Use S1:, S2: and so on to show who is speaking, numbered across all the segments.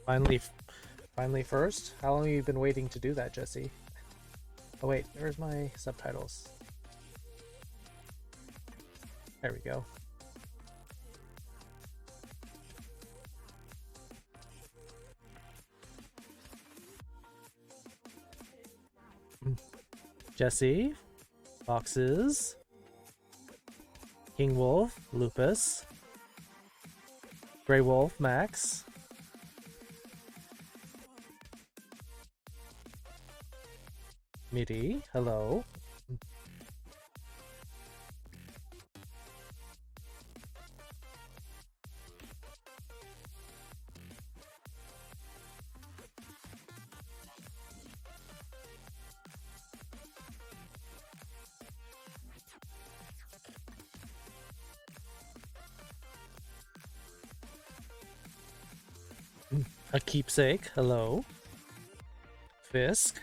S1: Finally first? How long have you been waiting to do that, Jesse? Oh wait, where's my subtitles? There we go. Jesse, Foxes, King Wolf, Lupus, Grey Wolf, Max, Midi, hello. A Keepsake, hello. Fisk.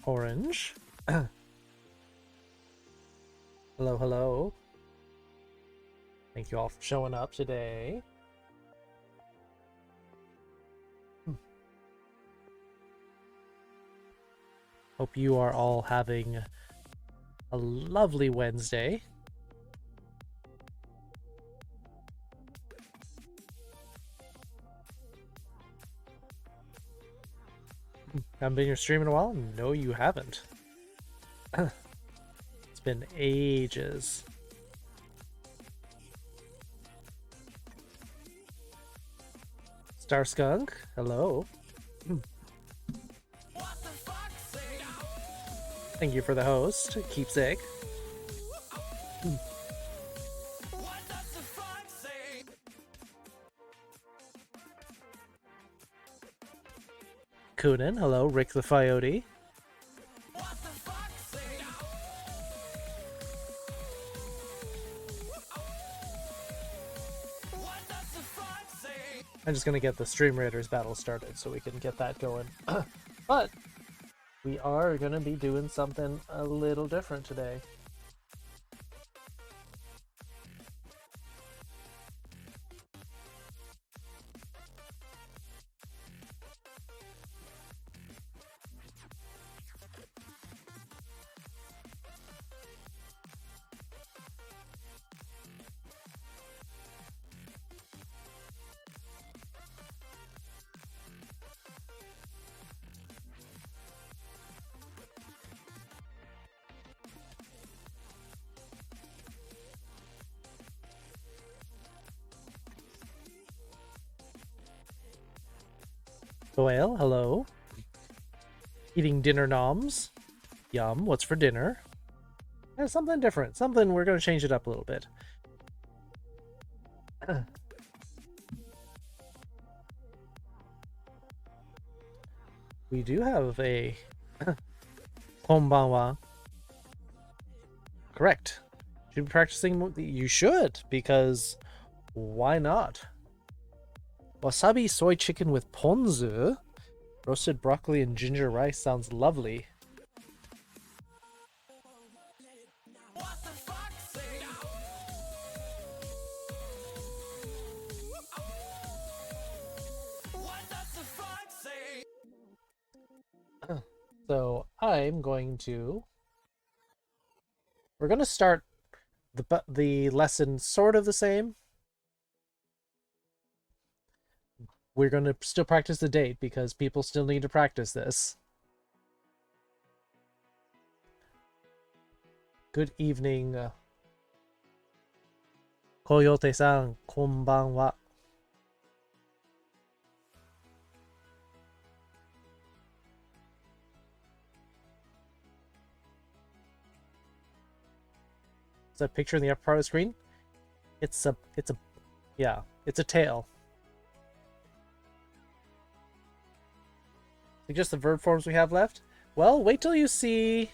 S1: Orange. Hello, hello. Thank you all for showing up today. Hope you are all having a lovely Wednesday. Haven't been in your stream in a while? No, you haven't. It's been ages. Star Skunk, hello. Thank you for the host, Keepsake. Kunin, hello. Rick the Coyote. I'm just gonna get the Stream Raiders battle started so we can get that going. But we are gonna be doing something a little different today. Doyle, hello. Eating dinner noms. Yum, what's for dinner? Yeah, something different. Something, we're going to change it up a little bit. We do have a konbanwa. Correct. Should be practicing. You should, because why not? Wasabi soy chicken with ponzu. Roasted broccoli and ginger rice sounds lovely. So I'm going to... We're going to start the lesson sort of the same. We're going to still practice the date because people still need to practice this. Good evening. Koyote-san, konbanwa. Is that picture in the upper part of the screen? It's a tail. Just the verb forms we have left? Well, wait till you see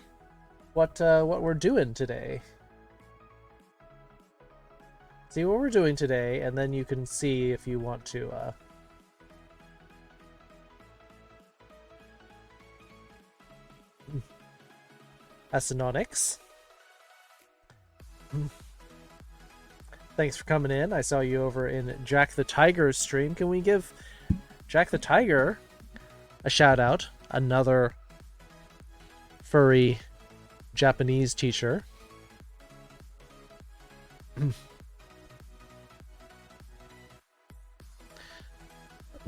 S1: what we're doing today. See what we're doing today, and then you can see if you want to Asinonics. Thanks for coming in. I saw you over in Jack the Tiger's stream. Can we give Jack the Tiger a shout out? Another furry Japanese teacher.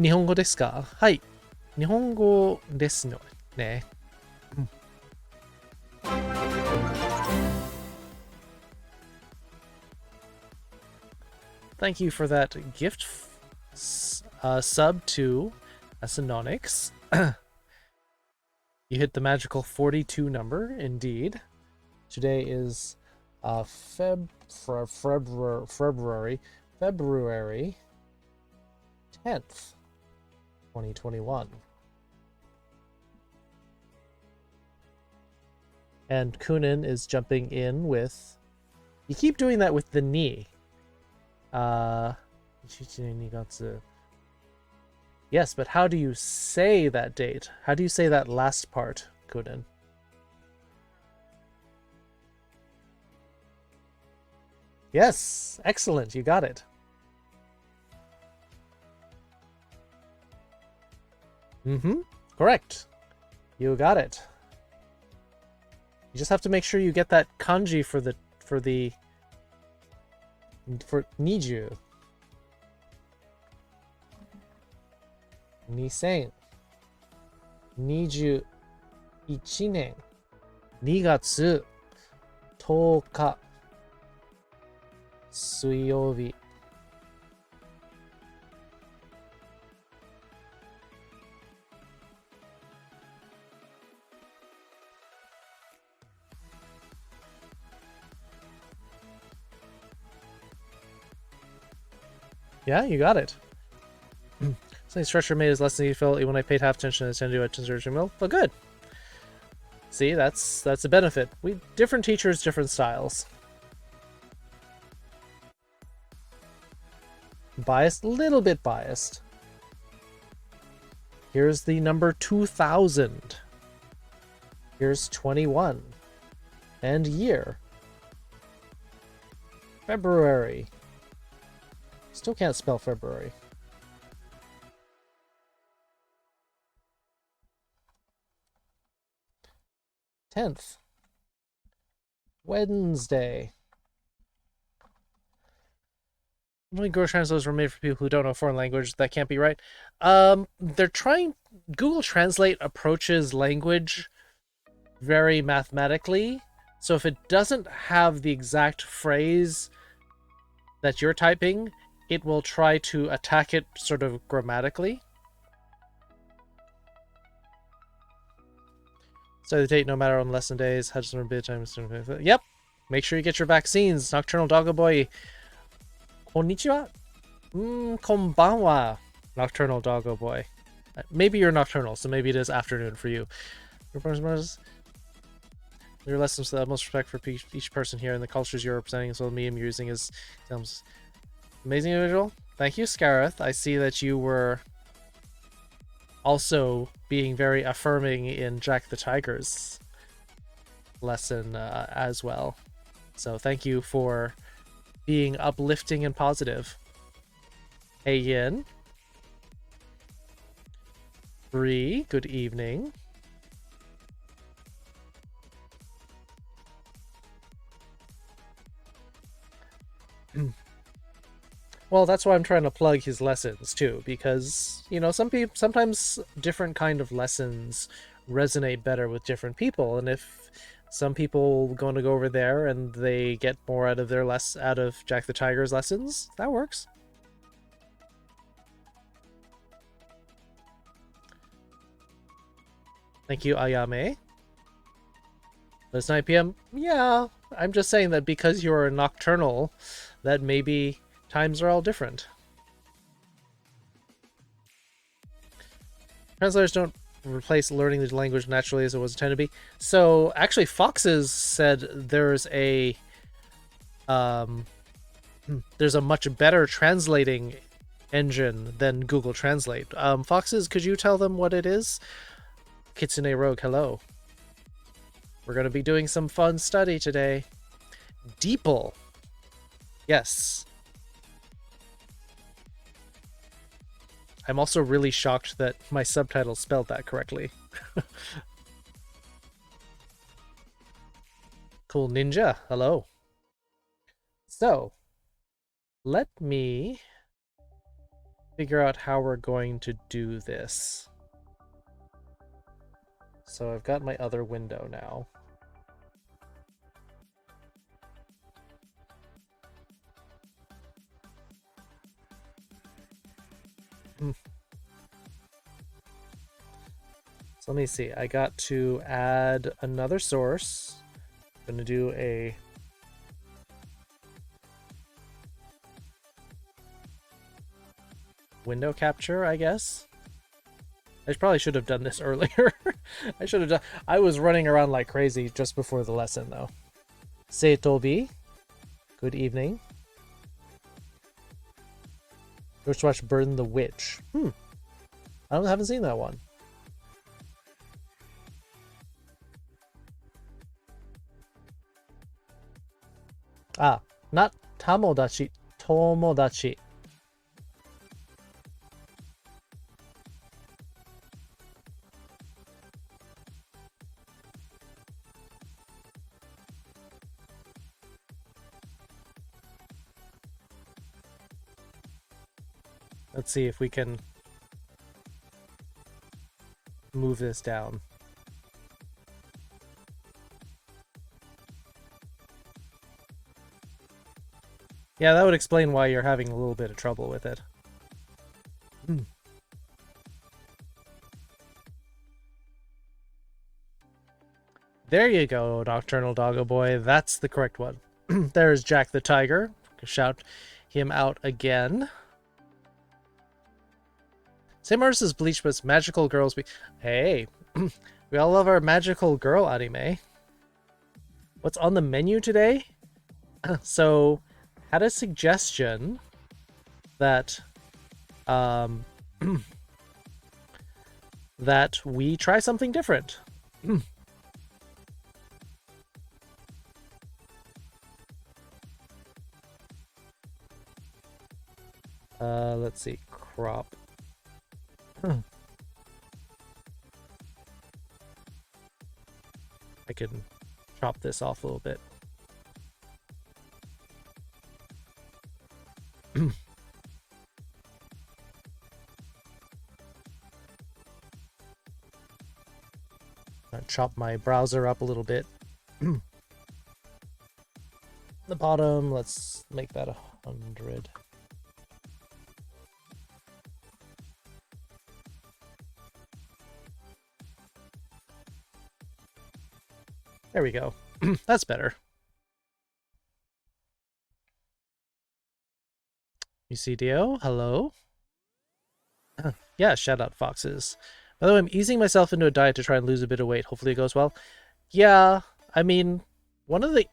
S1: 日本語ですか？はい。日本語ですのね。Thank you for that gift sub to Asinonics. You hit the magical 42 number, indeed. Today is February 10th, 2021. And Kunin is jumping in with... You keep doing that with the ni. Yes, but how do you say that date? How do you say that last part, Kunin? Yes, excellent, you got it. Correct. You got it. You just have to make sure you get that kanji for niju. 2021年2月10日水曜日。Yeah, you got it. So the structure made his lesson he felt when I paid half attention to the attention to well, good. See, that's a benefit. Different teachers, different styles. Biased, a little bit biased. Here's the number 2000. Here's 21. And year. February. Still can't spell February. Tenth. Wednesday. Really, Google Translates were made for people who don't know foreign language. That can't be right. They're trying... Google Translate approaches language very mathematically. So if it doesn't have the exact phrase that you're typing, it will try to attack it sort of grammatically. So the date no matter on lesson days. Hudson bedtime. Yep. Make sure you get your vaccines. Nocturnal Doggo Boy. Konnichiwa? Konbanwa. Nocturnal Doggo Boy. Maybe you're nocturnal, so maybe it is afternoon for you. Your lessons with the utmost respect for each person here and the cultures you're representing, so the medium you're using is amazing individual. Thank you, Scareth. I see that you were also being very affirming in Jack the Tiger's lesson as well. So thank you for being uplifting and positive. Hey Yin. Bree, good evening. Well, that's why I'm trying to plug his lessons too, because, you know, sometimes different kind of lessons resonate better with different people, and if some people going to go over there and they get more out of out of Jack the Tiger's lessons, that works. Thank you, Ayame. It's 9 p.m. Yeah, I'm just saying that because you're nocturnal, that maybe times are all different. Translators don't replace learning the language naturally as it was intended to be. So actually, Foxes said there's a much better translating engine than Google Translate. Foxes, could you tell them what it is? Kitsune Rogue, hello. We're going to be doing some fun study today. Deeple. Yes. I'm also really shocked that my subtitles spelled that correctly. Cool Ninja, hello. So, let me figure out how we're going to do this. So I've got my other window now. So let me see. I got to add another source. I'm going to do a window capture, I guess. I probably should have done this earlier. I was running around like crazy just before the lesson, though. Seitobi, good evening. Let's watch Burn the Witch. I haven't seen that one. Ah, not Tamodachi, Tomodachi. Let's see if we can move this down. Yeah, that would explain why you're having a little bit of trouble with it. There you go, Nocturnal Doggo Boy. That's the correct one. There's Jack the Tiger. Shout him out again. Same artist as Bleach, but it's magical girls. Hey, we all love our magical girl anime. What's on the menu today? So, had a suggestion that that we try something different. Let's see, crop. I can chop this off a little bit. Chop my browser up a little bit. The bottom, let's make that 100. There we go. That's better. UCDO, hello? Yeah, shout out foxes. By the way, I'm easing myself into a diet to try and lose a bit of weight. Hopefully it goes well. Yeah, I mean, one of the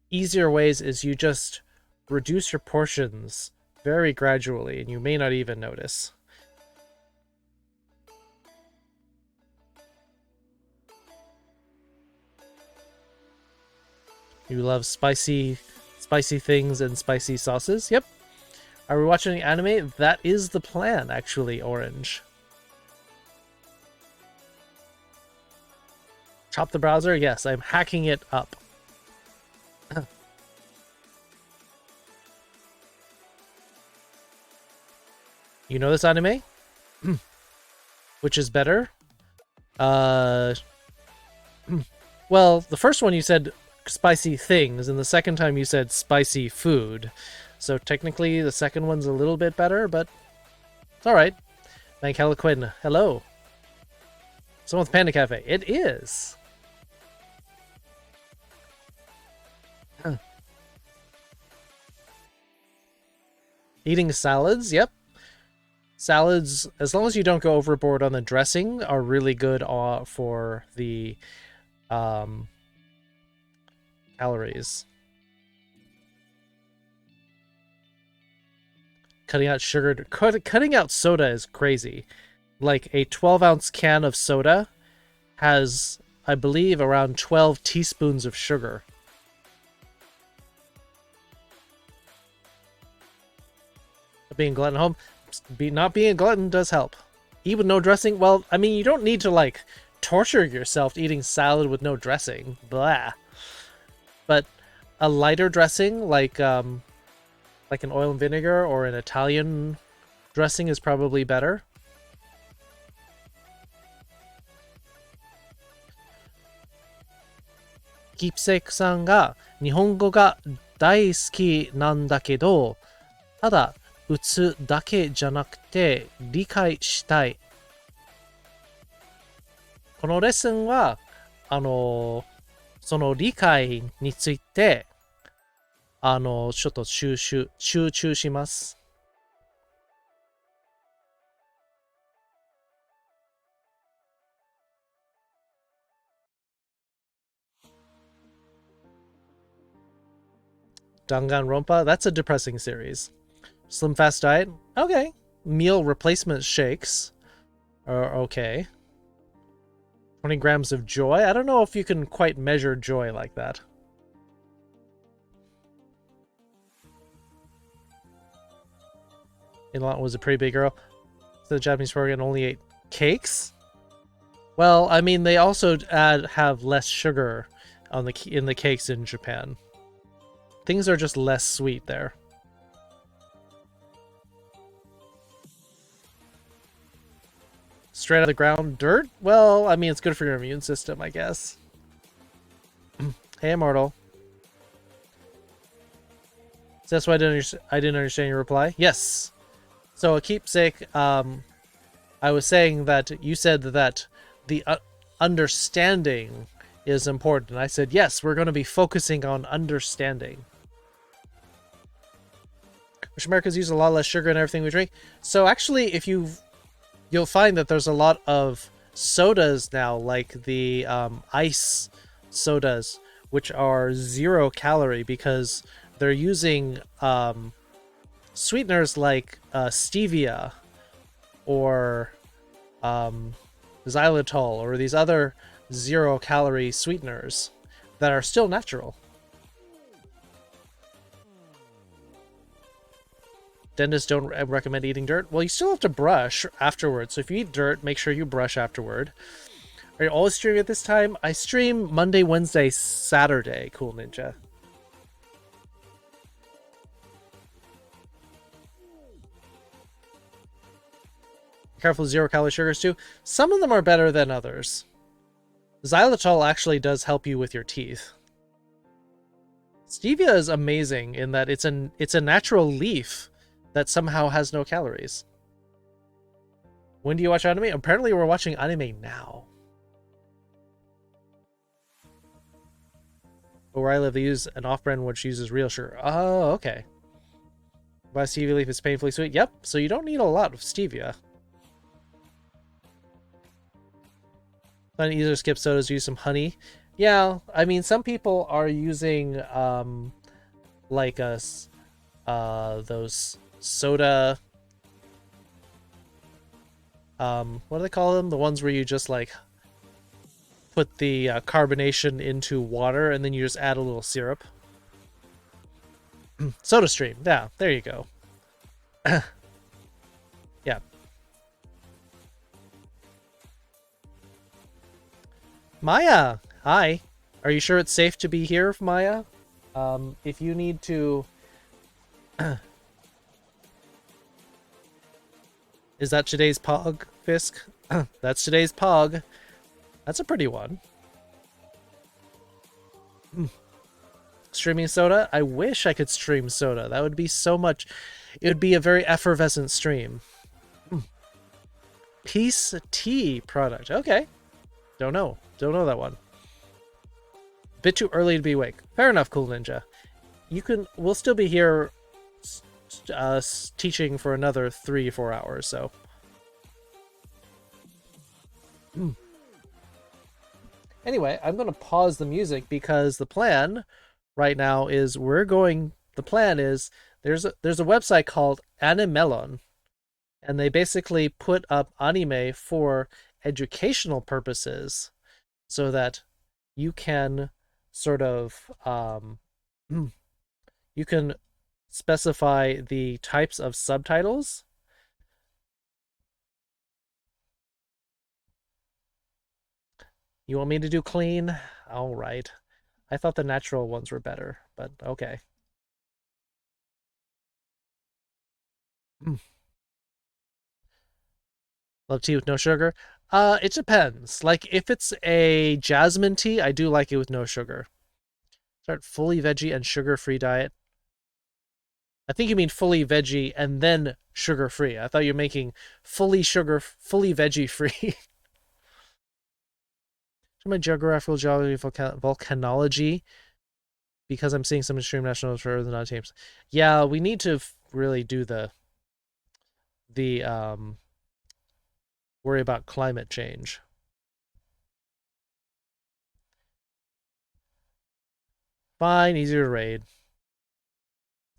S1: easier ways is you just reduce your portions very gradually, and you may not even notice. You love spicy things and spicy sauces? Yep. Are we watching anime? That is the plan, actually, Orange. Chop the browser? Yes, I'm hacking it up. You know this anime? Which is better? Well, the first one you said spicy things, and the second time you said spicy food. So technically the second one's a little bit better, but it's alright. Thank Heliquin. Hello. Someone with Panda Cafe. It is. Eating salads? Yep. Salads, as long as you don't go overboard on the dressing, are really good for the calories. Cutting out sugar, cutting out soda is crazy. Like a 12-ounce can of soda has I believe, around 12 teaspoons of sugar. Being glutton at home, not being a glutton does help. Eat with no dressing. Well, I mean, you don't need to like torture yourself eating salad with no dressing. Blah. But a lighter dressing, like an oil and vinegar or an Italian dressing, is probably better. Keepsake さんが日本語が大好きなんだけど、ただ打つだけじゃなくて理解したい。このレッスンは、その理解について、ちょっと集中します。Danganronpa? That's a depressing series. Slim Fast Diet? Okay. Meal replacement shakes are okay. 20 grams of joy? I don't know if you can quite measure joy like that. In-law was a pretty big girl. So the Japanese program only ate cakes? Well, I mean, they also have less sugar in the cakes in Japan. Things are just less sweet there. Straight out of the ground, dirt? Well, I mean, it's good for your immune system, I guess. Hey, Immortal. So that's why I didn't understand your reply? Yes. So a keepsake, I was saying that you said that the understanding is important. I said, yes, we're going to be focusing on understanding. Which Americans use a lot less sugar in everything we drink. So actually, if you'll find that there's a lot of sodas now, like the ice sodas, which are 0 calorie because they're using sweeteners like stevia or xylitol or these other 0 calorie sweeteners that are still natural. Dentists don't recommend eating dirt. Well, you still have to brush afterwards. So if you eat dirt, make sure you brush afterward. Are you always streaming at this time? I stream Monday, Wednesday, Saturday. Cool Ninja. Careful, 0 calorie sugars too. Some of them are better than others. Xylitol actually does help you with your teeth. Stevia is amazing in that it's a natural leaf that somehow has no calories. When do you watch anime? Apparently we're watching anime now. But where I live, they use an off-brand which uses real sugar. Oh, okay. Buy stevia leaf is painfully sweet. Yep, so you don't need a lot of stevia. Then either skip sodas, use some honey. Yeah, I mean, some people are using like those soda, what do they call them? The ones where you just like put the carbonation into water and then you just add a little syrup. SodaStream. Yeah, there you go. Yeah. Maya, hi. Are you sure it's safe to be here, Maya? If you need to... Is that today's Pog, Fisk? That's today's Pog. That's a pretty one. Streaming soda? I wish I could stream soda. That would be so much... It would be a very effervescent stream. Peace tea product. Okay. Don't know. Don't know that one. Bit too early to be awake. Fair enough, Cool Ninja. We'll still be here teaching for another 3 or 4 hours, so. Anyway, I'm going to pause the music because the plan right now is the plan is there's a website called Animelon, and they basically put up anime for educational purposes. so that you can sort of you can specify the types of subtitles. You want me to do clean? All right. I thought the natural ones were better, but okay. Love tea with no sugar? It depends. Like, if it's a jasmine tea, I do like it with no sugar. Start fully veggie and sugar-free diet. I think you mean fully veggie and then sugar-free. I thought you were making fully veggie-free. My geographical geology, volcanology, because I'm seeing some extreme national for the non-teams. Yeah, we need to really do the worry about climate change. Fine, easier to raid.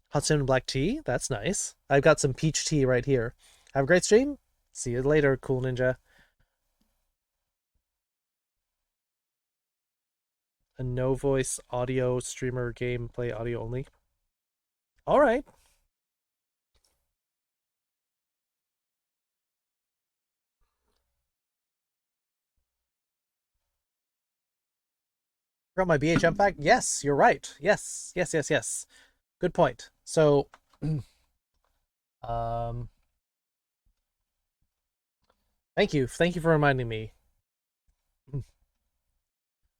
S1: Hot cinnamon black tea? That's nice. I've got some peach tea right here. Have a great stream. See you later, cool ninja. A no voice audio streamer gameplay audio only. All right. Got my BHM fact? Yes, you're right. Yes. Good point. So, thank you for reminding me.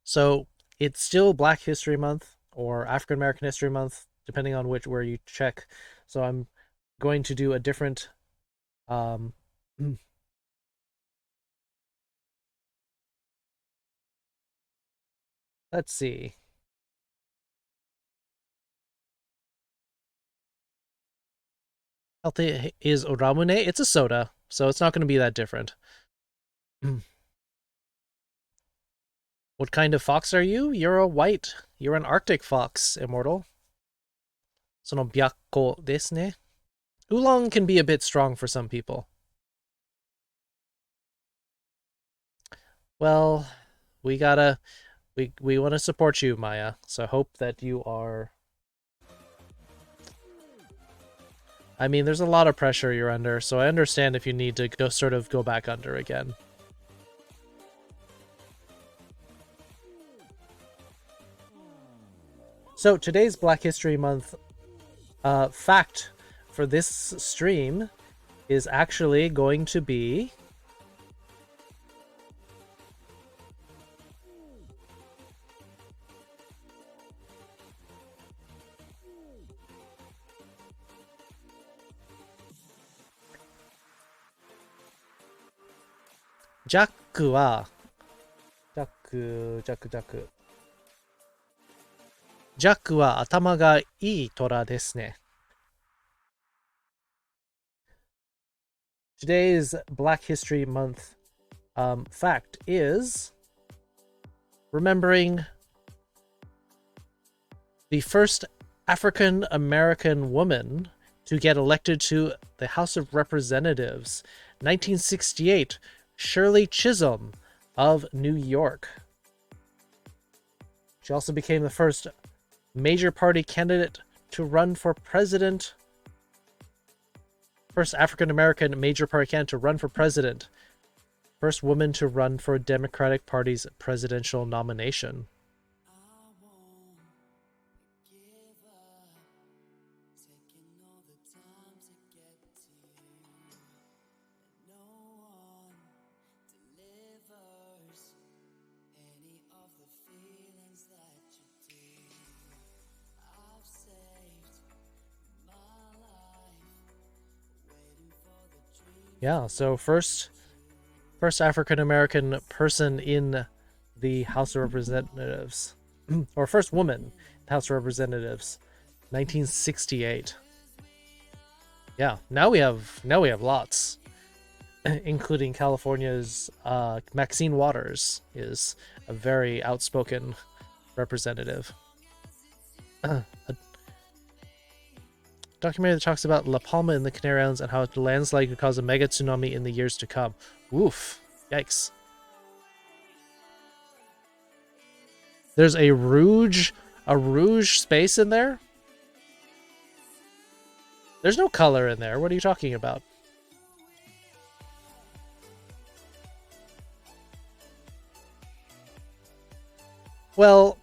S1: So it's still Black History Month or African American History Month, depending on where you check. So I'm going to do a different let's see. Healthy is Oramune. It's a soda, so it's not going to be that different. What kind of fox are you? You're a white. You're an Arctic fox, Immortal. その白虎ですね. Oolong can be a bit strong for some people. Well, we want to support you, Maya. So I hope that you are. I mean, there's a lot of pressure you're under, so I understand if you need to go back under again. So today's Black History Month fact for this stream is actually going to be Jack は頭がいい虎ですね. Today's Black History Month fact is remembering the first African American woman to get elected to the House of Representatives, 1968, Shirley Chisholm of New York. She also became the first major party candidate to run for president. First African-American major party candidate to run for president. First woman to run for a Democratic Party's presidential nomination. Yeah, so first African-American person in the House of Representatives, or first woman in the House of Representatives, 1968. Yeah, now we have lots, including California's Maxine Waters is a very outspoken representative. Documentary that talks about La Palma in the Canary Islands and how the landslide could cause a mega tsunami in the years to come. Oof. Yikes. There's a rouge space in there? There's no color in there. What are you talking about? Well,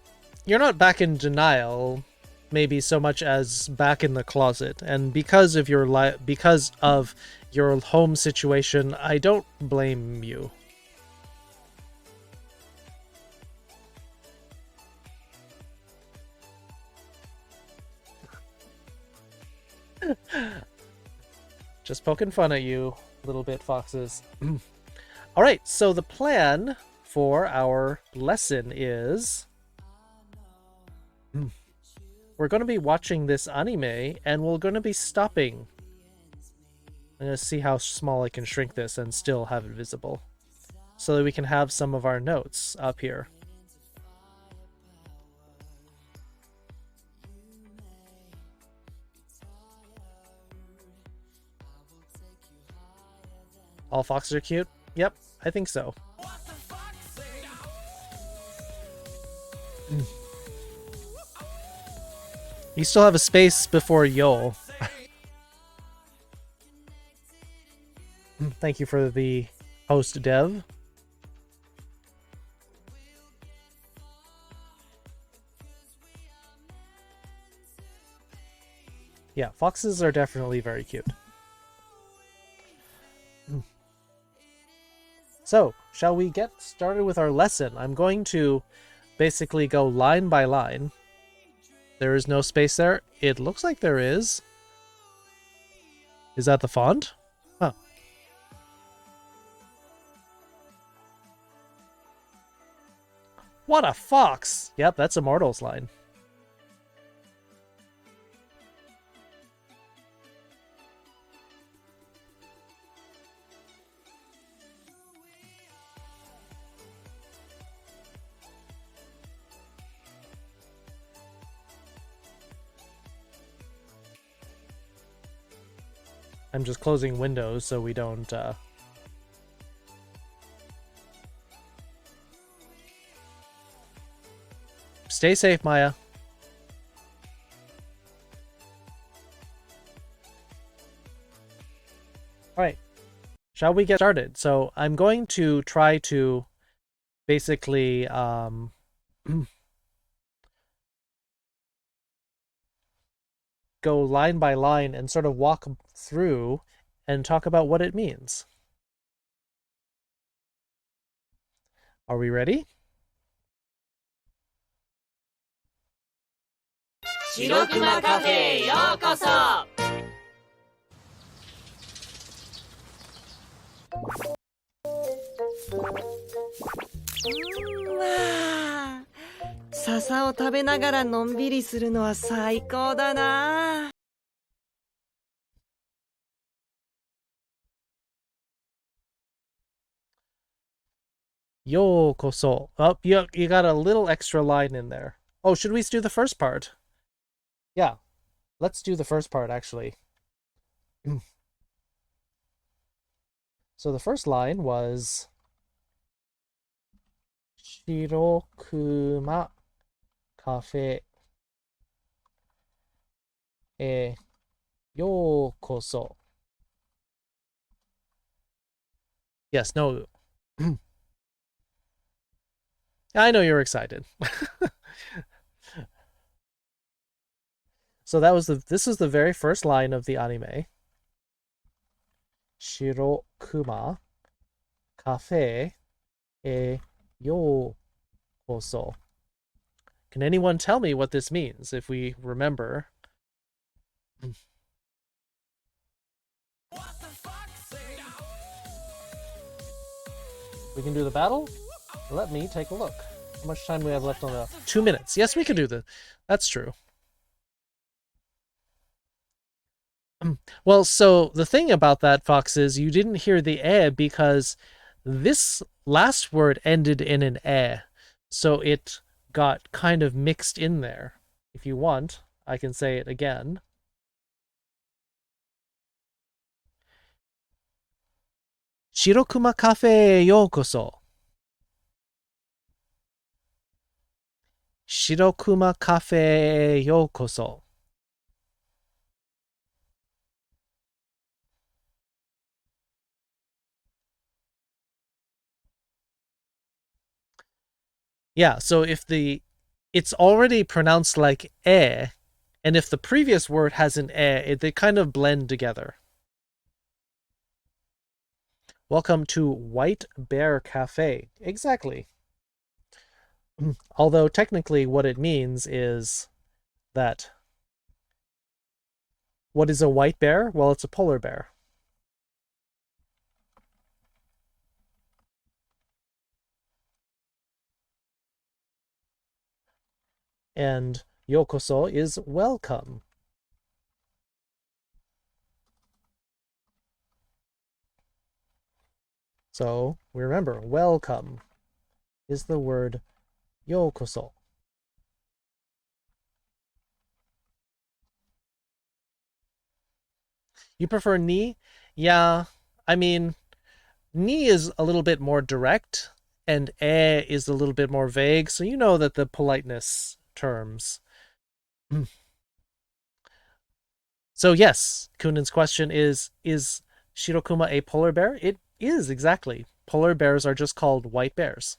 S1: you're not back in denial, maybe so much as back in the closet, and because of your home situation, I don't blame you. Just poking fun at you, little bit foxes. All right, so the plan for our lesson is we're going to be watching this anime and we're going to be stopping. I'm going to see how small I can shrink this and still have it visible so that we can have some of our notes up here. All foxes are cute? Yep, I think so. You still have a space before yo. Thank you for the host, Dev. Yeah, foxes are definitely very cute. So, shall we get started with our lesson? I'm going to basically go line by line. There is no space there. It looks like there is. Is that the font? Huh. What a fox! Yep, that's Immortal's line. I'm just closing windows so we don't, Stay safe, Maya. Alright. Shall we get started? So I'm going to try to basically, go line by line and sort of walk through and talk about what it means. Are we ready?
S2: 白熊カフェへようこそ。わあ、笹を食べながらのんびりするのは最高だな。
S1: ようこそ. Oh, you got a little extra line in there. Oh, should we do the first part? Yeah, let's do the first part, actually. So the first line was 白熊カフェへようこそ. Yes, no. I know you're excited. So this is the very first line of the anime. 白熊カフェへようこそ. Can anyone tell me what this means if we remember? We can do the battle? Let me take a look. How much time do we have left on the 2 minutes? Yes, we can do that's true. Well, so the thing about that, Fox, is you didn't hear the because this last word ended in an so it got kind of mixed in there. If you want, I can say it again. 白熊カフェへようこそ. Shirokuma Cafeへようこそ. Yeah, so if it's already pronounced like and if the previous word has an they kind of blend together. Welcome to White Bear Cafe. Exactly. Although technically what it means is that what is a white bear? Well, it's a polar bear. And yokoso is welcome. So we remember, welcome is the word yokoso. You prefer ni? Yeah, I mean, ni is a little bit more direct, and is a little bit more vague, so you know that the politeness terms. So yes, Kunen's question is Shirokuma a polar bear? It is, exactly. Polar bears are just called white bears.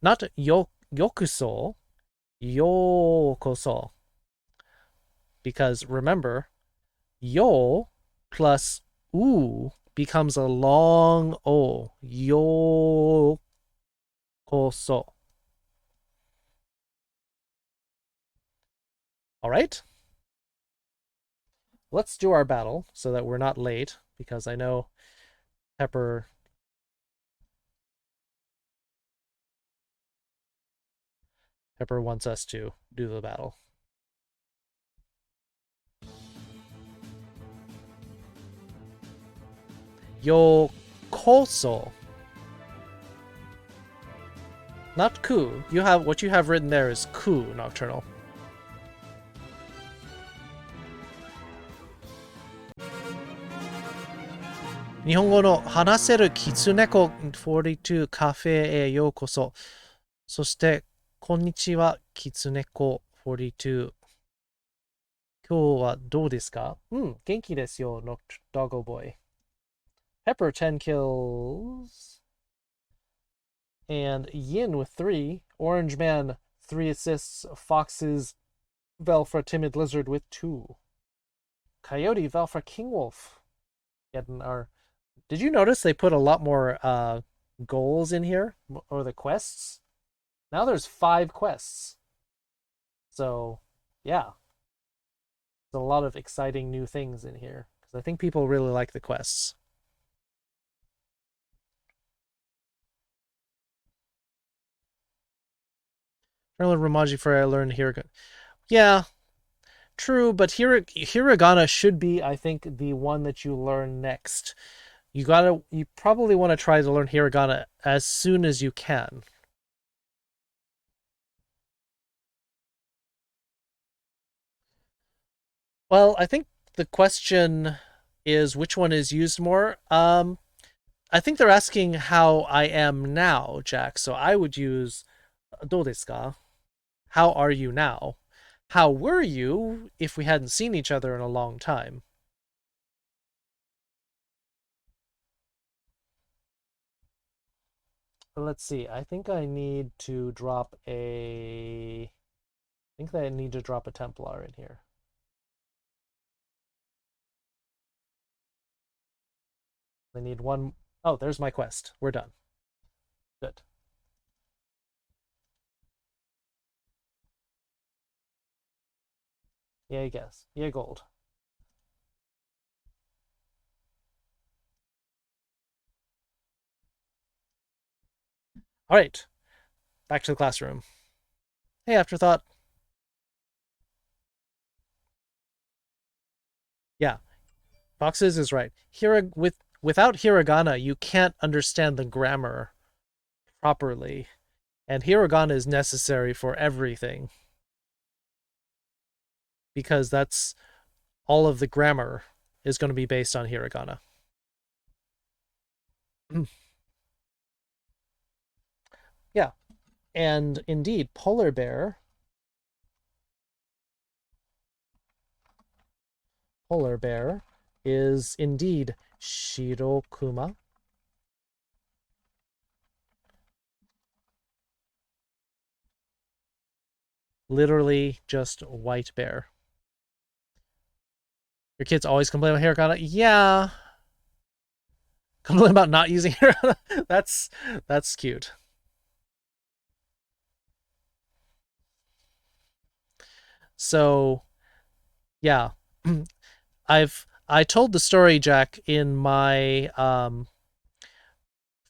S1: Not yokuso, yokoso. Because remember, yo plus u becomes a long o. Yokoso. All right? Let's do our battle so that we're not late, because I know Pepper wants us to do the battle. Yokoso. Not ku. What you have written there is ku, Nocturnal. Nihongo no hanaseru kitsuneko 42 カフェへようこそ。そして、こんにちは、kitsuneko 42。今日はどうですか？元気ですよ、Doggo Boy. Pepper 10 kills. And Yin with 3. Orange Man 3 assists. Fox's Velfra Timid Lizard with 2. Coyote Velfra King Wolf. Getting our... Did you notice they put a lot more goals in here? Or the quests? Now there's 5 quests. So, yeah. There's a lot of exciting new things in here. Because I think people really like the quests. I learned Romaji for I learned Hiragana. Yeah, true, but Hiragana should be, I think, the one that you learn next. You probably want to try to learn Hiragana as soon as you can. Well, I think the question is which one is used more. I think they're asking how I am now, Jack. So I would use どうですか? How are you now? How were you if we hadn't seen each other in a long time? Let's see. I think I need to drop a Templar in here. I need one. Oh, there's my quest. We're done. Good. Yeah, I guess. Yeah, gold. All right. Back to the classroom. Hey, Afterthought. Yeah, Foxes is right. Without hiragana, you can't understand the grammar properly. And hiragana is necessary for everything. Because that's all of the grammar is going to be based on hiragana. Yeah, and indeed, polar bear is indeed Shirokuma. Literally just white bear. Your kids always complain about hiragana? Yeah. Complain about not using hiragana? That's cute. So, yeah. I told the story, Jack, in my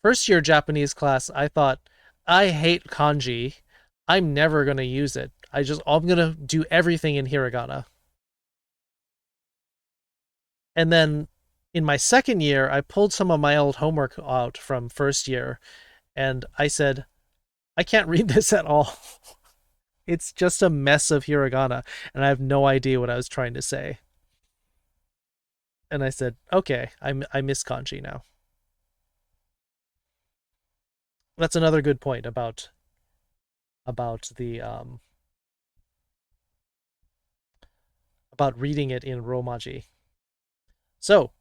S1: first year Japanese class. I thought, I hate kanji. I'm never going to use it. I'm going to do everything in hiragana. And then in my second year, I pulled some of my old homework out from first year, and I said, I can't read this at all. It's just a mess of hiragana, and I have no idea what I was trying to say. And I said, okay, I miss kanji now. That's another good point about the about reading it in Romaji. So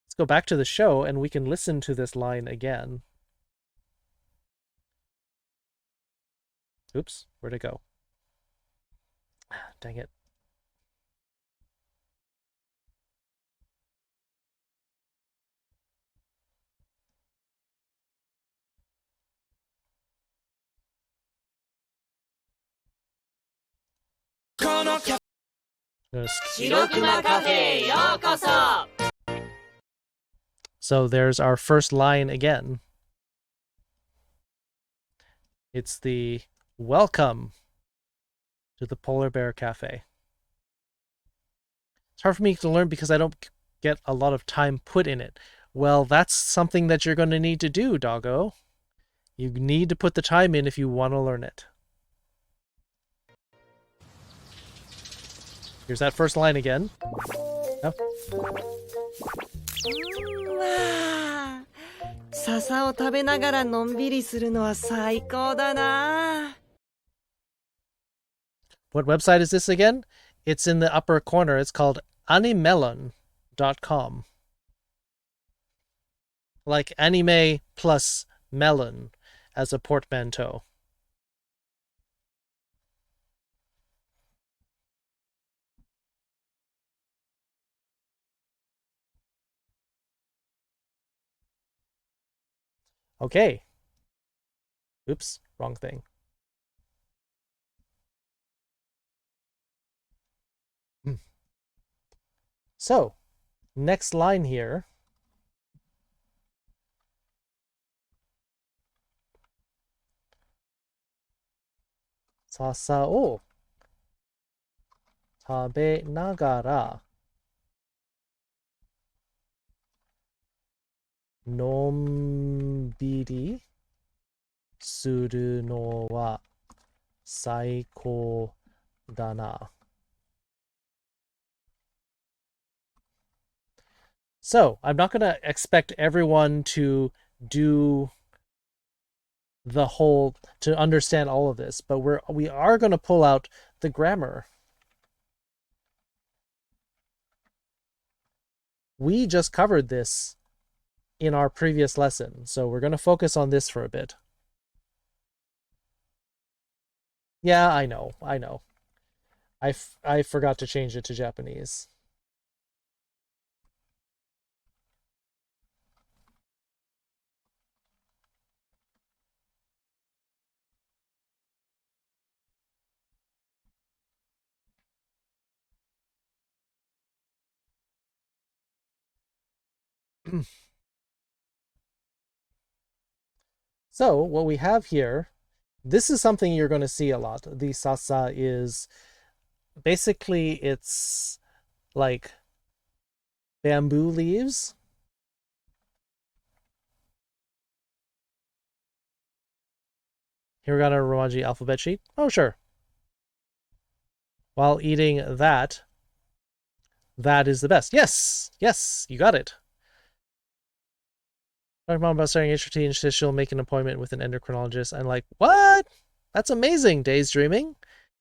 S1: let's go back to the show and we can listen to this line again. Oops, where'd it go? Dang it. So there's our first line again. It's the welcome to the Polar Bear Cafe. It's hard for me to learn because I don't get a lot of time put in it. Well, that's something that you're going to need to do, doggo. You need to put the time in if you want to learn it. Here's that first line again. Oh.
S2: わあ、笹を食べながらのんびりするのは最高だな。
S1: What website is this again? It's in the upper corner. It's called animelon.com. Like anime plus melon as a portmanteau. Okay. Oops, wrong thing. So, next line here. Sasa o tabe nagara nonbiri suru no wa saikou da na. So, I'm not going to expect everyone to do the whole, to understand all of this, but we are going to pull out the grammar. We just covered this in our previous lesson, so we're going to focus on this for a bit. Yeah, I know. I forgot to change it to Japanese. So what we have here, this is something you're going to see a lot. The sasa is basically, it's like bamboo leaves. Hiragana Romaji alphabet sheet. Oh, sure. While eating that is the best. Yes, you got it. Talking about starting HRT and she'll make an appointment with an endocrinologist. I'm like, what? That's amazing, Days Dreaming.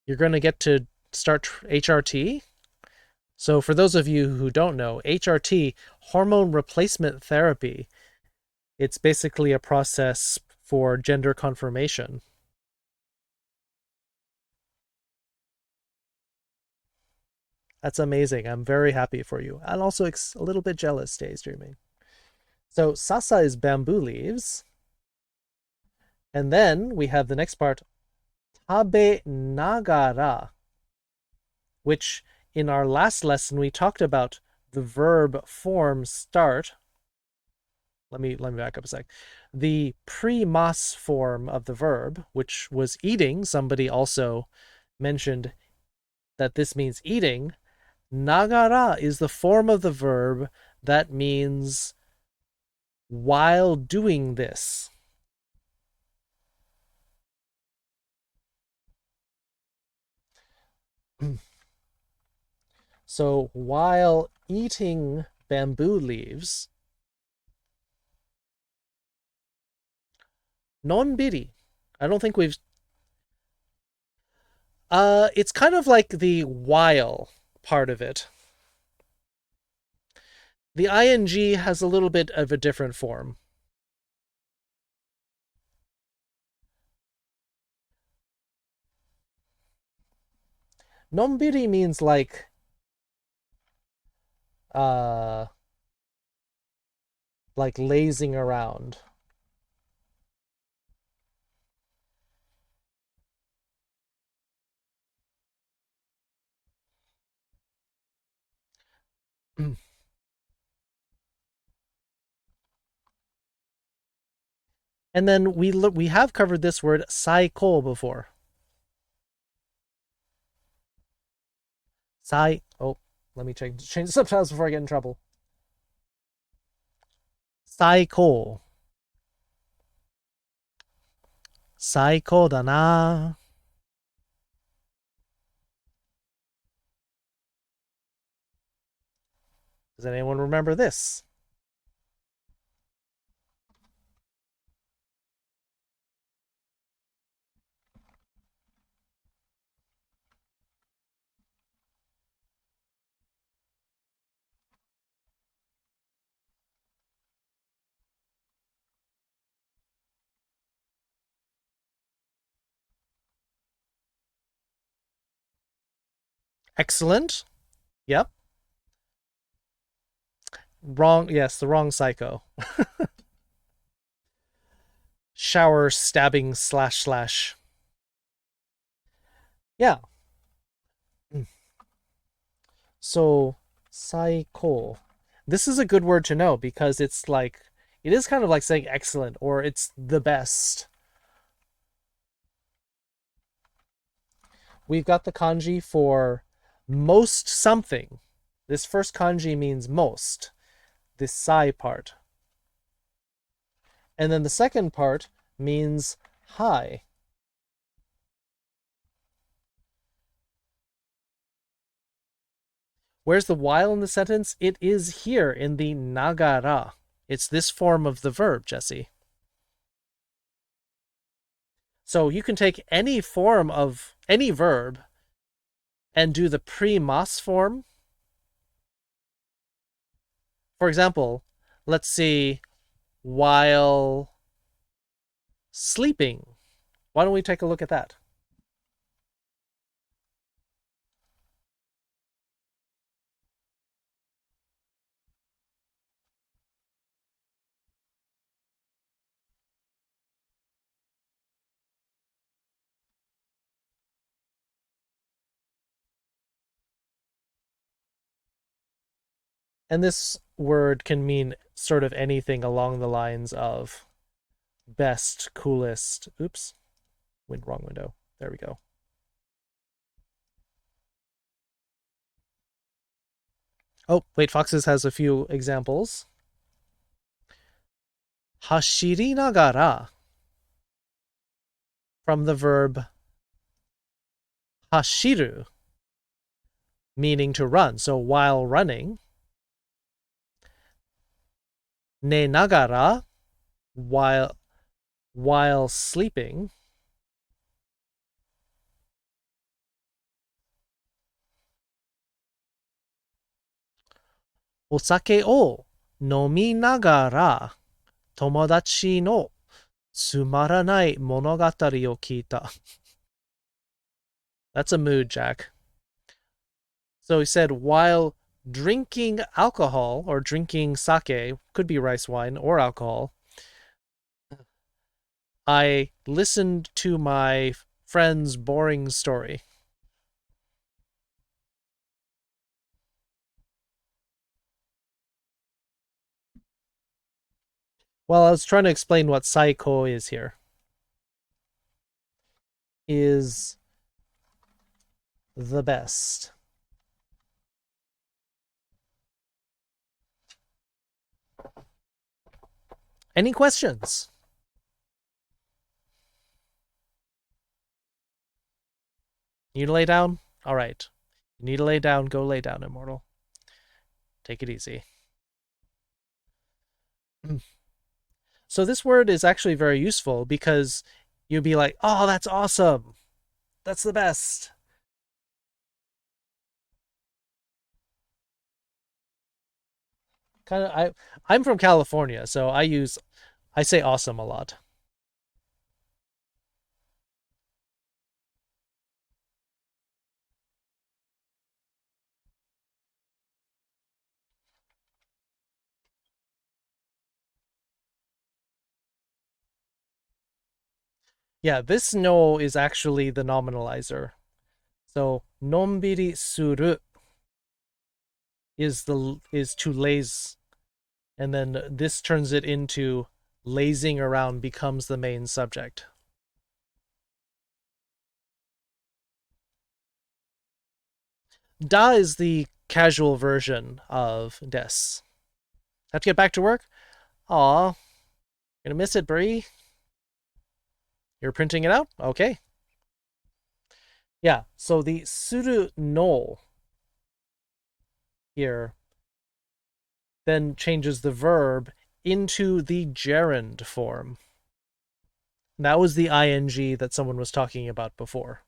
S1: You're going to get to start HRT? So for those of you who don't know, HRT, hormone replacement therapy, it's basically a process for gender confirmation. That's amazing. I'm very happy for you. And also a little bit jealous, Days Dreaming. So sasa is bamboo leaves. And then we have the next part, tabe nagara, which in our last lesson we talked about the verb form start. Let me back up a sec. The pre-mas form of the verb, which was eating, somebody also mentioned that this means eating. Nagara is the form of the verb that means while doing this. So while eating bamboo leaves, nonbiri. I don't think we've... it's kind of like the while part of it. The ing has a little bit of a different form. Nonbiri means like lazing around. And then we have covered this word saiko before. Oh, let me change the subtitles before I get in trouble. Saiko. Saiko da na. Does anyone remember this? Excellent. Yep. Wrong. Yes, the wrong psycho. Shower stabbing //. Yeah. So, saiko. This is a good word to know because it's like, it is kind of like saying excellent or it's the best. We've got the kanji for most something. This first kanji means most, this sai part. And then the second part means high. Where's the while in the sentence? It is here in the nagara. It's this form of the verb, Jesse. So you can take any form of any verb and do the pre-mas form. For example, let's see, while sleeping. Why don't we take a look at that? And this word can mean sort of anything along the lines of best, coolest. Oops, wrong window. There we go. Oh, wait, Foxes has a few examples. Hashiri nagara, from the verb hashiru, meaning to run. So while running. Ne nagara, while sleeping. Osake o nominagara tomodachi no tsumaranai monogatari o kita. That's a mood, Jack. So he said, while drinking alcohol or drinking sake, could be rice wine or alcohol, I listened to my friend's boring story. Well, I was trying to explain what saiko is here. Is the best. Any questions? You need to lay down? All right. You need to lay down. Go lay down, Immortal. Take it easy. So this word is actually very useful because you'd be like, oh, that's awesome. That's the best. I'm from California, so I say awesome a lot. Yeah, this no is actually the nominalizer. So nonbiri suru is to laze, and then this turns it into lazing around becomes the main subject. Da is the casual version of des. Have to get back to work? Aw, gonna miss it, Bree. You're printing it out? Okay. Yeah, so the suru no here then changes the verb into the gerund form. That was the ing that someone was talking about before.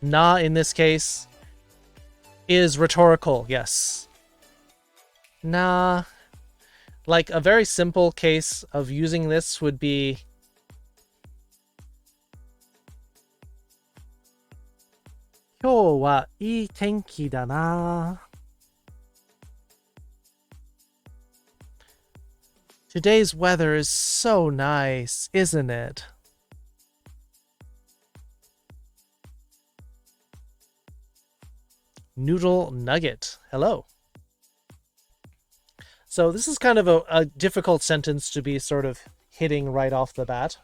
S1: Na in this case is rhetorical, yes. Na, like a very simple case of using this would be Kyou wa ii tenki da na. Today's weather is so nice, isn't it? Noodle Nugget. Hello. So this is kind of a difficult sentence to be sort of hitting right off the bat.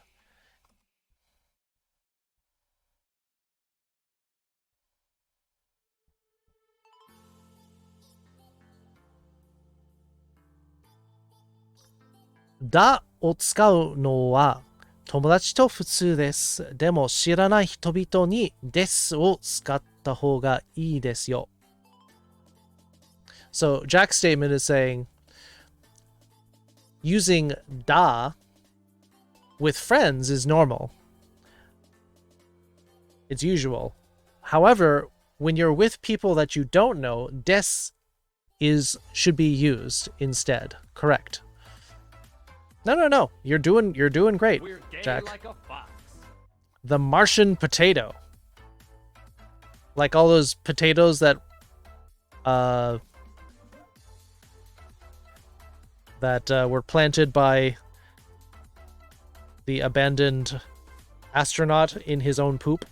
S1: Da を使うのは友達と普通です。でも知らない人々にですを使った方がいいですよ。So Jack's statement is saying using da with friends is normal. It's usual. However, when you're with people that you don't know, des should be used instead. Correct. No. You're doing great, Jack.
S3: Like a fox.
S1: The Martian potato. Like all those potatoes that were planted by the abandoned astronaut in his own poop.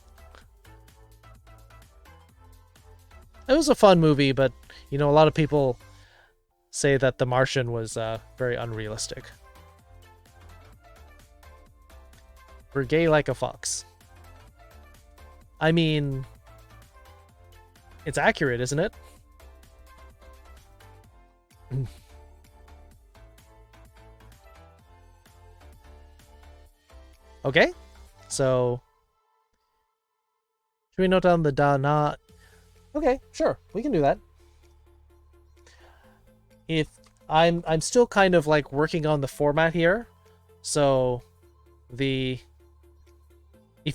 S1: It was a fun movie, but you know, a lot of people say that The Martian was very unrealistic. We're gay like a fox. I mean, it's accurate, isn't it? Okay, so should we note down the da na Okay, sure, we can do that. If I'm still kind of like working on the format here, so if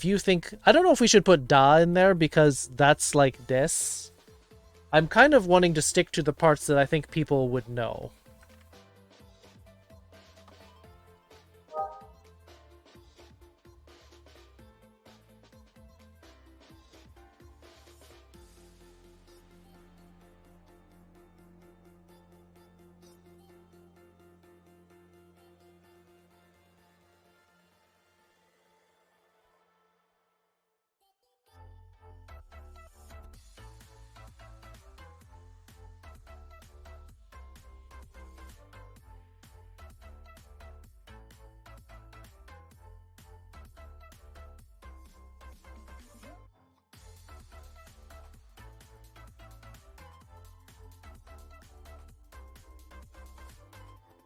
S1: you think, I don't know if we should put da in there because that's like des. I'm kind of wanting to stick to the parts that I think people would know.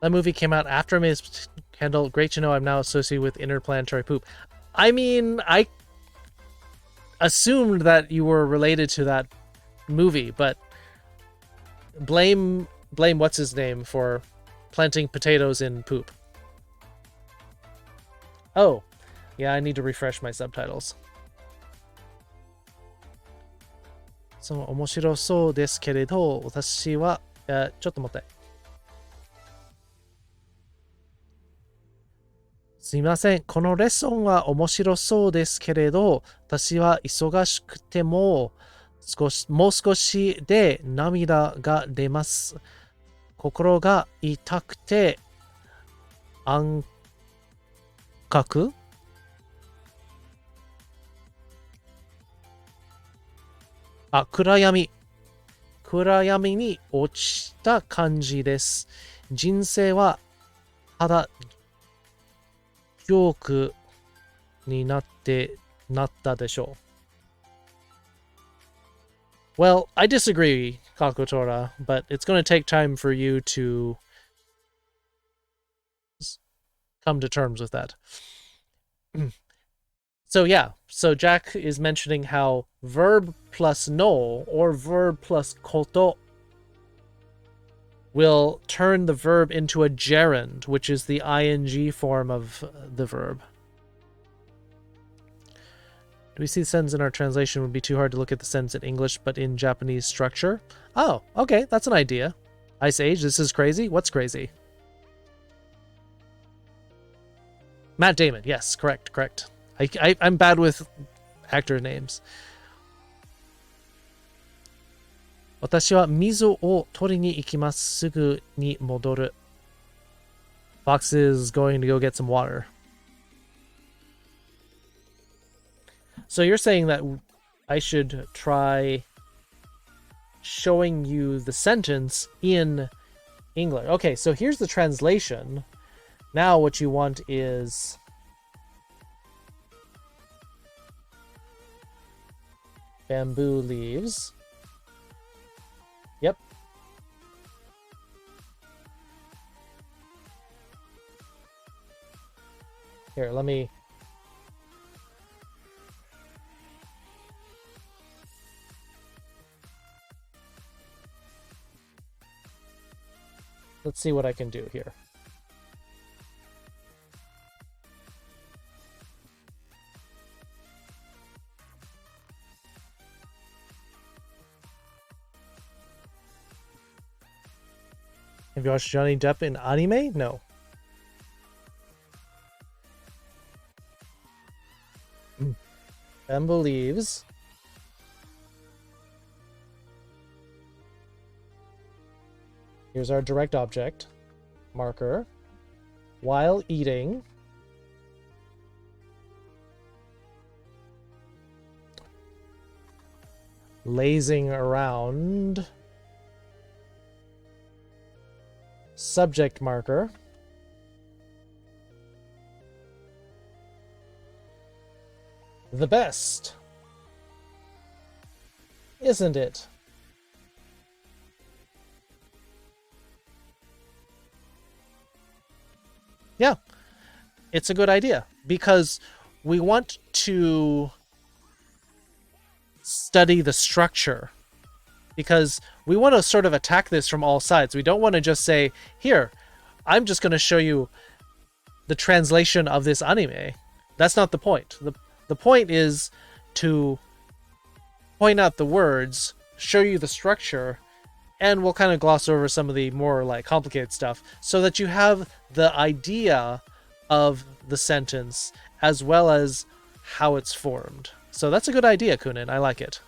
S1: That movie came out after Miss Kendall. Great to know I'm now associated with interplanetary poop. I mean, I assumed that you were related to that movie, but blame what's his name for planting potatoes in poop. Oh, yeah, I need to refresh my subtitles. その面白そうですけれど、私は、ちょっと待って。すいません。このレッスンは面白そうですけれど、私は忙しくてもう少しで涙が出ます。心が痛くて暗黒暗闇に落ちた感じです。人生はただジョークになったでしょう。Well, I disagree, Kakotora, but it's going to take time for you to come to terms with that. So yeah, so Jack is mentioning how verb plus no or verb plus koto will turn the verb into a gerund, which is the ing form of the verb. Do we see the sentence in our translation? It would be too hard to look at the sentence in English, but in Japanese structure. Oh, okay, that's an idea. Ice Age, this is crazy. What's crazy? Matt Damon, yes, correct. I'm bad with actor names. 私は水を取りに行きます。すぐに戻る。Fox is going to go get some water. So you're saying that I should try showing you the sentence in English. Okay, so here's the translation. Now what you want is bamboo leaves. Yep. Here, let me... Let's see what I can do here. Have you watched Johnny Depp in anime? No. Bamboo leaves. Here's our direct object. Marker. While eating. Lazing around. Subject marker. The best. Isn't it? Yeah, it's a good idea because we want to study the structure because we want to sort of attack this from all sides. We don't want to just say, here, I'm just going to show you the translation of this anime. That's not the point. The point is to point out the words, show you the structure, and we'll kind of gloss over some of the more like complicated stuff so that you have the idea of the sentence as well as how it's formed. So that's a good idea, Kunin. I like it.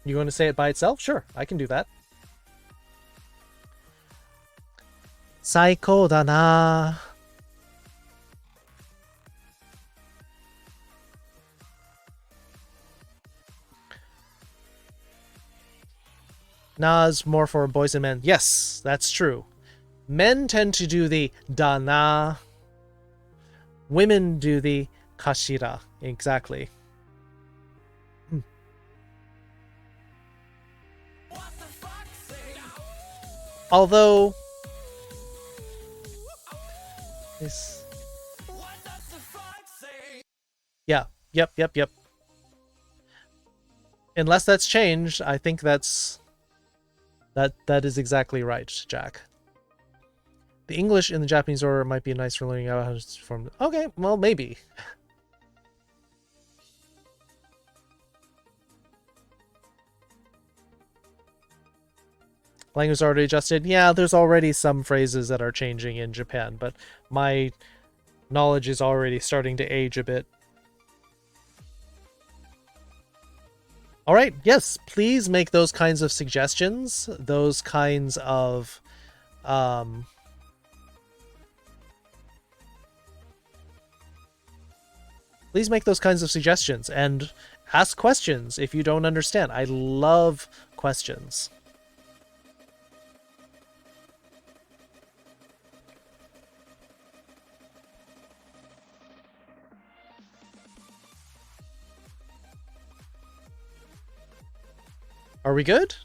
S1: You want to say it by itself? Sure, I can do that. 最高だな. Na's more for boys and men. Yes, that's true. Men tend to do the da na. Women do the kashira. Exactly. Although this, yeah, yep. Unless that's changed, I think that is exactly right, Jack. The English in the Japanese order might be nice for learning out how to form. Okay, well, maybe. Language already adjusted. Yeah, there's already some phrases that are changing in Japan, but my knowledge is already starting to age a bit. All right, yes, please make those kinds of suggestions, those kinds of please make those kinds of suggestions and ask questions if you don't understand. I love questions. Are we good?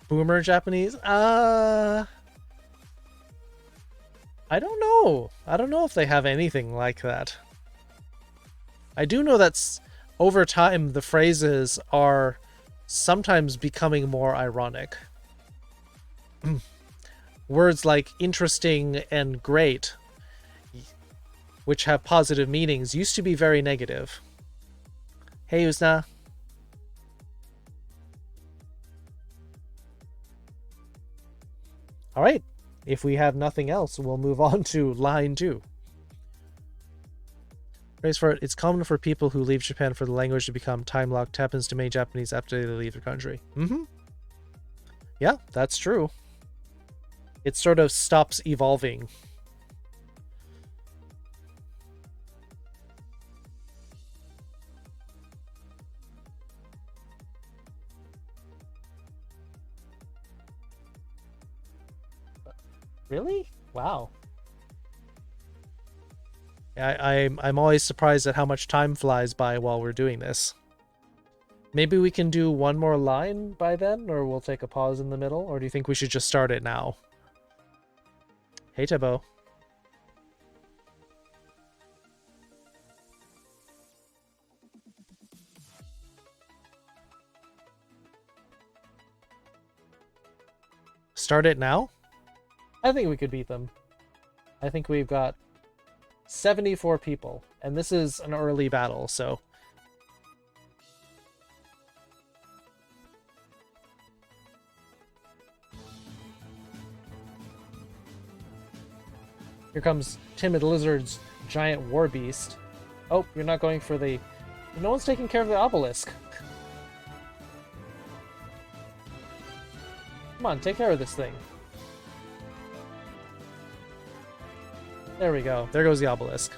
S1: Boomer Japanese? I don't know. I don't know if they have anything like that. I do know that over time the phrases are sometimes becoming more ironic. Words like interesting and great, which have positive meanings, used to be very negative. Hey, Usna. All right, if we have nothing else, we'll move on to line 2. Phrase for it. It's common for people who leave Japan for the language to become time-locked. Happens to many Japanese after they leave the country. Yeah, that's true. It sort of stops evolving. Really? Wow. I'm always surprised at how much time flies by while we're doing this. Maybe we can do one more line by then, or we'll take a pause in the middle, or do you think we should just start it now? Hey, Tabo. Start it now? I think we could beat them. I think we've got 74 people, and this is an early battle, so... Here comes Timid Lizard's giant war beast. Oh, you're not going for the... No one's taking care of the obelisk. Come on, take care of this thing. There we go. There goes the obelisk.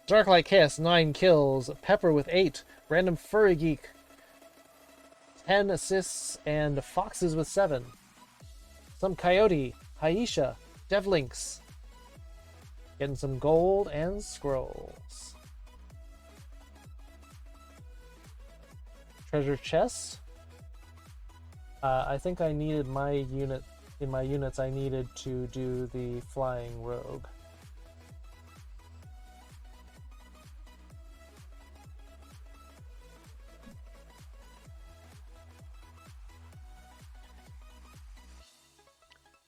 S1: Darklight Chaos, 9 kills. Pepper with 8. Random Furry Geek, 10 assists. And Foxes with 7. Some Coyote, Haisha, Devlinks, Getting some gold and scrolls. Treasure chest. I think I needed my unit. In my units, I needed to do the flying rogue.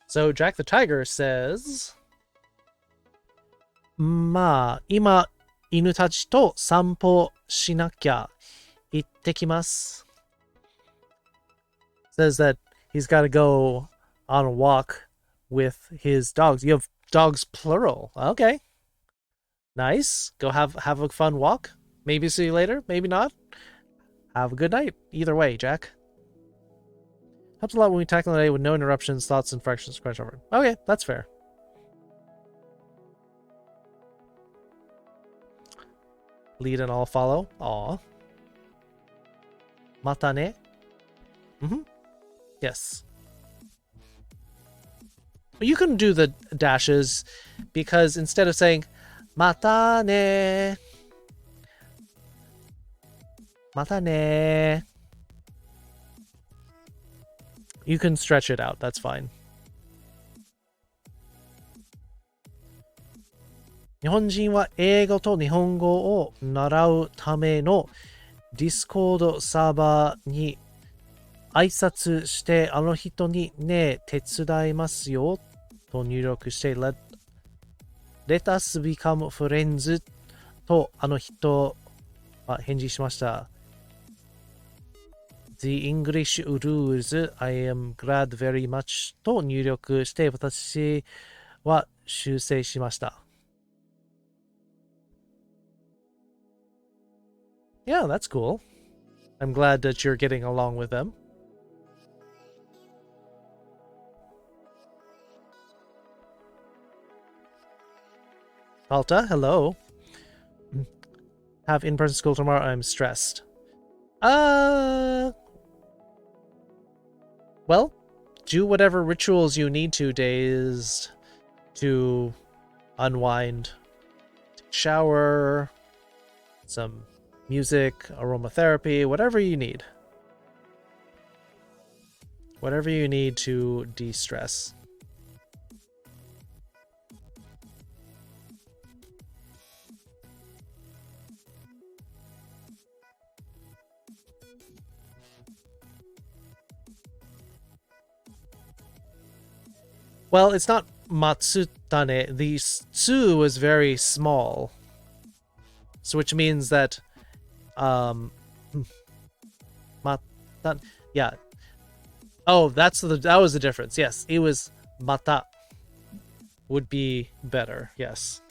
S1: So Jack the Tiger says, まあ、今、犬たちと散歩しなきゃ行ってきます。Says that he's got to go on a walk with his dogs. You have dogs plural. Okay. Nice. Go have a fun walk. Maybe see you later. Maybe not. Have a good night. Either way, Jack. Helps a lot when we tackle the day with no interruptions, thoughts, and fractions crash over. Okay, that's fair. Lead and all follow. Aw. Mata ne. Yes. You can do the dashes because instead of saying Mata ne. Mata ne. You can stretch it out. That's fine. 日本人は英語と日本語を習うための Discord サーバーに挨拶してあの人にね手伝いますよと入力して Let us become friends とあの人は返事しました。The English rules I am glad very much と入力して私は修正しました。Yeah, that's cool. I'm glad that you're getting along with them. Alta, hello. Have in-person school tomorrow. I'm stressed. Well, do whatever rituals you need to, Dazed, to unwind. Shower, some music, aromatherapy, whatever you need. Whatever you need to de-stress. Well, it's not Matsutane. The tsu is very small. So which means that Matan, yeah. Oh, that was the difference. Yes, it was Mata would be better. Yes.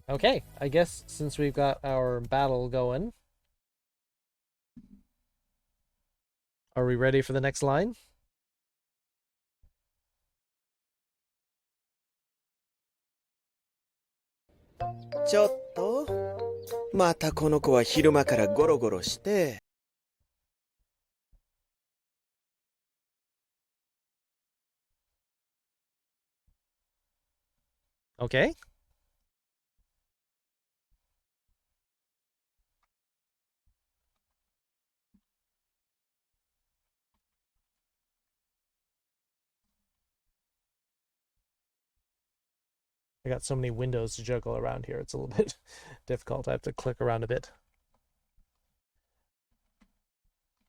S1: Okay, I guess since we've got our battle going, are we ready for the next line?
S3: ちょっとまたこの子は昼間からゴロゴロして。
S1: Okay. I got so many windows to juggle around here. It's a little bit difficult. I have to click around a bit.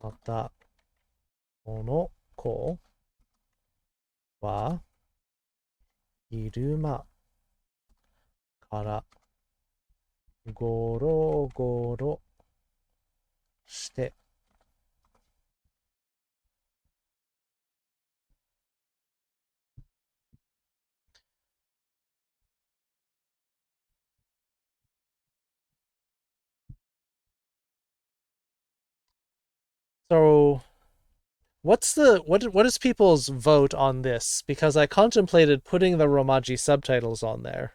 S1: またこの子は昼間からゴロゴロして。So what is people's vote on this? Because I contemplated putting the Romaji subtitles on there.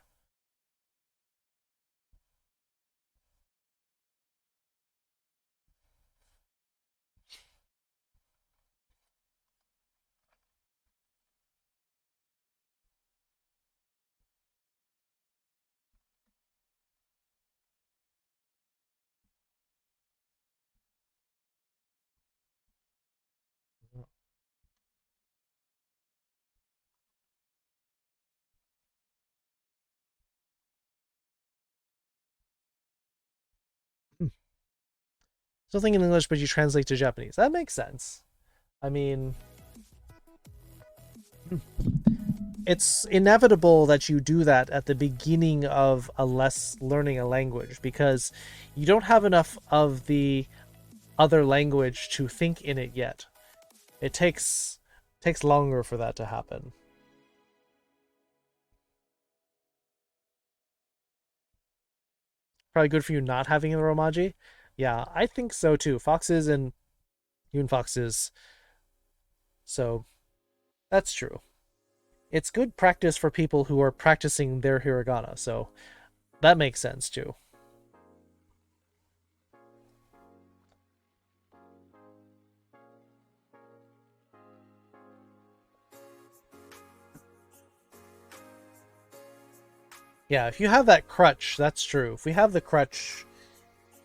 S1: Something in English, but you translate to Japanese. That makes sense. I mean, it's inevitable that you do that at the beginning of learning a language, because you don't have enough of the other language to think in it yet. It takes longer for that to happen. Probably good for you not having the Romaji. Yeah, I think so too. Foxes and even foxes. So that's true. It's good practice for people who are practicing their hiragana, so that makes sense too. Yeah, if you have that crutch, that's true. If we have the crutch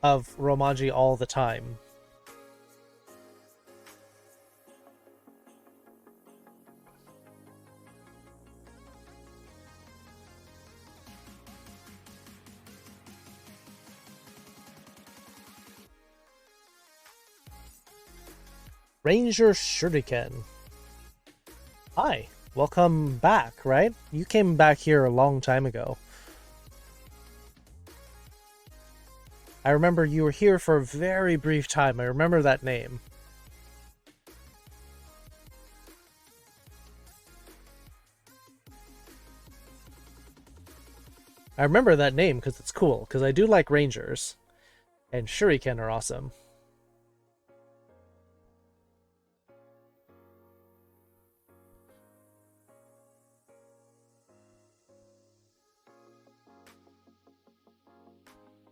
S1: of Romaji all the time. Ranger Shuriken. Hi, welcome back, right? You came back here a long time ago. I remember you were here for a very brief time. I remember that name. I remember that name because it's cool, because I do like Rangers. And Shuriken are awesome.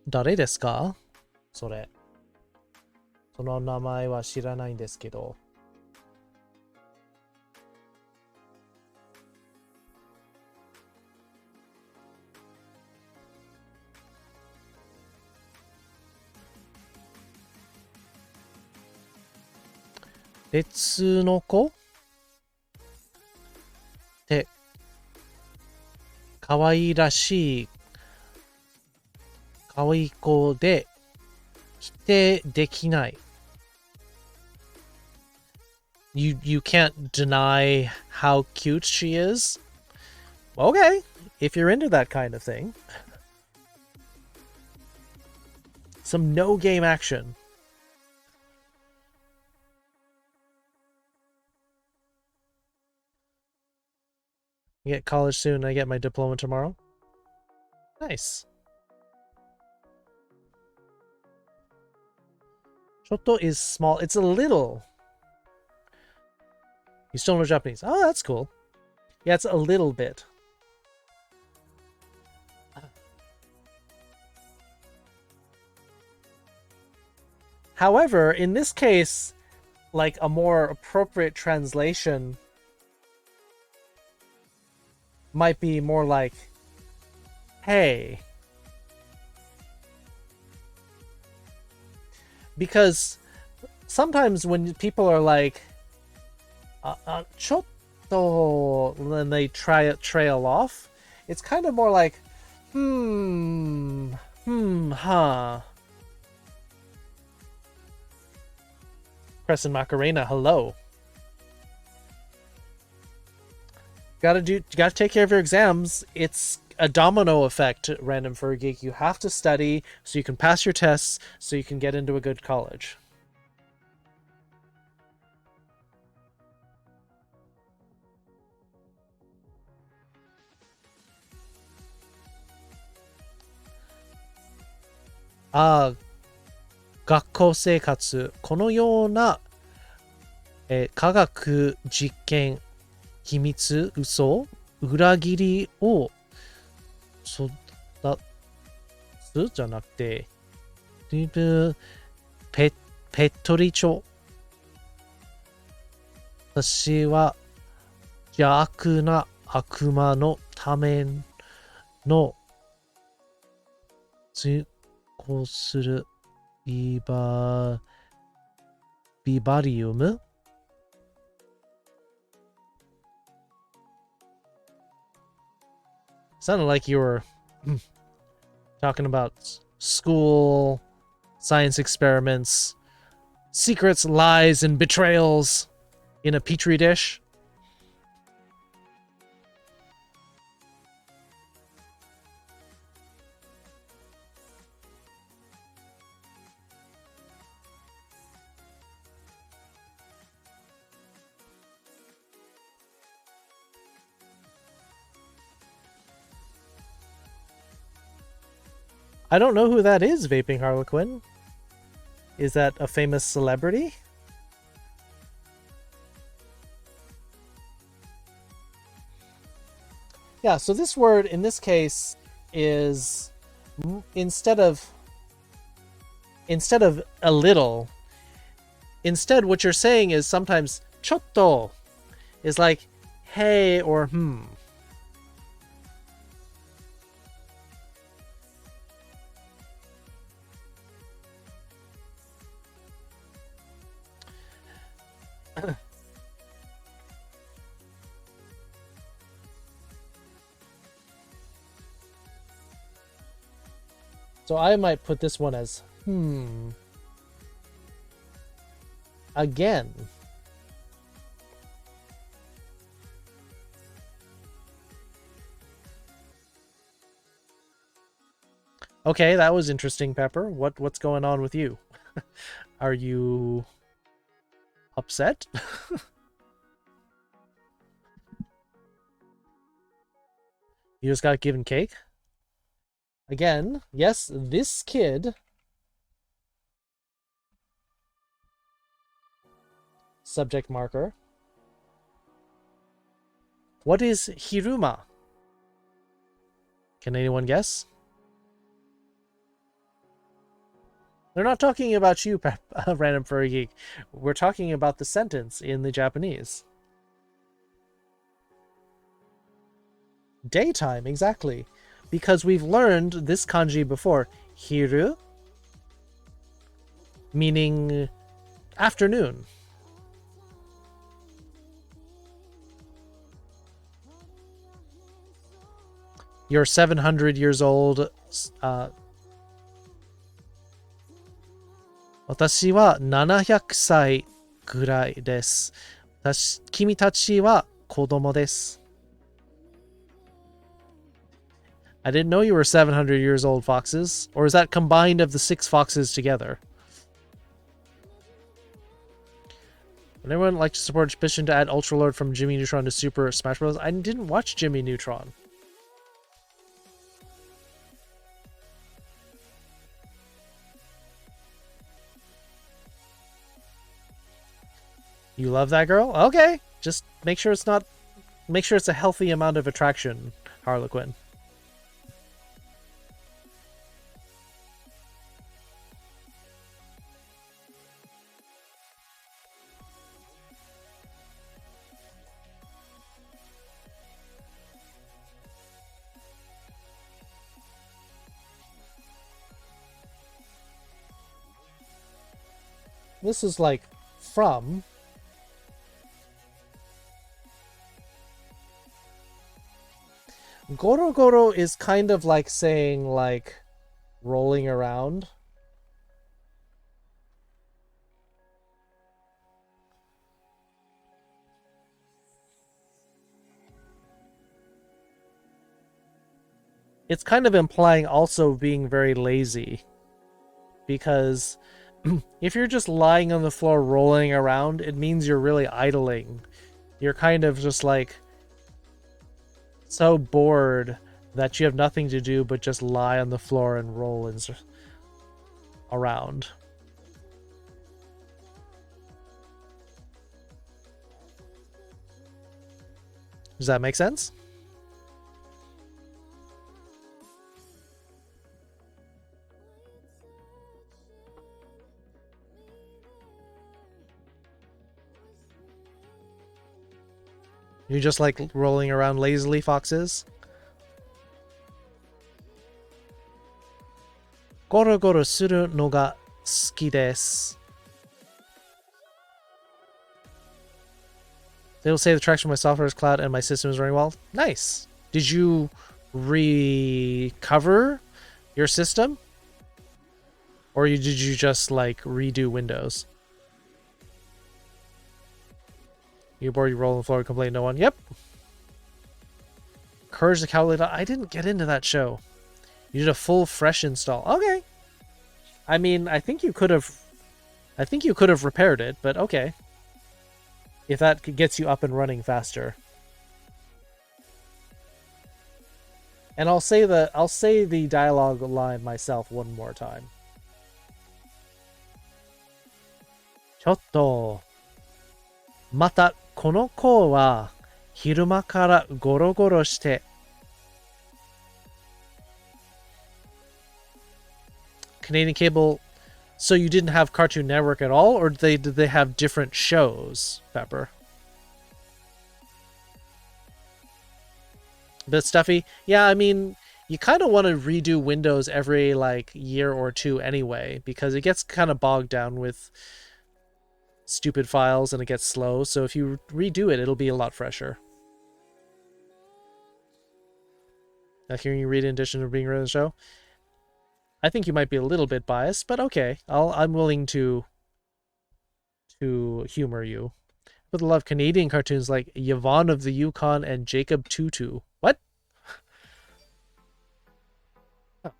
S1: Dare desu ka? それ。その名前は知らないんですけど。別の子って可愛らしい可愛い子で否定できない。You can't deny how cute she is? Okay, if you're into that kind of thing. Some no-game action. I get college soon. I get my diploma tomorrow. Nice. Shoto is small. It's a little. You still know Japanese. Oh, that's cool. Yeah, it's a little bit. However, in this case, like a more appropriate translation might be more like, hey. Because sometimes when people are like, chotto, then they trail off, it's kind of more like, huh. Crescent Macarena, hello. Gotta take care of your exams. It's a domino effect, Random Furry Geek. You have to study so you can pass your tests so you can get into a good college. Ah, 学校生活。このような、科学実験、秘密、嘘、裏切りを育つじゃなくて、ペットリチョ。私は邪悪な悪魔のための通行するビバリウムSounded like you were talking about school, science experiments, secrets, lies, and betrayals in a petri dish. I don't know who that is, Vaping Harlequin. Is that a famous celebrity? Yeah, so this word in this case is instead of a little, instead what you're saying is sometimes chotto is like hey or hmm. So I might put this one as again. Okay, that was interesting, Pepper. What's going on with you? Are you upset? You just got given cake? Again, yes, this kid subject marker. What is Hiruma? Can anyone guess? They're not talking about you, Random Furry Geek. We're talking about the sentence in the Japanese. Daytime, exactly. Because we've learned this kanji before. Hiru, meaning afternoon. You're 700 years old. 私は700歳ぐらいです。君たちは子供です。I didn't know you were 700 years old, foxes. Or is that combined of the 6 foxes together? Would anyone like to support a petition to add Ultra Lord from Jimmy Neutron to Super Smash Bros? I didn't watch Jimmy Neutron. You love that girl? Okay. Just make sure it's not... Make sure it's a healthy amount of attraction, Harlequin. This is like from... Goro Goro is kind of like saying like rolling around. It's kind of implying also being very lazy. Because if you're just lying on the floor rolling around, it means you're really idling. You're kind of just like so bored that you have nothing to do but just lie on the floor and roll around. Does that make sense? You just like rolling around lazily, foxes? Goro goro suru no ga suki desu. It'll say the tracks from my software is cloud and my system is running well. Nice. Did you recover your system? Or did you just like redo Windows? You bored, you roll on the floor, complain, no one. Yep. Courage the Cowardly Dog. I didn't get into that show. You did a full fresh install. Okay. I mean, I think you could have repaired it, but okay. If that gets you up and running faster. And I'll say the dialogue line myself one more time. ちょっと、またこの子は昼間からゴロゴロして。Canadian cable. So you didn't have Cartoon Network at all, or did they have different shows, Pepper? Bit stuffy? Yeah, I mean, you kind of want to redo Windows every like year or two anyway, because it gets kind of bogged down with stupid files and it gets slow. So if you redo it, it'll be a lot fresher. Like hearing you read in addition to being rid of the show. I think you might be a little bit biased, but okay. I'm willing to humor you. But I love Canadian cartoons like Yvonne of the Yukon and Jacob Tutu. What? Oh.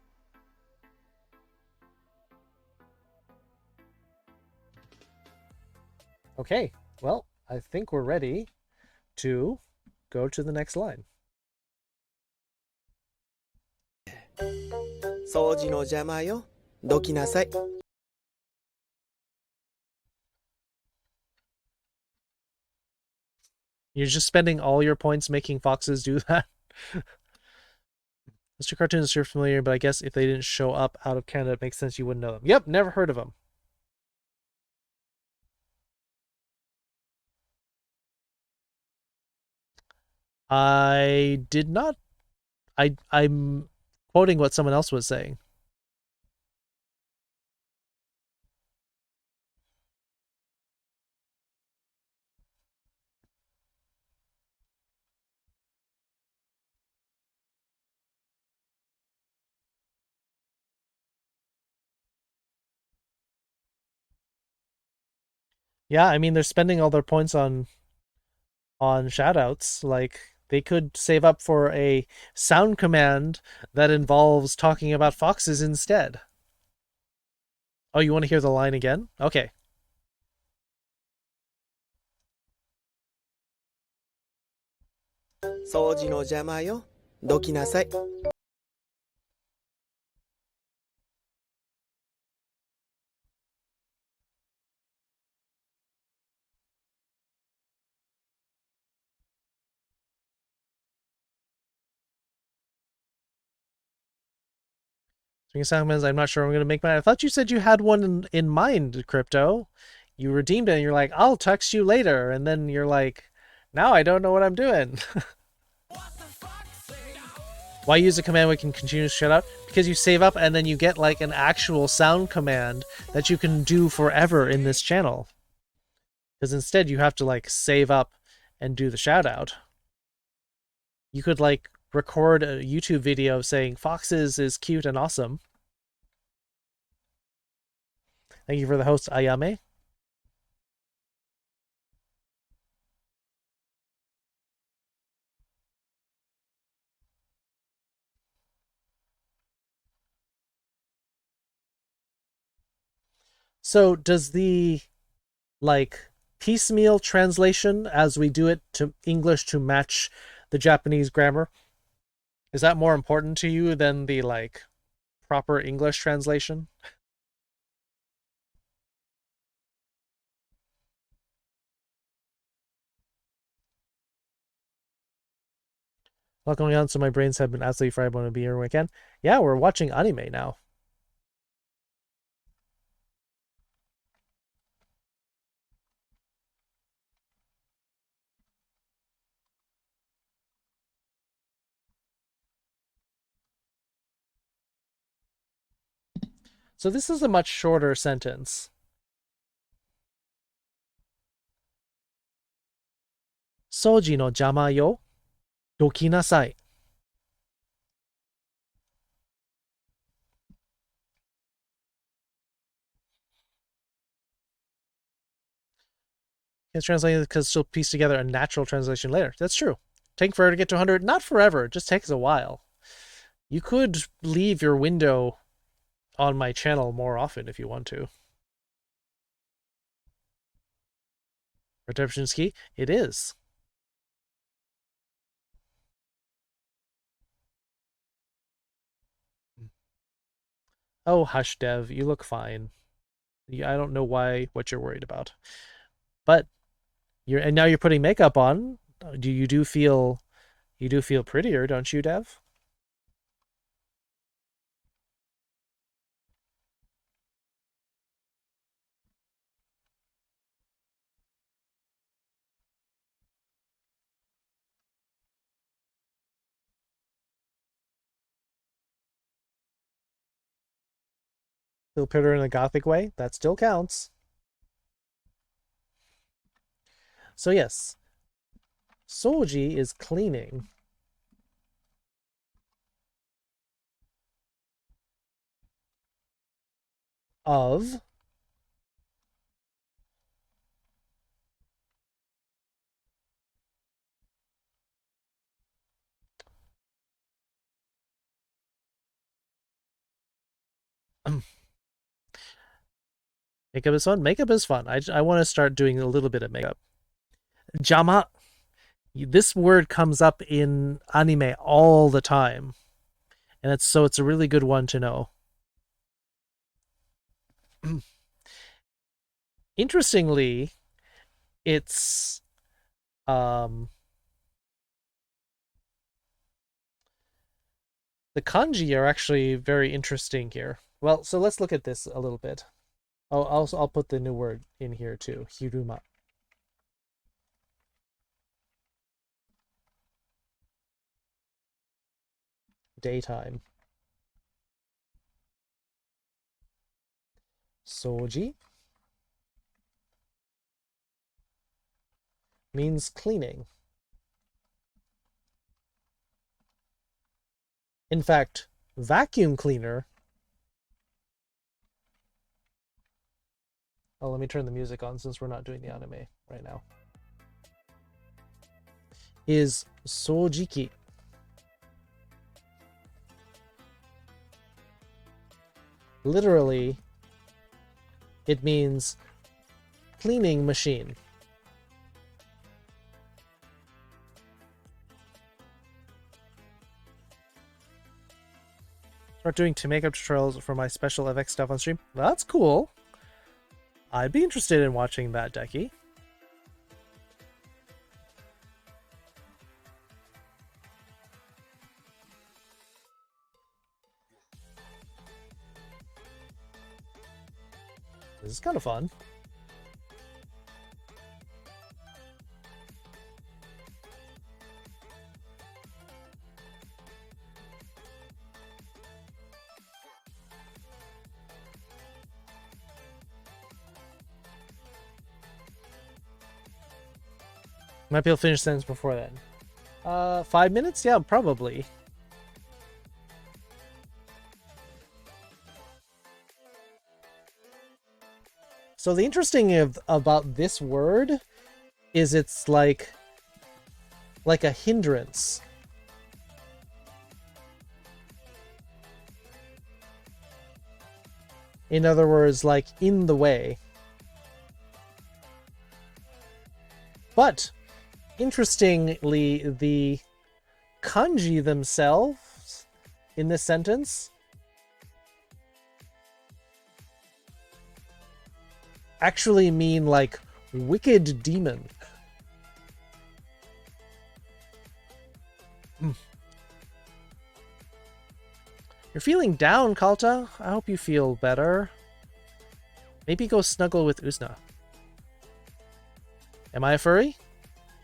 S1: Okay, well, I think we're ready to go to the next line.
S3: 掃除の邪魔よ。どきなさい。
S1: You're just spending all your points making foxes do that? Mr. Cartoons are familiar, but I guess if they didn't show up out of Canada, it makes sense you wouldn't know them. Yep, never heard of them. I did not. I'm quoting what someone else was saying. Yeah, I mean they're spending all their points on shoutouts. Like they could save up for a sound command that involves talking about foxes instead. Oh, you want to hear the line again? Okay.
S3: 掃除の邪魔よ。どきなさい。
S1: Speaking of sound commands, I'm not sure I'm going to make mine. I thought you said you had one in mind, Crypto. You redeemed it and you're like, I'll text you later. And then you're like, now I don't know what I'm doing. Why use a command we can continue to shut up? Because you save up and then you get like an actual sound command that you can do forever in this channel. Because instead you have to like save up and do the shout out. You could like record a YouTube video saying Foxes is cute and awesome. Thank you for the host, Ayame. So does the like piecemeal translation as we do it to English to match the Japanese grammar, is that more important to you than the like proper English translation? Welcome on, so my brains have been absolutely fried when I be here weekend. Yeah, we're watching anime now. So this is a much shorter sentence. 掃除の邪魔よ。どきなさい。It's translating because she'll piece together a natural translation later. That's true. Take forever to get to 100. Not forever. It just takes a while. You could leave your window on my channel more often if you want to. Redemption's key? It is. Oh, hush, Dev. You look fine. I don't know what you're worried about. But and now you're putting makeup on. You do feel prettier, don't you, Dev? Feel prettier in a gothic way? That still counts. So yes, Soji is cleaning. Of makeup is fun. Makeup is fun. I want to start doing a little bit of makeup. Jama. This word comes up in anime all the time. And it's a really good one to know. Interestingly, it's the kanji are actually very interesting here. Well, so let's look at this a little bit. I'll put the new word in here too. Hiruma. Daytime. Soji means cleaning. In fact, vacuum cleaner. Oh, let me turn the music on since we're not doing the anime right now. Is sojiki. Literally, it means cleaning machine. Start doing makeup tutorials for my special FX stuff on stream. That's cool. I'd be interested in watching that, Decky. This is kind of fun. Might be able to finish the sentence before then. 5 minutes? Yeah, probably. So the interesting about this word is it's like a hindrance. In other words, like in the way. But interestingly, the kanji themselves in this sentence actually mean like wicked demon. You're feeling down, Kalta. I hope you feel better. Maybe go snuggle with Usna. Am I a furry?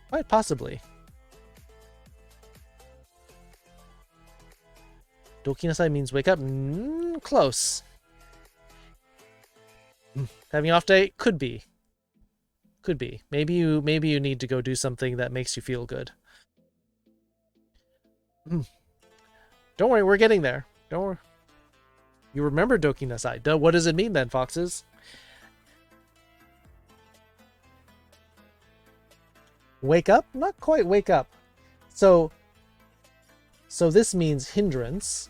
S1: Quite possibly. Dokinasai means wake up. Close. Having an off day? Could be. Could be. Maybe you need to go do something that makes you feel good. Don't worry, we're getting there. Don't worry. You remember Dokinasai. What does it mean then, foxes? Wake up? Not quite wake up. So this means hindrance.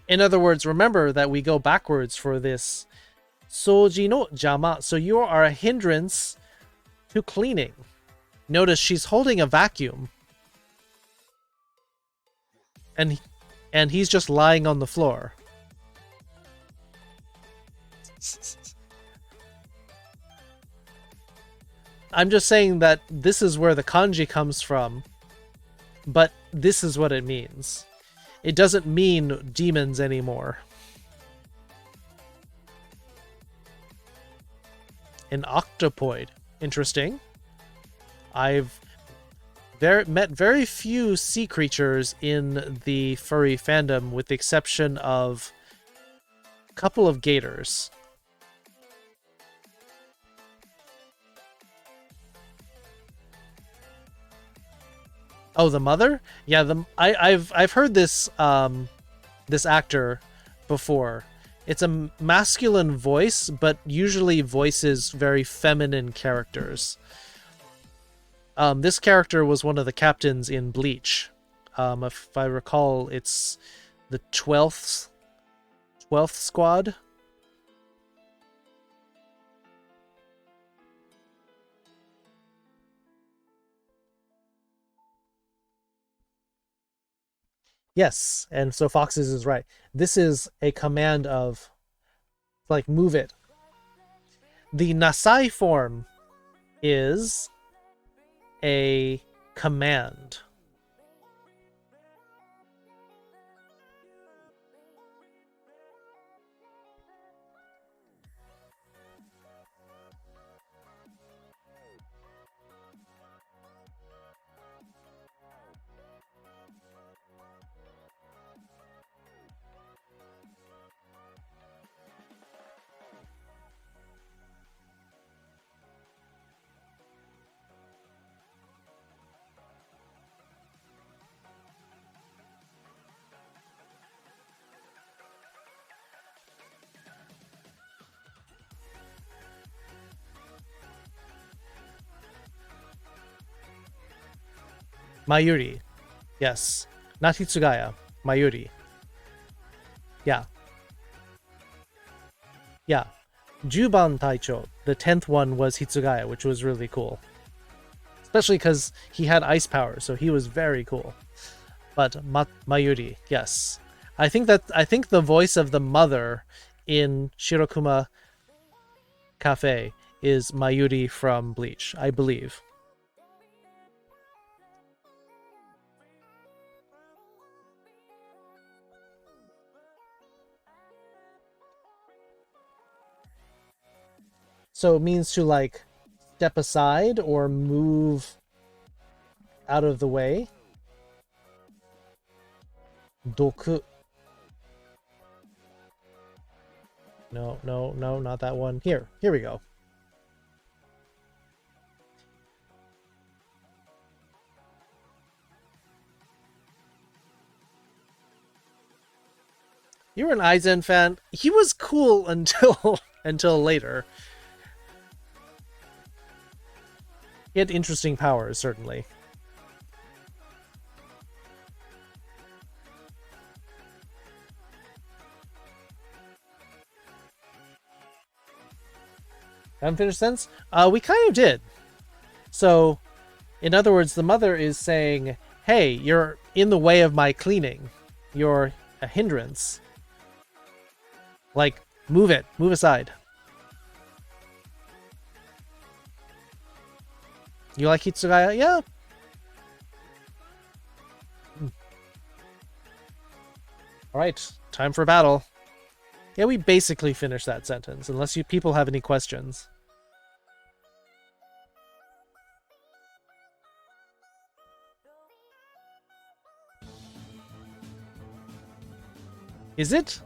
S1: In other words, remember that we go backwards for this. Soji no jama. So you are a hindrance to cleaning. Notice she's holding a vacuum. And he's just lying on the floor. I'm just saying that this is where the kanji comes from, but this is what it means. It doesn't mean demons anymore. An octopoid. Interesting. I've met very few sea creatures in the furry fandom, with the exception of a couple of gators. Oh, the mother? Yeah, I've heard this this actor before. It's a masculine voice, but usually voices very feminine characters. This character was one of the captains in Bleach. If I recall, it's the 12th squad. Yes, and so Foxes is right. This is a command of, like, move it. The Nasai form is a command. Mayuri. Yes. Not Hitsugaya. Mayuri. Yeah. Yeah. Juban Taicho. The 10th one was Hitsugaya, which was really cool. Especially because he had ice power, so he was very cool. But Mayuri, yes. I think the voice of the mother in Shirokuma Cafe is Mayuri from Bleach, I believe. So it means to, like, step aside or move out of the way. Doku. No, not that one. Here we go. You were an Aizen fan. He was cool until later. He had interesting powers, certainly. Unfinished sentence? We kind of did. So, in other words, the mother is saying, hey, you're in the way of my cleaning. You're a hindrance. Like, move it. Move aside. You like Hitsugaya? Yeah. Alright, time for battle. Yeah, we basically finished that sentence, unless you people have any questions. Is it?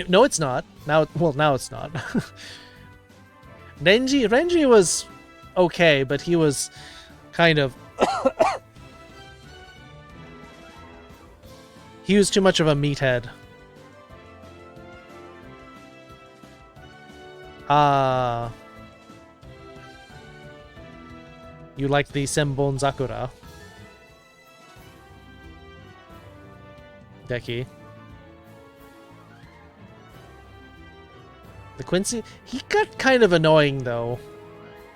S1: No, it's not. Now it's not. Renji was okay, but he was kind of he was too much of a meathead. You like the Senbon Zakura. Deki. The Quincy, he got kind of annoying though.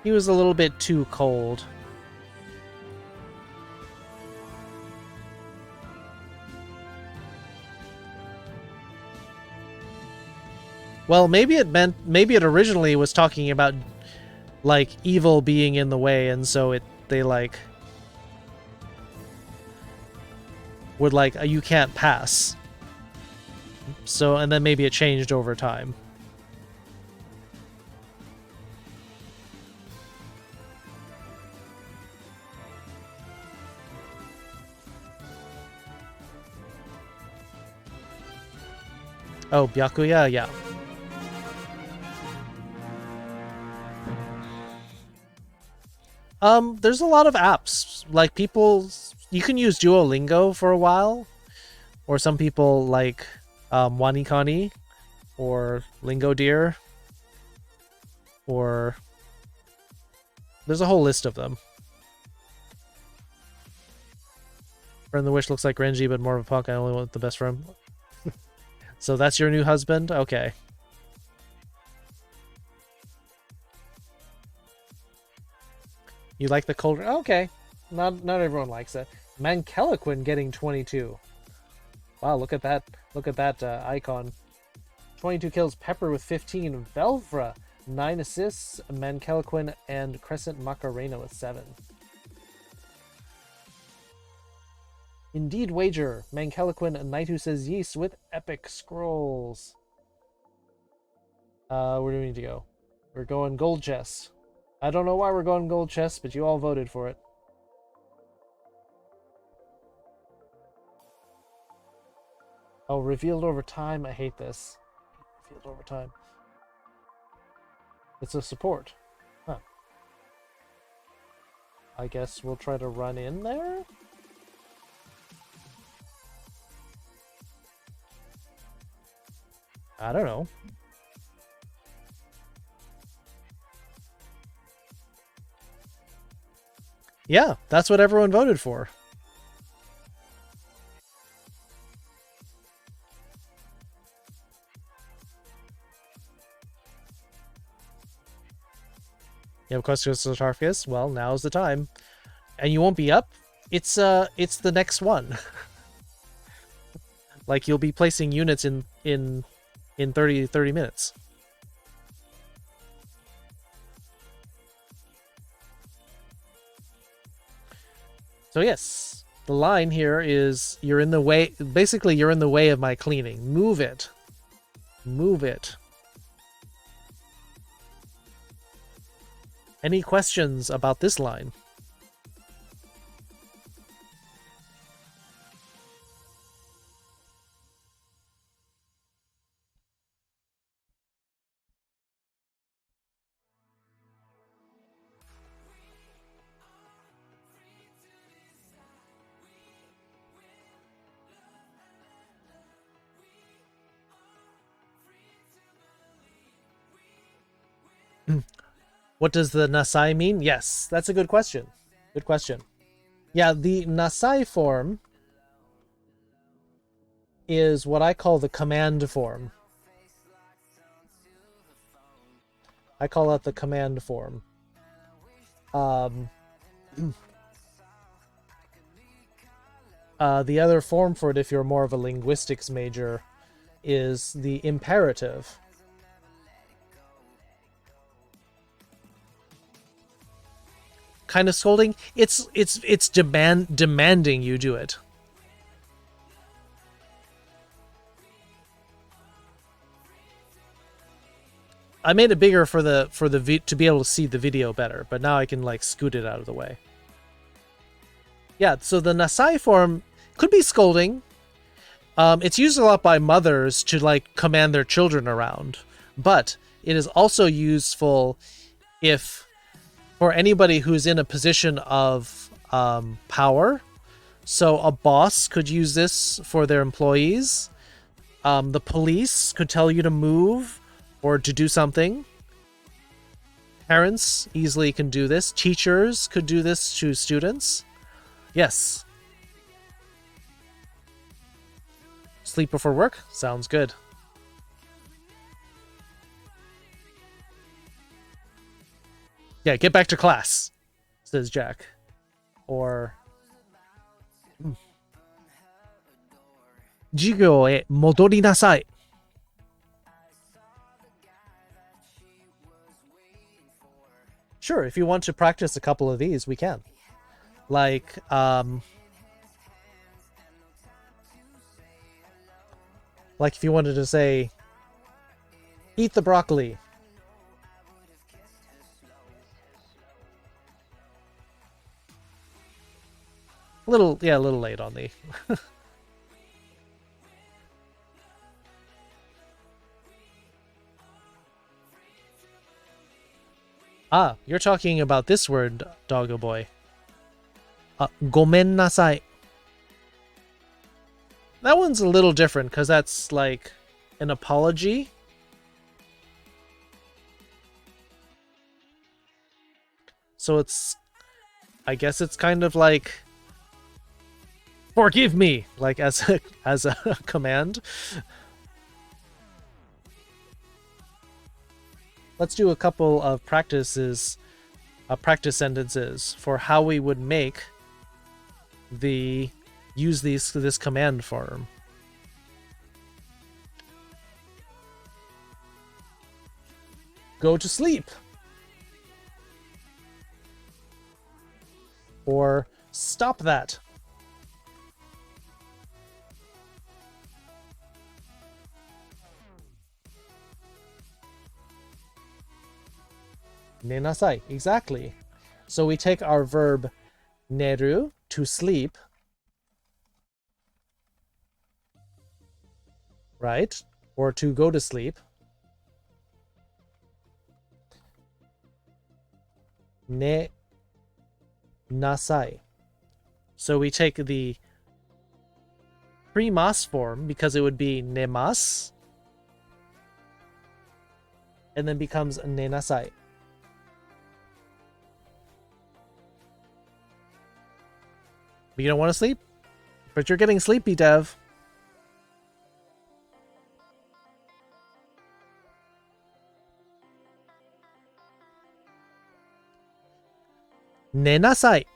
S1: He was a little bit too cold. Well, maybe it originally was talking about like evil being in the way, and so they like would like you can't pass. So, and then maybe it changed over time. Oh, Byakuya, yeah. There's a lot of apps. Like you can use Duolingo for a while, or some people like Wanikani, or Lingo Deer, or there's a whole list of them. Friend the Wish looks like Renji, but more of a punk. I only want the best for him. So that's your new husband? Okay. You like the colder? Okay. Not everyone likes it. Mankelequin getting 22. Wow, look at that. Look at that icon. 22 kills, Pepper with 15, Velvra 9 assists, Mankelequin and Crescent Macarena with 7. Indeed wager, Mankelequin and Knight Who Says Yeast with epic scrolls. Where do we need to go? We're going gold chest. I don't know why we're going gold chest, but you all voted for it. Oh, revealed over time. I hate this. Revealed over time. It's a support. Huh. I guess we'll try to run in there? I don't know. Yeah, that's what everyone voted for. You have questions to Tarkus? Well, now's the time. And you won't be up? It's the next one. Like, you'll be placing units in 30 minutes. So yes, the line here is you're in the way. Basically, you're in the way of my cleaning. Move it. Move it. Any questions about this line? What does the Nasai mean? Yes, that's a good question. Good question. Yeah, the Nasai form is what I call the command form. I call it the command form. The other form for it, if you're more of a linguistics major, is the imperative. Kind of scolding. It's demanding you do it. I made it bigger to be able to see the video better, but now I can like scoot it out of the way. Yeah, so the Nasai form could be scolding. It's used a lot by mothers to like command their children around, but it is also useful if for anybody who's in a position of power. So a boss could use this for their employees. The police could tell you to move or to do something. Parents easily can do this. Teachers could do this to students. Yes. Sleep before work? Sounds good. Yeah, get back to class, says Jack. Or... 授業へ戻りなさい. Sure, if you want to practice a couple of these, we can. Like, if you wanted to say, eat the broccoli. A little late on the... Ah, you're talking about this word, Doggo Boy. ごめんなさい. That one's a little different because that's like an apology. So it's, I guess it's kind of like, forgive me, like as a command. Let's do a couple of practice sentences for how we would make use this command form. Go to sleep. Or stop that. Nenasai, exactly. So we take our verb neru, to sleep, right? Or to go to sleep. Ne nasai. So we take the pre-mas form because it would be nemas, and then becomes nenasai. But you don't want to sleep? But you're getting sleepy, Dev. Nenasai.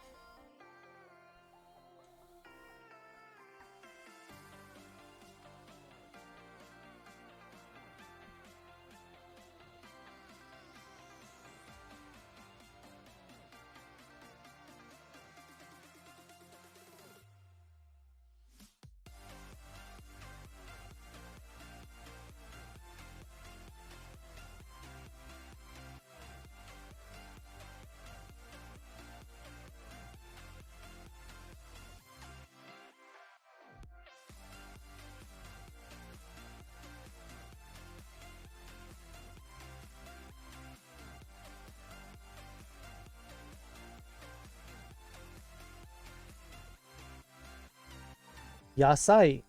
S1: Yasai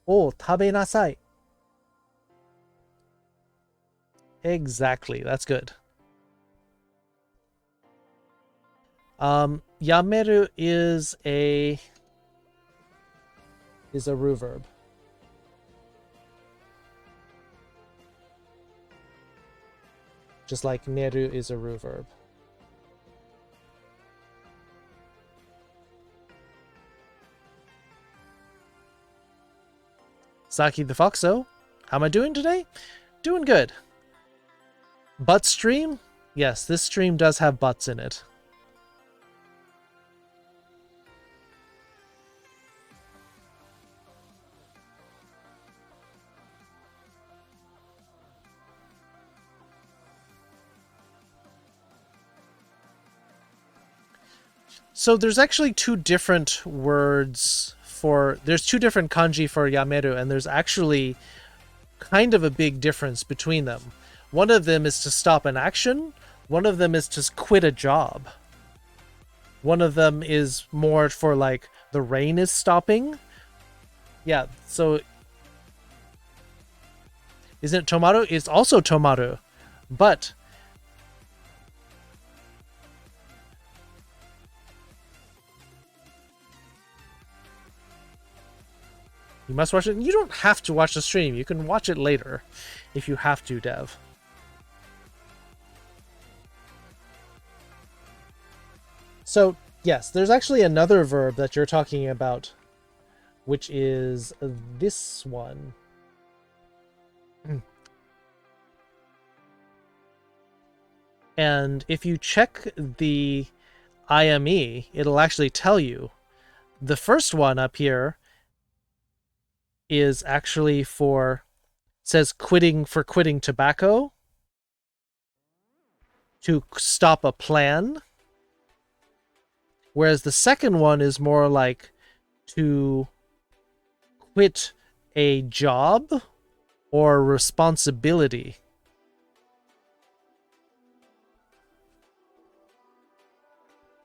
S1: o tabenasai. Exactly, that's good. Yameru is a ru verb. Just like neru is a ru verb. Saki the Foxo, how am I doing today? Doing good. Butt stream? Yes, this stream does have butts in it. So there's actually two different words there's two different kanji for yameru, and there's actually kind of a big difference between them. One of them is to stop an action, one of them is to quit a job. One of them is more for like the rain is stopping. Yeah, so isn't it tomaru? It's also tomaru, but You must watch it. You don't have to watch the stream. You can watch it later if you have to, Dev. So, yes, there's actually another verb that you're talking about, which is this one. And if you check the IME, it'll actually tell you. The first one up here is actually says quitting tobacco, to stop a plan. Whereas the second one is more like to quit a job or responsibility.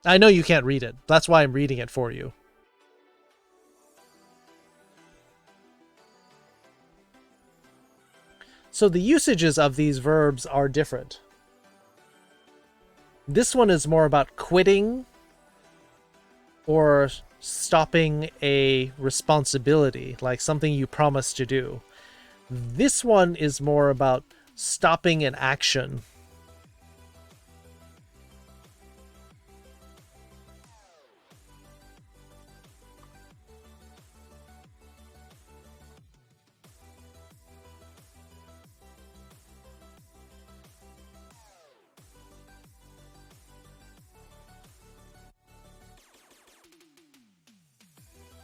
S1: I know you can't read it. That's why I'm reading it for you. So the usages of these verbs are different. This one is more about quitting or stopping a responsibility, like something you promised to do. This one is more about stopping an action.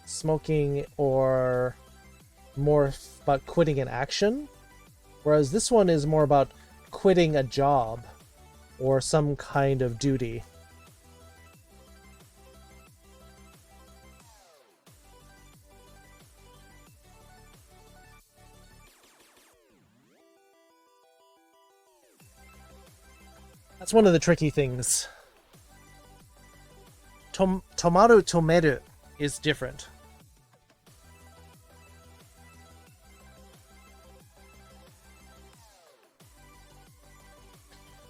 S1: Smoking, or more about quitting an action, whereas this one is more about quitting a job or some kind of duty. That's one of the tricky things. Tomaru tomeru is different.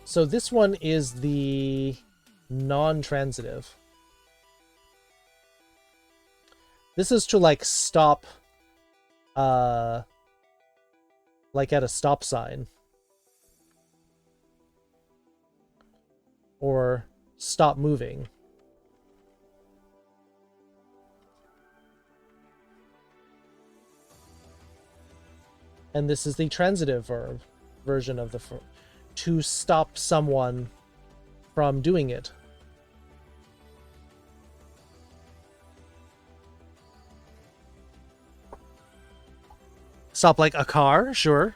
S1: So this one is the non-transitive. This is to like stop, like at a stop sign. Or stop moving. And this is the transitive version of the to stop someone from doing it. Stop like a car, sure.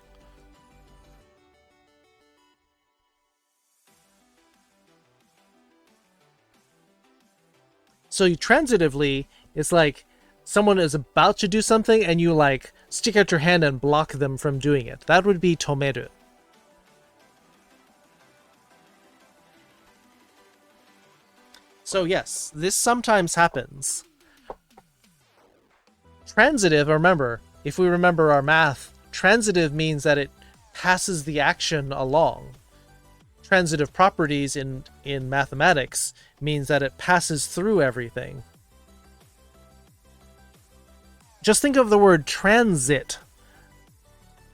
S1: So transitively, it's like someone is about to do something and you like stick out your hand and block them from doing it. That would be tomeru. So yes, this sometimes happens. Transitive, remember, if we remember our math, transitive means that it passes the action along. Transitive properties in mathematics means that it passes through everything. Just think of the word transit,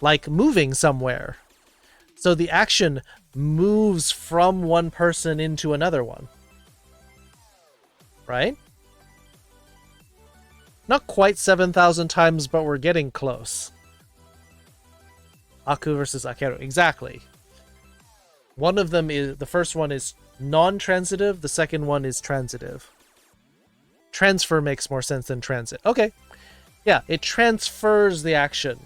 S1: like moving somewhere. So the action moves from one person into another one. Right? Not quite 7,000 times, but we're getting close. Aku versus Akeru. Exactly. One of them is, the first one is non-transitive, the second one is transitive. Transfer makes more sense than transit. Okay. Yeah, it transfers the action.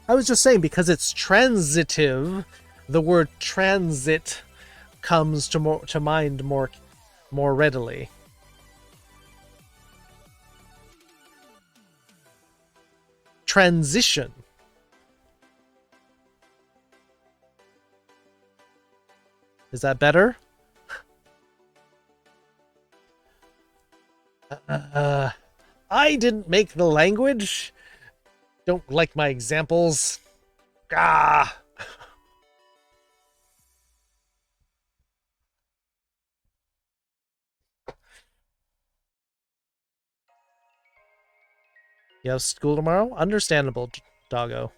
S1: I was just saying, because it's transitive, the word transit comes to mind more readily. Transition. Is that better? I didn't make the language. Don't like my examples. Ah. You have school tomorrow? Understandable, doggo.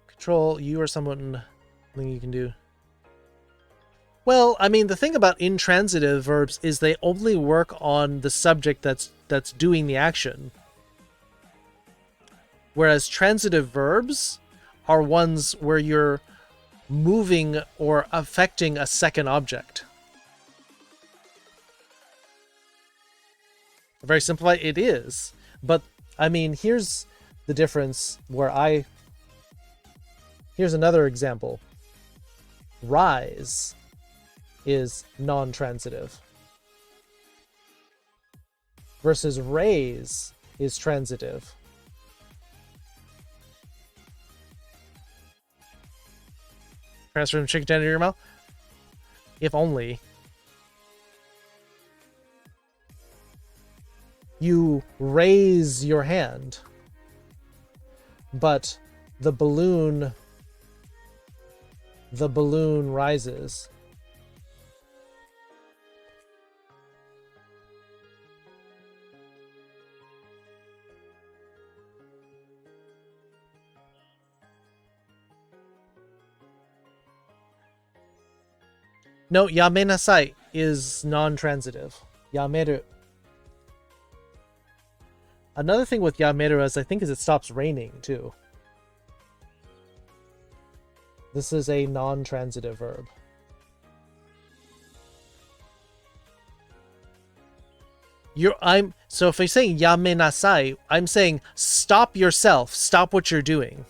S1: Control you or someone thing you can do. Well, I mean, the thing about intransitive verbs is they only work on the subject that's doing the action. Whereas transitive verbs are ones where you're moving or affecting a second object. Very simplified, it is. But, I mean, here's the difference where here's another example. Rise is non-transitive. Versus raise is transitive. Transfer from chicken to your mouth? If only. You raise your hand, but the balloon rises. No, yamenasai is non-transitive. Yameru. Another thing with yameru is it stops raining too. This is a non-transitive verb. So if I'm saying yamenasai, I'm saying stop yourself, stop what you're doing.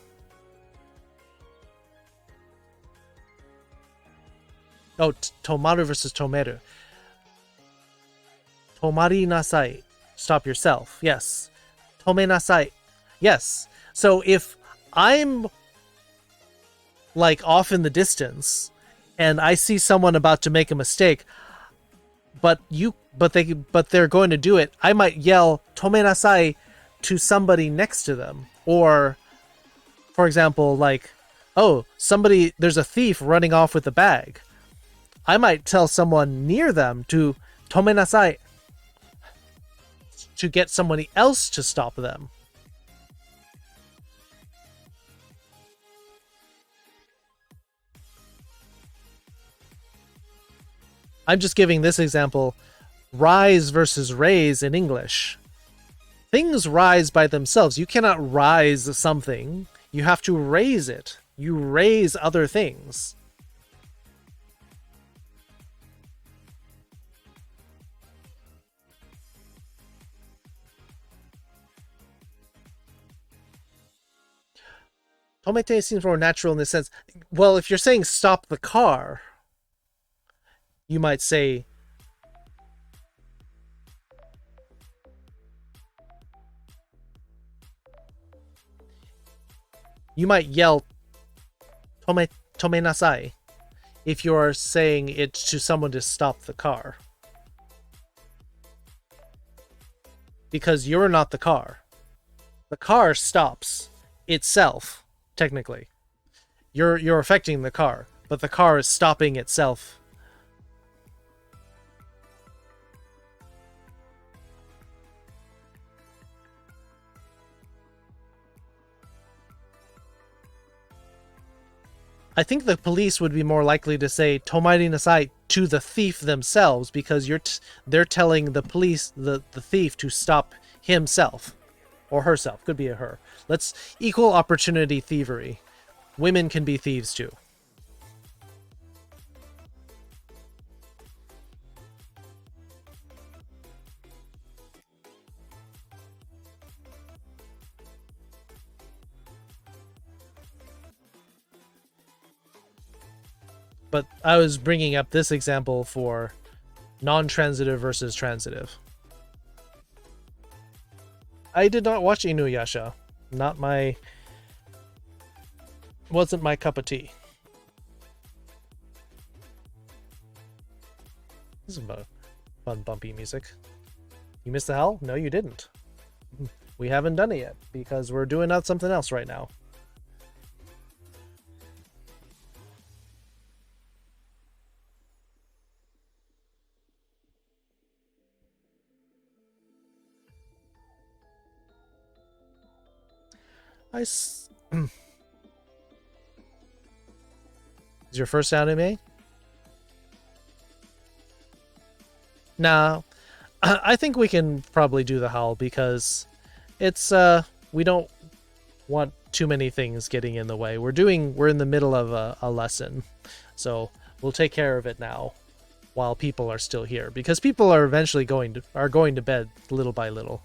S1: Oh, tomaru versus tomeru. Tomari nasai. Stop yourself. Yes. Tome nasai. Yes. So if I'm like off in the distance and I see someone about to make a mistake, but they're going to do it, I might yell tome nasai to somebody next to them. Or, for example, like, oh, there's a thief running off with a bag. I might tell someone near them to tome nasai to get somebody else to stop them. I'm just giving this example. Rise versus raise in English. Things rise by themselves. You cannot rise something. You have to raise it. You raise other things. Tomete seems more natural in this sense. Well, if you're saying stop the car, you might say you might yell tome nasai if you're saying it to someone to stop the car. Because you're not the car. The car stops itself. Technically, you're affecting the car, but the car is stopping itself. I think the police would be more likely to say "tomari nasai" to the thief themselves, because they're telling the police, the thief, to stop himself. Or herself. Could be a her. Let's equal opportunity thievery. Women can be thieves too. But I was bringing up this example for non-transitive versus transitive. I did not watch Inuyasha. Wasn't my cup of tea. This is fun bumpy music. You missed the hell? No, you didn't. we haven't done it yet because we're doing out something else right now. Is your first anime? No, I think we can probably do the howl because it's we don't want too many things getting in the way. We're in the middle of a lesson, so we'll take care of it now while people are still here because people are eventually going to bed little by little.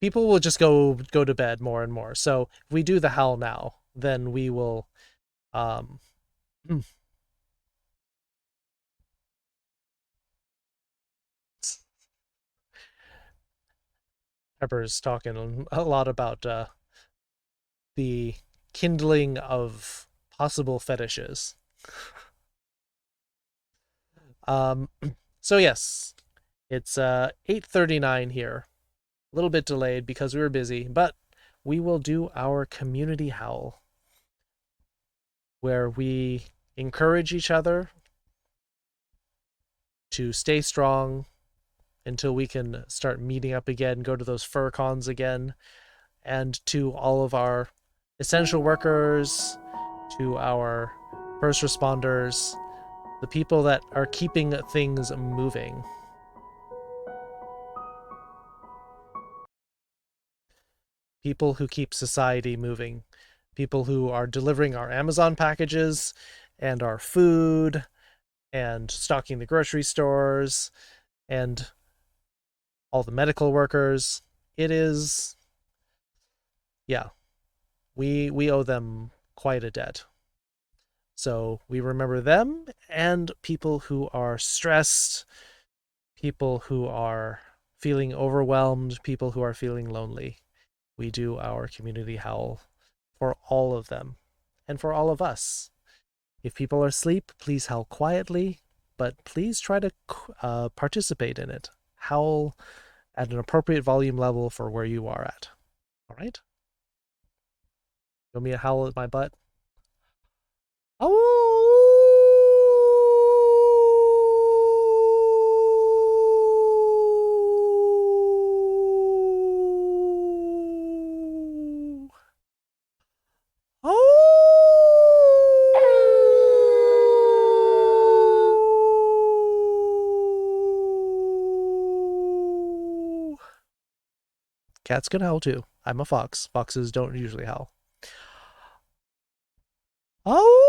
S1: People will just go to bed more and more. So if we do the howl now, then we will Pepper's talking a lot about the kindling of possible fetishes. So yes, it's 8:39 here. A little bit delayed because we were busy, but we will do our community howl where we encourage each other to stay strong until we can start meeting up again, go to those fur cons again, and to all of our essential workers, to our first responders, the people that are keeping things moving. People who keep society moving. People who are delivering our Amazon packages and our food and stocking the grocery stores and all the medical workers. It is, yeah, we owe them quite a debt. So we remember them and people who are stressed, people who are feeling overwhelmed, people who are feeling lonely. We do our community howl for all of them and for all of us. If people are asleep, please howl quietly, but please try to participate in it. Howl at an appropriate volume level for where you are at. All right? You want me to howl at my butt? Oh! Cats can howl too. I'm a fox. Foxes don't usually howl. Oh!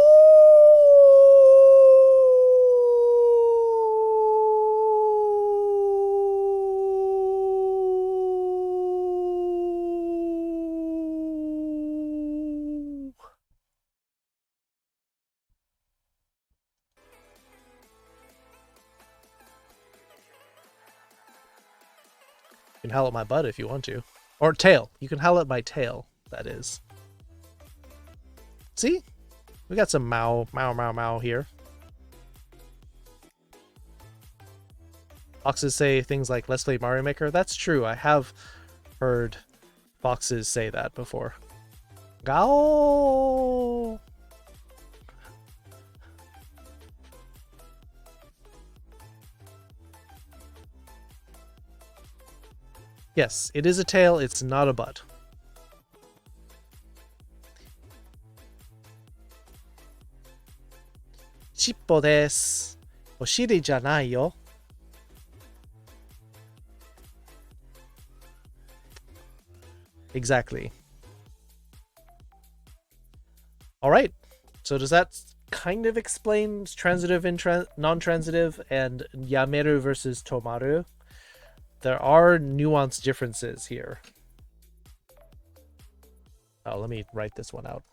S1: You can howl at my butt if you want to. Or tail. You can howl at my tail, that is. See? We got some meow here. Foxes say things like, let's play Mario Maker. That's true. I have heard foxes say that before. Gao! Yes, it is a tail. It's not a butt. Chippo desu. Oshiri janai yo. Exactly. All right. So does that kind of explain transitive and non-transitive and yameru versus tomaru? There are nuanced differences here. Oh, let me write this one out.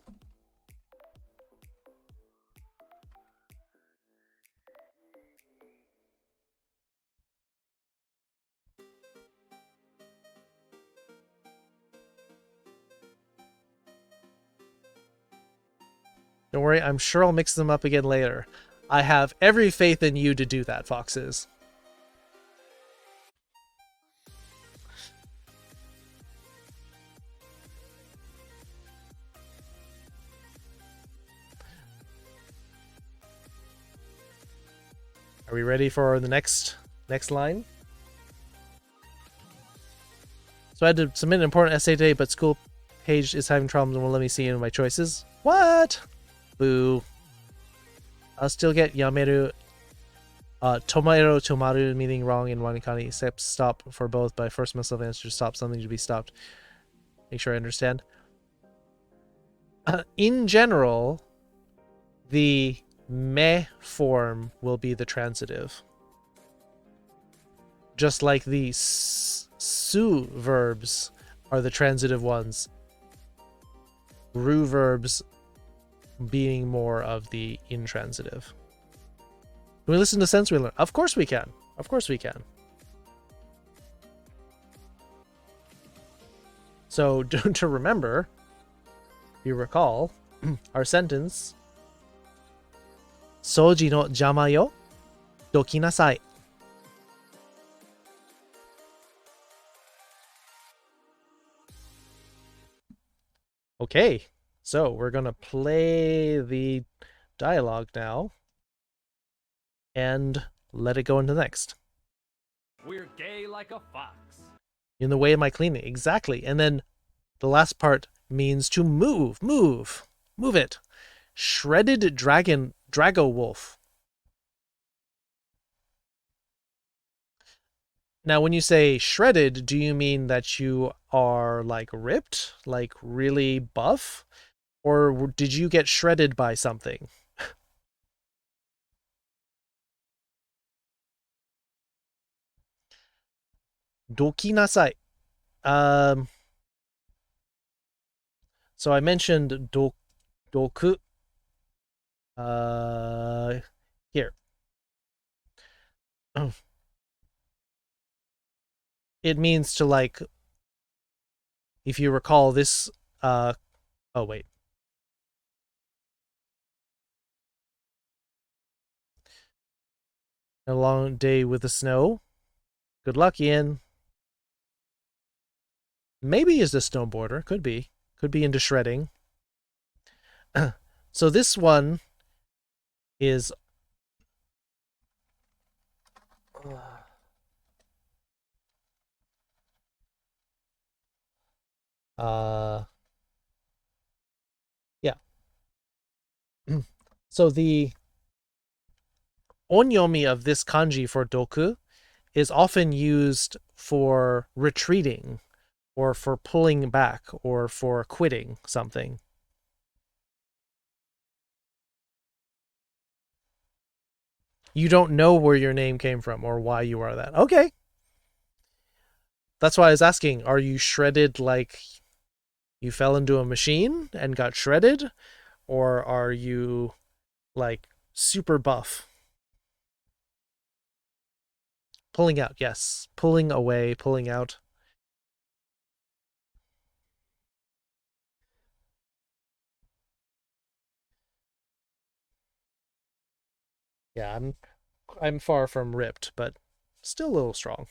S1: Don't worry, I'm sure I'll mix them up again later. I have every faith in you to do that, Foxes. Are we ready for the next line? So I had to submit an important essay today, but school page is having problems and won't let me see any of my choices. What? Boo. I'll still get yameru, tomaero, tomaru, meaning wrong in Wanikani, except stop for both, but I forced myself to answer to stop something to be stopped. Make sure I understand. In general, the me form will be the transitive. Just like the su verbs are the transitive ones. Ru verbs being more of the intransitive. Can we listen to sense we learn? Of course we can. Of course we can. So to remember, if you recall, our sentence, Soji no jama yo, doki nasai. Okay, so we're gonna play the dialogue now and let it go into the next.
S4: We're gay like a fox.
S1: In the way of my cleaning, exactly. And then the last part means to move it. Shredded Drago Wolf. Now, when you say shredded, do you mean that you are like ripped, like really buff? Or did you get shredded by something? Doki nasai. So I mentioned doku. Here. It means to, like, if you recall this, oh wait. A long day with the snow. Good luck, Ian. Maybe he's a snowboarder. Could be. Could be into shredding. So this one is... yeah. So the onyomi of this kanji for doku is often used for retreating, or for pulling back, or for quitting something. You don't know where your name came from or why you are that. Okay. That's why I was asking, are you shredded like you fell into a machine and got shredded? Or are you like super buff? Pulling out, yes. Pulling away, pulling out. Yeah, I'm far from ripped, but still a little strong.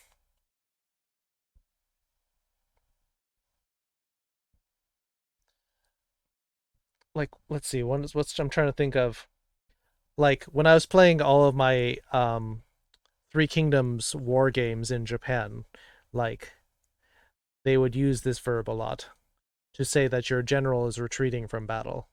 S1: Like, let's see, what's I'm trying to think of. Like, when I was playing all of my Three Kingdoms war games in Japan, like, they would use this verb a lot to say that your general is retreating from battle.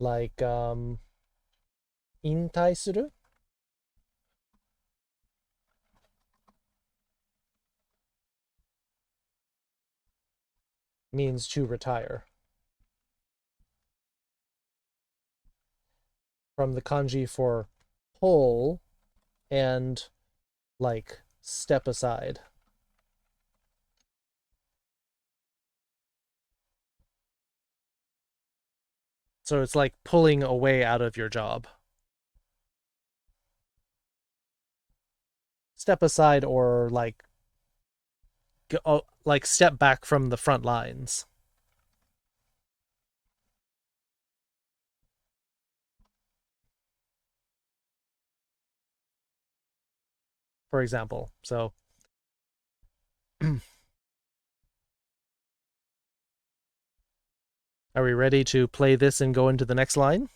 S1: Like, 引退する means to retire. From the kanji for pull and, like, step aside. So it's like pulling away out of your job. step aside or like go, like step back from the front lines. For example, so are we ready to play this and go into the next line?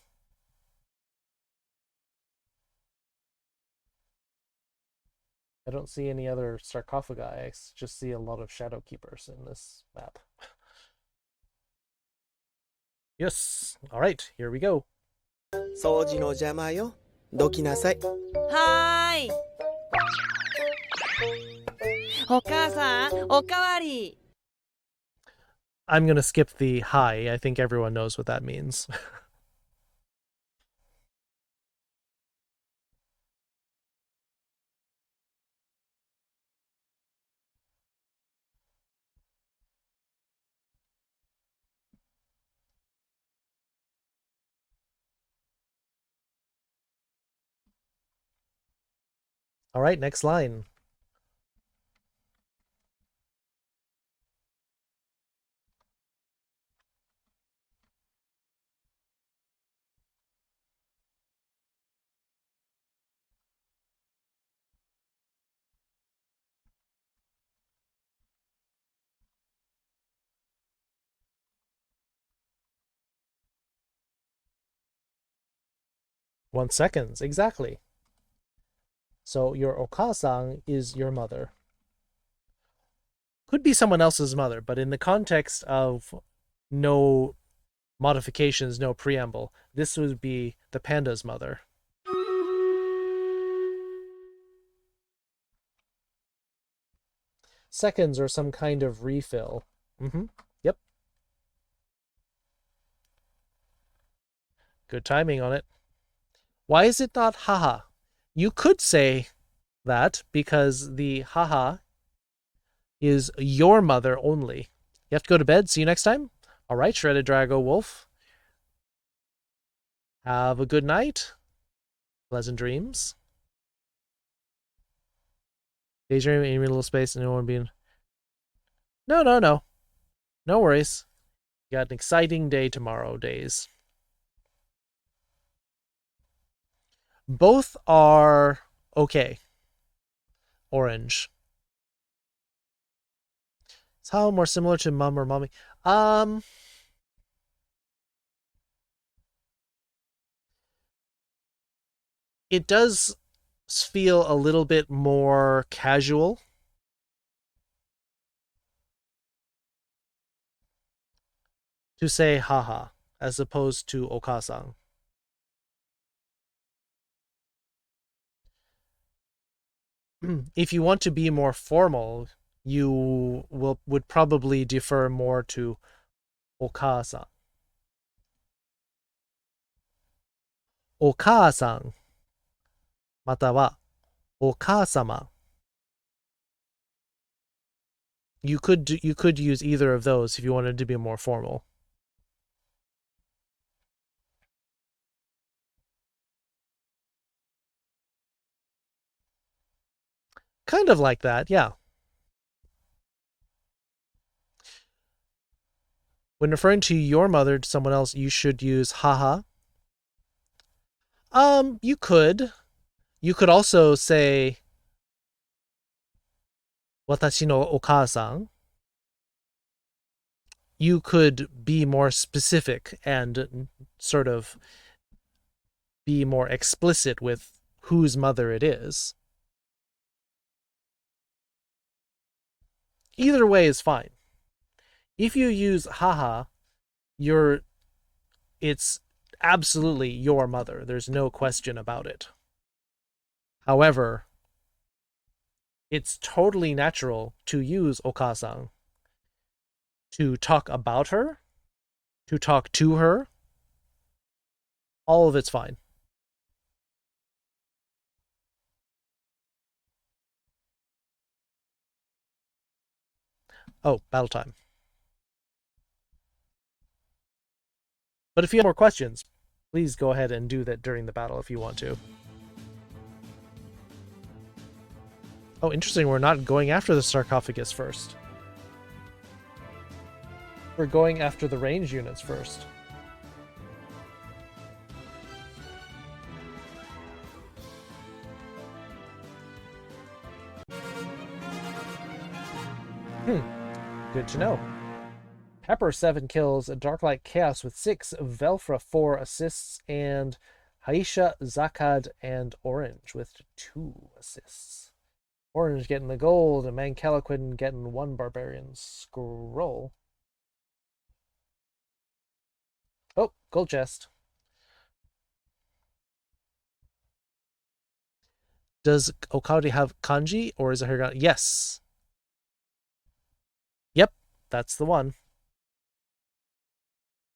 S1: I don't see any other sarcophagi. I just see a lot of shadow keepers in this map. Yes. All right, here we go.
S3: 掃除の邪魔よ。どきなさい。
S2: はーい。お母さん、おかわり。
S1: I'm going to skip the hi. I think everyone knows what that means. All right, next line. One seconds, exactly. So your okasan is your mother. Could be someone else's mother, but in the context of no modifications, no preamble, this would be the panda's mother. Seconds or some kind of refill. Yep. Good timing on it. Why is it not haha? You could say that because the haha is your mother only. You have to go to bed. See you next time. All right, Shredded Drago Wolf. Have a good night. Pleasant dreams. Daydream, any little space, and no one being... No. No worries. You got an exciting day tomorrow, days. Both are okay. Orange. Is how more similar to mom or mommy? It does feel a little bit more casual. To say haha as opposed to okasan. If you want to be more formal, you would probably defer more to okasan. Okasan またはお母様. You could use either of those if you wanted to be more formal. Kind of like that, yeah. When referring to your mother to someone else, you should use haha. You could. You could also say 私のお母さん. You could be more specific and sort of be more explicit with whose mother it is. Either way is fine. If you use haha, it's absolutely your mother. There's no question about it. However, it's totally natural to use okasan to talk about her, to talk to her. All of it's fine. Oh, battle time. But if you have more questions, please go ahead and do that during the battle if you want to. Oh, interesting. We're not going after the sarcophagus first. We're going after the range units first. Good to know. Pepper 7 kills, Darklight Chaos with 6, Velfra 4 assists, and Haisha, Zakad, and Orange with 2 assists. Orange getting the gold, and Mankalaquin getting 1 Barbarian Scroll. Oh, gold chest. Does Okaudi have kanji, or is it hiragana? Yes. Yep, that's the one.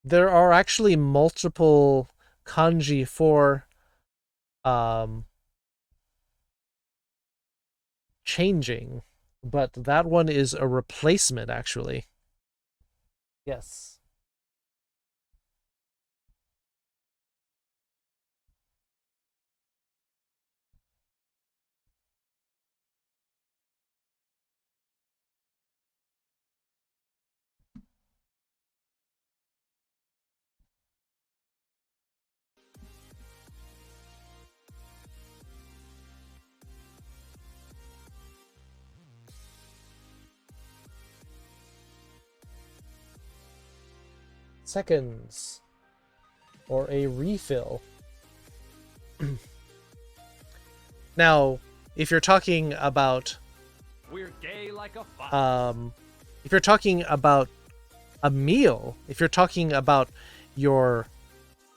S1: There are actually multiple kanji for changing, but that one is a replacement, actually. Yes. Seconds, or a refill. Now, if you're talking about
S4: We're gay like a fox.
S1: if you're talking about a meal, if you're talking about your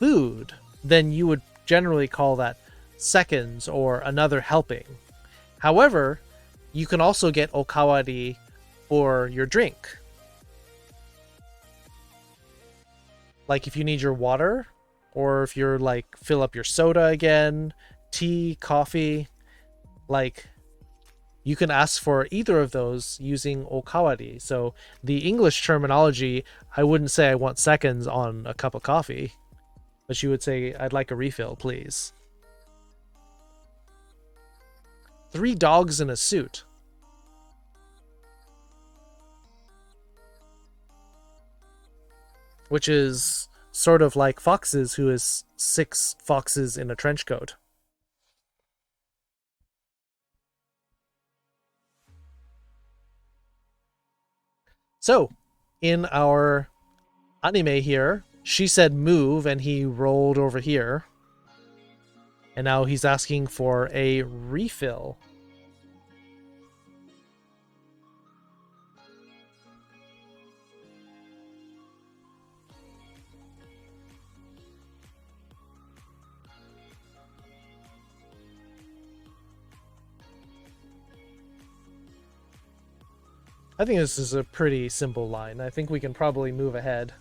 S1: food, then you would generally call that seconds or another helping. However, you can also get okawari for your drink. Like if you need your water, or if you're like fill up your soda again, tea, coffee, like you can ask for either of those using okawari. So the English terminology, I wouldn't say I want seconds on a cup of coffee, but you would say I'd like a refill, please. 3 dogs in a suit. Which is sort of like Foxes, who is 6 foxes in a trench coat. So, in our anime here, she said move and he rolled over here. And now he's asking for a refill. I think this is a pretty simple line. I think we can probably move ahead.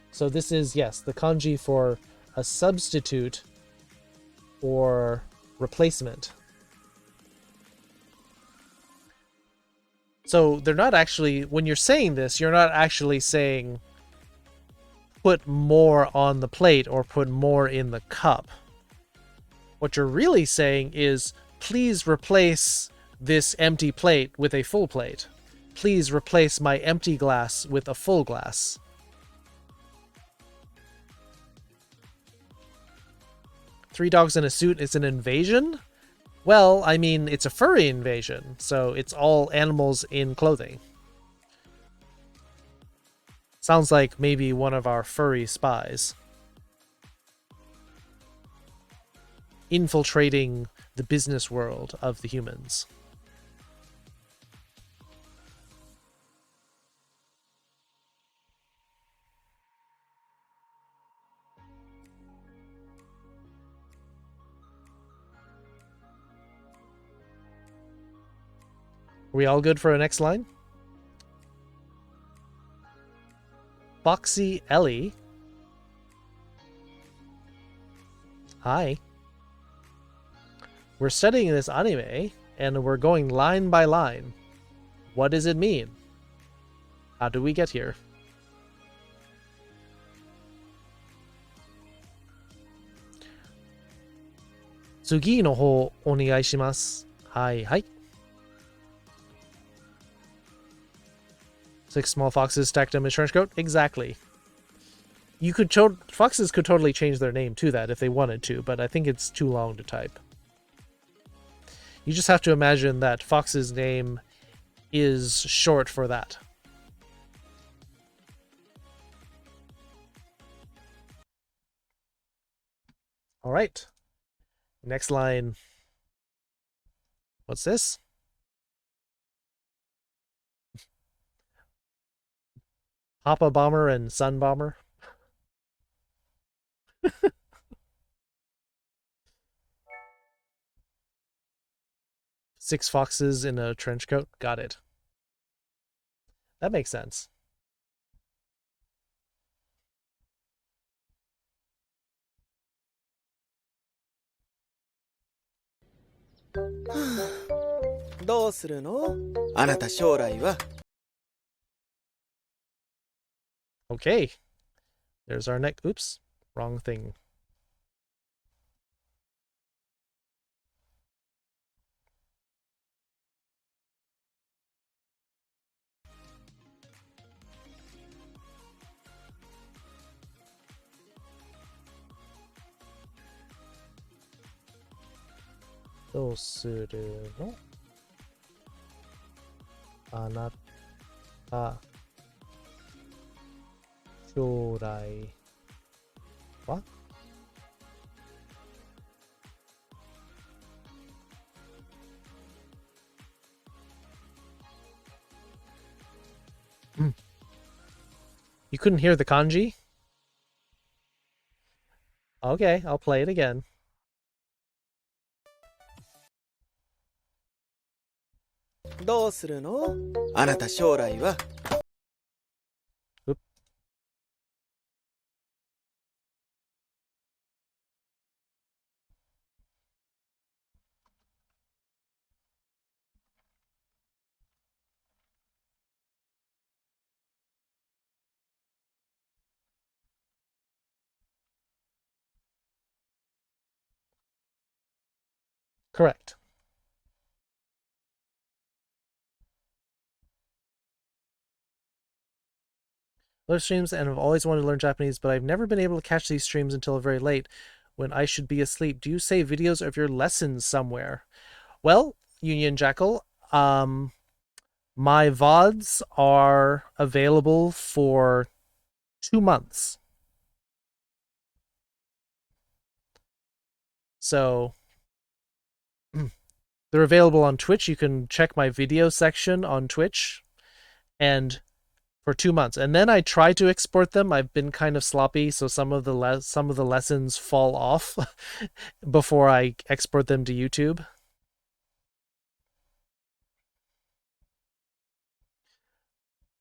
S1: So this is, yes, the kanji for a substitute or replacement. So they're not actually, when you're saying this, you're not actually saying put more on the plate or put more in the cup. What you're really saying is, please replace this empty plate with a full plate. Please replace my empty glass with a full glass. Three dogs in a suit is an invasion? Well, I mean, it's a furry invasion, so it's all animals in clothing. Sounds like maybe one of our furry spies. Infiltrating the business world of the humans. Are we all good for a next line? Foxy Ellie. Hi. We're studying this anime, and we're going line by line. What does it mean? How do we get here? 次の方お願いします。はいはい。Six small foxes stacked in a trench coat? Exactly. You could foxes could totally change their name to that if they wanted to, but I think it's too long to type. You just have to imagine that Fox's name is short for that. All right. Next line. What's this? Papa Bomber and Sun Bomber. Six foxes in a trench coat. Got it. That makes sense. Okay. There's our next. Oops. Wrong thing. Do suru no? Anata shourai wa? You couldn't hear the kanji? Okay, I'll play it again. Oop. Correct. Live streams and have always wanted to learn Japanese, but I've never been able to catch these streams until very late when I should be asleep. Do you save videos of your lessons somewhere? Well, Union Jackal, my VODs are available for 2 months. So they're available on Twitch. You can check my video section on Twitch and for 2 months. And then I try to export them. I've been kind of sloppy, so some of the lessons fall off before I export them to YouTube.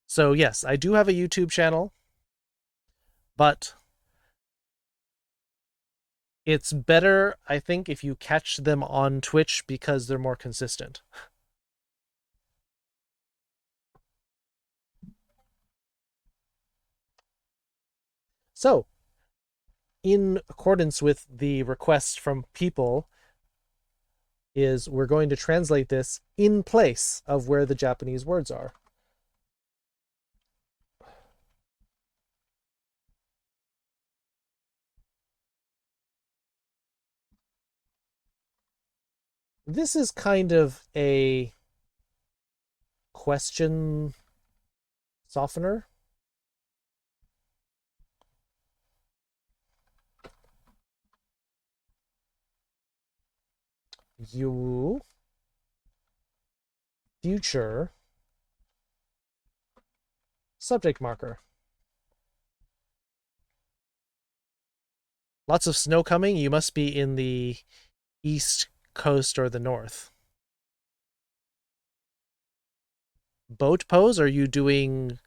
S1: So yes, I do have a YouTube channel, but it's better, I think, if you catch them on Twitch because they're more consistent. So, in accordance with the request from people, we're going to translate this in place of where the Japanese words are. This is kind of a question softener. You future subject marker. Lots of snow coming. You must be in the east coast or the north. Boat pose? Are you doing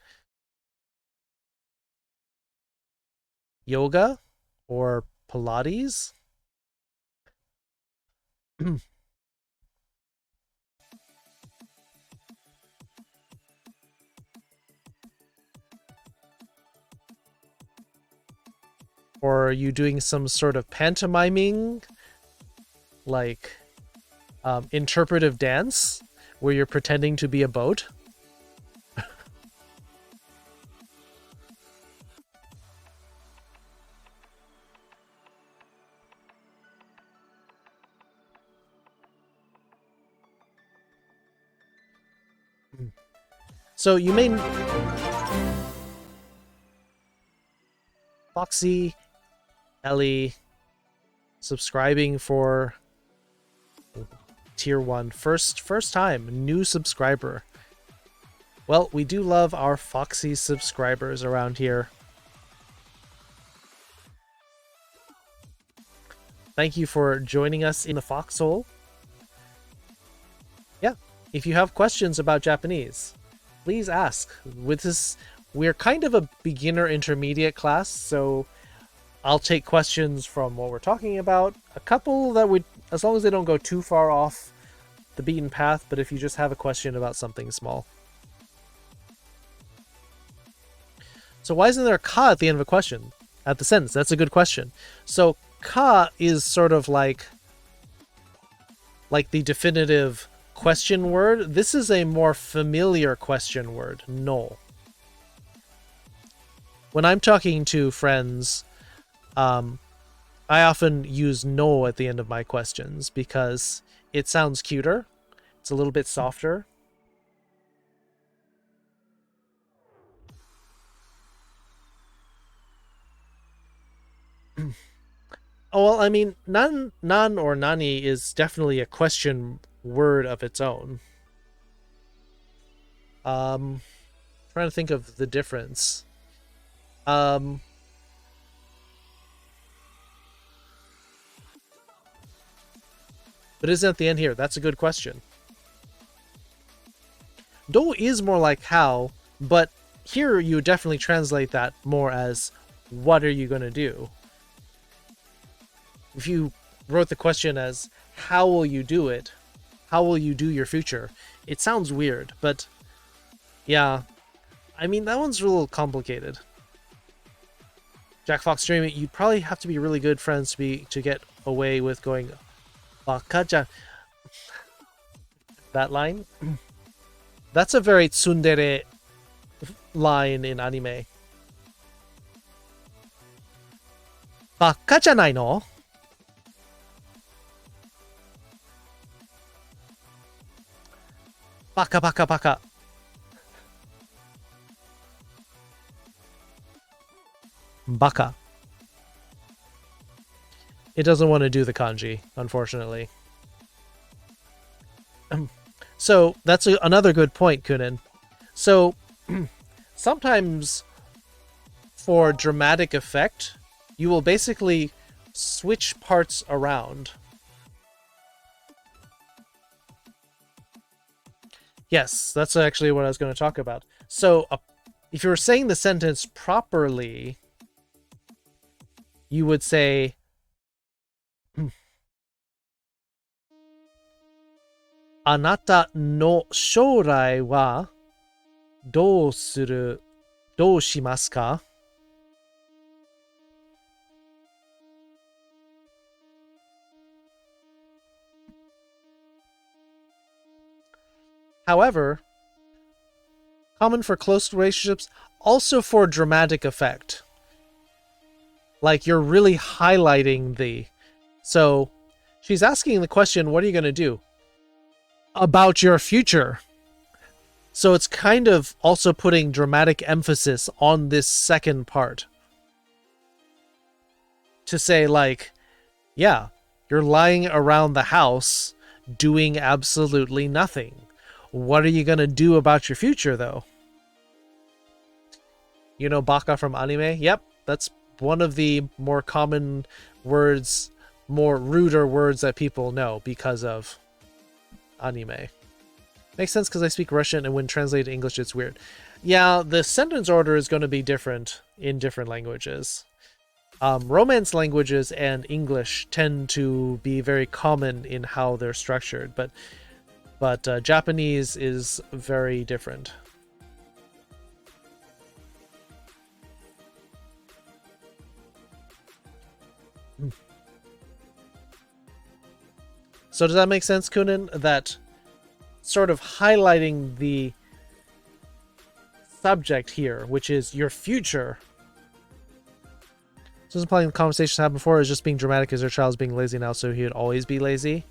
S1: yoga or Pilates? Or are you doing some sort of pantomiming like interpretive dance where you're pretending to be a boat. So you may... Foxy, Ellie, subscribing for tier 1. First time, new subscriber. Well, we do love our Foxy subscribers around here. Thank you for joining us in the foxhole. Yeah, if you have questions about Japanese, please ask. With this, we're kind of a beginner intermediate class, so I'll take questions from what we're talking about. A couple that would, as long as they don't go too far off the beaten path, but if you just have a question about something small. So why isn't there a ka at the end of a question? At the sentence? That's a good question. So ka is sort of like the definitive question word. This is a more familiar question word, no. When I'm talking to friends, I often use no at the end of my questions because it sounds cuter. It's a little bit softer. Oh, well, I mean, nan or nani is definitely a question word of its own. Trying to think of the difference. But isn't at the end here? That's a good question. Do is more like how, but here you definitely translate that more as what are you going to do? If you wrote the question as how will you do it? How will you do your future? It sounds weird, but yeah, I mean, that one's a little complicated. Jack Fox streaming, you'd probably have to be really good friends to get away with going Bakaja. That line? That's a very tsundere line in anime. Baka janai no? Baka baka baka. Baka. It doesn't want to do the kanji, unfortunately. So that's another good point, Kunin. So sometimes for dramatic effect, you will basically switch parts around. Yes, that's actually what I was going to talk about. So if you were saying the sentence properly, you would say, あなたの将来はどうしますか? However, common for close relationships, also for dramatic effect. Like you're really highlighting the... So she's asking the question, what are you going to do? About your future. So it's kind of also putting dramatic emphasis on this second part. To say like, yeah, you're lying around the house doing absolutely nothing. What are you going to do about your future, though? You know baka from anime? Yep, that's one of the more common words, more ruder words that people know because of anime. Makes sense because I speak Russian and when translated to English it's weird. Yeah, the sentence order is going to be different in different languages. Romance languages and English tend to be very common in how they're structured, but Japanese is very different. So does that make sense, Kunin? That sort of highlighting the subject here, which is your future. So implying the conversations had before is just being dramatic because their child's being lazy now, so he would always be lazy.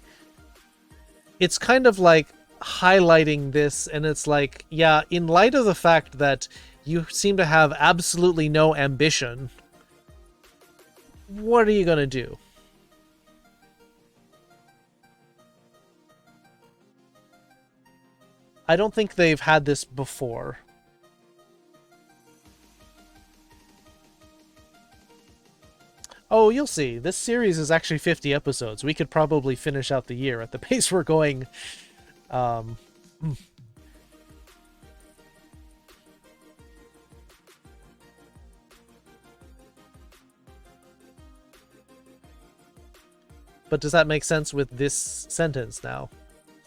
S1: It's kind of like highlighting this, and it's like, yeah, in light of the fact that you seem to have absolutely no ambition, what are you gonna do? I don't think they've had this before. Oh, you'll see. This series is actually 50 episodes. We could probably finish out the year at the pace we're going. But does that make sense with this sentence now?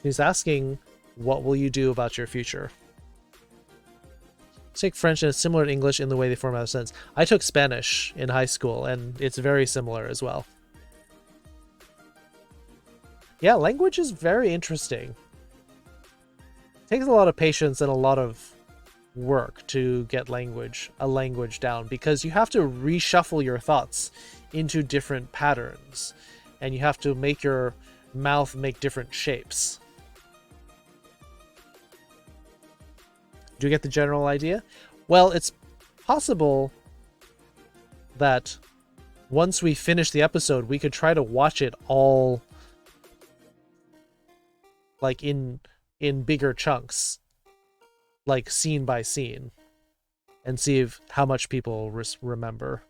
S1: He's asking, what will you do about your future? Take French and it's similar to English in the way they form out a sentence. I took Spanish in high school, and it's very similar as well. Yeah, language is very interesting. It takes a lot of patience and a lot of work to get a language down, because you have to reshuffle your thoughts into different patterns, and you have to make your mouth make different shapes. Do you get the general idea? Well, it's possible that once we finish the episode, we could try to watch it all like in bigger chunks, like scene by scene, and see how much people remember.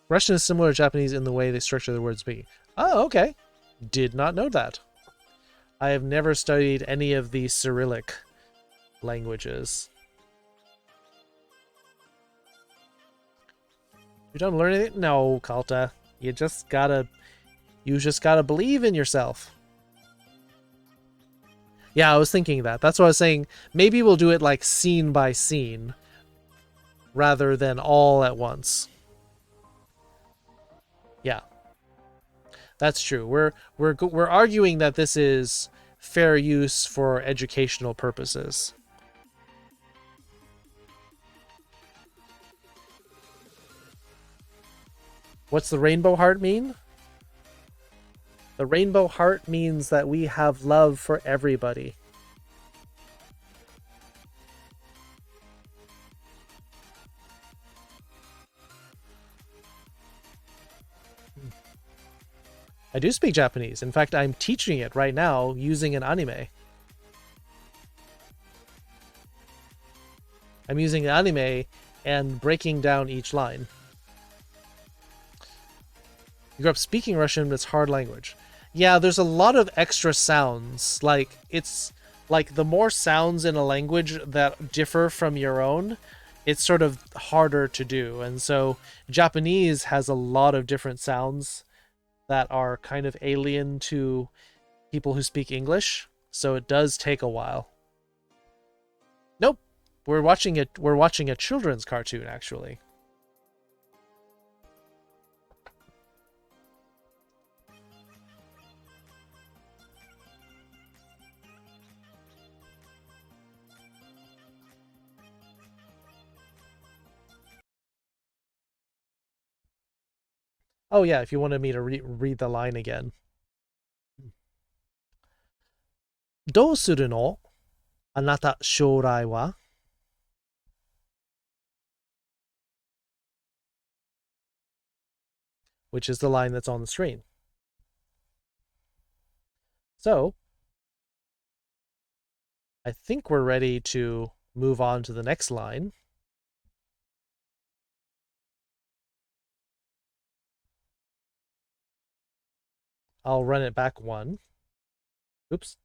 S1: Russian is similar to Japanese in the way they structure the words speaking. Oh, okay. Did not know that. I have never studied any of the Cyrillic languages. You don't learn anything? No, Kalta. You just gotta believe in yourself. Yeah, I was thinking that. That's what I was saying. Maybe we'll do it like scene by scene, rather than all at once. Yeah. That's true. We're arguing that this is fair use for educational purposes. What's the rainbow heart mean? The rainbow heart means that we have love for everybody. I do speak Japanese. In fact, I'm teaching it right now using an anime. I'm using an anime and breaking down each line. You grew up speaking Russian, but it's hard language. Yeah, there's a lot of extra sounds. Like, it's like the more sounds in a language that differ from your own, it's sort of harder to do. And so Japanese has a lot of different sounds that are kind of alien to people who speak English, so it does take a while. Nope, we're watching a children's cartoon, actually. Oh yeah, if you wanted me to read the line again. どうするの? あなた将来は? Which is the line that's on the screen. So, I think we're ready to move on to the next line. I'll run it back one. Oops.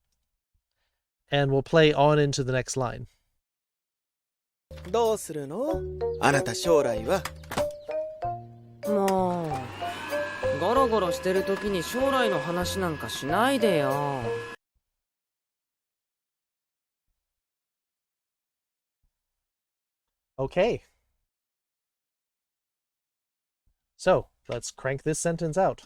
S1: And we'll play on into the next line.
S3: どうするの? あなた将来は?
S2: もうゴロゴロしてる時に将来の話なんかしないでよ。
S1: Okay. So, let's crank this sentence out.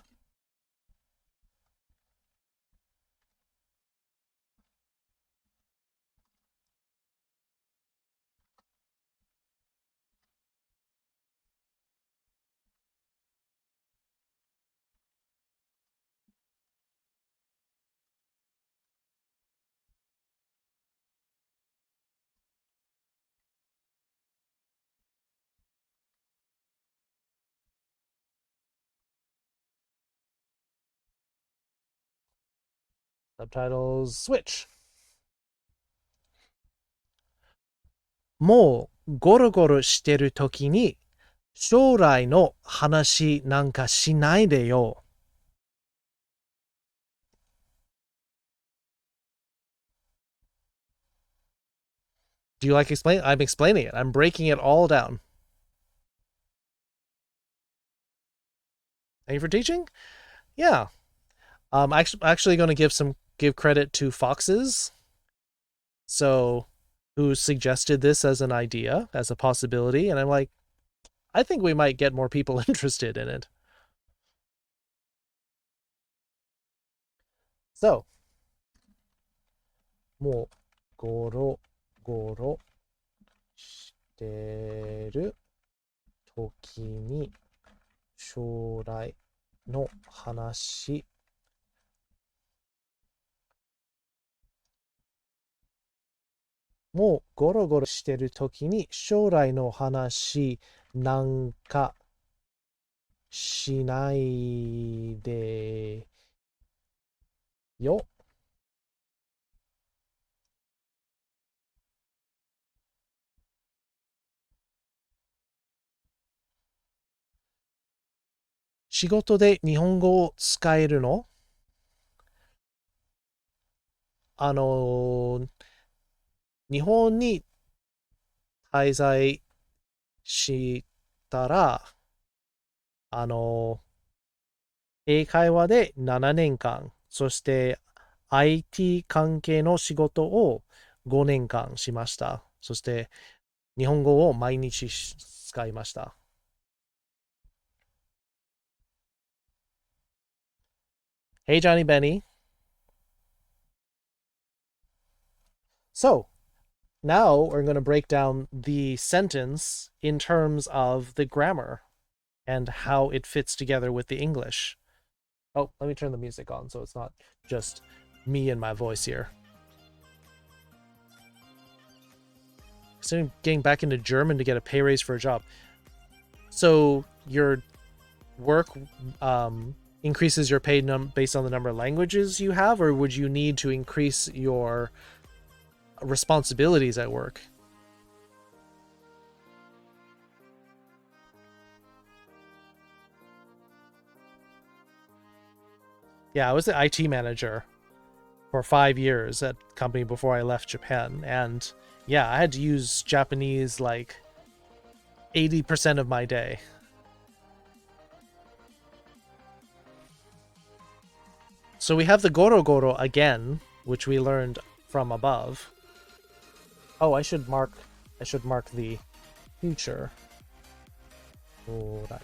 S1: Subtitles switch. もうゴロゴロしてるときに将来の話なんかしないでよ。Do you like explain? I'm explaining it. I'm breaking it all down. Thank you for teaching? Yeah. Actually going to give credit to Foxes. So, who suggested this as an idea, as a possibility, and I'm like, I think we might get more people interested in it. So, もうゴロゴロしてる時に将来の話もうゴロゴロしてる時に将来の話なんかしないでよ。仕事で日本語を使えるの？日本に滞在したら、英会話で7年間、そして IT 関係の仕事を5年間しました。そして日本語を毎日使いました。Hey, Johnny Benny. So, now we're going to break down the sentence in terms of the grammar and how it fits together with the English. Oh, let me turn the music on so it's not just me and my voice here. So getting back into German to get a pay raise for a job. So your work increases your pay based on the number of languages you have, or would you need to increase your responsibilities at work? Yeah, I was the IT manager for 5 years at the company before I left Japan, and yeah, I had to use Japanese like 80% of my day. So we have the goro goro again, which we learned from above. Oh, I should mark the future. Alright.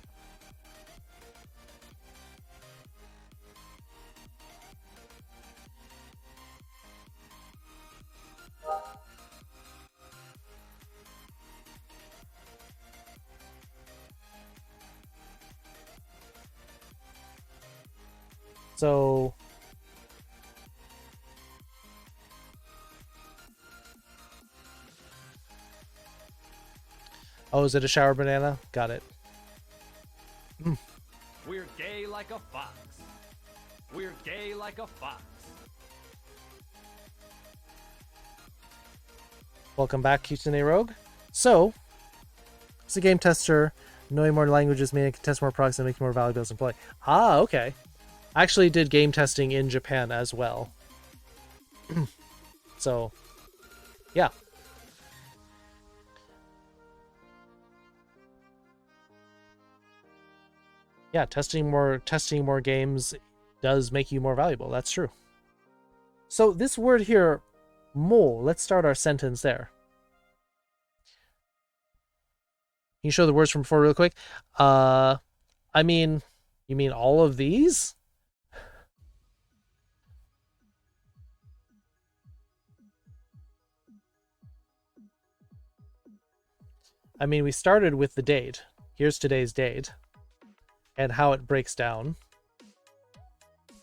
S1: So oh, is it a shower banana? Got it.
S4: We're gay like a fox. We're gay like a fox.
S1: Welcome back, Kitsune Rogue. So, as a game tester, knowing more languages means I can test more products and make more valuable as employee. Ah, okay. I actually did game testing in Japan as well. So, yeah. Yeah, testing more games does make you more valuable. That's true. So this word here, mo, let's start our sentence there. Can you show the words from before real quick? I mean, you mean all of these? I mean, we started with the date. Here's today's date and how it breaks down.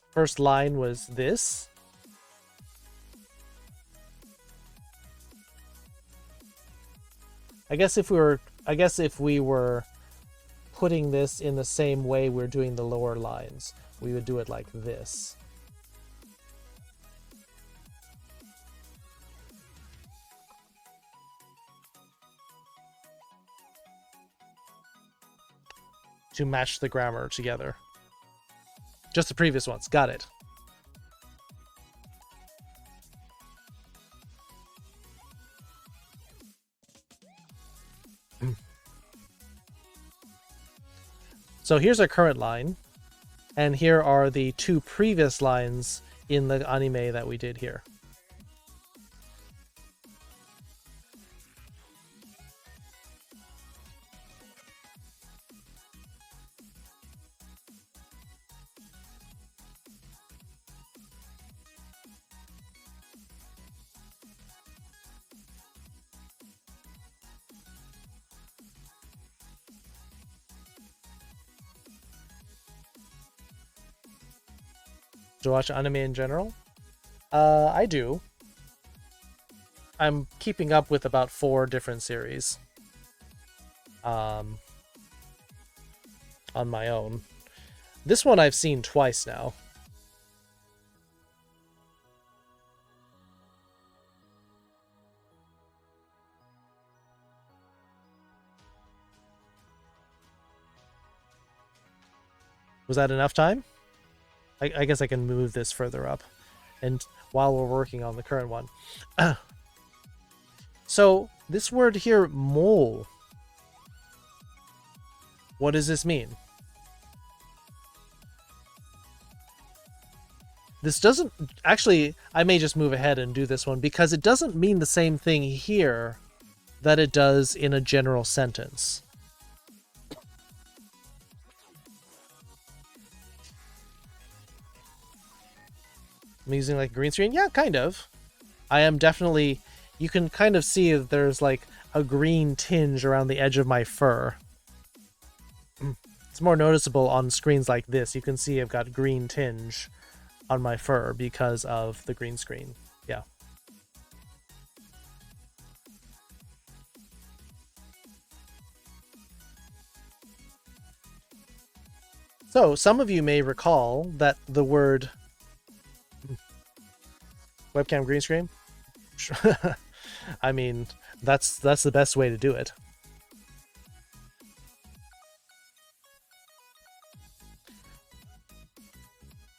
S1: First line was this. I guess if we were putting this in the same way we're doing the lower lines, we would do it like this. To match the grammar together. Just the previous ones. Got it. So here's our current line, and here are the two previous lines in the anime that we did here. Do you watch anime in general? I do. I'm keeping up with about 4 different series. On my own. This one I've seen twice now. Was that enough time? I guess I can move this further up, and while we're working on the current one. So this word here, mole. What does this mean? This doesn't actually, I may just move ahead and do this one because it doesn't mean the same thing here that it does in a general sentence. I'm using like a green screen? Yeah, kind of. I am definitely... You can kind of see that there's like a green tinge around the edge of my fur. It's more noticeable on screens like this. You can see I've got green tinge on my fur because of the green screen. Yeah. So, some of you may recall that the word... Webcam green screen? I mean, that's the best way to do it.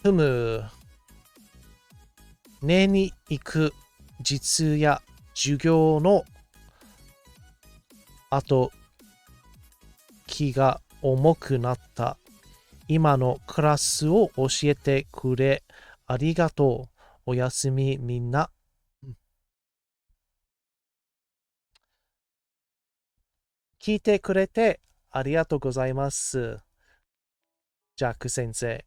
S1: Fumu. 寝に行く実や授業の後気が重くなった。今のクラスを教えてくれありがとう。おやすみみんな。聞いてくれてありがとうございます。ジャック先生。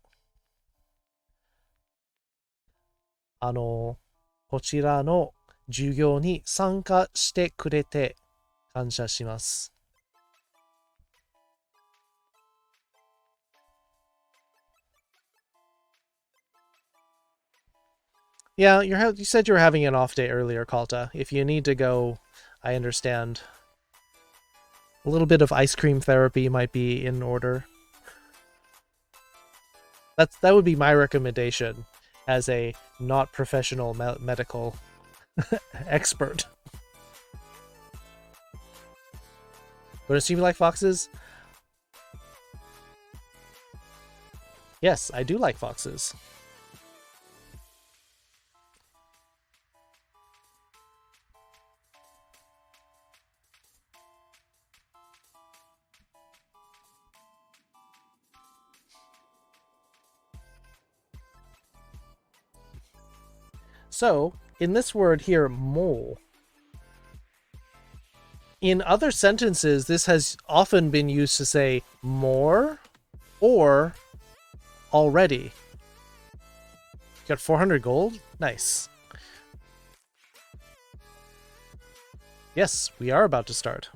S1: こちらの授業に参加してくれて感謝します。Yeah, you said you were having an off day earlier, Kalta. If you need to go, I understand. A little bit of ice cream therapy might be in order. That would be my recommendation as a not professional medical expert. But assume you like foxes? Yes, I do like foxes. So, in this word here, mole, in other sentences, this has often been used to say more or already. Got 400 gold? Nice. Yes, we are about to start.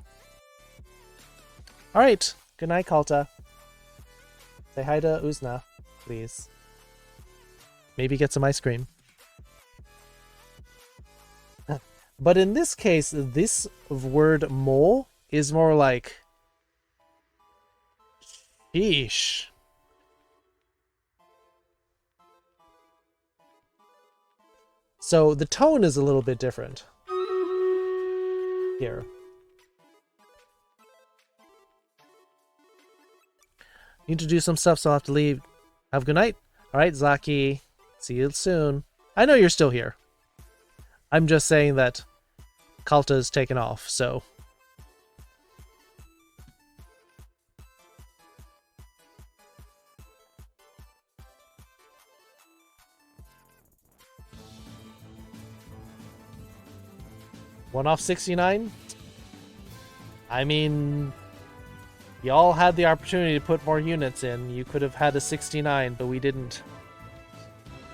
S1: Alright, good night, Kalta. Say hi to Uzna, please. Maybe get some ice cream. But in this case, this word mole is more like... Sheesh. So the tone is a little bit different. Here. Need to do some stuff, so I'll have to leave. Have a good night. Alright, Zaki. See you soon. I know you're still here. I'm just saying that Kalta's taken off, so... One off 69? I mean... Y'all had the opportunity to put more units in. You could have had a 69, but we didn't.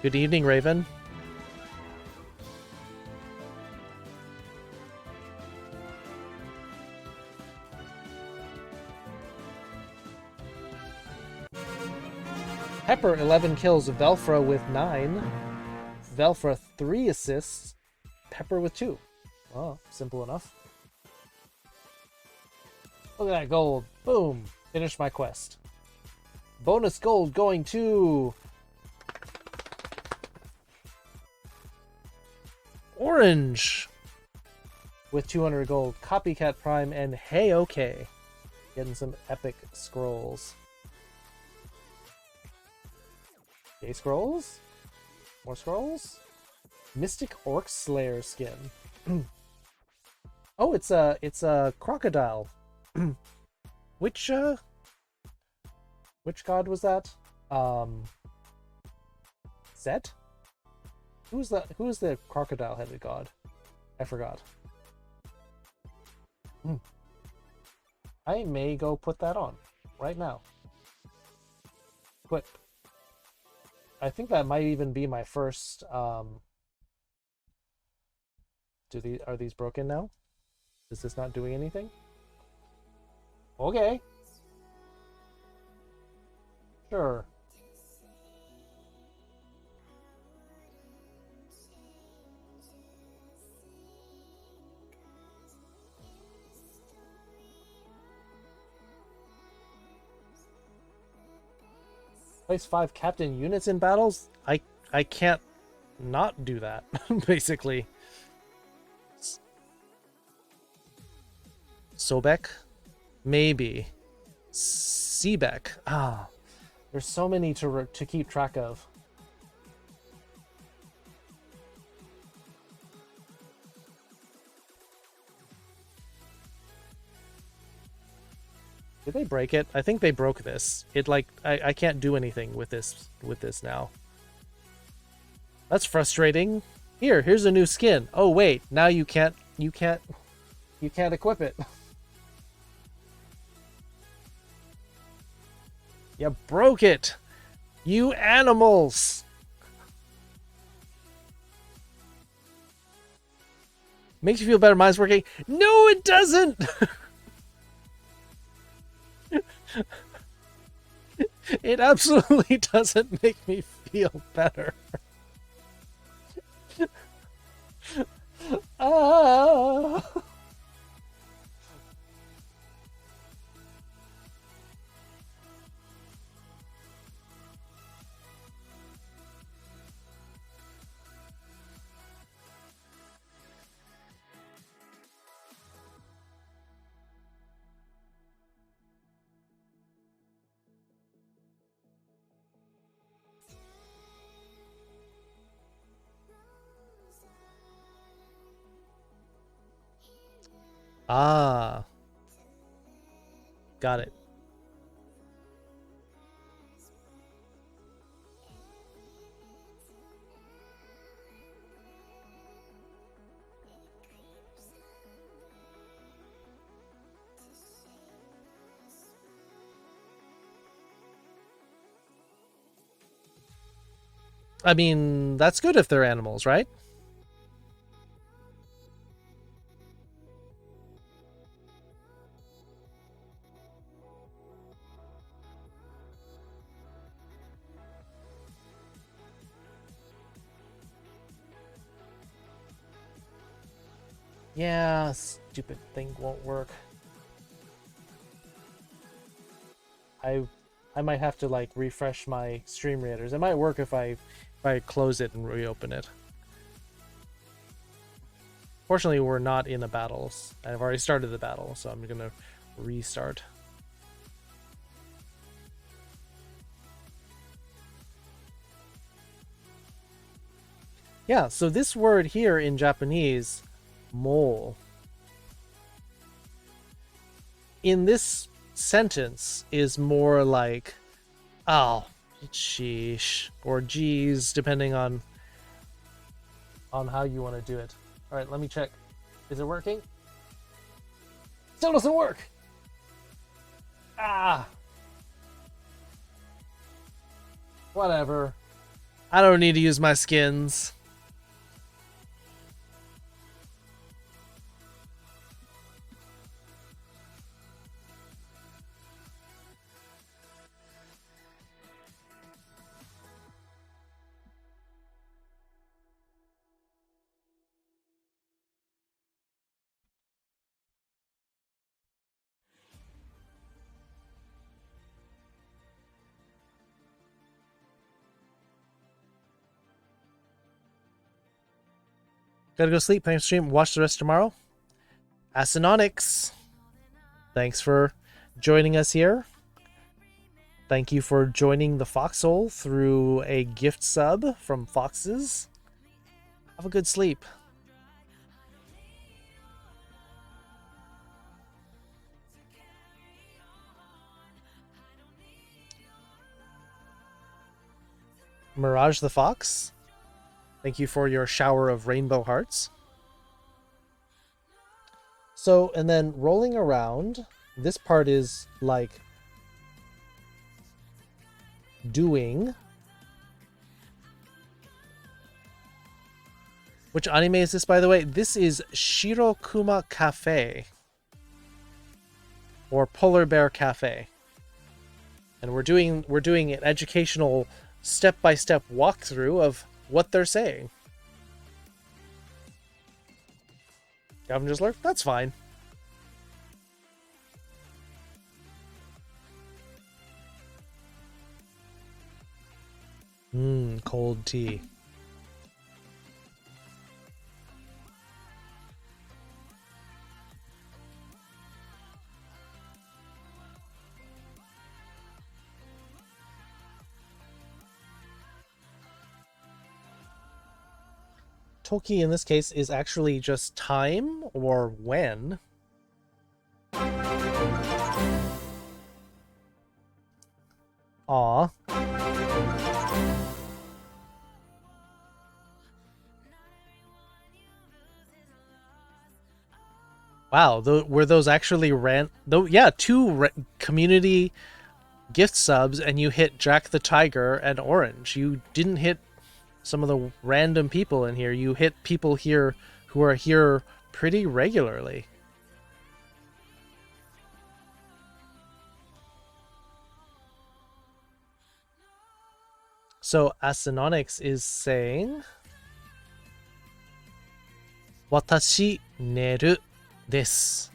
S1: Good evening, Raven. Pepper, 11 kills. Velfra with 9. Velfra, 3 assists. Pepper with 2. Oh, simple enough. Look at that gold. Boom. Finished my quest. Bonus gold going to... Orange. With 200 gold. Copycat Prime and Hey Okay. Getting some epic scrolls. Okay, scrolls? More scrolls? Mystic Orc Slayer skin. Oh, it's a crocodile. Which god was that? Set? Who's the crocodile-headed god? I forgot. I may go put that on right now. Equip. I think that might even be my first. Are these broken now? Is this not doing anything? Okay. Sure. Place 5 captain units in battles? I can't not do that, basically. Sobek? Maybe. Seebeck. Ah. There's so many to keep track of. Did they break it? I think they broke this. It like I can't do anything with this now. That's frustrating. Here's a new skin. Oh wait, now you can't equip it. You broke it. You animals. Makes you feel better. Mine's working. No, it doesn't. It absolutely doesn't make me feel better. Ah. Ah. Got it. I mean, that's good if they're animals, right? Yeah, stupid thing won't work. I might have to like refresh my stream readers. It might work if I close it and reopen it. Fortunately, we're not in a battle. I've already started the battle, so I'm gonna restart. Yeah, so this word here in Japanese, mole, in this sentence is more like, oh, sheesh, or geez, depending on how you want to do it. All right, let me check. Is it working? Still doesn't work. Ah. Whatever. I don't need to use my skins. Gotta go sleep, plan stream, watch the rest tomorrow. Asinonix, thanks for joining us here. Thank you for joining the Foxhole through a gift sub from Foxes. Have a good sleep. Mirage the Fox, thank you for your shower of rainbow hearts. So, and then rolling around, this part is like doing. Which anime is this, by the way? This is Shirokuma Cafe, or Polar Bear Cafe. And we're doing an educational step-by-step walkthrough of what they're saying. Gavin just lurked? That's fine. Cold tea. Toki in this case is actually just time or when. Aw. Wow, were those actually yeah, two community gift subs, and you hit Jack the Tiger and Orange. You didn't hit some of the random people in here. You hit people here who are here pretty regularly. So Asinonix is saying, Watashi neru desu.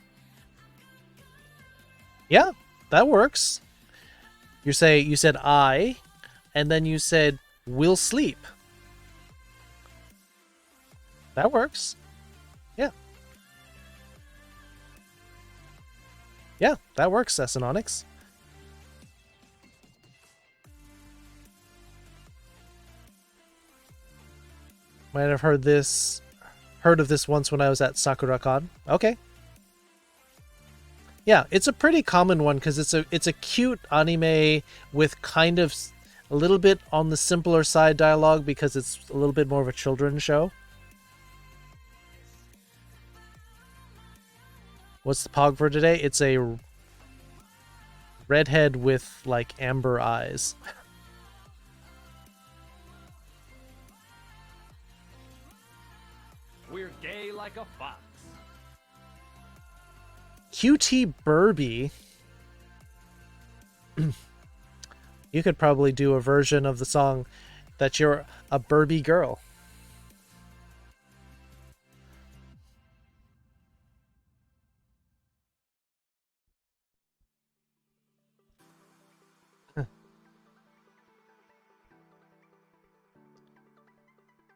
S1: Yeah, that works. You said I, and then you said will sleep. That works. Yeah. Yeah, that works, Asinonix. Might have heard of this once when I was at SakuraCon. Okay. Yeah, it's a pretty common one because it's a cute anime with kind of a little bit on the simpler side dialogue because it's a little bit more of a children's show. What's the pog for today? It's a redhead with like amber eyes.
S4: We're gay like a fox.
S1: QT Burby. You could probably do a version of the song that you're a Burby girl.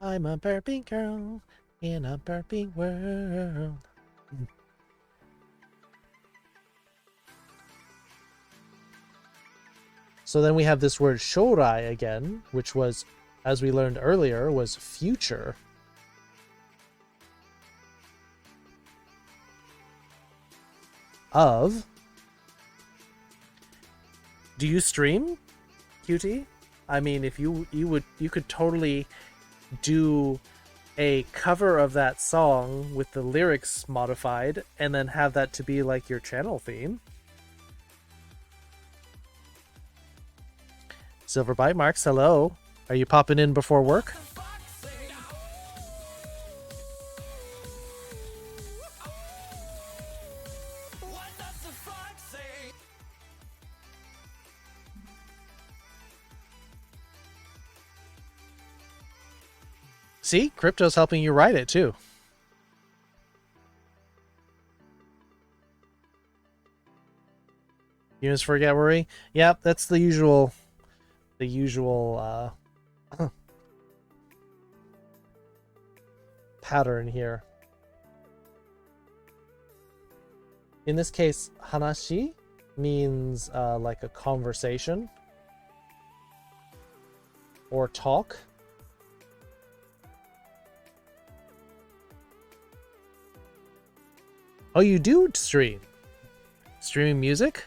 S1: I'm a burping girl in a burping world. So then we have this word shorai again, which was, as we learned earlier, was future. Of. Do you stream, QT? I mean, if you could totally do a cover of that song with the lyrics modified and then have that to be like your channel theme. Silver Bite Marks, hello. Are you popping in before work? See, Crypto's helping you write it too. Units forget worry. Yep, that's the usual pattern here. In this case, hanashi means like a conversation or talk. Oh, you do stream? Streaming music?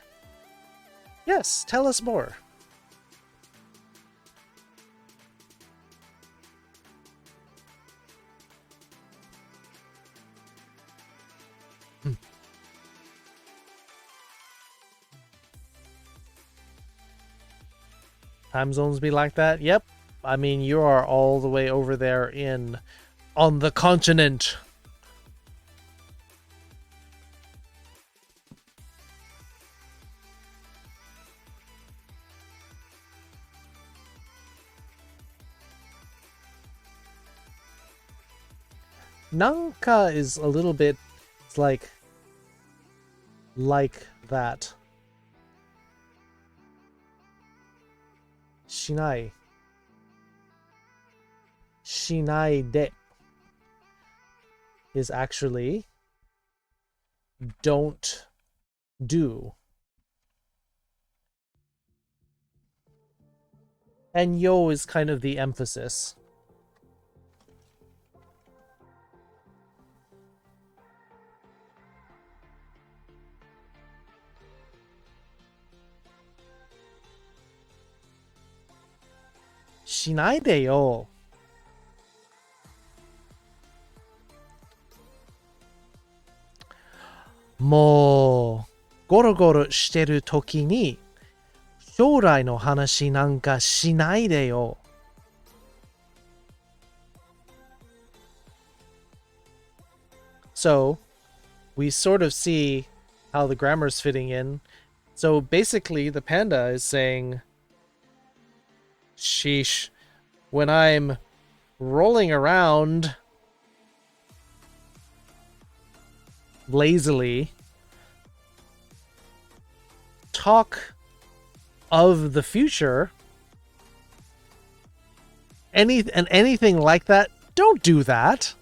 S1: Yes, tell us more. Time zones be like that? Yep. I mean, you are all the way over there on the continent. Nanka is a little bit, it's like that. Shinai. Shinai de is actually don't do. And yo is kind of the emphasis. Shinai de yo. Mo goro goro shiteru toki ni shourai no hanashi nanka shinai de yo. So, we sort of see how the grammar's fitting in. So basically, the panda is saying, sheesh, when I'm rolling around lazily, talk of the future, anything like that, don't do that.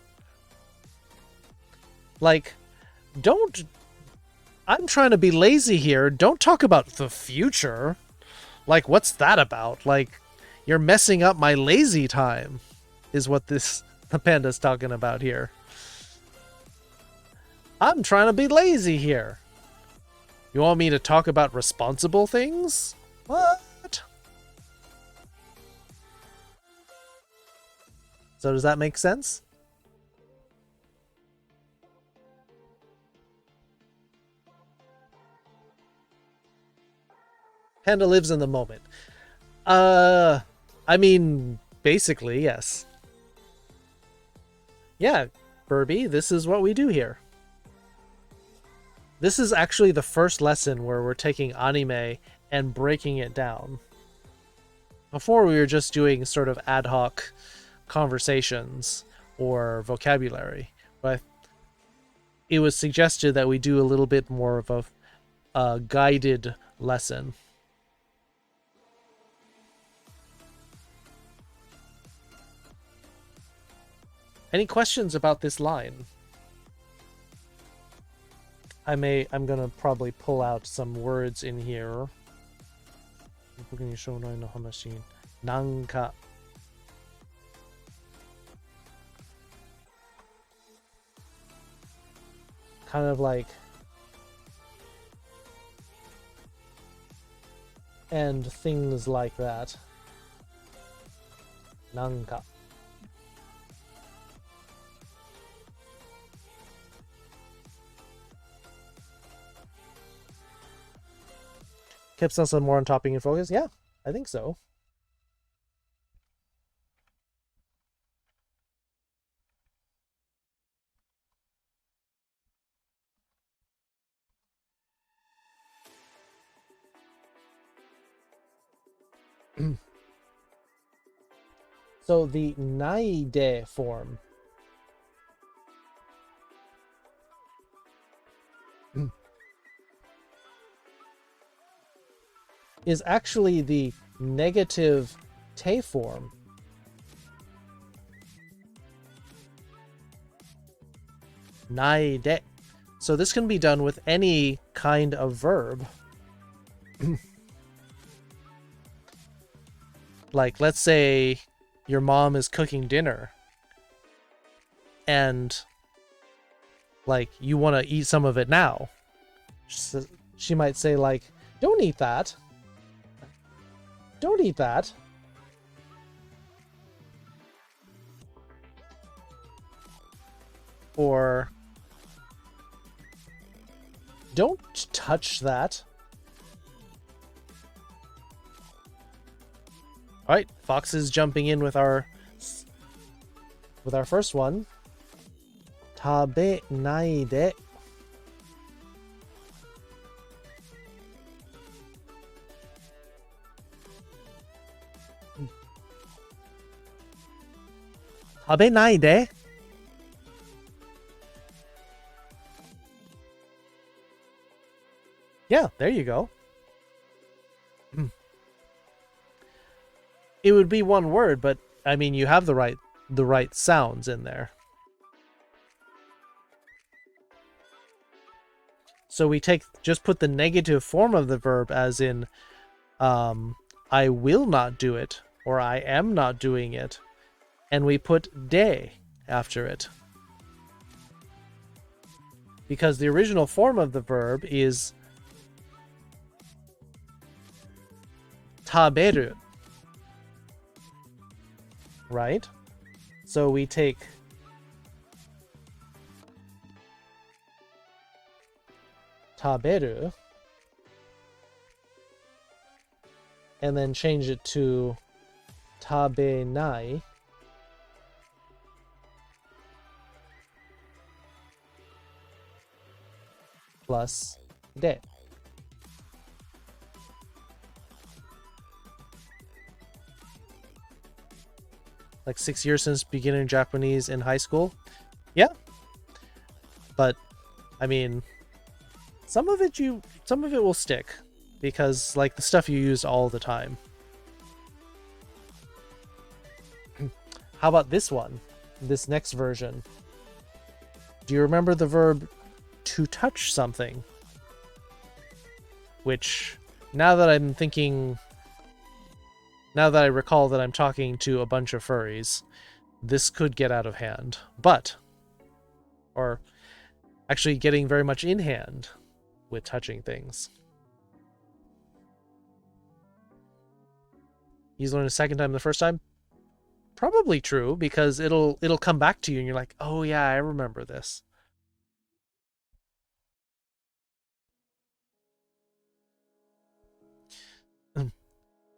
S1: Like, I'm trying to be lazy here. Don't talk about the future. Like, what's that about? Like, you're messing up my lazy time, is what the panda's talking about here. I'm trying to be lazy here. You want me to talk about responsible things? What? So does that make sense? Panda lives in the moment. I mean, basically, yes. Yeah, Burby, this is what we do here. This is actually the first lesson where we're taking anime and breaking it down. Before we were just doing sort of ad hoc conversations or vocabulary, but it was suggested that we do a little bit more of a guided lesson. Any questions about this line? I'm gonna probably pull out some words in here. 僕に将来の話なんか kind of like and things like that. なんか Tips on some more on topping and focus? Yeah, I think so. So the naide form is actually the negative te form. Naide. So this can be done with any kind of verb. Like, let's say your mom is cooking dinner and like you want to eat some of it now. She might say like, don't eat that. Don't eat that. Or don't touch that. All right, Fox is jumping in with our first one. Tabe nai de. Tabe nai de. Yeah, there you go. It would be one word, but I mean, you have the right sounds in there. So we just put the negative form of the verb as in I will not do it or I am not doing it, and we put de after it. Because the original form of the verb is taberu. Right? So we take taberu and then change it to tabenai plus de. Like 6 years since beginning Japanese in high school. Yeah. But I mean, some of it will stick because like the stuff you use all the time. How about this one? This next version. Do you remember the verb to touch something? Which now that I recall that I'm talking to a bunch of furries, this could get out of hand. Or actually getting very much in hand with touching things. He's learned a second time the first time? Probably true, because it'll come back to you and you're like, oh yeah, I remember this.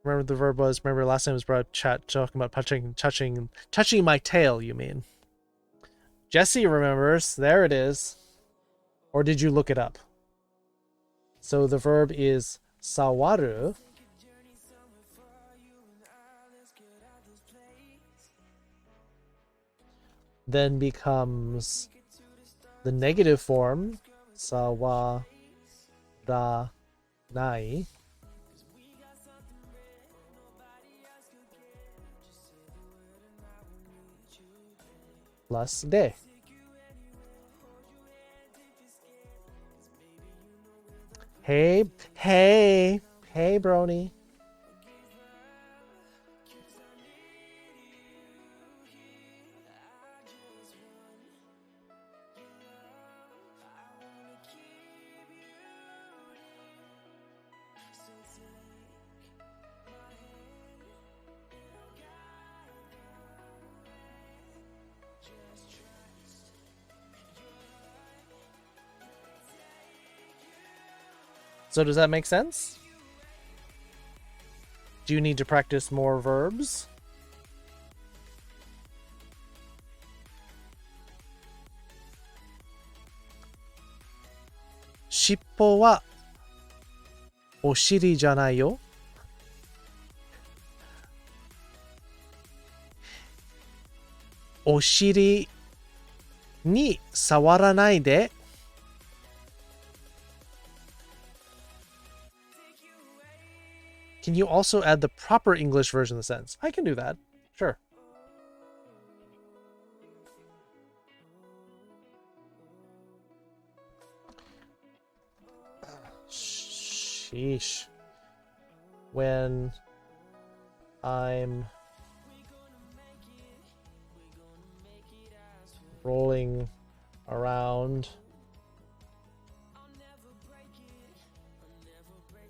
S1: Remember the verb was, remember last time was brought up chat talking about touching my tail, you mean. Jesse remembers. There it is. Or did you look it up? So the verb is sawaru. Then becomes the negative form, sawaranai. Plus de. Hey, Brony. So does that make sense? Do you need to practice more verbs? Shippo wa oshiri janai yo. Oshiri ni sawaranai de. Can you also add the proper English version of the sentence? I can do that. Sure. Sheesh. When I'm rolling around,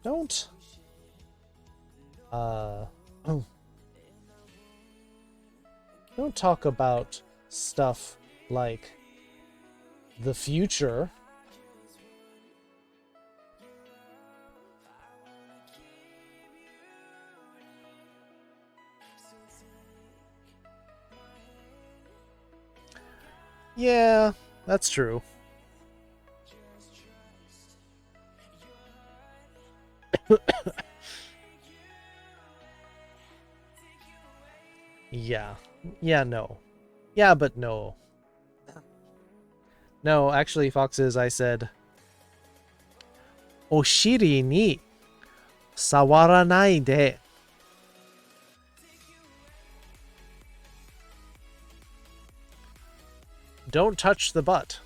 S1: don't don't talk about stuff like the future. Yeah, that's true. Yeah. Yeah, no. Yeah, but no. No, actually, Foxes, I said Oshiri ni sawaranai de. Don't touch the butt.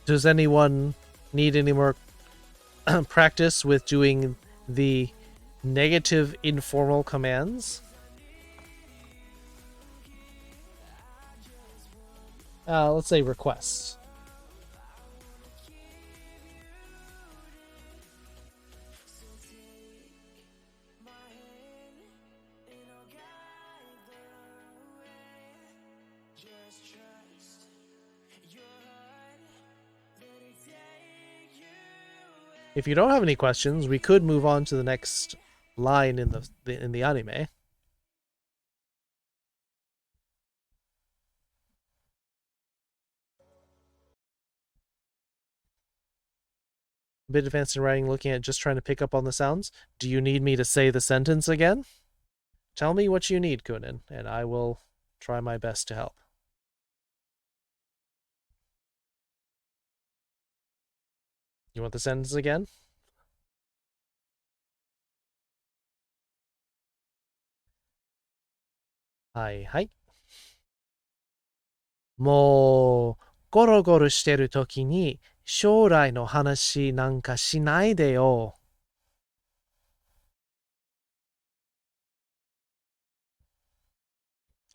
S1: Does anyone need any more practice with doing the negative informal commands? Let's say requests. If you don't have any questions, we could move on to the next line in the anime. A bit advanced in writing, looking at just trying to pick up on the sounds. Do you need me to say the sentence again? Tell me what you need, Kunin, and I will try my best to help. You want the sentence again? Hi, hi. もう、ゴロゴロしてるときに、将来の話なんかしないでよ。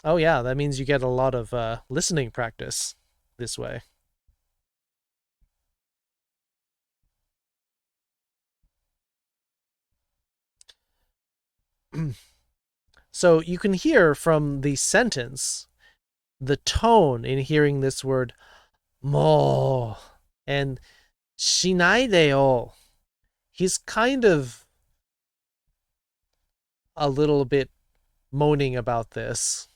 S1: Oh yeah, that means you get a lot of listening practice this way. So you can hear from the sentence the tone in hearing this word mo and shinai de yo. He's kind of a little bit moaning about this.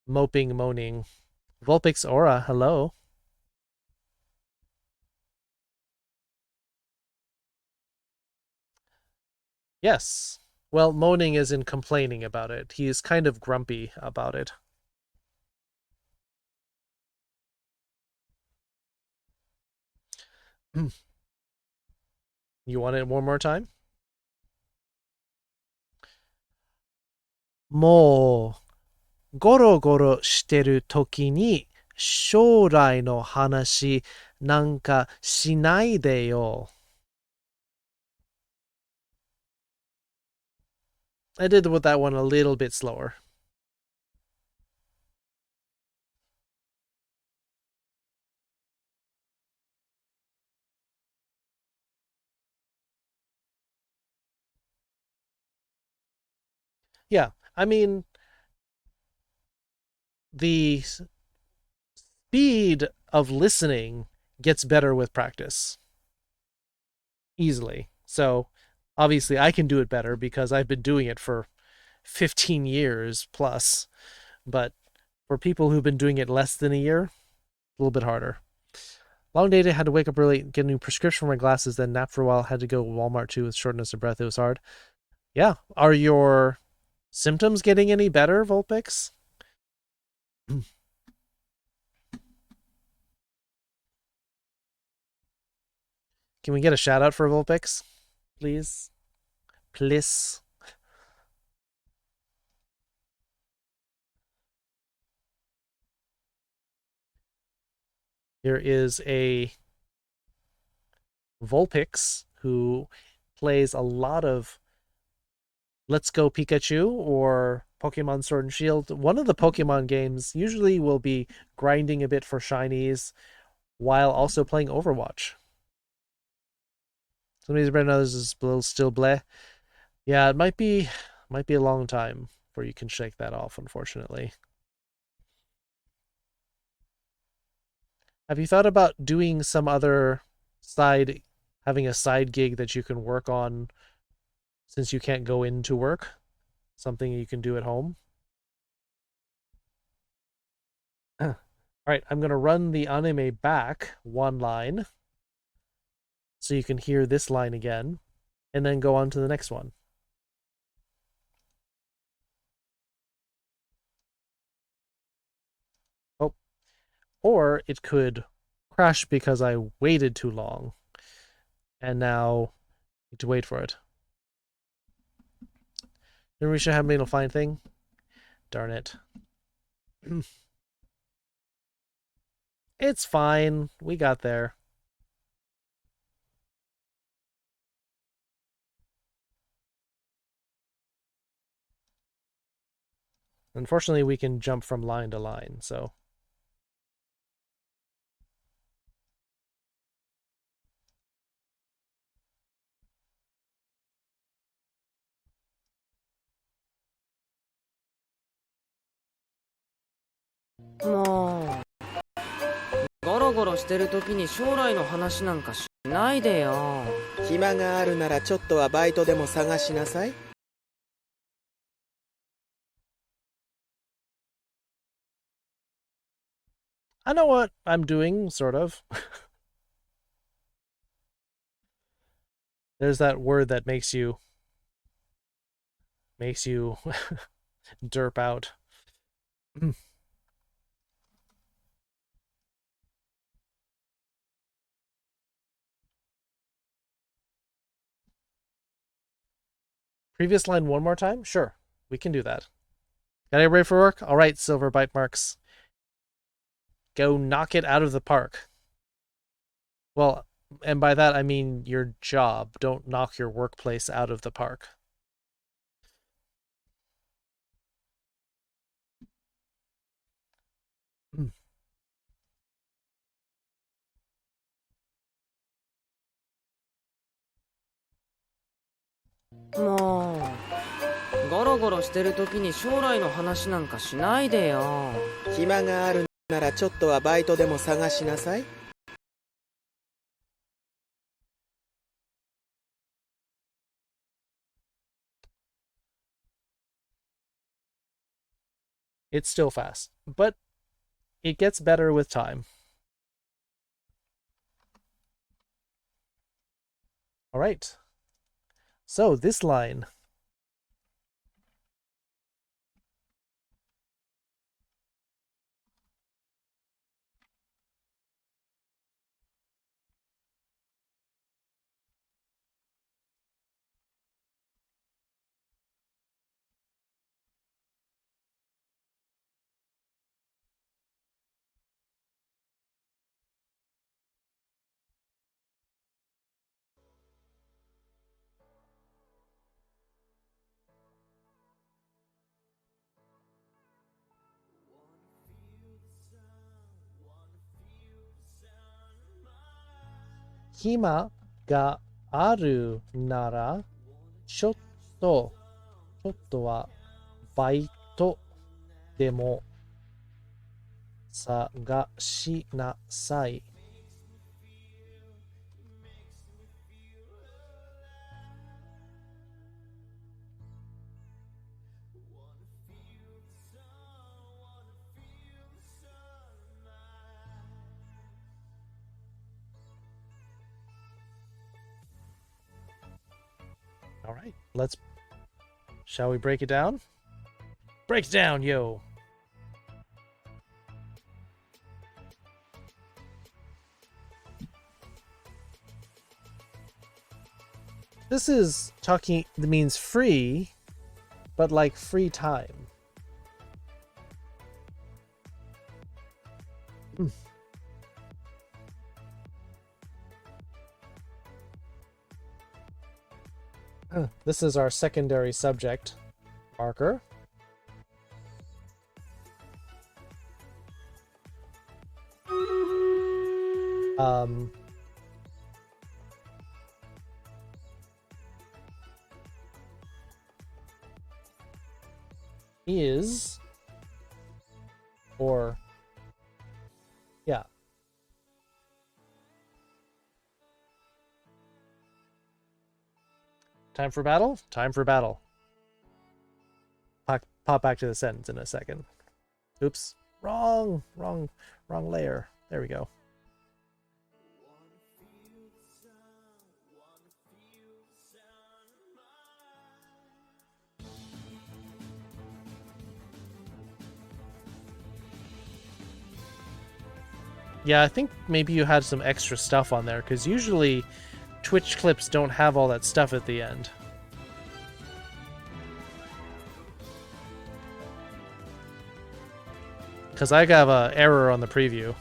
S1: Moping, moaning. Vulpix Aura, hello. Yes. Well, moaning is in complaining about it. He is kind of grumpy about it. You want it one more time? もうゴロゴロしてる時に将来の話なんかしないでよ。I did with that one a little bit slower. Yeah, I mean, the speed of listening gets better with practice. Easily. So, obviously, I can do it better because I've been doing it for 15 years plus. But for people who've been doing it less than a year, a little bit harder. Long day today, had to wake up early, get a new prescription for my glasses, then nap for a while, had to go to Walmart too with shortness of breath. It was hard. Yeah. Are your symptoms getting any better, Vulpix? Can we get a shout out for Vulpix? Please? Please? There is a Vulpix who plays a lot of Let's Go Pikachu or Pokemon Sword and Shield. One of the Pokemon games usually will be grinding a bit for shinies while also playing Overwatch. Somebody's better than others is still bleh. Yeah, it might be a long time before you can shake that off, unfortunately. Have you thought about doing some other having a side gig that you can work on since you can't go into work? Something you can do at home? All right, I'm going to run the anime back one line so you can hear this line again, and then go on to the next one. Oh, or it could crash because I waited too long, and now I need to wait for it. Then we should have made a fine thing. Darn it. It's fine. We got there. Unfortunately, we can jump from line to line, so.
S2: もうゴロゴロしてる時に将来の話なんかしないでよ。
S3: 暇があるならちょっとはバイトでも探しなさい。
S1: I know what I'm doing, sort of. There's that word that makes you derp out. Previous line one more time? Sure, we can do that. Got it ready for work? All right, Silver Bite Marks. Go knock it out of the park. Well, and by that I mean your job. Don't knock your workplace out of the park.
S2: ゴロゴロしてる時に将来の話なんかしないでよ。
S3: 暇があるならちょっとはバイトでも探しなさい。
S1: It's still fast, but it gets better with time. All right. So this line. Hima ga aru nara, ちょっとはバイトでも探しなさい。All right, shall we break it down? Break it down, yo! This is talking, that means free, but like free time. This is our secondary subject marker. Is, or, yeah. Time for battle? Time for battle. Pop back to the sentence in a second. Oops. Wrong layer. There we go. Yeah, I think maybe you had some extra stuff on there, because usually Twitch clips don't have all that stuff at the end. Because I got an error on the preview.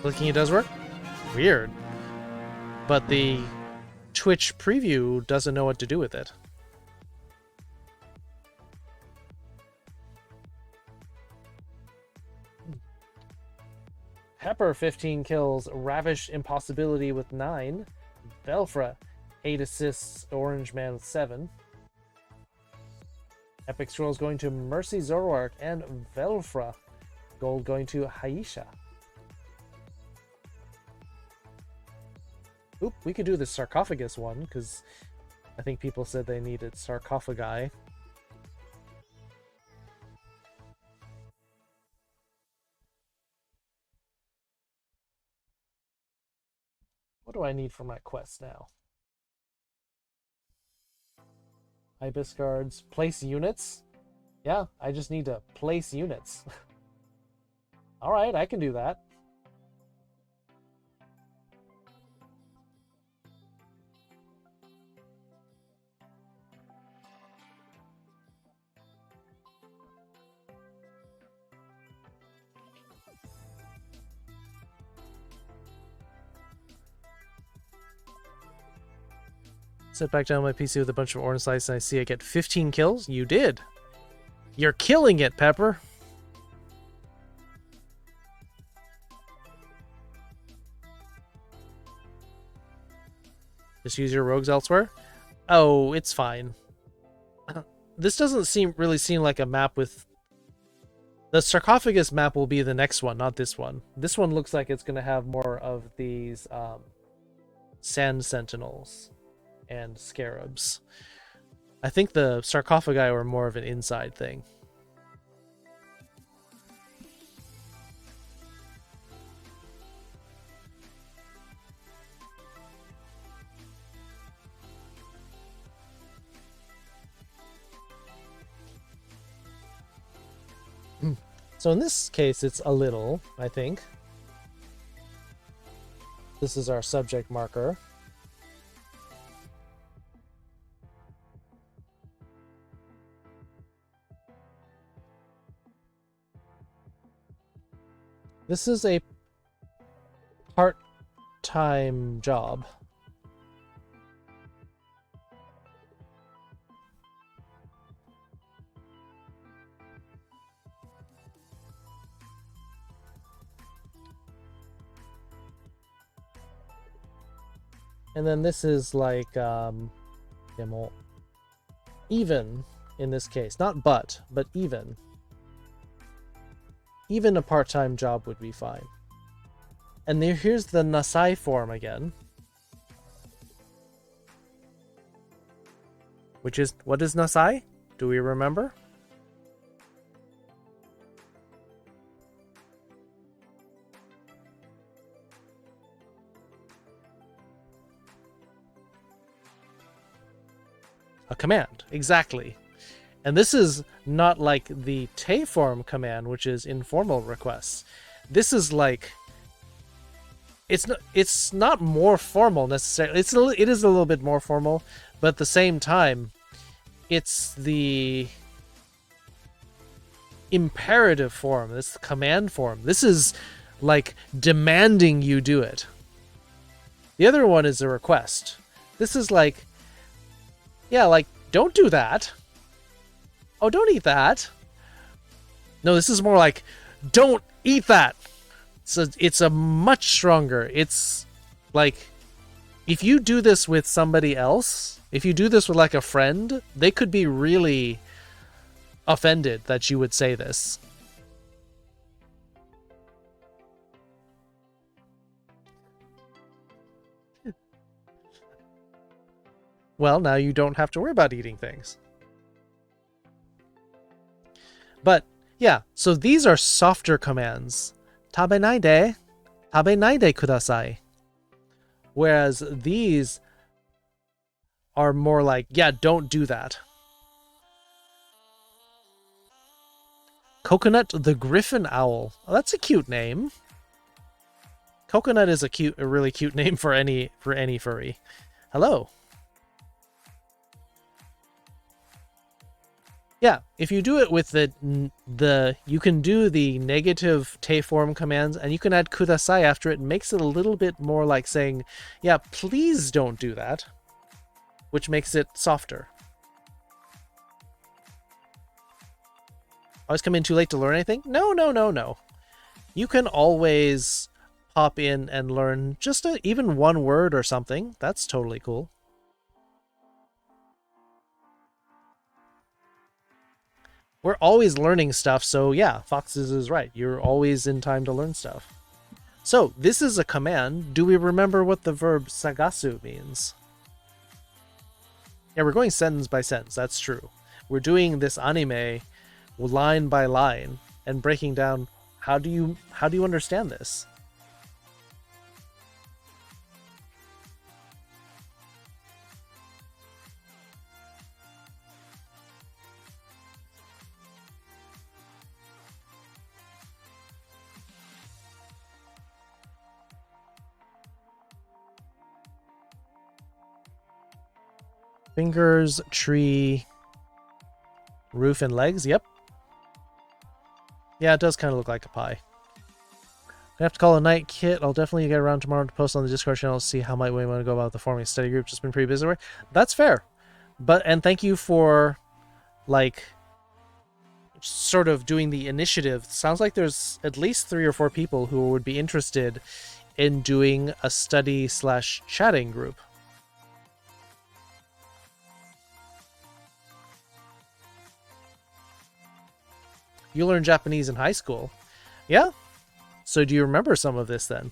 S1: Clicking it does work? Weird. But the Twitch preview doesn't know what to do with it. Pepper 15 kills, Ravish Impossibility with 9, Belfra 8 assists, Orange Man with 7. Epic Scrolls going to Mercy Zoroark and Velfra. Gold going to Haisha. Oop, we could do the sarcophagus one, because I think people said they needed sarcophagi. What do I need for my quest now? Ibis guards. Place units? Yeah, I just need to place units. Alright, I can do that. Sit back down on my PC with a bunch of orange slices and I see I get 15 kills? You did! You're killing it, Pepper! Just use your rogues elsewhere. Oh, it's fine. This doesn't really seem like a map with... The sarcophagus map will be the next one, not this one. This one looks like it's going to have more of these sand sentinels and scarabs. I think the sarcophagi were more of an inside thing. So in this case, it's a little, I think. This is our subject marker. This is a part-time job. And then this is like, even in this case. Not but even. Even a part-time job would be fine. And here's the nasai form again. Which is, what is nasai? Do we remember? A command, exactly. And this is not like the te form command, which is informal requests. This is like, it's not more formal necessarily. It is a little bit more formal, but at the same time, it's the imperative form. It's the command form. This is like demanding you do it. The other one is a request. This is like, yeah, like, don't do that. Oh, don't eat that. No, this is more like, don't eat that. So it's a much stronger. It's like, if you do this with somebody else, if you do this with like a friend, they could be really offended that you would say this. Well, now you don't have to worry about eating things. But, yeah, so these are softer commands. Tabenaide, tabenaide kudasai. Whereas these are more like, yeah, don't do that. Coconut the Griffin Owl. Oh, that's a cute name. Coconut is a really cute name for any furry. Hello. Yeah, if you do it with the you can do the negative te form commands, and you can add kudasai after it. It makes it a little bit more like saying, yeah, please don't do that, which makes it softer. Always come in too late to learn anything? No. You can always pop in and learn just even one word or something. That's totally cool. We're always learning stuff, so yeah, Foxes is right. You're always in time to learn stuff. So, this is a command. Do we remember what the verb sagasu means? Yeah, we're going sentence by sentence, that's true. We're doing this anime line by line and breaking down how do you understand this? Fingers, tree, roof, and legs. Yep. Yeah, it does kind of look like a pie. I have to call a night, Kit. I'll definitely get around tomorrow to post on the Discord channel to see how we want to go about the forming study group. Just been pretty busy. That's fair. And thank you for, like, sort of doing the initiative. Sounds like there's at least 3 or 4 people who would be interested in doing a study/chatting group. You learned Japanese in high school. Yeah? So do you remember some of this then?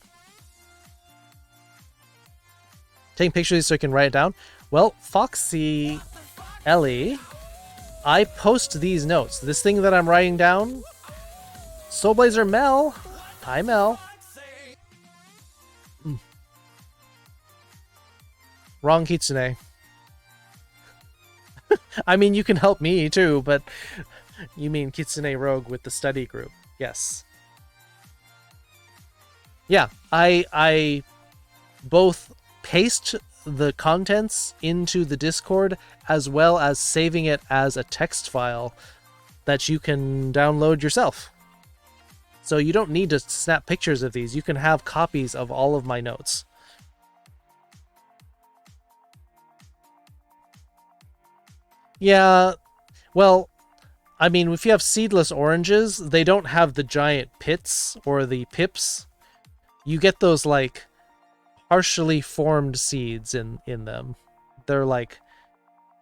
S1: Taking pictures so I can write it down? Well, Foxy Ellie, I post these notes. This thing that I'm writing down, Soulblazer Mel. Hi, Mel. Wrong Kitsune. I mean, you can help me too, but you mean Kitsune Rogue with the study group. Yes. Yeah, I both paste the contents into the Discord as well as saving it as a text file that you can download yourself. So you don't need to snap pictures of these. You can have copies of all of my notes. Yeah, well, I mean, if you have seedless oranges, they don't have the giant pits or the pips. You get those, like, partially formed seeds in them. They're like,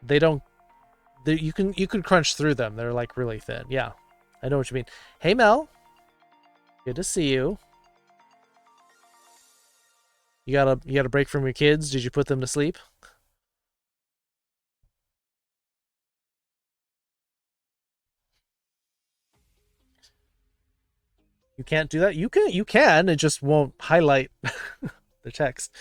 S1: they don't, you can crunch through them. They're like really thin. Yeah, I know what you mean. Hey, Mel. Good to see you. You got a break from your kids? Did you put them to sleep? You can't do that? You can, it just won't highlight the text.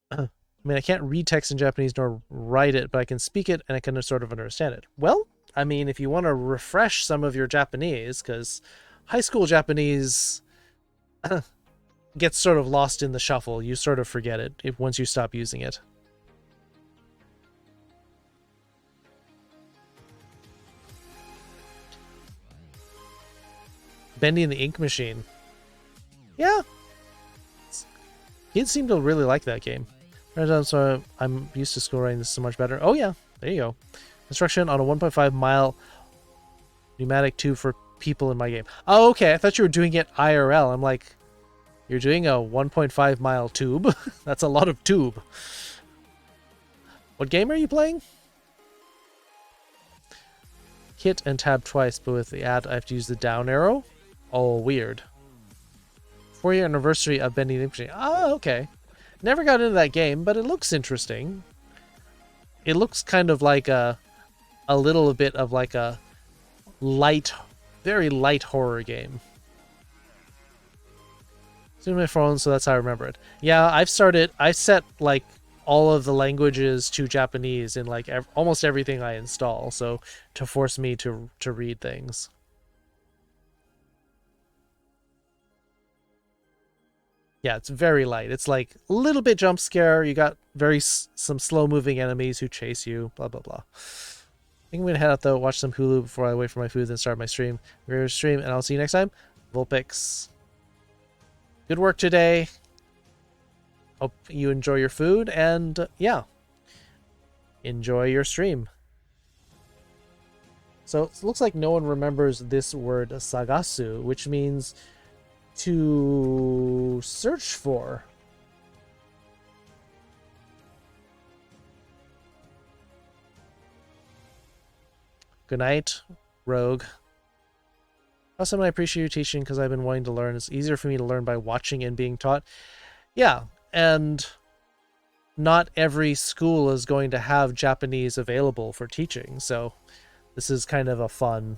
S1: I mean, I can't read text in Japanese nor write it, but I can speak it and I can sort of understand it. Well, I mean, if you want to refresh some of your Japanese, because high school Japanese gets sort of lost in the shuffle. You sort of forget it once you stop using it. Bendy and the Ink Machine. Yeah. Kids seem to really like that game. So I'm used to school writing this so much better. Oh yeah, there you go. Instruction on a 1.5 mile pneumatic tube for people in my game. Oh, okay. I thought you were doing it IRL. I'm like, you're doing a 1.5 mile tube? That's a lot of tube. What game are you playing? Hit and tab twice, but with the ad, I have to use the down arrow. Oh, weird. 4-year anniversary of Bendy the Ink Machine. Oh, okay. Never got into that game, but it looks interesting. It looks kind of like a little bit of like a light, very light horror game. It's in my phone, so that's how I remember it. Yeah, I set like all of the languages to Japanese in like almost everything I install, so to force me to read things. Yeah, it's very light. It's like a little bit jump scare. You got some slow moving enemies who chase you. Blah blah blah. I think I'm gonna head out though, watch some Hulu before I wait for my food, then start my stream. We're gonna stream, and I'll see you next time. Vulpix. Good work today. Hope you enjoy your food, and yeah, enjoy your stream. So it looks like no one remembers this word sagasu, which means to search for. Good night, Rogue. Awesome, I appreciate you teaching because I've been wanting to learn. It's easier for me to learn by watching and being taught. Yeah, and not every school is going to have Japanese available for teaching, so this is kind of a fun.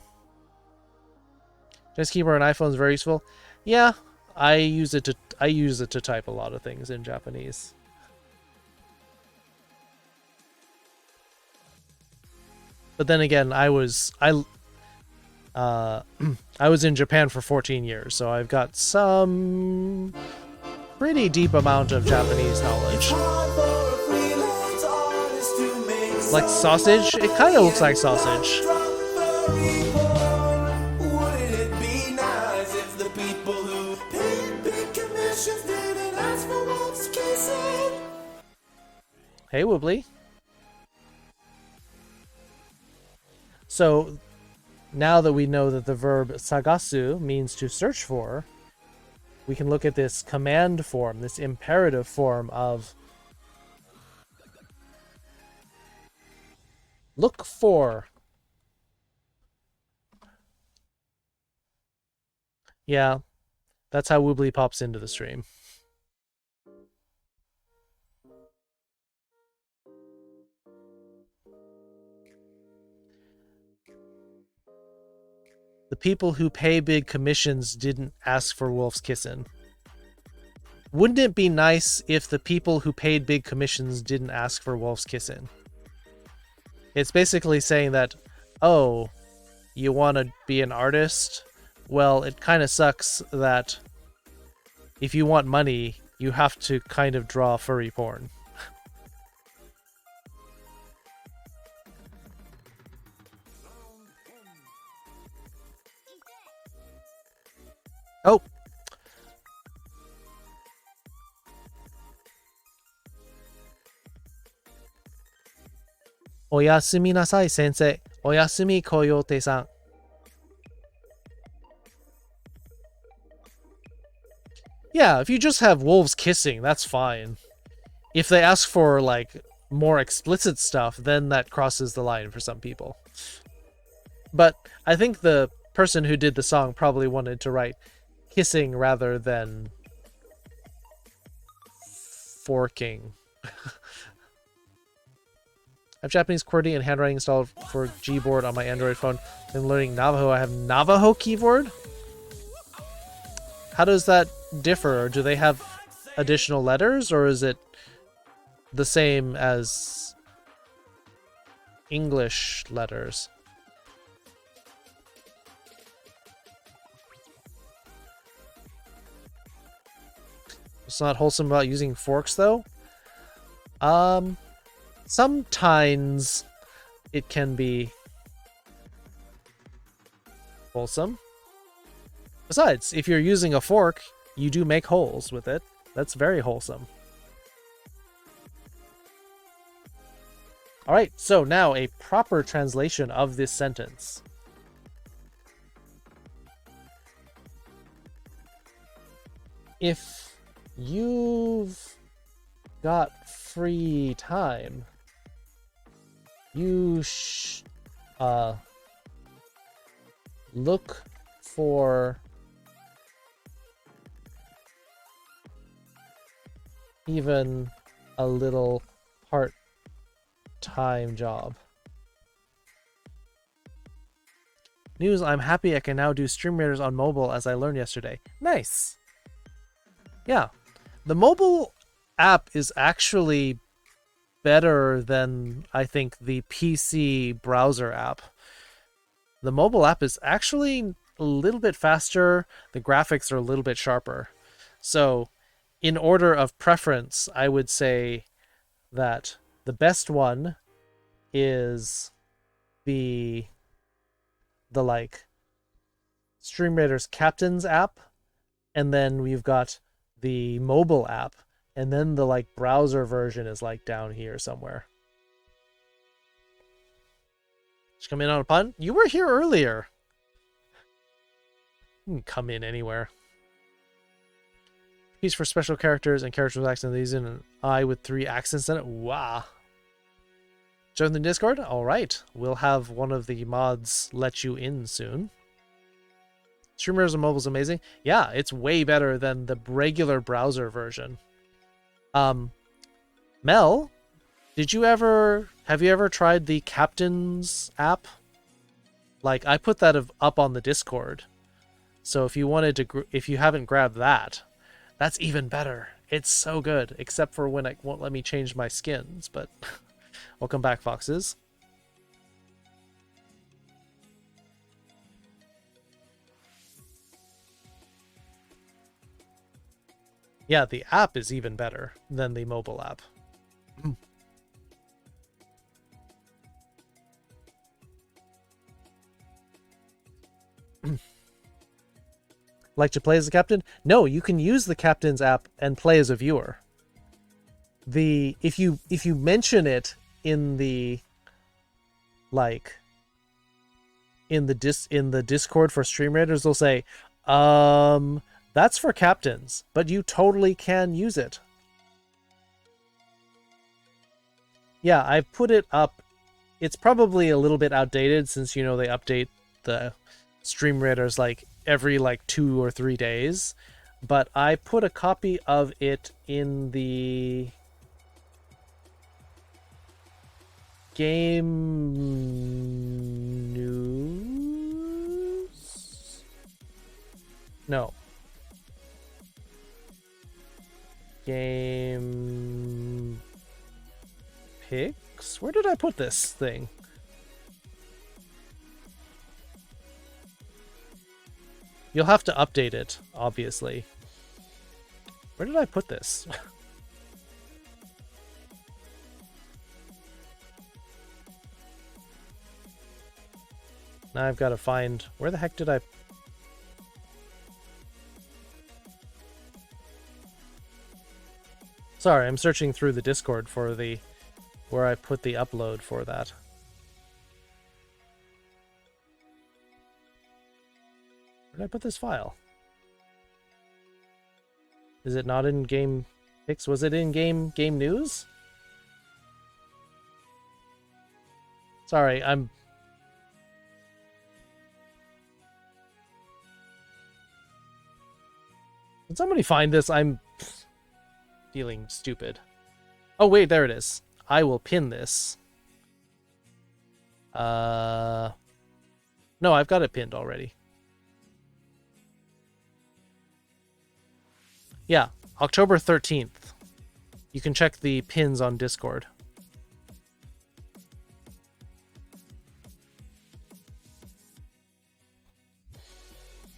S1: Just keyboard on iPhone is very useful. Yeah, I use it to type a lot of things in Japanese. But then again, I was in Japan for 14 years, so I've got some pretty deep amount of Japanese knowledge. Like sausage? It kind of looks like sausage. Hey, Woobly. So, now that we know that the verb sagasu means to search for, we can look at this command form, this imperative form of look for. Yeah, that's how Woobly pops into the stream. The people who pay big commissions didn't ask for Wolf's Kissin'. Wouldn't it be nice if the people who paid big commissions didn't ask for Wolf's Kissin'? It's basically saying that, oh, you want to be an artist? Well, it kind of sucks that if you want money, you have to kind of draw furry porn. Oh! Oyasumi nasai, sensei. Oyasumi koyote-san. Yeah, if you just have wolves kissing, that's fine. If they ask for, like, more explicit stuff, then that crosses the line for some people. But I think the person who did the song probably wanted to write kissing rather than forking. I have Japanese QWERTY and handwriting installed for Gboard on my Android phone. I'm learning Navajo. I have Navajo keyboard? How does that differ? Do they have additional letters, or is it the same as English letters? It's not wholesome about using forks, though. Sometimes it can be wholesome. Besides, if you're using a fork, you do make holes with it. That's very wholesome. All right, so now a proper translation of this sentence. If you've got free time, you look for even a little part-time job. News, I'm happy I can now do stream raiders on mobile as I learned yesterday. Nice! Yeah, the mobile app is actually better than, I think, the PC browser app. The mobile app is actually a little bit faster, the graphics are a little bit sharper. So, in order of preference, I would say that the best one is the like Stream Raiders Captains app, and then we've got the mobile app, and then the like browser version is like down here somewhere. Just come in on a pun? You were here earlier. You can come in anywhere. Piece for special characters and characters with accents. These in an I with 3 accents in it. Wow. Join the Discord? Alright. We'll have one of the mods let you in soon. Streamers on mobile is amazing. Yeah, it's way better than the regular browser version. Mel, have you ever tried the Captains app? Like, I put that up on the Discord. So if you haven't grabbed that, that's even better. It's so good, except for when it won't let me change my skins, but welcome back, Foxes. Yeah, the app is even better than the mobile app. Like to play as a captain? No, you can use the Captain's app and play as a viewer. If you mention it in the in the Discord for Stream Raiders, they'll say, that's for captains, but you totally can use it. Yeah, I put it up. It's probably a little bit outdated since, they update the Stream Raiders like every like 2 or 3 days, but I put a copy of it in the game news? No. Game pics? Where did I put this thing? You'll have to update it, obviously. Where did I put this? Now I've got to find... Where the heck did I... Sorry, I'm searching through the Discord for the... where I put the upload for that. Where did I put this file? Is it not in game pics? Was it in game news? Sorry, I'm... Can somebody find this? I'm feeling stupid. Oh wait, there it is. I will pin this. No, I've got it pinned already. Yeah, October 13th. You can check the pins on Discord.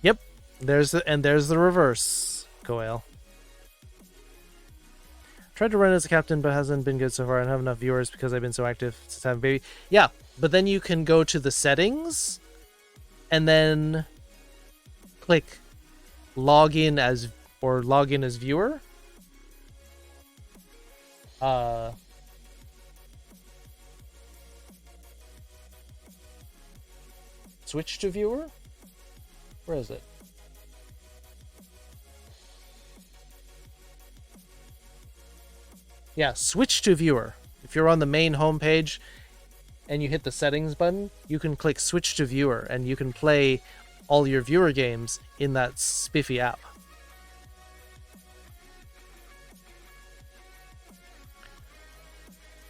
S1: Yep, there's the reverse, Goel. Tried to run as a captain, but hasn't been good so far. I don't have enough viewers because I've been so active since having a baby. Yeah, but then you can go to the settings and then click login as viewer. Switch to viewer? Where is it? Yeah, switch to viewer. If you're on the main homepage and you hit the settings button, you can click switch to viewer and you can play all your viewer games in that spiffy app.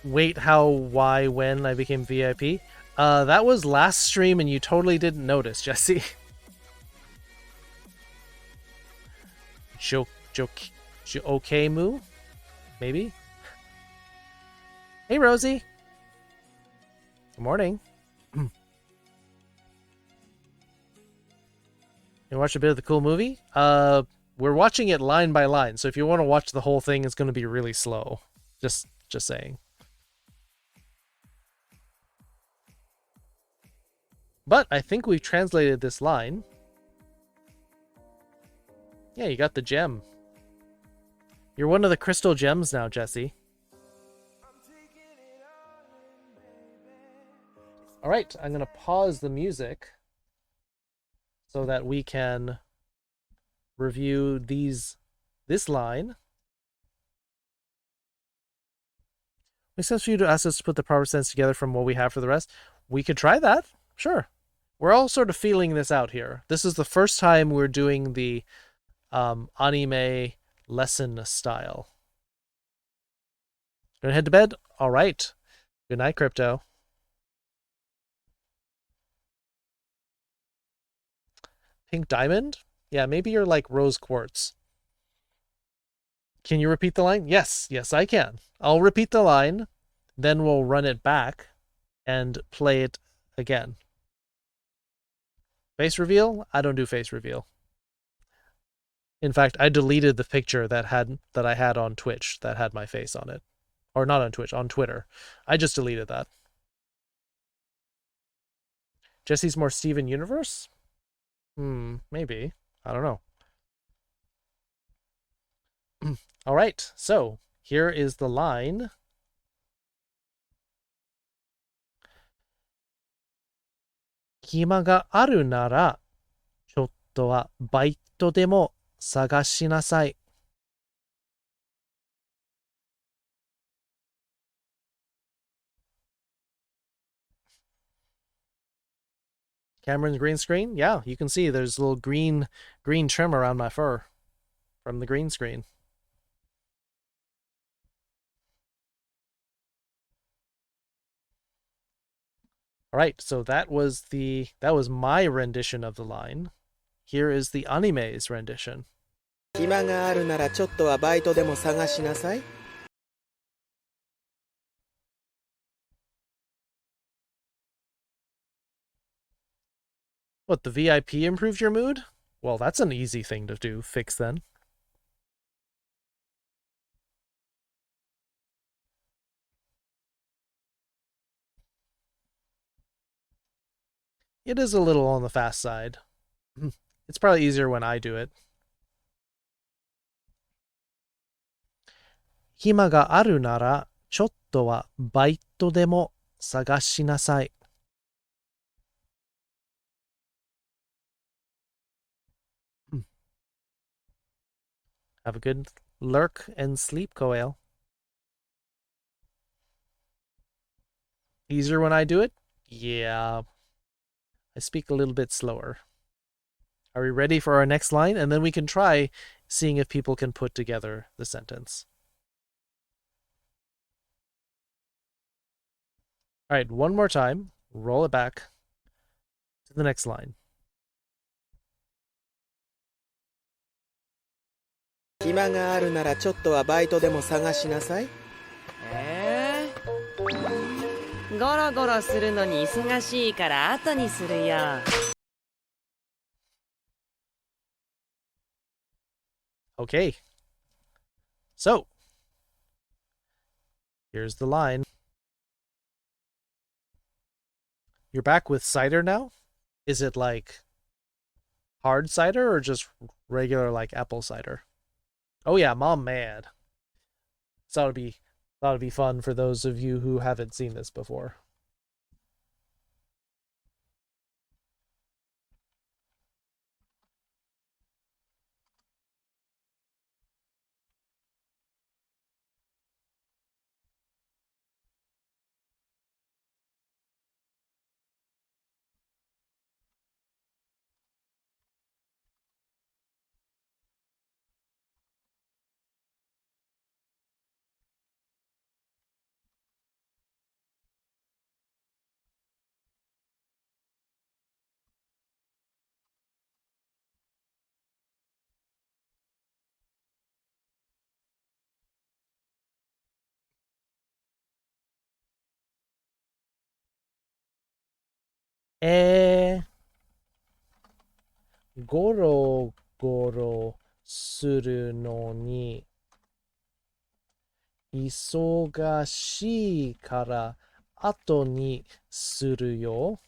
S1: Wait, how, why, when I became VIP? That was last stream and you totally didn't notice, Jesse. Okay, Moo? Maybe? Hey, Rosie. Good morning. You watch a bit of the cool movie? We're watching it line by line, so if you want to watch the whole thing, it's going to be really slow. Just saying. But I think we've translated this line. Yeah, you got the gem. You're one of the crystal gems now, Jesse. All right, I'm going to pause the music so that we can review this line. Makes sense for you to ask us to put the proper sense together from what we have for the rest. We could try that. Sure. We're all sort of feeling this out here. This is the first time we're doing the anime lesson style. Gonna head to bed? All right. Good night, Crypto. Pink diamond? Yeah, maybe you're like rose quartz. Can you repeat the line? Yes, I can. I'll repeat the line, then we'll run it back and play it again. Face reveal? I don't do face reveal. In fact, I deleted the picture that I had on Twitch that had my face on it. Or not on Twitch, on Twitter. I just deleted that. Jesse's more Steven Universe? Maybe. I don't know. All right, so here is the line. Hima ga aru nara, chotto wa baito demo sagashinasai. Cameron's green screen? Yeah, you can see there's a little green trim around my fur from the green screen. All right, so that was my rendition of the line. Here is the anime's rendition.
S3: 暇があるならちょっとはバイトでも探しなさい。
S1: What, the VIP improved your mood? Well, that's an easy thing to fix then. It is a little on the fast side. It's probably easier when I do it. 暇があるならちょっとはバイトでも探しなさい。Have a good lurk and sleep, Koel. Easier when I do it? Yeah. I speak a little bit slower. Are we ready for our next line? And then we can try seeing if people can put together the sentence. All right, one more time. Roll it back to the next line.
S3: 暇があるならちょっとはバイトでも探しなさい。
S2: ゴロゴロするのに忙しいから後にするよ。
S1: Okay. So, here's the line. You're back with cider now? Is it like hard cider or just regular like apple cider? Oh yeah, Mom mad. So that'd be fun for those of you who haven't seen this before. Eh, ゴロゴロするのに忙しいから後にするよ。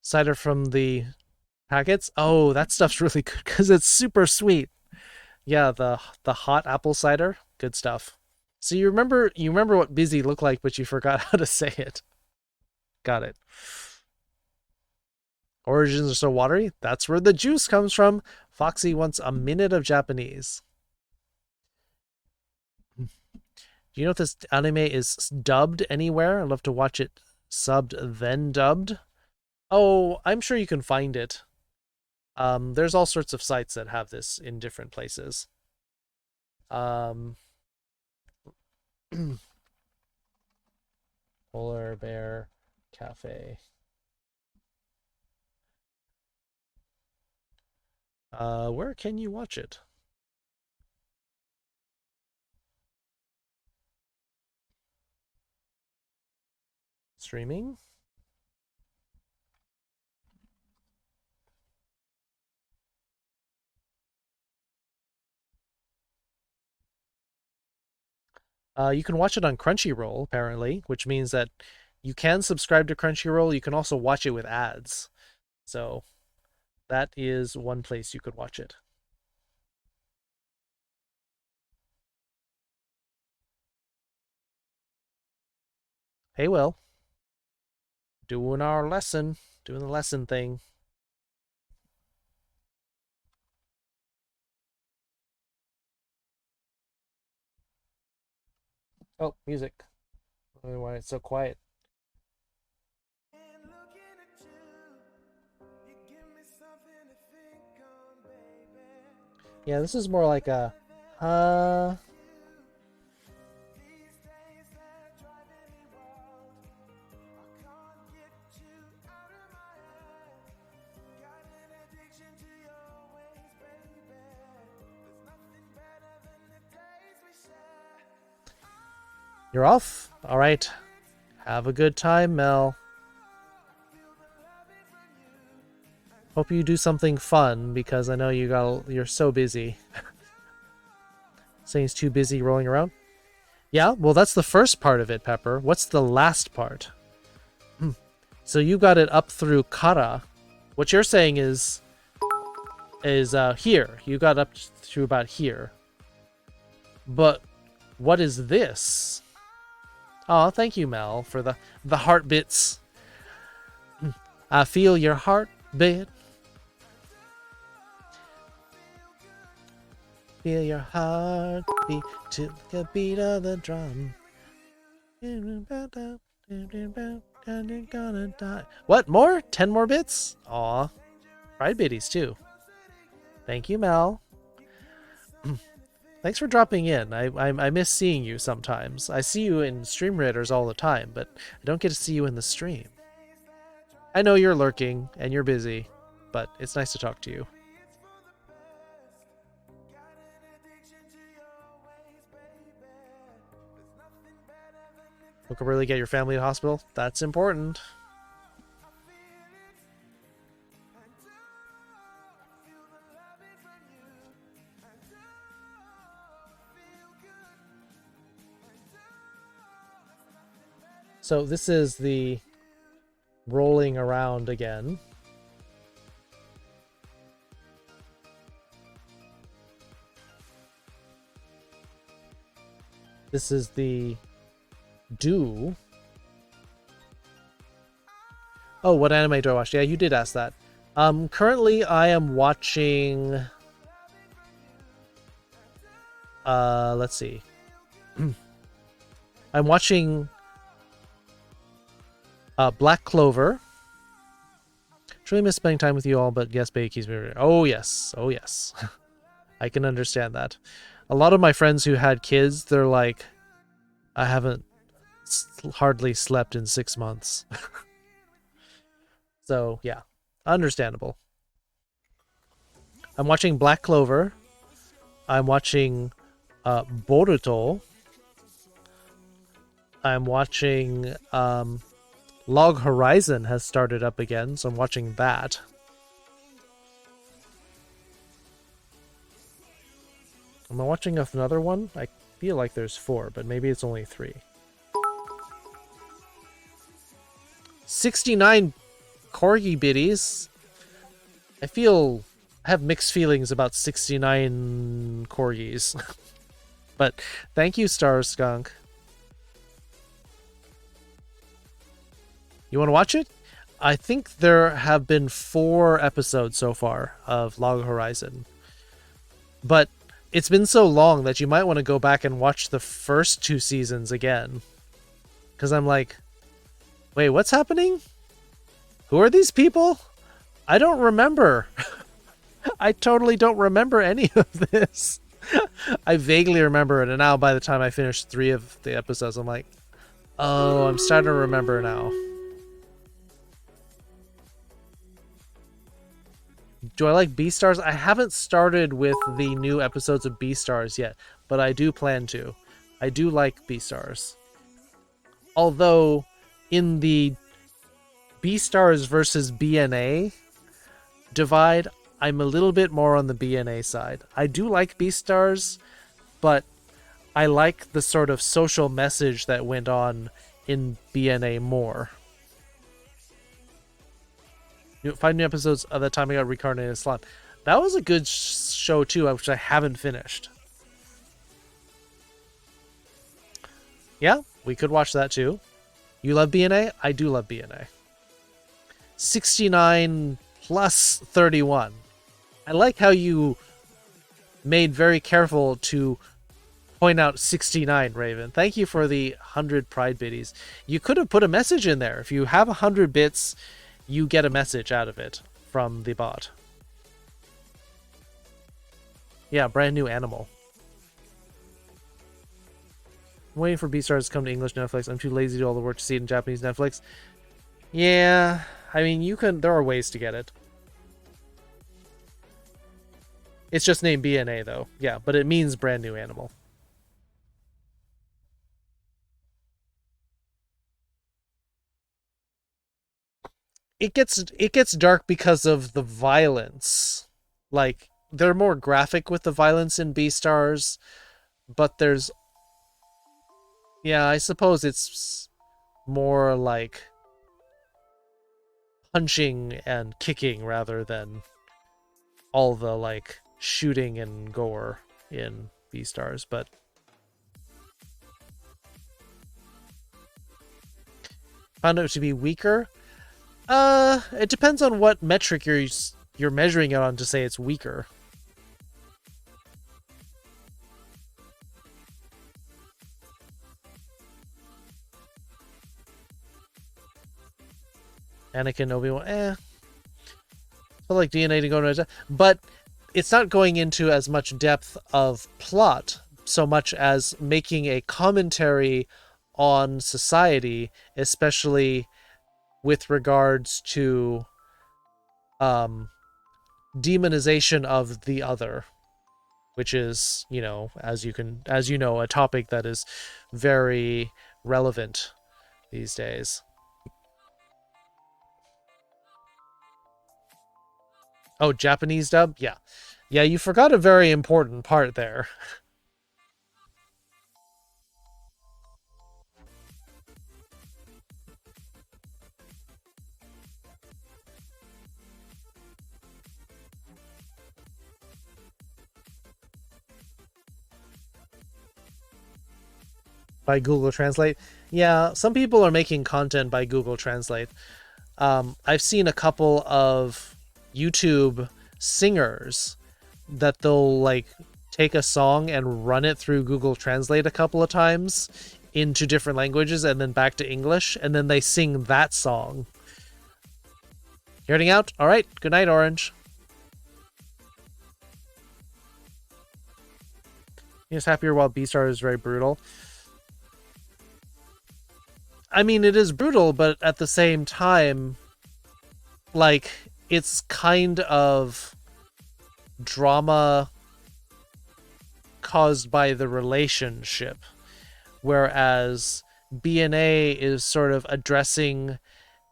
S1: Cider from the packets? Oh, that stuff's really good because it's super sweet. Yeah, the hot apple cider, good stuff. So you remember what busy looked like, but you forgot how to say it. Got it. Origins are so watery? That's where the juice comes from. Foxy wants a minute of Japanese. Do you know if this anime is dubbed anywhere? I'd love to watch it subbed then dubbed. Oh, I'm sure you can find it. There's all sorts of sites that have this in different places. Polar Bear Cafe. Where can you watch it? Streaming? You can watch it on Crunchyroll, apparently, which means that you can subscribe to Crunchyroll. You can also watch it with ads. So that is one place you could watch it. Hey, Will. Doing the lesson thing. Oh, music. I don't know why it's so quiet. Yeah, this is more like a You're off? Alright. Have a good time, Mel. Hope you do something fun, because I know you're so busy. Saying he's too busy rolling around? Yeah, well that's the first part of it, Pepper. What's the last part? So you got it up through Kara. What you're saying is here. You got up to about here. But what is this? Oh, thank you, Mel, for the heart bits. I feel your heartbeat. Feel your heartbeat to the beat of the drum. Gonna die. What, more? 10 more bits? Aw. Pride biddies, too. Thank you, Mel. Thanks for dropping in. I miss seeing you sometimes. I see you in stream raiders all the time, but I don't get to see you in the stream. I know you're lurking and you're busy, but it's nice to talk to you. Look, really get your family to hospital? That's important. So this is the rolling around again. This is the do. Oh, what anime do I watch? Yeah, you did ask that. Currently I am watching let's see. I'm watching Black Clover. Truly miss spending time with you all, but yes, baby keeps me. Oh yes, oh yes. I can understand that. A lot of my friends who had kids, they're like, I haven't hardly slept in 6 months. So yeah, understandable. I'm watching Black Clover. I'm watching Boruto. I'm watching Log Horizon has started up again, so I'm watching that. Am I watching another one? I feel like there's 4, but maybe it's only 3. 69 corgi biddies. I have mixed feelings about 69 corgis. But thank you, Star Skunk. You want to watch it? I think there have been 4 episodes so far of Log Horizon. But it's been so long that you might want to go back and watch the first 2 seasons again. Because I'm like, wait, what's happening? Who are these people? I don't remember. I totally don't remember any of this. I vaguely remember it, and now by the time I finish 3 of the episodes, I'm like, oh, I'm starting to remember now. Do I like Beastars? I haven't started with the new episodes of Beastars yet, but I do plan to. I do like Beastars. Although, in the Beastars versus BNA divide, I'm a little bit more on the BNA side. I do like Beastars, but I like the sort of social message that went on in BNA more. 5 new episodes of the time I got reincarnated as slime. That was a good show too, which I haven't finished. Yeah, we could watch that too. You love BNA? I do love BNA. 69 plus 31. I like how you made very careful to Point out 69, Raven. Thank you for the 100 pride biddies. You could have put a message in there. If you have 100 bits, you get a message out of it from the bot. Yeah, brand new animal. I'm waiting for Beastars to come to English Netflix. I'm too lazy to do all the work to see it in Japanese Netflix. Yeah, I mean, you can. There are ways to get it. It's just named BNA though. Yeah, but it means brand new animal. It gets dark because of the violence. Like, they're more graphic with the violence in Beastars, but there's, yeah, I suppose it's more like punching and kicking rather than all the like shooting and gore in Beastars, but found it to be weaker. It depends on what metric you're measuring it on to say it's weaker. Anakin, Obi-Wan, I like DNA to go into, but it's not going into as much depth of plot so much as making a commentary on society, especially with regards to demonization of the other, which is, you know, as you know, a topic that is very relevant these days. Oh, Japanese dub? Yeah. Yeah, you forgot a very important part there. By Google Translate? Yeah, some people are making content by Google Translate. I've seen a couple of YouTube singers that they'll like take a song and run it through Google Translate a couple of times into different languages and then back to English, and then they sing that song. You're heading out? All right. Good night, Orange. He's happier while Beastar is very brutal. I mean, it is brutal, but at the same time, like, it's kind of drama caused by the relationship, whereas BNA is sort of addressing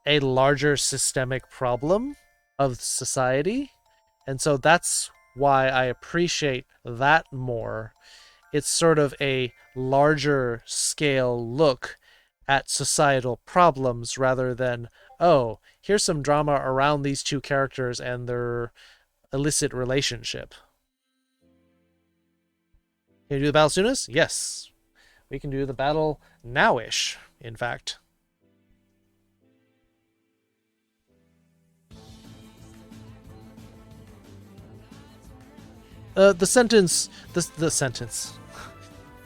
S1: a larger systemic problem of society, and so that's why I appreciate that more. It's sort of a larger scale look at societal problems rather than, oh, here's some drama around these two characters and their illicit relationship. Can you do the battle soonest? Yes. We can do the battle now-ish, in fact. The sentence... The sentence...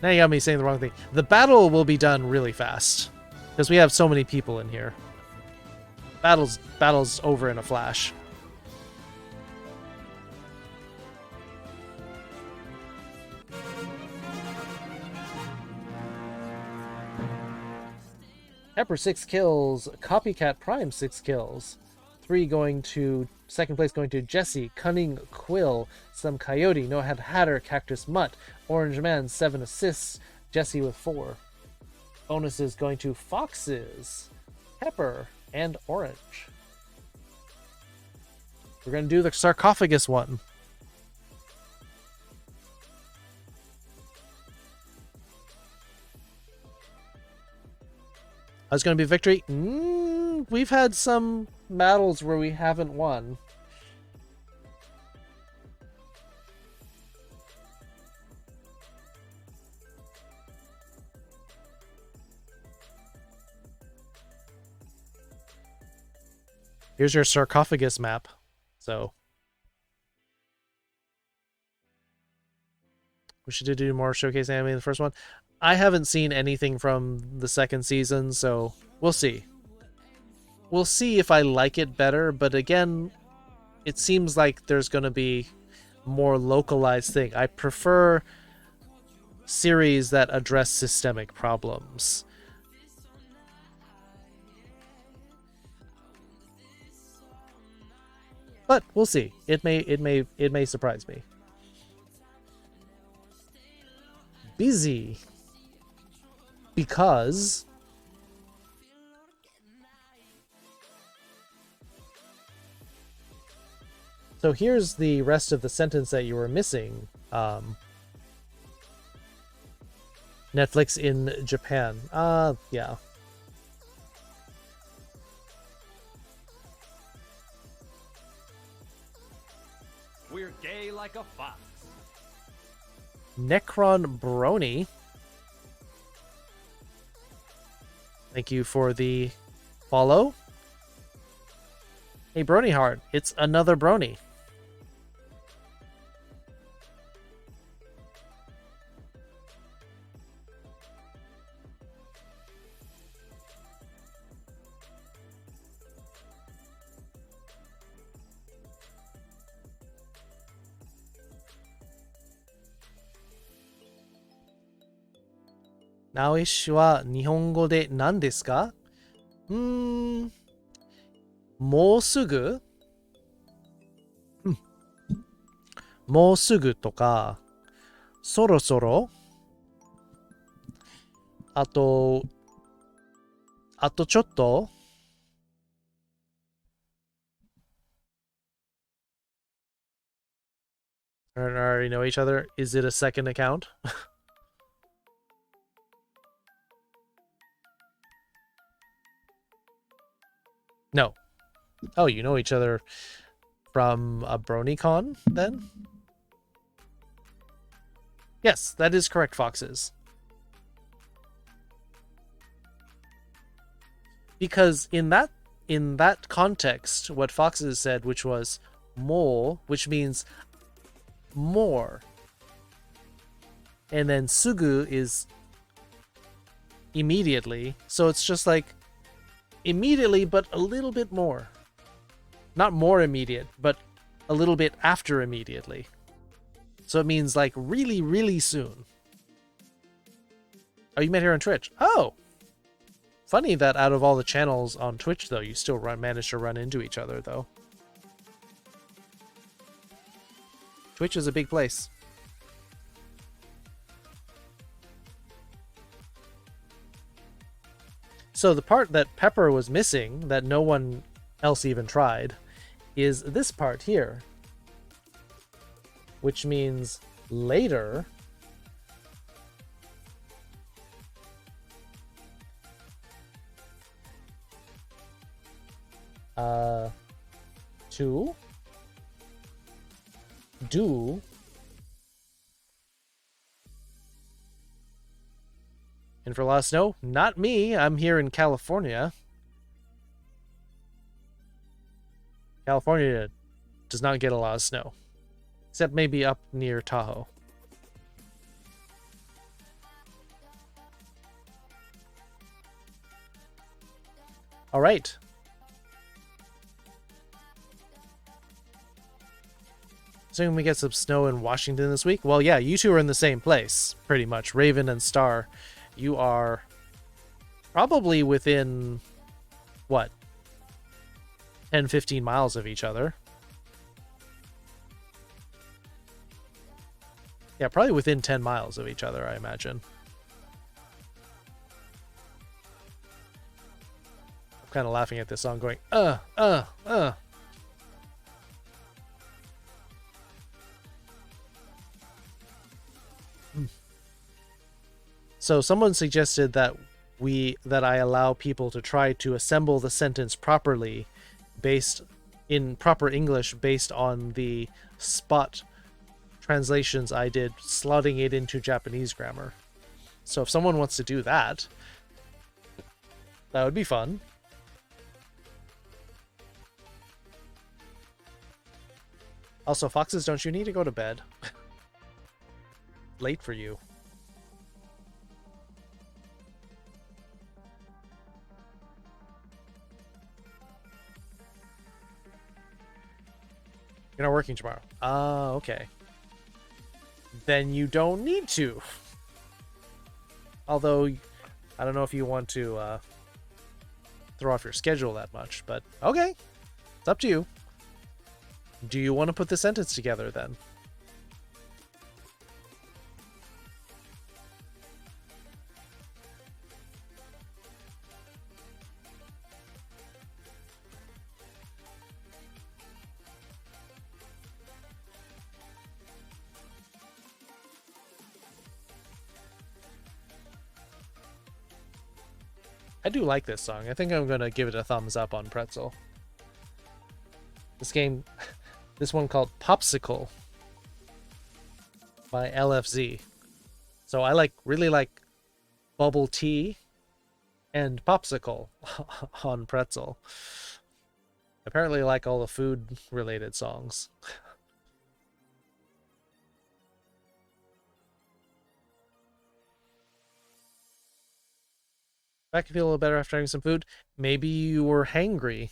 S1: Now you got me saying the wrong thing. The battle will be done really fast, because we have so many people in here. Battle's over in a flash. Pepper 6 kills, Copycat Prime 6 kills. 3 going to second place going to Jesse, Cunning Quill, Some Coyote, No Head Hatter, Cactus Mutt, Orange Man 7 assists, Jesse with 4. Bonuses going to Foxes, Pepper, and Orange. We're gonna do the sarcophagus one. How's gonna be victory? We've had some battles where we haven't won. Here's your sarcophagus map. So We should do more showcase anime in the first one. I haven't seen anything from the second season, so we'll see. We'll see if I like it better, but again, it seems like there's going to be more localized thing. I prefer series that address systemic problems. But we'll see. It may surprise me. Busy because so here's the rest of the sentence that you were missing. Netflix in Japan. Yeah.
S4: We're gay like a fox.
S1: Necron Brony. Thank you for the follow. Hey, Brony Heart. It's another Brony. Naoishi wa Nihongo de nan desu ka? もうすぐもうすぐとか、そろそろ、あとちょっと、already know each other. Is it a second account? No. Oh, you know each other from a BronyCon, then? Yes, that is correct, Foxes. Because in that context, what Foxes said, which was mo, which means more. And then sugu is immediately. So it's just like immediately, but a little bit more. Not more immediate, but a little bit after immediately. So it means like really, really soon. Oh, you met here on Twitch. Oh! Funny that out of all the channels on Twitch, though, you still managed to run into each other, though. Twitch is a big place. So the part that Pepper was missing, that no one else even tried, is this part here. Which means later. To do and for a lot of snow, not me. I'm here in California. California does not get a lot of snow, except maybe up near Tahoe. All right. Assuming we get some snow in Washington this week. Well, yeah, you two are in the same place, pretty much. Raven and Star. You are probably within, what, 10, 15 miles of each other. Yeah, probably within 10 miles of each other, I imagine. I'm kind of laughing at this song going, So someone suggested that I allow people to try to assemble the sentence properly based in proper English based on the spot translations I did, slotting it into Japanese grammar. So if someone wants to do that, that would be fun. Also, Foxes, don't you need to go to bed? late for you. You're not working tomorrow. Ah, okay. Then you don't need to. Although, I don't know if you want to throw off your schedule that much, but okay. It's up to you. Do you want to put the sentence together then? I do like this song. I think I'm going to give it a thumbs up on Pretzel. This game, this one called Popsicle by LFZ. So I really like bubble tea and Popsicle on Pretzel. Apparently I like all the food related songs. I can feel a little better after having some food. Maybe you were hangry.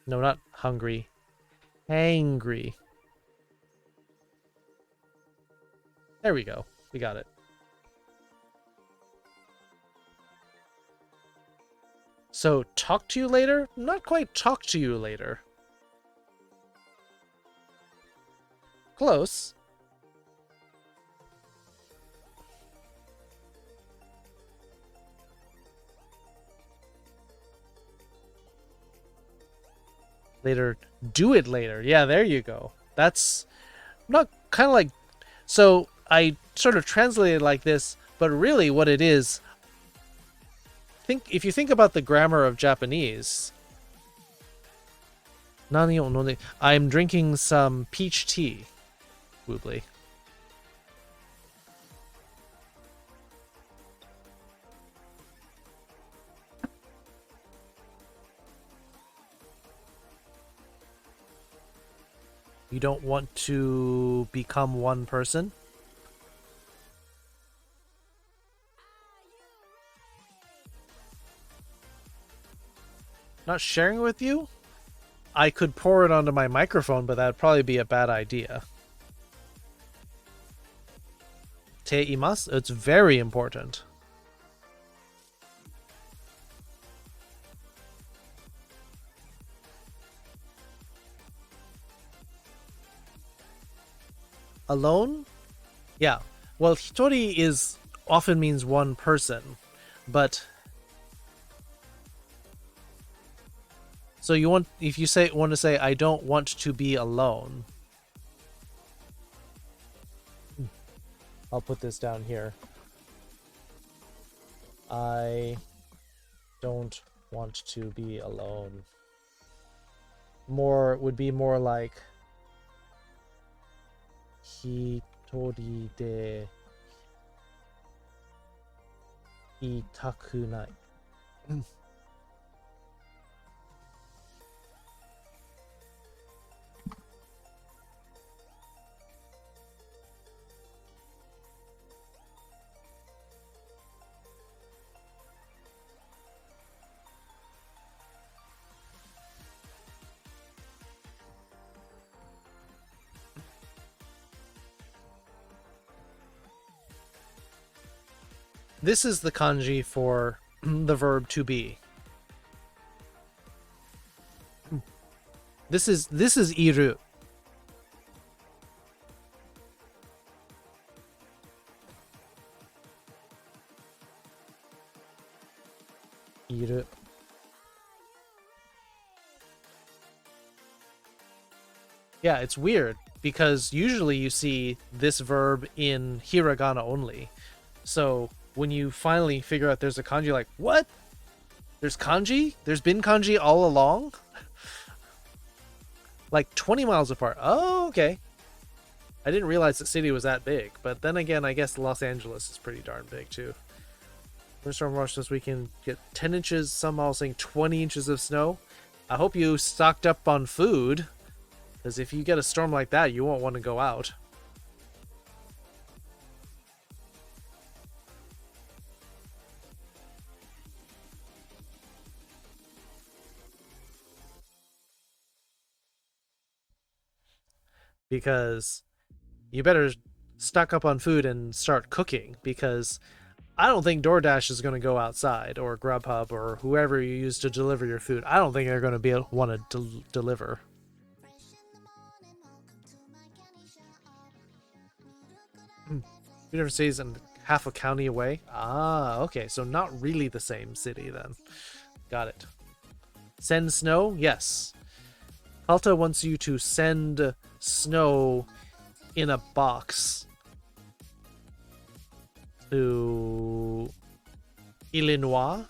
S1: No, not hungry. Hangry. There we go. We got it. So, talk to you later? Not quite talk to you later. Close. Later, do it later. Yeah, there you go. That's not kind of like, so I sort of translated like this, but really what it is, if you think about the grammar of Japanese, Nani o nonde, I'm drinking some peach tea. Woobly. You don't want to become one person? Not sharing with you? I could pour it onto my microphone, but that'd probably be a bad idea. Te imasu? It's very important. Alone? Yeah. Well, hitori often means one person, but so you want, if you want to say I don't want to be alone. I'll put this down here. I don't want to be alone. Would be more like hitori de itaku nai. This is the kanji for the verb to be. This is iru. Iru. Yeah, it's weird because usually you see this verb in hiragana only. So when you finally figure out there's a kanji, like, what? There's kanji? There's been kanji all along? Like 20 miles apart. Oh, okay. I didn't realize the city was that big. But then again, I guess Los Angeles is pretty darn big too. First storm watch this weekend, get 10 inches, some all saying 20 inches of snow. I hope you stocked up on food, Because if you get a storm like that, you won't want to go out. Because you better stock up on food and start cooking, because I don't think DoorDash is going to go outside, or Grubhub, or whoever you use to deliver your food. I don't think they're going to want to deliver. Two different cities and half a county away. Ah, okay, so not really the same city then. Got it. Send snow? Yes. Alta wants you to send snow in a box to Illinois.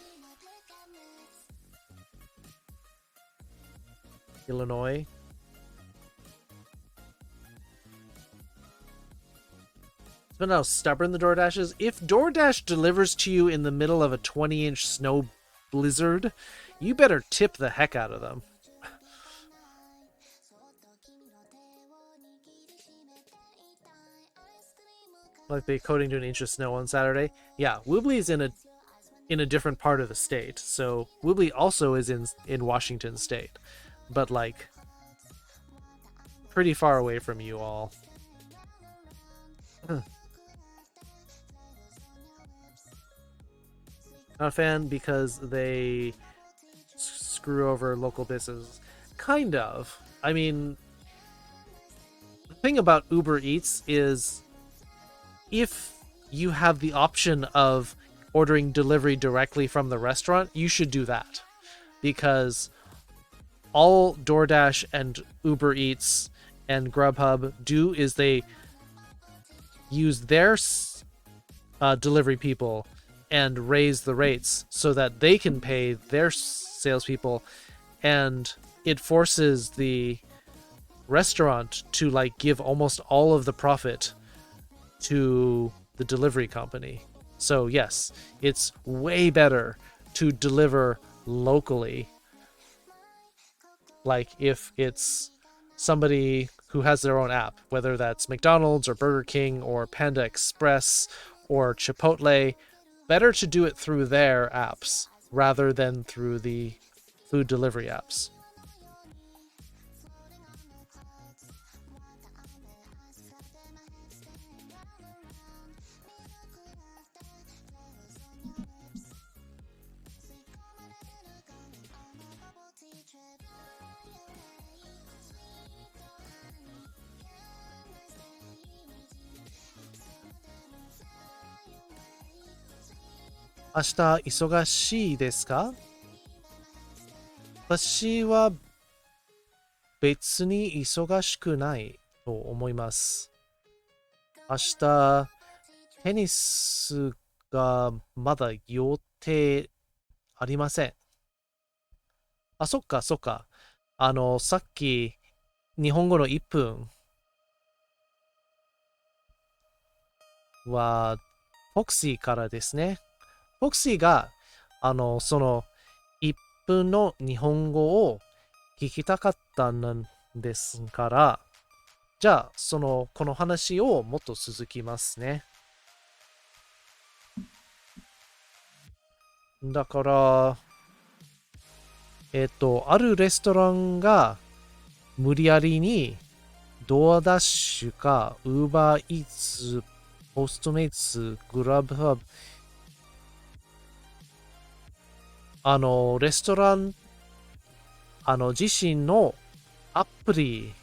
S1: But how stubborn the DoorDash is. If DoorDash delivers to you in the middle of a 20-inch snow blizzard, you better tip the heck out of them. Like they coding to an inch of snow on Saturday. Yeah, Woobly's in a different part of the state. So Woobly also is in Washington State, but like pretty far away from you all. Not a fan because they screw over local businesses. Kind of. I mean, the thing about Uber Eats is, if you have the option of ordering delivery directly from the restaurant, you should do that. Because all DoorDash and Uber Eats and Grubhub do is they use their delivery people and raise the rates so that they can pay their salespeople, and it forces the restaurant to like give almost all of the profit to the delivery company. So yes, it's way better to deliver locally. Like if it's somebody who has their own app, whether that's McDonald's or Burger King or Panda Express or Chipotle, better to do it through their apps rather than through the food delivery apps.明日忙しいですか？私は別に忙しくないと思います。明日テニスがまだ予定ありません。あ、そっかそっか。さっき日本語の1分はフォクシーからですね。フォクシーが、その1分の日本語を聞きたかったんですから、じゃあ、この話をもっと続きますね。だから、あるレストランが無理やりにドアダッシュか、ウーバーイーツ、ポストメイツ、グラブハブ、レストラン、自身のアプリ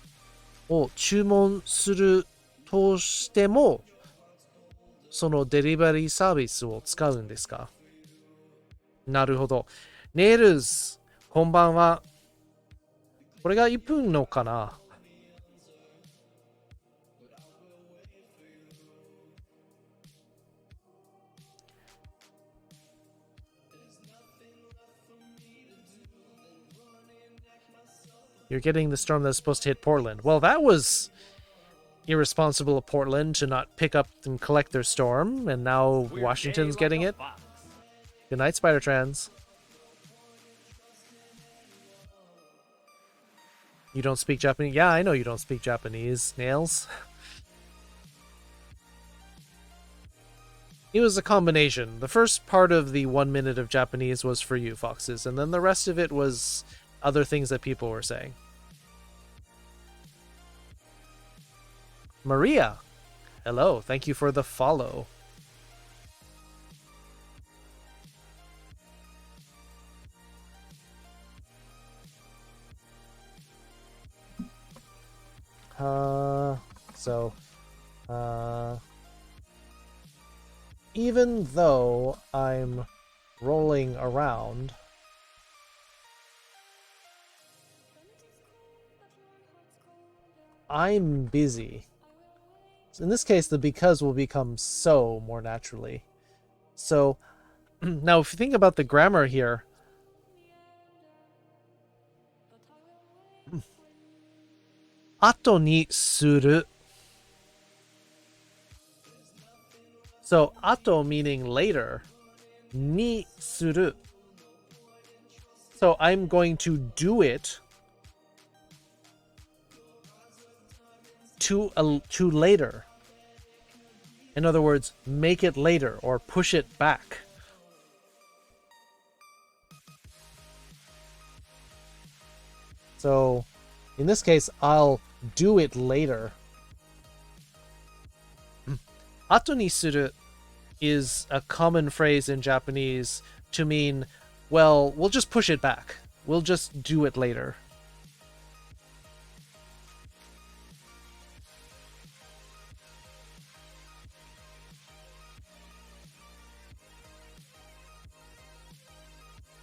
S1: を注文するとしても、そのデリバリーサービスを使うんですか？なるほど。ネイルズ、こんばんは。これが1分のかな？You're getting the storm that's supposed to hit Portland. Well, that was irresponsible of Portland to not pick up and collect their storm, and now Washington's getting it. Good night, Spider-Trans. You don't speak Japanese? Yeah, I know you don't speak Japanese, Nails. It was a combination. The first part of the 1 minute of Japanese was for you, Foxes, and then the rest of it was other things that people were saying. Maria! Hello, thank you for the follow. Even though I'm rolling around, I'm busy. So in this case, the because will become so more naturally. So now if you think about the grammar here, ato ni suru. So ato meaning later, ni suru. So I'm going to do it to later. In other words, make it later or push it back. So in this case, I'll do it later. Ato ni suru is a common phrase in Japanese to mean, well, we'll just push it back. We'll just do it later.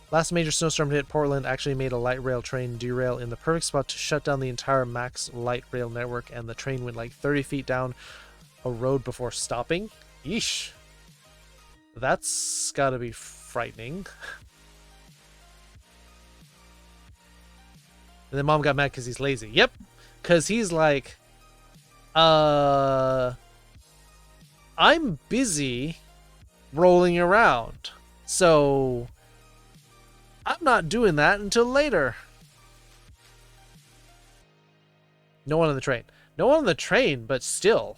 S1: Last major snowstorm to hit Portland actually made a light rail train derail in the perfect spot to shut down the entire Max light rail network, and the train went like 30 feet down a road before stopping. Yeesh. That's gotta be frightening. And then Mom got mad because he's lazy. Yep. Because he's like, I'm busy rolling around. So I'm not doing that until later. No one on the train. No one on the train, but still.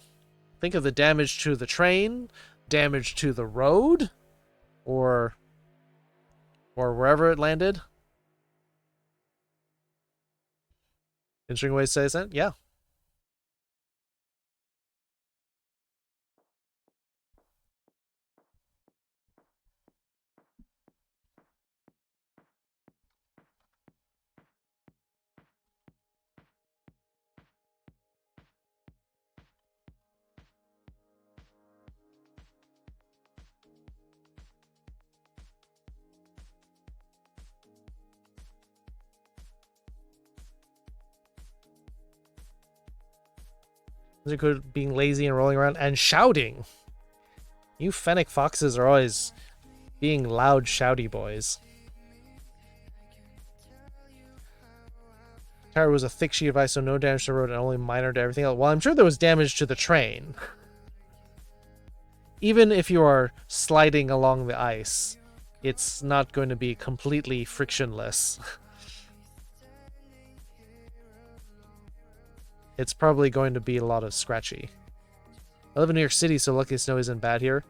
S1: Think of the damage to the train, damage to the road, or wherever it landed. Interesting way to say that? Yeah. Being lazy and rolling around and shouting. You Fennec foxes are always being loud, shouty boys. Tire was a thick sheet of ice, so no damage to the road and only minor to everything else. Well, I'm sure there was damage to the train. Even if you are sliding along the ice, it's not going to be completely frictionless. It's probably going to be a lot of scratchy. I live in New York City, so luckily snow isn't bad here.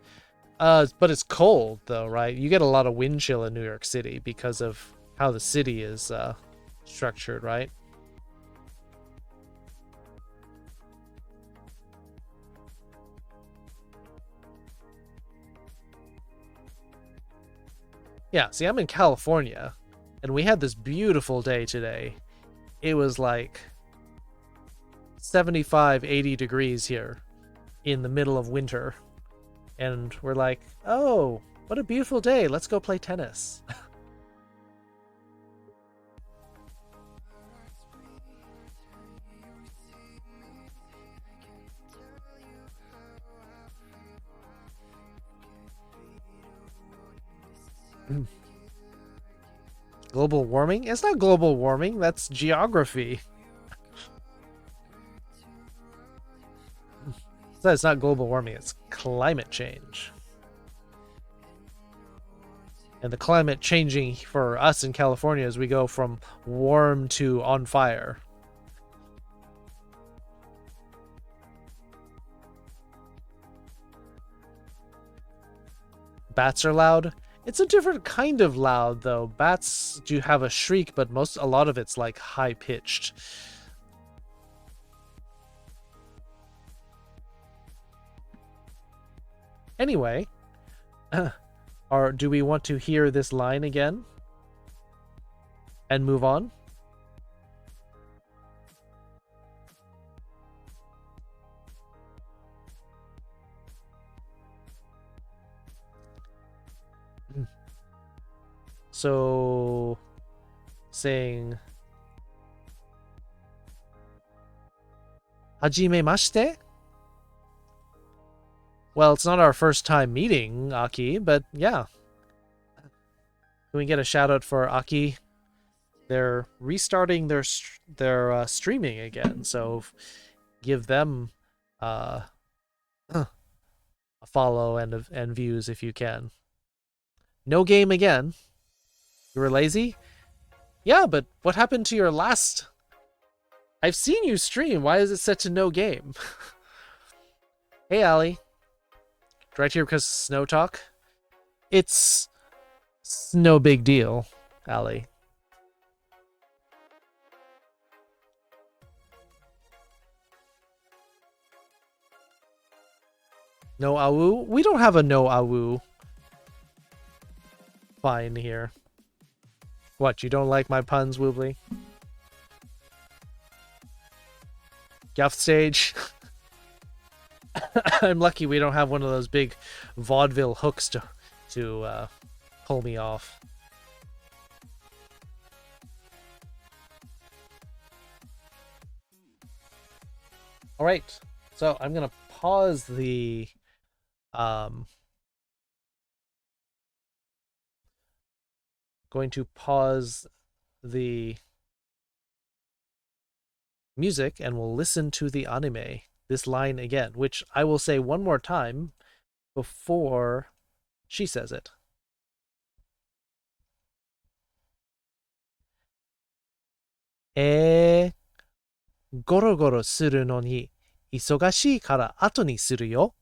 S1: But it's cold, though, right? You get a lot of wind chill in New York City because of how the city is structured, right? Yeah, see, I'm in California, and we had this beautiful day today. It was like 75, 80 degrees here in the middle of winter. And we're like, oh, what a beautiful day. Let's go play tennis. Global warming? It's not global warming. That's geography. It's not global warming, it's climate change. And the climate changing for us in California as we go from warm to on fire. Bats are loud. It's a different kind of loud, though. Bats do have a shriek, but a lot of it's like high pitched. Anyway, do we want to hear this line again and move on? So, saying, Hajimemashite? Well, it's not our first time meeting, Aki, but yeah. Can we get a shout out for Aki? They're restarting their streaming again, so give them a follow and views if you can. No game again. You were lazy? Yeah, but what happened to your last... I've seen you stream. Why is it set to no game? Hey, Ali. Right here because Snow Talk? It's no big deal, Ali. No awu? We don't have a no awu. Fine here. What, you don't like my puns, Woobly? Guff stage. I'm lucky we don't have one of those big vaudeville hooks to pull me off. All right, so I'm gonna pause the music and we'll listen to the anime, this line again, which I will say one more time before she says it. Goro goro suru no ni isogashii kara ato ni suru yo.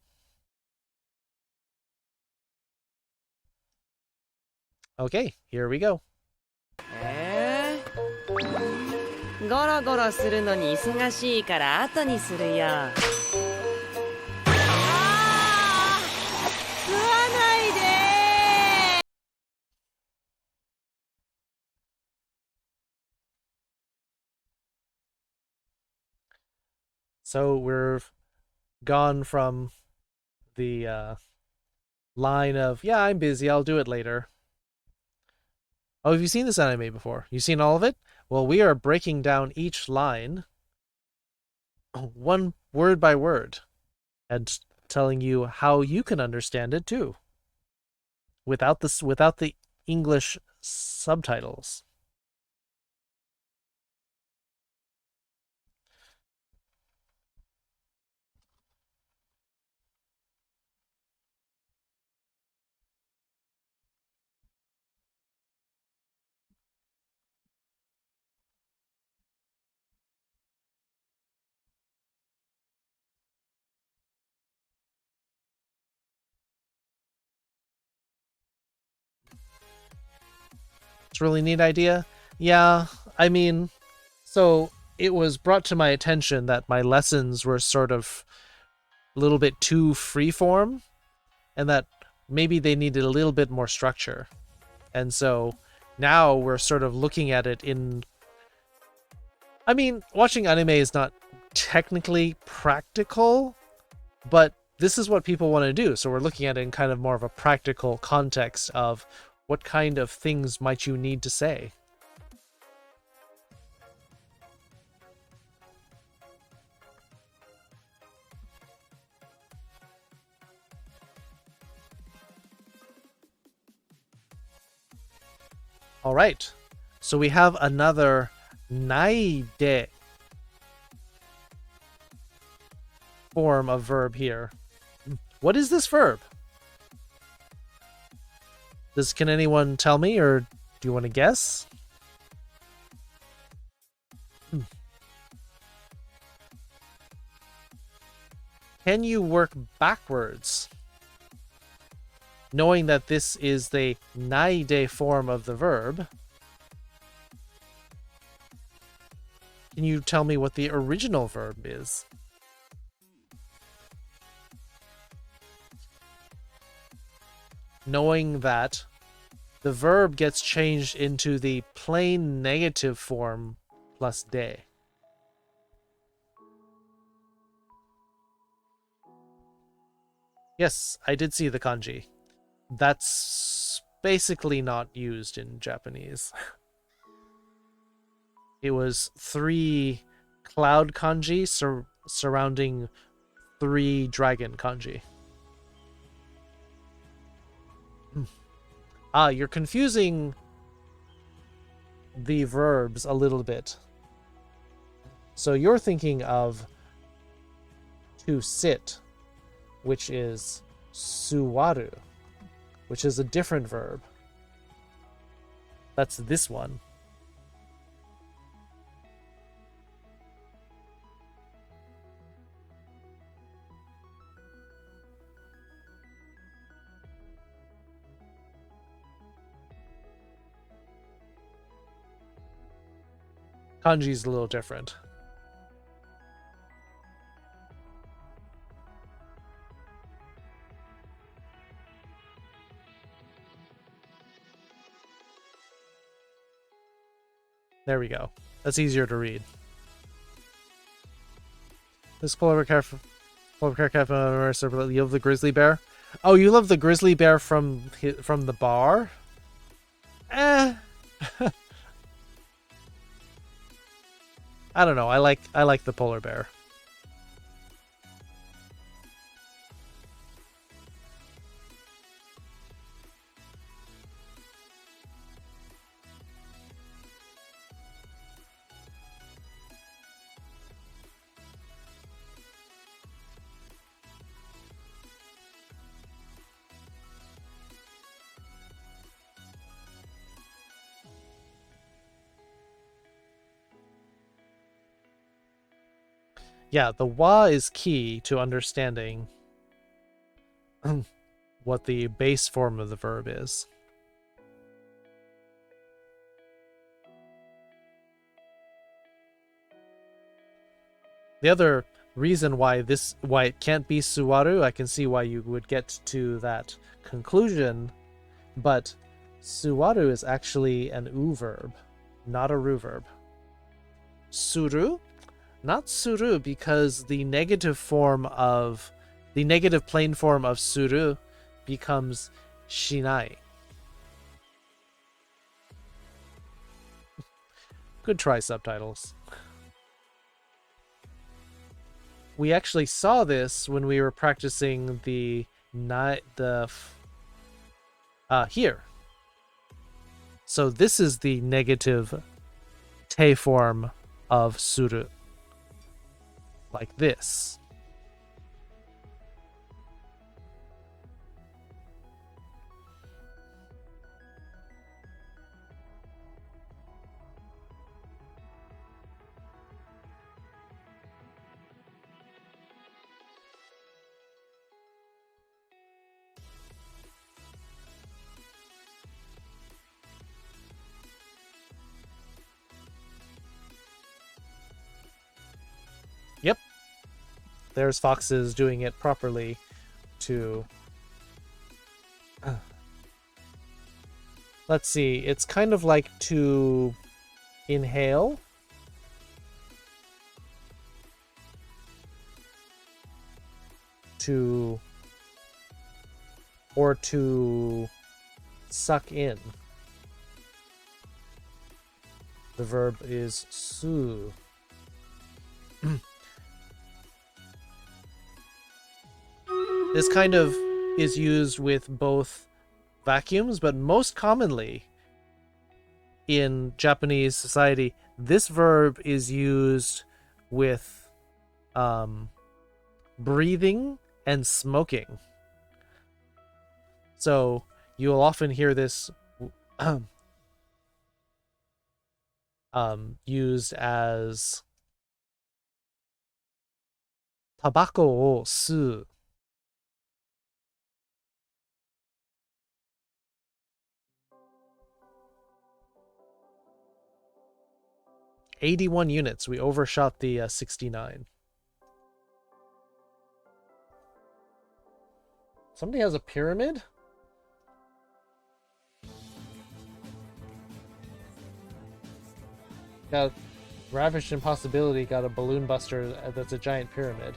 S1: Okay, here we go.
S2: ゴロゴロするのに忙しいから後にするよ。ああ、吸わないで。
S1: So we're gone from the line of, yeah, I'm busy, I'll do it later. Oh, have you seen this anime before? You seen all of it? Well, we are breaking down each line one word by word and telling you how you can understand it too. Without the English subtitles. It's a really neat idea. Yeah, I mean, so it was brought to my attention that my lessons were sort of a little bit too freeform and that maybe they needed a little bit more structure. And so now we're sort of looking at it in... I mean, watching anime is not technically practical, but this is what people want to do. So we're looking at it in kind of more of a practical context of what kind of things might you need to say. All right, so we have another naide form of verb here. What is this verb? Can anyone tell me, or do you want to guess? Can you work backwards? knowing that this is the naide form of the verb, can you tell me what the original verb is? Knowing that the verb gets changed into the plain negative form plus de. Yes, I did see the kanji. That's basically not used in Japanese. It was 3 cloud kanji surrounding 3 dragon kanji. You're confusing the verbs a little bit. So you're thinking of to sit, which is suwaru, which is a different verb. That's this one. Kanji's a little different. There we go. That's easier to read. This polar bear you love the grizzly bear? Oh, you love the grizzly bear from the bar? I don't know. I like the polar bear. Yeah, the wa is key to understanding what the base form of the verb is. The other reason why it can't be suwaru, I can see why you would get to that conclusion, but suwaru is actually an u verb, not a ru verb. Suru? Not suru, because the negative plane form of suru becomes shinai. Good try, subtitles. We actually saw this when we were practicing here. So this is the negative te form of suru. Like this. Yep. There's foxes doing it properly to... Let's see. It's kind of like to inhale. Or to suck in. The verb is su. This kind of is used with both vacuums, but most commonly in Japanese society, this verb is used with breathing and smoking. So you'll often hear this used as tabako o suu. 81 units. We overshot the 69. Somebody has a pyramid? Got Ravished Impossibility got a balloon buster that's a giant pyramid.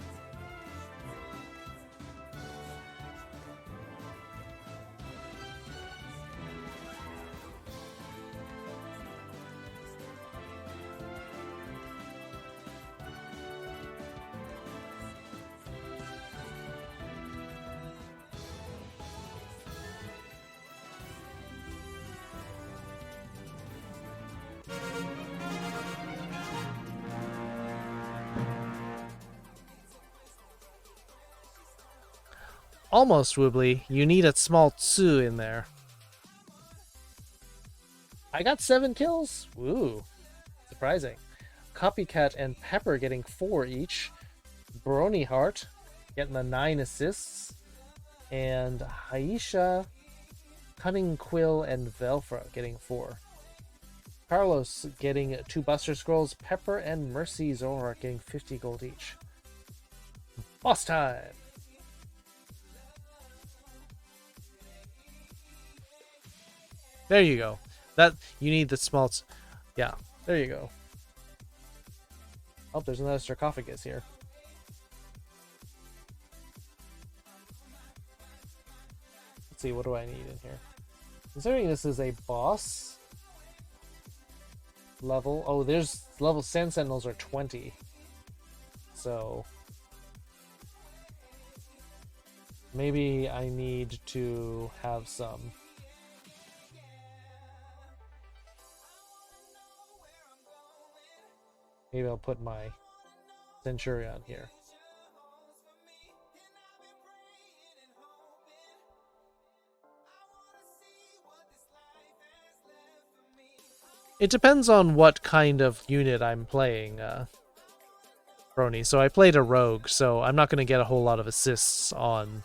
S1: Almost, Woobly. You need a small tsu in there. I got 7 kills. Ooh. Surprising. Copycat and Pepper getting 4 each. Brony Heart getting the 9 assists. And Haisha, Cunning Quill, and Velfra getting 4. Carlos getting 2 Buster Scrolls. Pepper and Mercy Zohar getting 50 gold each. Boss time! There you go. That you need the small. Yeah, there you go. Oh, there's another sarcophagus here. Let's see, what do I need in here? Considering this is a boss level. Oh, there's level Sand Sentinels are 20. So maybe I need to have some. Maybe I'll put my Centurion here. It depends on what kind of unit I'm playing, Brony. So I played a rogue, so I'm not going to get a whole lot of assists on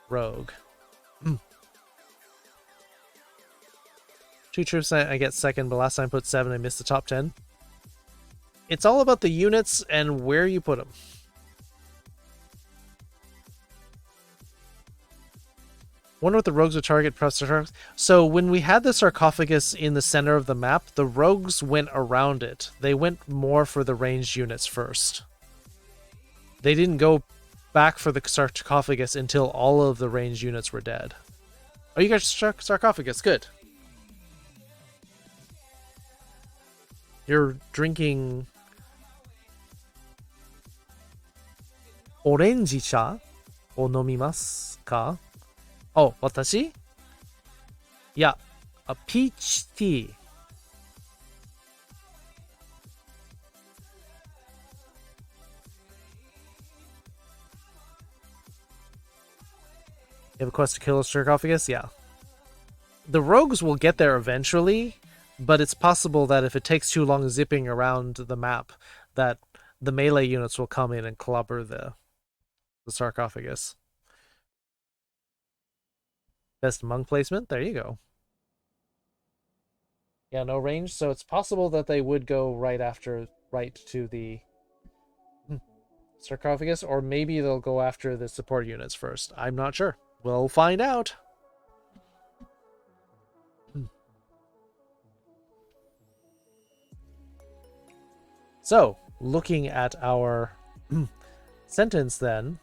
S1: rogue. 2 troops, I get second, but last time I put 7, I missed the top 10. It's all about the units and where you put them. Wonder what the rogues would target. So when we had the sarcophagus in the center of the map, the rogues went around it. They went more for the ranged units first. They didn't go back for the sarcophagus until all of the ranged units were dead. Oh, you got sarcophagus. Good. You're drinking orange cha o nomimasu ka? Oh, watashi? Yeah, a peach tea. You have a quest to kill a sarcophagus? Yeah. The rogues will get there eventually, but it's possible that if it takes too long zipping around the map, that the melee units will come in and clobber the sarcophagus. Best monk placement? There you go. Yeah, no range, so it's possible that they would go right to the sarcophagus, or maybe they'll go after the support units first. I'm not sure. We'll find out. So, looking at our sentence then.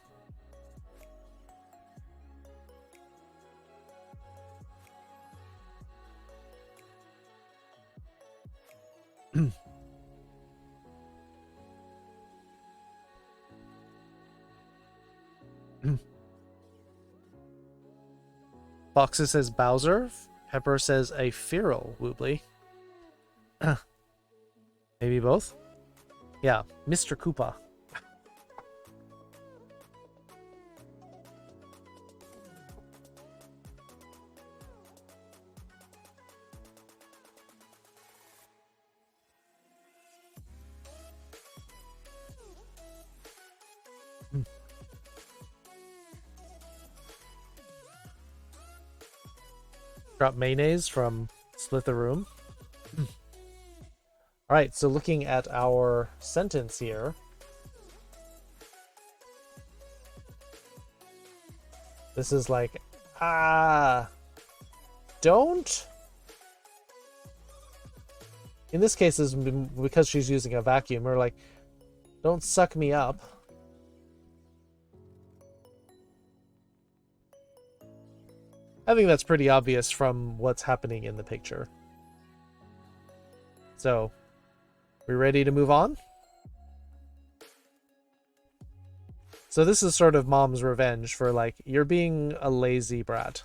S1: Foxes says Bowser. Pepper says a feral Woobly. Maybe both? Yeah, Mr. Koopa. Drop mayonnaise from Split the Room. All right, so looking at our sentence here, this is like, don't. In this case, is because she's using a vacuum, or like, don't suck me up. I think that's pretty obvious from what's happening in the picture. So, we ready to move on? So this is sort of mom's revenge for like, you're being a lazy brat.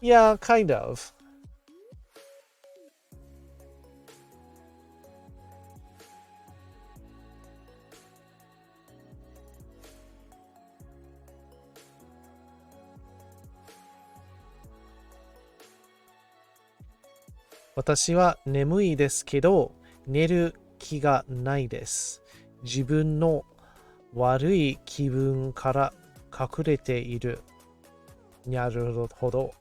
S1: Yeah, kind of. Watashi wa nemui desu kedo, neru ki ga nai desu. Jibun no warui kibun kara kakurete iru. Naruhodo.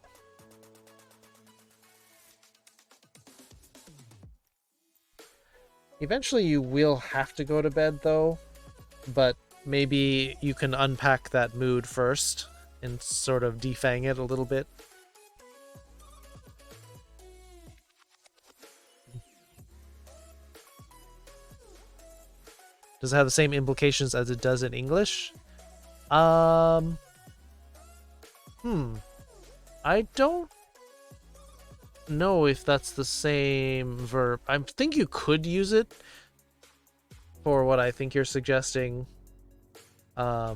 S1: Eventually you will have to go to bed though, but maybe you can unpack that mood first and sort of defang it a little bit. Does it have the same implications as it does in English? I don't know if that's the same verb. I think you could use it for what I think you're suggesting. Yeah.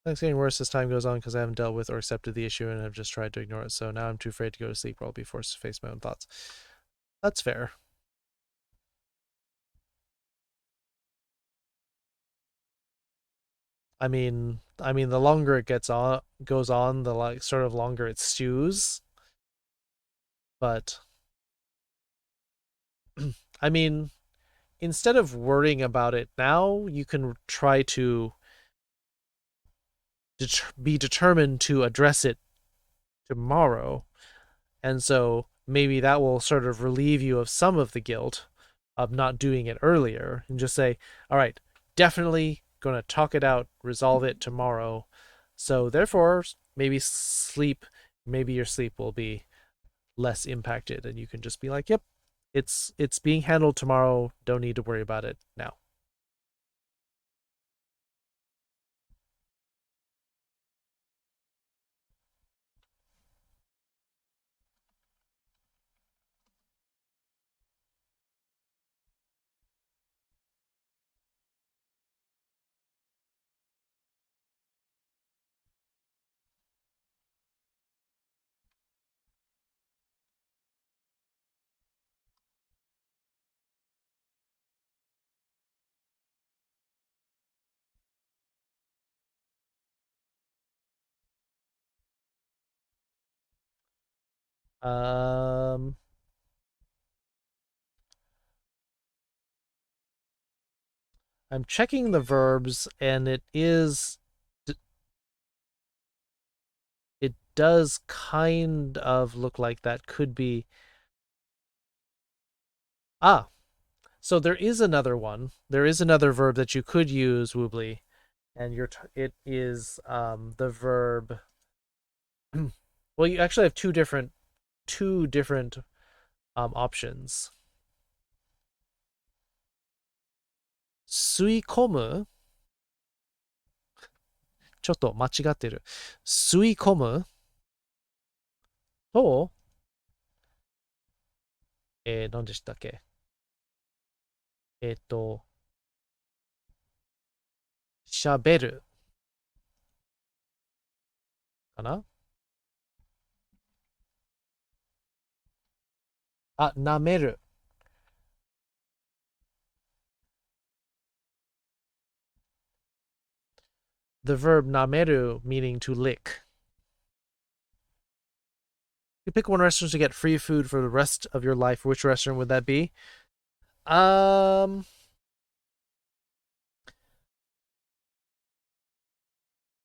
S1: It's getting worse as time goes on because I haven't dealt with or accepted the issue and have just tried to ignore it. So now I'm too afraid to go to sleep or I'll be forced to face my own thoughts. That's fair. I mean, the longer it goes on, the like sort of longer it stews. But I mean, instead of worrying about it now, you can try to be determined to address it tomorrow. And so maybe that will sort of relieve you of some of the guilt of not doing it earlier and just say, all right, definitely going to talk it out, resolve it tomorrow. So therefore, maybe your sleep will be less impacted and you can just be like, yep, it's being handled tomorrow. Don't need to worry about it now. I'm checking the verbs and it does kind of look like that could be. So there is another one. There is another verb that you could use, Woobly, and it is the verb. Well, you actually have two different options. 吸い込むちょっと間違ってる。吸い込むと、何でしたっけ喋るかな舐める。the verb nameru, meaning to lick. You pick one restaurant to get free food for the rest of your life. Which restaurant would that be?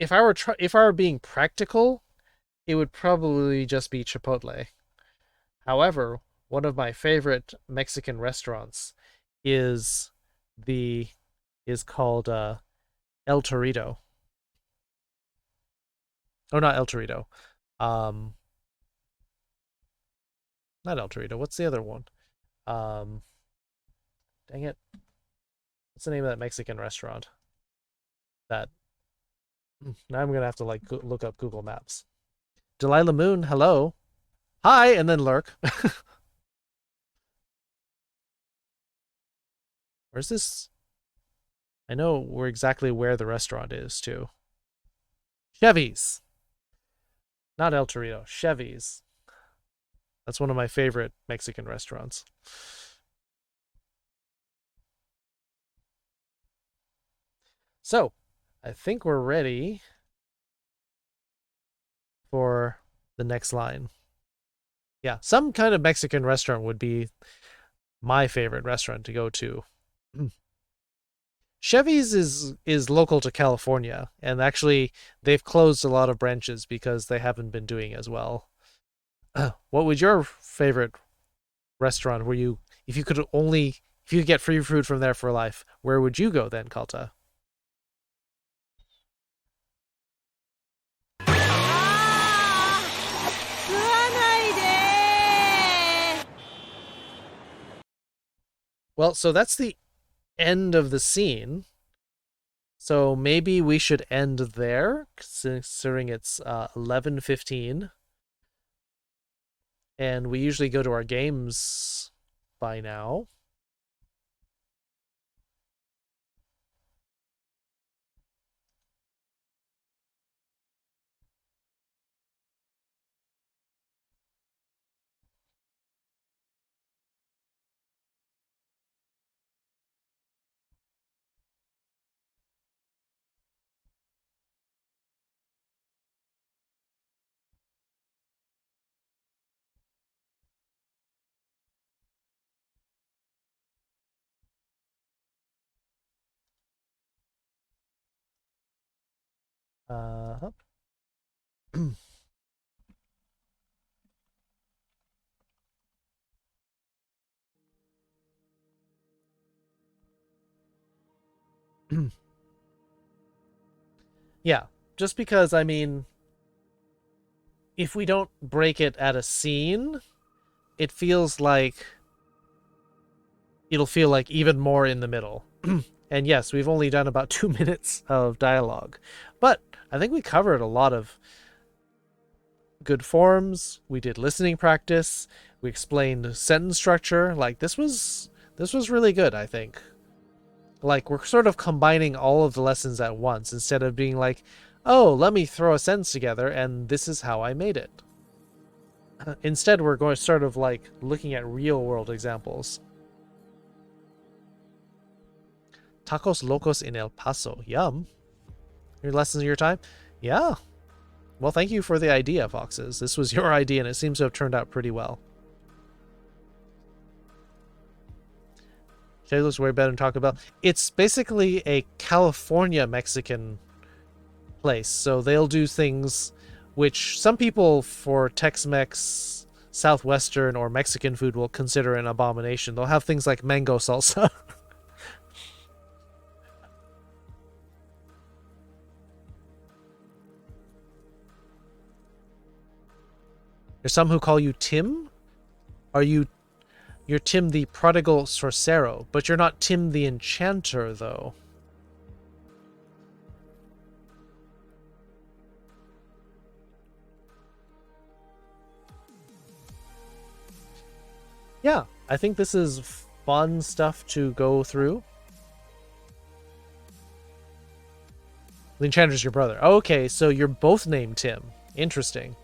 S1: If I were being practical, it would probably just be Chipotle. However, one of my favorite Mexican restaurants is called El Torito. Oh, not El Torito. Not El Torito. What's the other one? Dang it. What's the name of that Mexican restaurant? Now I'm gonna have to like look up Google Maps. Delilah Moon, hello. Hi, and then lurk. Where's this? I know exactly where the restaurant is, too. Chevy's. Not El Torito, Chevy's. That's one of my favorite Mexican restaurants. So, I think we're ready for the next line. Yeah, some kind of Mexican restaurant would be my favorite restaurant to go to. Chevy's is local to California, and actually they've closed a lot of branches because they haven't been doing as well. What would your favorite restaurant if you could get free food from there for life, where would you go then, Kalta? Well, so that's the end of the scene. So maybe we should end there, considering it's 11:15. And we usually go to our games by now. Uh-huh. Yeah, just because, I mean, if we don't break it at a scene, it feels like it'll feel like even more in the middle. And yes, we've only done about 2 minutes of dialogue, but I think we covered a lot of good forms. We did listening practice. We explained sentence structure. Like this was really good, I think. Like we're sort of combining all of the lessons at once instead of being like, oh, let me throw a sentence together and this is how I made it. Instead, we're going sort of like looking at real world examples. Tacos locos in El Paso. Yum. Your lessons of your time? Yeah. Well, thank you for the idea, Foxes. This was your idea, and it seems to have turned out pretty well. Shay looks way better than Taco Bell. It's basically a California Mexican place, so they'll do things which some people for Tex-Mex, Southwestern, or Mexican food will consider an abomination. They'll have things like mango salsa. There's some who call you Tim. You're Tim the prodigal sorcero, but you're not Tim the enchanter, though. Yeah, I think this is fun stuff to go through. The enchanter's your brother. Okay, so you're both named Tim. Interesting.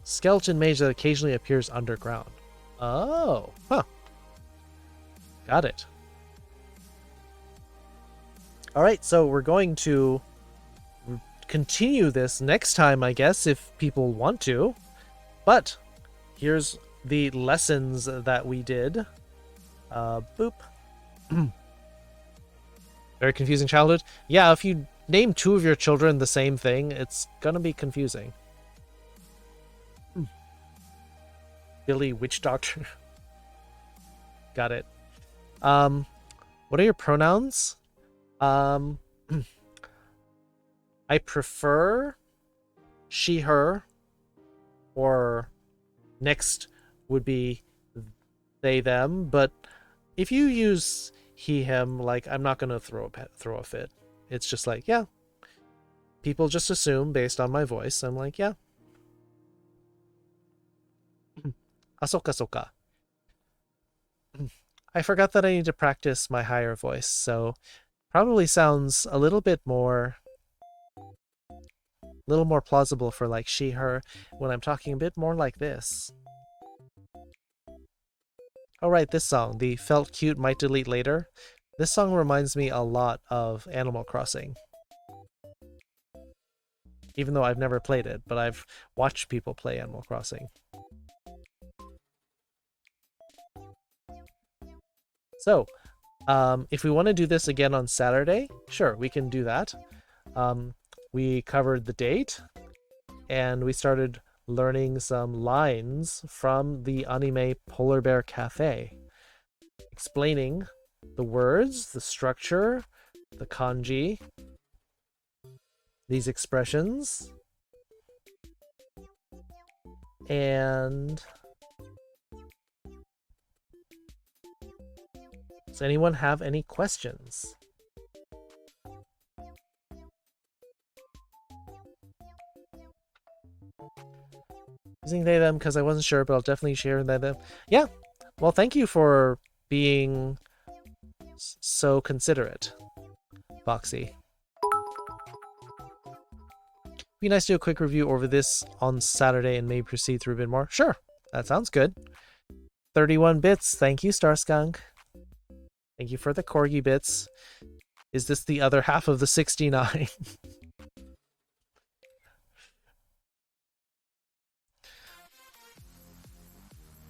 S1: Skeleton mage that occasionally appears underground. Oh, huh. Got it. All right, so we're going to continue this next time, I guess, if people want to. But here's the lessons that we did. Boop. Very confusing childhood. Yeah, if you name two of your children the same thing, it's gonna be confusing. Billy Witch Doctor. Got it. What are your pronouns? I prefer she, her, or next would be they, them, but if you use he, him, like, I'm not gonna throw a fit. It's just like, yeah. People just assume based on my voice. I'm like, yeah. Asoka soka. I forgot that I need to practice my higher voice, so probably sounds a little more plausible for like she, her when I'm talking a bit more like this. Oh right, this song, the Felt Cute Might Delete Later. This song reminds me a lot of Animal Crossing. Even though I've never played it, but I've watched people play Animal Crossing. So, if we want to do this again on Saturday, sure, we can do that. We covered the date, and we started learning some lines from the anime Polar Bear Cafe, explaining the words, the structure, the kanji, these expressions, and does anyone have any questions? Using they, them because I wasn't sure, but I'll definitely share they, them. Yeah, well, thank you for being so considerate, Boxy. Be nice to do a quick review over this on Saturday and maybe proceed through a bit more. Sure, that sounds good. 31 bits, thank you, Starskunk. Thank you for the corgi bits. Is this the other half of the 69?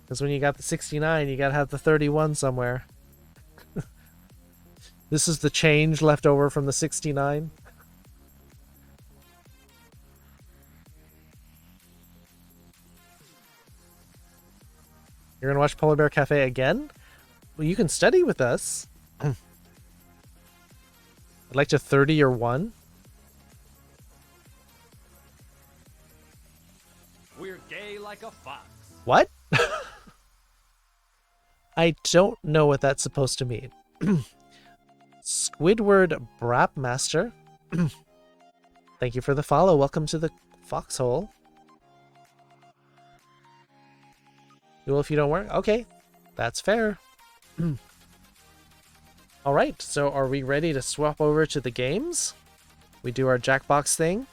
S1: Because when you got the 69, you gotta have the 31 somewhere. This is the change left over from the 69. You're gonna watch Polar Bear Cafe again? Well, you can study with us. I'd like to 30 your one.
S4: We're gay like a fox.
S1: What? I don't know what that's supposed to mean. Squidward Brap Master. Thank you for the follow. Welcome to the foxhole. Well, if you don't work, okay, that's fair. All right, so are we ready to swap over to the games? We do our Jackbox thing.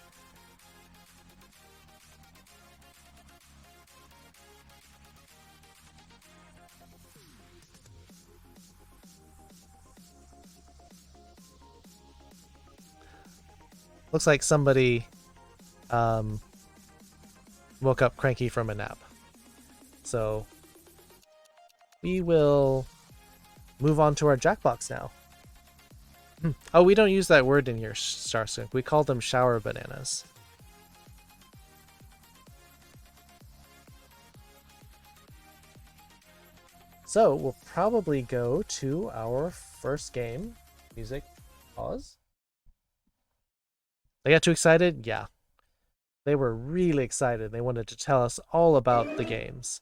S1: Looks like somebody woke up cranky from a nap. So we will move on to our Jackbox now. Oh, we don't use that word in here, Starskunk. We call them shower bananas. So we'll probably go to our first game. Music, pause. They got too excited? Yeah. They were really excited. They wanted to tell us all about the games.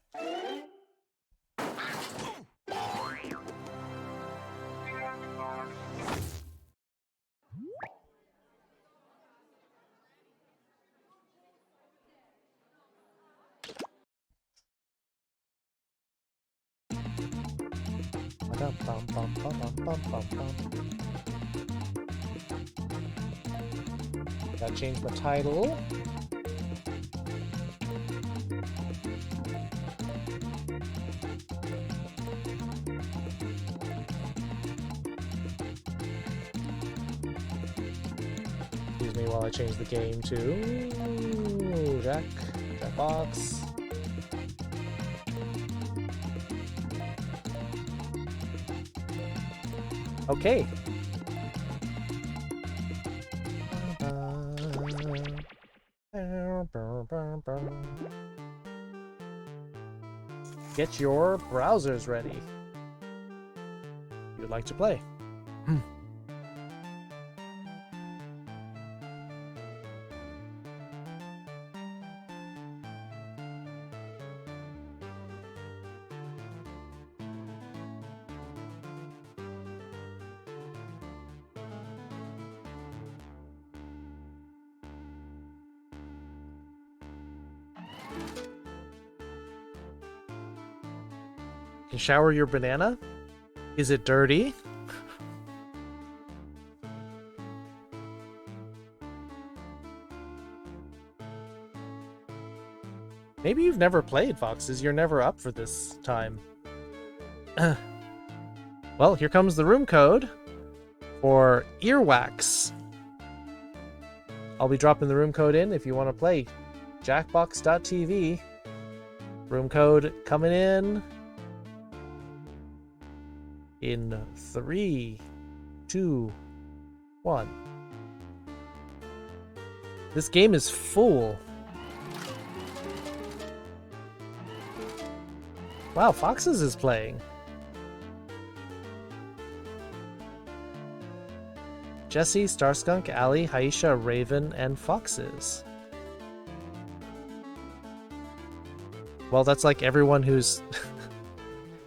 S1: Gotta change my title. Excuse me while I change the game to Jackbox. Okay. Get your browsers ready. You'd like to play. Can shower your banana? Is it dirty? Maybe you've never played, Foxes. You're never up for this time. Well, here comes the room code for Earwax. I'll be dropping the room code in if you want to play. Jackbox.tv. Room code coming in 3, 2, 1. This game is full. Wow, Foxes is playing. Jesse, Starskunk, Allie, Haisha, Raven, and Foxes. Well, that's like everyone who's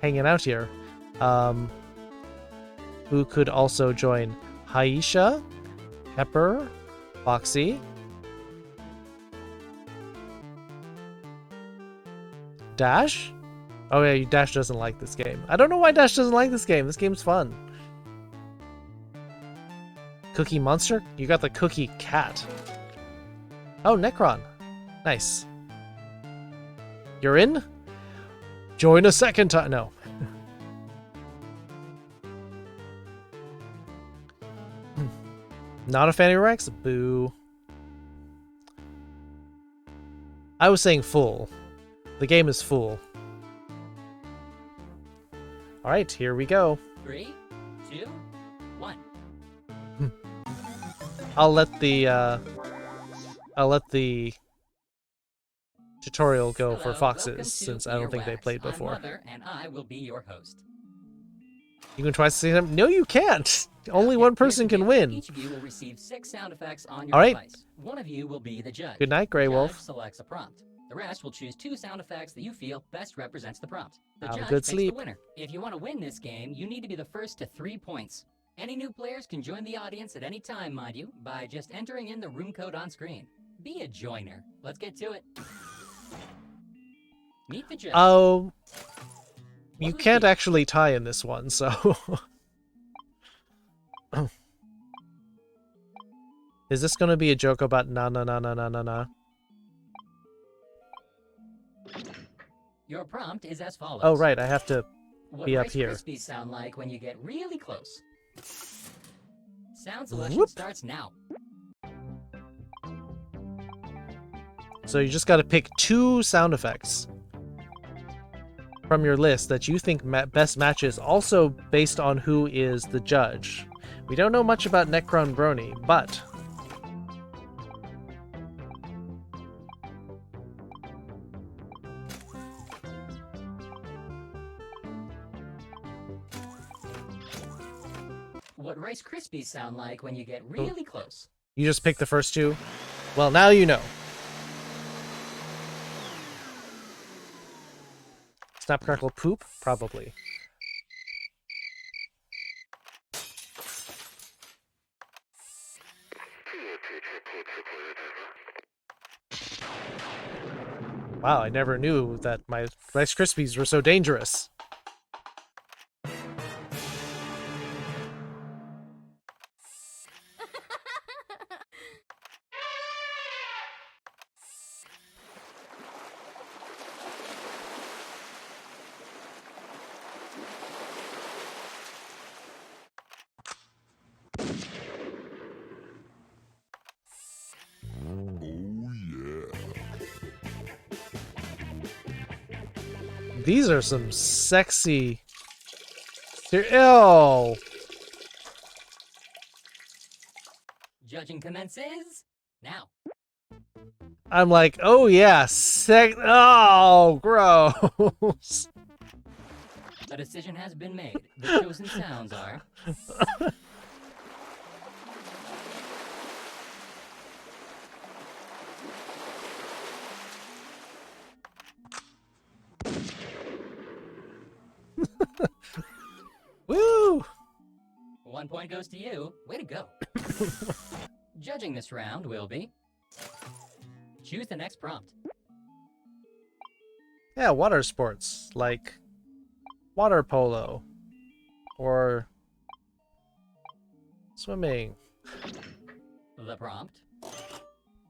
S1: hanging out here. Who could also join? Haisha, Pepper, Foxy, Dash? Oh yeah, Dash doesn't like this game. I don't know why Dash doesn't like this game. This game's fun. Cookie Monster? You got the Cookie Cat. Oh, Necron. Nice. You're in? Join a second time. No. Not a fan of Rex? Boo. I was saying full. The game is full. Alright, here we go.
S5: 3, 2, 1.
S1: I'll let the tutorial go for
S5: Hello,
S1: Foxes,
S5: welcome to
S1: since I don't think they
S5: Earwax.
S1: played
S5: I'm
S1: before.
S5: Mother, and I will be your host.
S1: You can try to see them? No, you can't! Only
S5: Okay,
S1: one
S5: here's
S1: person
S5: the
S1: can
S5: deal.
S1: win.
S5: Each of you will receive 6 sound effects on your
S1: All right.
S5: device. One of you will be the judge.
S1: Good night, Grey
S5: The
S1: Wolf.
S5: judge selects a prompt. The rest will choose 2 sound effects that you feel best represents the prompt. The
S1: Have a
S5: judge
S1: good
S5: picks
S1: sleep.
S5: the winner. If you want to win this game, you need to be the first to 3 points. Any new players can join the audience at any time, mind you, by just entering in the room code on screen. Be a joiner. Let's get to it. Meet the judge.
S1: Oh, you
S5: What would
S1: can't
S5: be-
S1: actually tie in this one, so... Is this gonna be a joke about na na na na na na na?
S5: Your prompt is as follows.
S1: Oh right, I have to...
S5: What
S1: be up
S5: Rice
S1: here.
S5: Krispies sound like when you get really close? Sound selection
S1: Whoop.
S5: starts now.
S1: So you just gotta pick 2 sound effects from your list that you think best matches, also based on who is the judge. We don't know much about Necron Brony, but...
S5: What Rice Krispies sound like when you get really close?
S1: You just pick the first 2? Well, now you know. Snap, crackle, poop? Probably. Wow, I never knew that my Rice Krispies were so dangerous. These are some sexy. Ew.
S5: Judging commences now.
S1: I'm like, oh yeah, oh, gross.
S5: A decision has been made. The chosen sounds are.
S1: Woo!
S5: 1 point goes to you. Way to go. Judging this round will be. Choose the next prompt.
S1: Yeah, water sports like water polo or swimming.
S5: The prompt.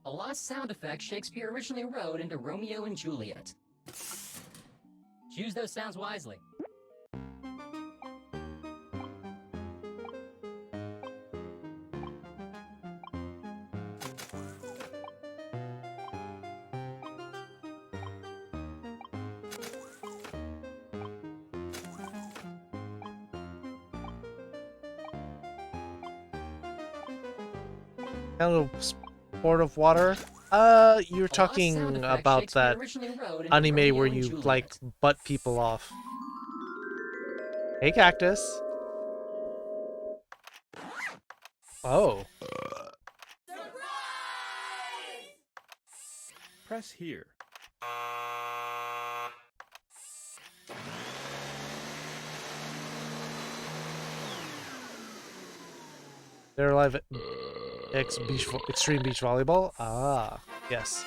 S5: A lost sound effect Shakespeare originally wrote into Romeo and Juliet. Choose those sounds wisely.
S1: Kind of sport of water. You're talking about that anime where you like butt people off. Hey, cactus. Oh.
S4: Press here.
S1: They're live at Extreme Beach Volleyball. Ah, yes.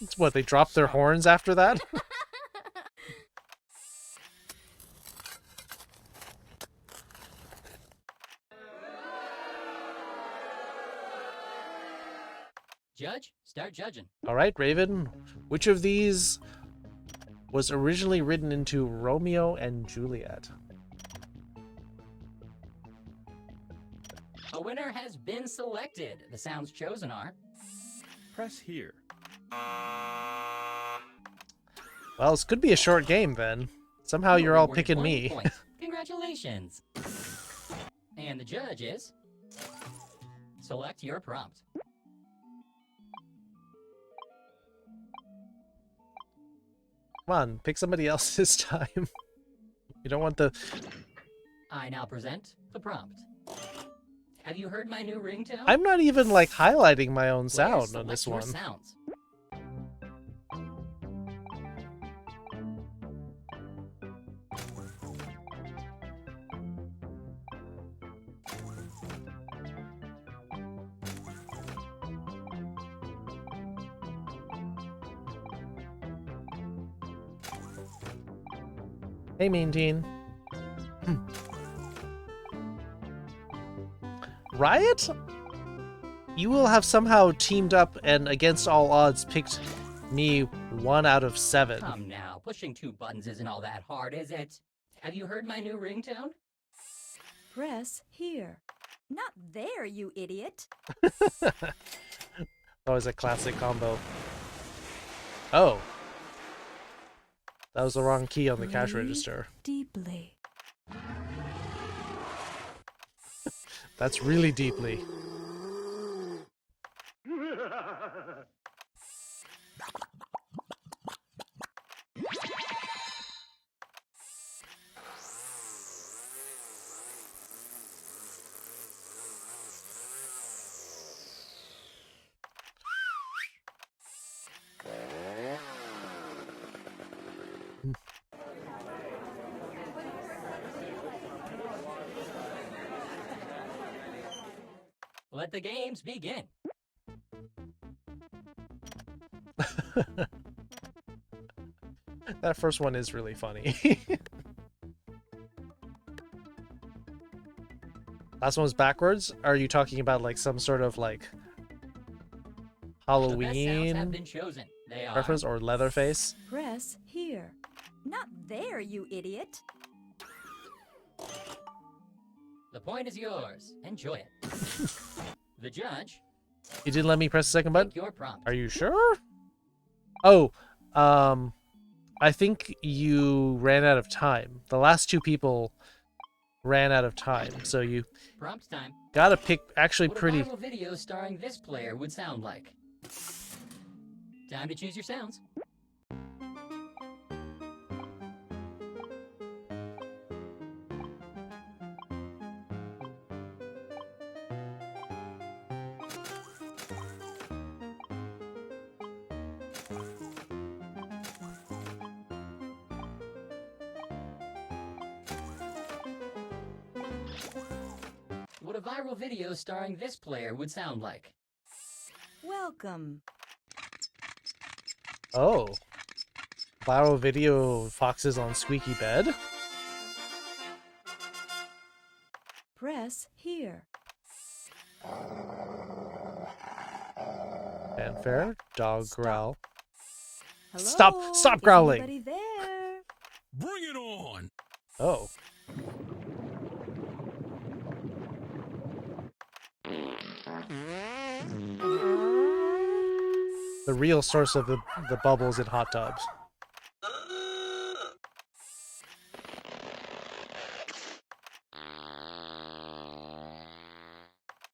S1: It's what, they dropped their horns after that?
S5: Judge, start judging.
S1: All right, Raven. Which of these was originally written into Romeo and Juliet?
S5: A winner has been selected. The sounds chosen are.
S4: Press here.
S1: Well, this could be a short game then. Somehow you're all picking
S5: One
S1: me.
S5: point. Congratulations. And the judge is. Select your prompt.
S1: Come on, pick somebody else this time. You don't want the...
S5: I now present the prompt. Have you heard my new ringtone?
S1: I'm not even, like, highlighting my own
S5: Players,
S1: sound on
S5: select
S1: this
S5: your
S1: one.
S5: Sounds.
S1: Hey, Mean Teen. Riot? You will have somehow teamed up and against all odds picked me 1 out of 7.
S5: Come now, pushing 2 buttons isn't all that hard, is it? Have you heard my new ringtone?
S6: Press here. Not there, you idiot.
S1: Always a classic combo. Oh. That was the wrong key on the cash
S6: Breathe
S1: register.
S6: Deeply.
S1: That's really deeply.
S5: Let the games begin.
S1: That first one is really funny. Last one's backwards? Are you talking about like some sort of like
S5: The best sounds have
S1: Halloween
S5: been chosen. They are.
S1: reference or Leatherface?
S6: Press here. Not there, you idiot.
S5: The point is yours. Enjoy it. The judge
S1: You didn't let me press the second button?
S5: Pick your prompt.
S1: Are you sure? Oh, I think you ran out of time. The last two people ran out of time, so you
S5: Prompt time.
S1: gotta pick actually
S5: What
S1: pretty...
S5: a viral video starring this player would sound like. Time to choose your sounds. What a viral video starring this player would sound like.
S6: Welcome.
S1: Oh. Viral video foxes on squeaky bed?
S6: Press here.
S1: Fanfare, dog growl.
S6: Hello?
S1: Stop
S6: Is
S1: growling.
S6: anybody there?
S7: Bring it on!
S1: Oh. The real source of the bubbles in hot tubs.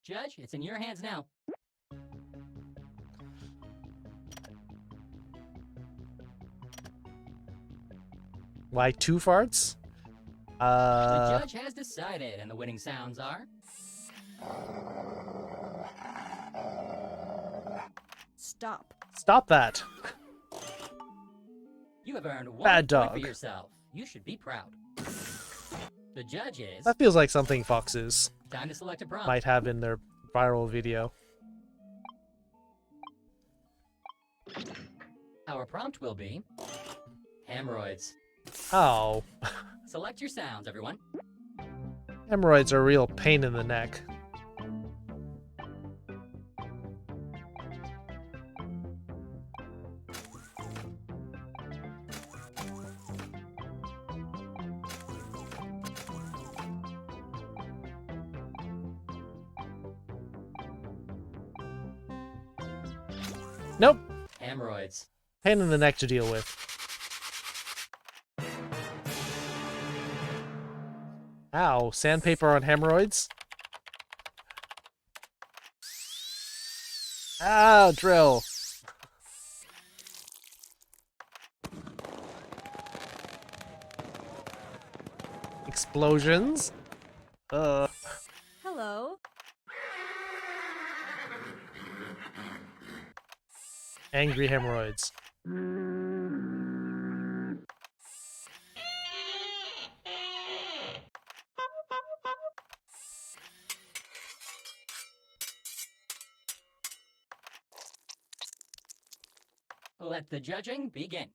S5: Judge, it's in your hands now.
S1: Why two farts?
S5: The judge has decided, and the winning sounds are...
S6: Stop.
S1: Stop that.
S5: You have earned one
S1: Bad
S5: point
S1: dog.
S5: for yourself. You should be proud. The judge is...
S1: That feels like something foxes
S5: Time to select a prompt.
S1: might have in their viral video.
S5: Our prompt will be... hemorrhoids.
S1: Oh.
S5: Select your sounds, everyone.
S1: Hemorrhoids are a real pain in the neck. Nope.
S5: Hemorrhoids.
S1: Pain in the neck to deal with. Ow, sandpaper on hemorrhoids? Ow, drill. Explosions?
S6: Hello?
S1: Angry hemorrhoids.
S5: Let the judging begin.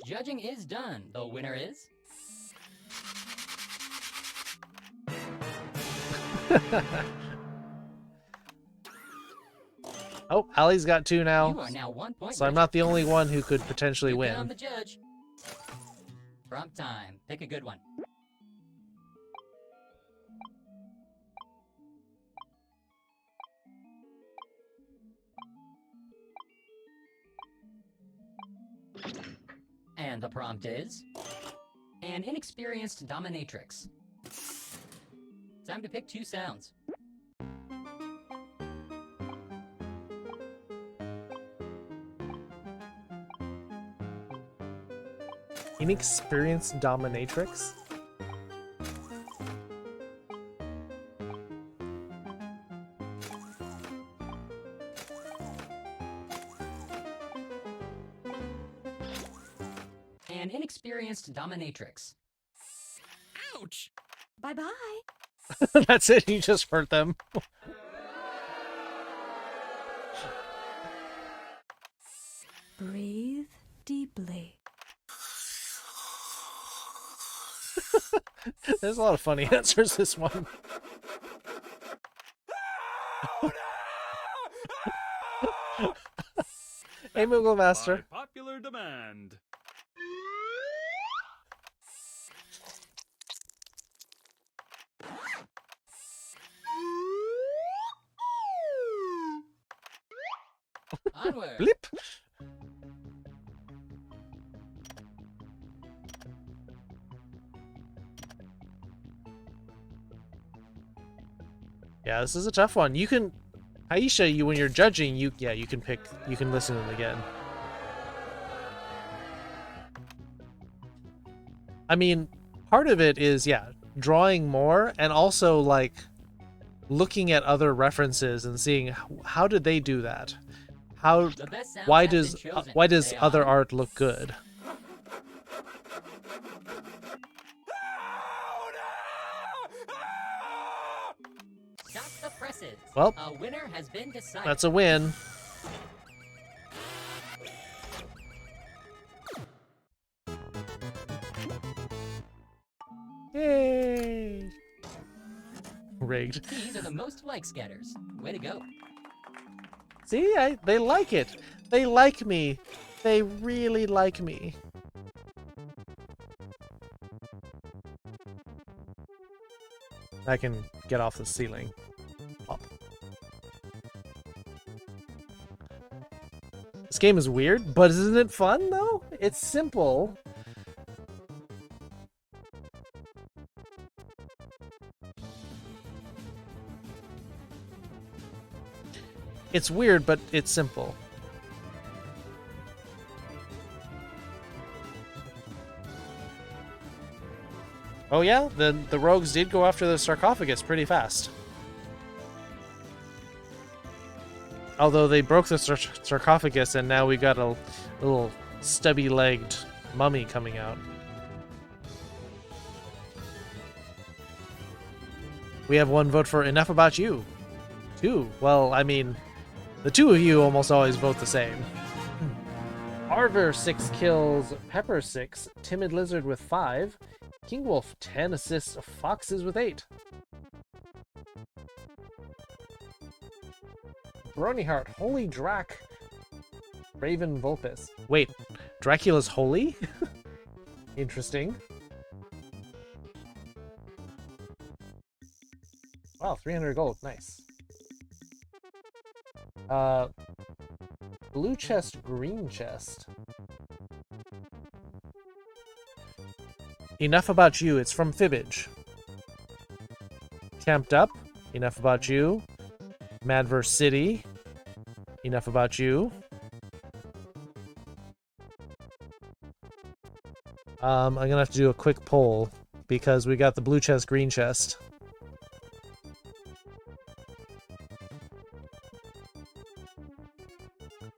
S5: Judging is done. The winner is...
S1: Oh, Allie's got two
S5: You
S1: now,
S5: are now 1 point.
S1: so I'm not the only one who could potentially
S5: You're down
S1: win.
S5: the judge. Prompt time. Pick a good one. And the prompt is... an inexperienced dominatrix. Time to pick two sounds.
S1: Inexperienced dominatrix?
S5: An inexperienced dominatrix.
S7: Ouch!
S6: Bye-bye.
S1: That's it, you just hurt them.
S6: Breathe deeply.
S1: There's a lot of funny answers this one. Hey, Moogle Master.
S4: By popular demand.
S5: Onward.
S1: Blip. Yeah, this is a tough one. You can, Aisha, when you're judging, you can pick, you can listen to them again. I mean, part of it is, drawing more, and also, like, looking at other references and seeing how did they do that? How,
S5: The best sounds
S1: why
S5: have been
S1: does
S5: chosen.
S1: why does
S5: Stay
S1: other
S5: on.
S1: art look good?
S5: Stop the presses.
S1: Well,
S5: a winner has been decided.
S1: That's a win. Yay! Rigged.
S5: These are the most likes getters. Way to go.
S1: See, they like it. They like me. They really like me. I can get off the ceiling. Up. This game is weird, but isn't it fun though? It's simple. It's weird, but it's simple. Oh yeah, the rogues did go after the sarcophagus pretty fast. Although they broke the sarcophagus and now we got a little stubby-legged mummy coming out. We have one vote for Enough About You. 2. Well, I mean, the two of you almost always vote the same. Arver 6 kills, Pepper 6, Timid Lizard with 5, King Wolf 10 assists, Foxes with 8. Brony Heart, Holy Drac, Raven Vulpes. Wait, Dracula's holy? Interesting. Wow, 300 gold, nice. Blue chest, green chest. Enough About You, it's from Fibbage. Camped Up, Enough About You. Madverse City, Enough About You. I'm gonna have to do a quick poll because we got the blue chest, green chest.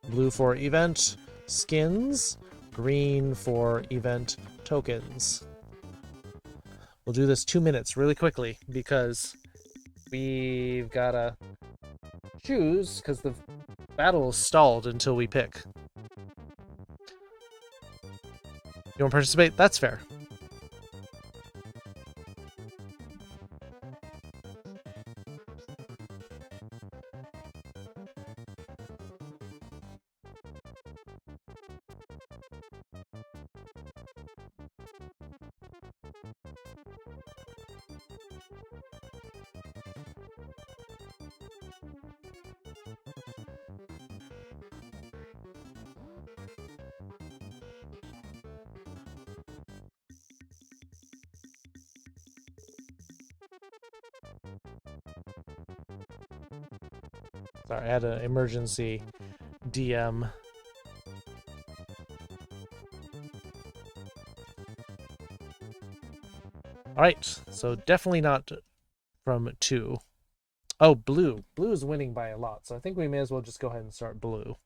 S1: Blue for event skins, green for event tokens. We'll do this 2 minutes really quickly because we've gotta choose because the battle is stalled until we pick. You want to participate? That's fair. Sorry, I had an emergency DM. Alright, so definitely not from 2. Oh, blue. Blue is winning by a lot, so I think we may as well just go ahead and start blue.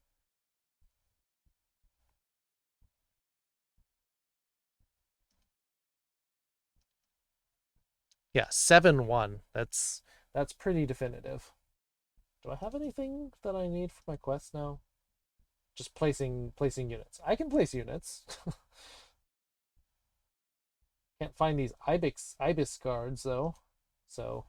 S1: Yeah, 7-1. That's pretty definitive. Do I have anything that I need for my quest now? Just placing units. I can place units. Can't find these ibis guards though, so.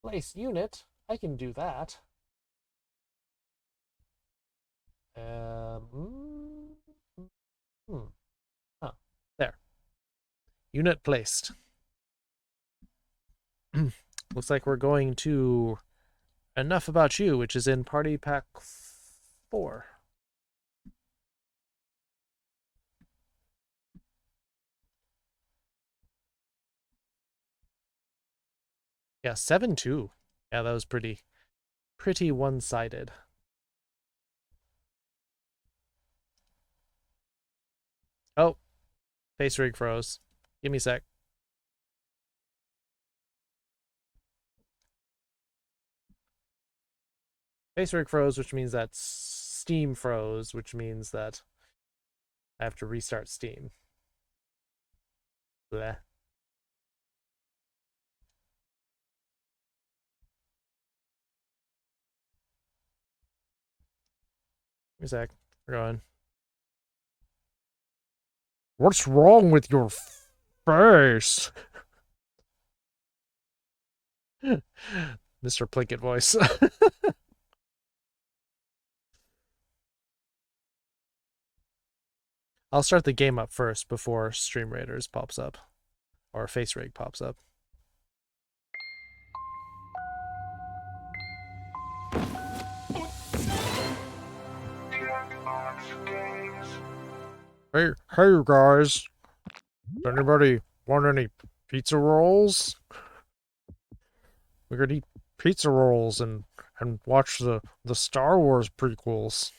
S1: Place unit, I can do that. Oh, there. Unit placed. Looks like we're going to Enough About You, which is in Party Pack 4. Yeah, 7-2. Yeah, that was pretty one-sided. Oh, face rig froze. Give me a sec. Face rig froze, which means that Steam froze, which means that I have to restart Steam. Bleh. Give me a sec. We're going. What's wrong with your face? Mr. Plinkett voice. I'll start the game up first before Stream Raiders pops up. Or Face Rig pops up. Hey you guys. Does anybody want any pizza rolls? We could eat pizza rolls and watch the Star Wars prequels.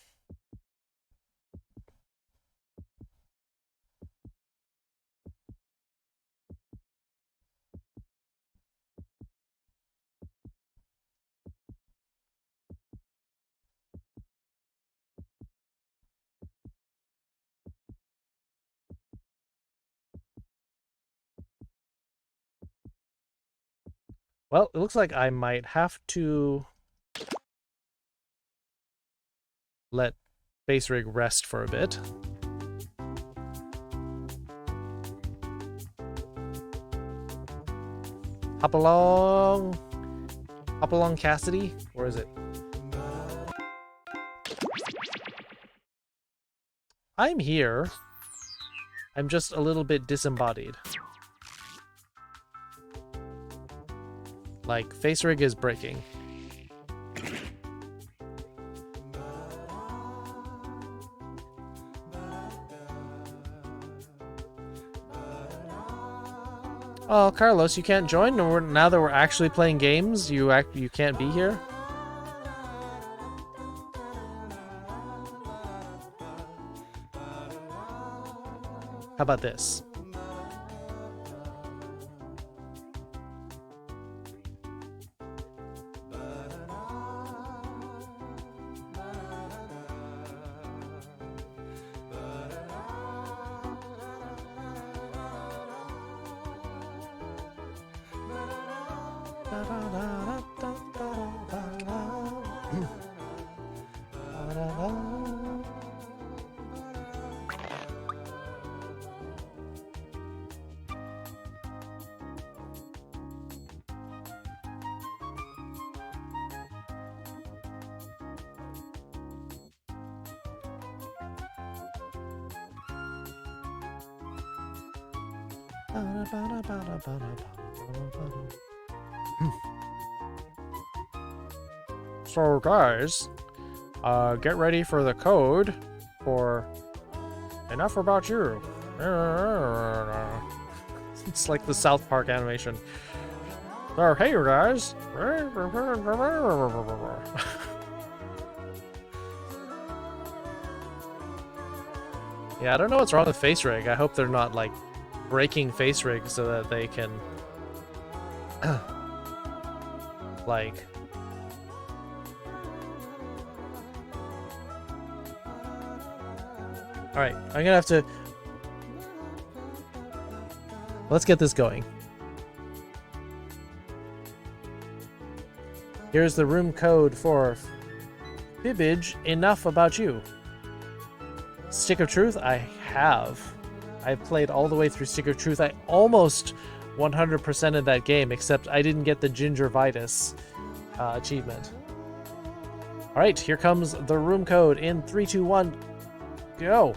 S1: Well, it looks like I might have to let Base Rig rest for a bit. Hop along, Cassidy. Where is it? I'm here. I'm just a little bit disembodied. Like, Face Rig is breaking. Oh, Carlos, you can't join? Now that we're actually playing games, you can't be here? How about this? So guys, get ready for the code for Enough About You. It's like the South Park animation. So, hey you guys. Yeah, I don't know what's wrong with Face Rig. I hope they're not like breaking Face Rig so that they can like alright, I'm gonna have to let's get this going. Here's the room code for Fibbage, enough about you. Stick of Truth, I have. I played all the way through Stick of Truth. I almost 100%ed that game, except I didn't get the gingivitis achievement. Alright, here comes the room code in 3, 2, 1, go!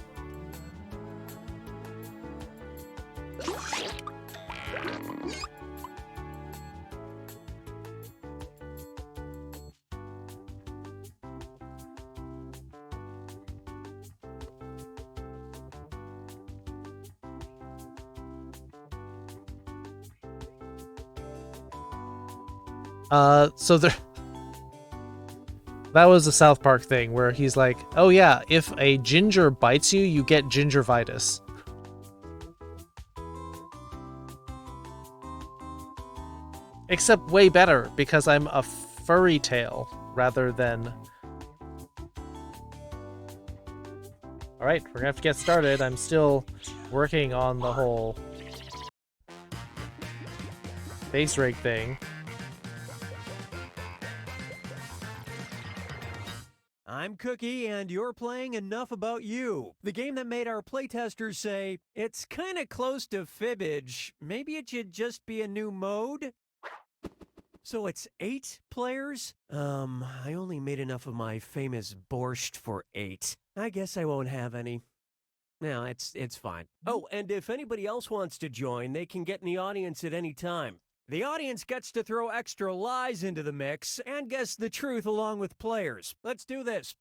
S1: So there... That was a South Park thing where he's like, oh yeah, if a ginger bites you, you get gingivitis. Except way better, because I'm a furry tail rather than... Alright, we're gonna have to get started. I'm still working on the whole face rig thing.
S8: I'm Cookie, and you're playing Enough About You, the game that made our playtesters say, it's kinda close to Fibbage. Maybe it should just be a new mode? So it's 8 players? I only made enough of my famous borscht for 8. I guess I won't have any. No, it's fine. Oh, and if anybody else wants to join, they can get in the audience at any time. The audience gets to throw extra lies into the mix and guess the truth along with players. Let's do this.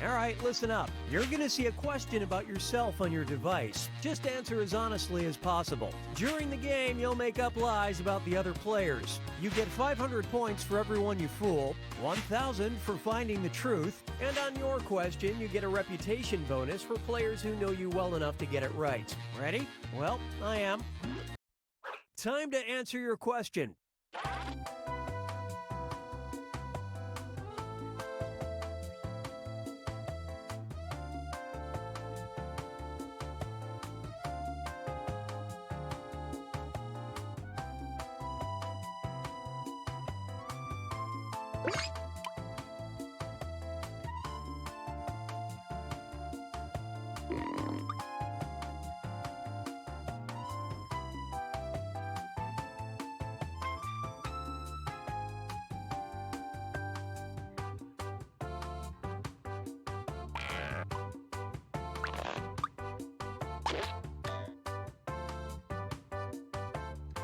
S8: All right, listen up. You're going to see a question about yourself on your device. Just answer as honestly as possible. During the game, you'll make up lies about the other players. You get 500 points for everyone you fool, 1,000 for finding the truth, and on your question, you get a reputation bonus for players who know you well enough to get it right. Ready? Well, I am. Time to answer your question.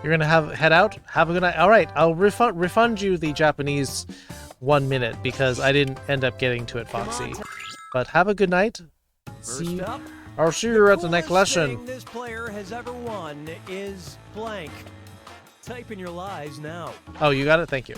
S1: You're gonna head out? Have a good night. Alright, I'll refund you the Japanese 1 minute because I didn't end up getting to it, Foxy. But have a good night. I'll see you at the next lesson.
S8: Thing this player has ever won is blank. Type in your lies now.
S1: Oh, you got it? Thank you.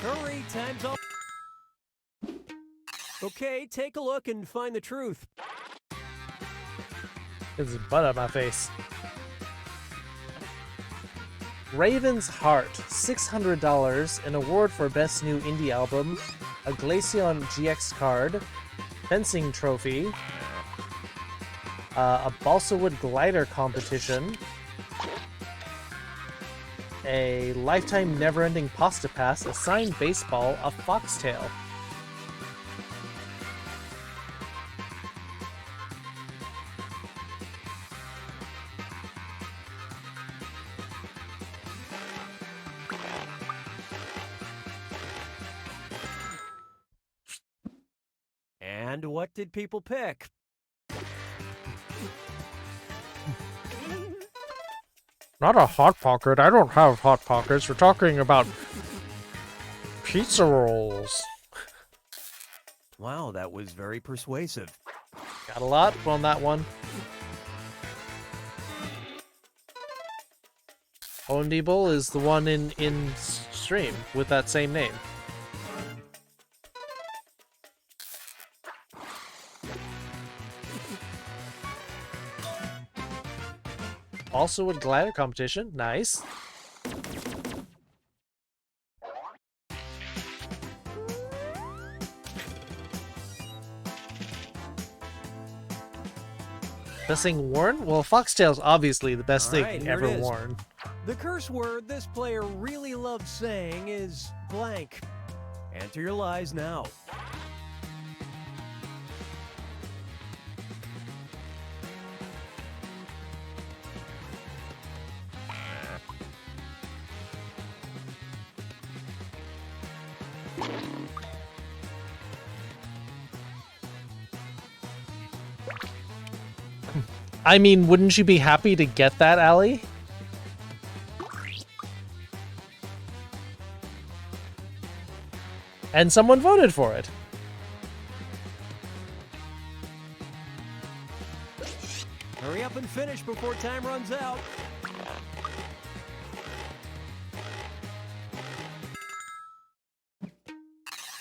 S8: Hurry, time's up. Okay, take a look and find the truth.
S1: There's butt on my face. Raven's Heart, $600, an award for Best New Indie Album, a Glaceon GX card, fencing trophy, a balsa wood glider competition, a lifetime never-ending pasta pass, a signed baseball, a foxtail.
S8: And what did people pick?
S1: Not a Hot Pocket. I don't have Hot Pockets. We're talking about pizza rolls.
S8: Wow, that was very persuasive.
S1: Got a lot on that one. Ondibol is the one in stream with that same name. Also a glider competition. Nice. Best thing worn? Well, foxtail's obviously the best
S8: All right,
S1: thing
S8: here
S1: ever
S8: it is.
S1: worn.
S8: The curse word this player really loves saying is blank. Enter your lies now.
S1: I mean, wouldn't you be happy to get that, Allie? And someone voted for it.
S8: Hurry up and finish before time runs out.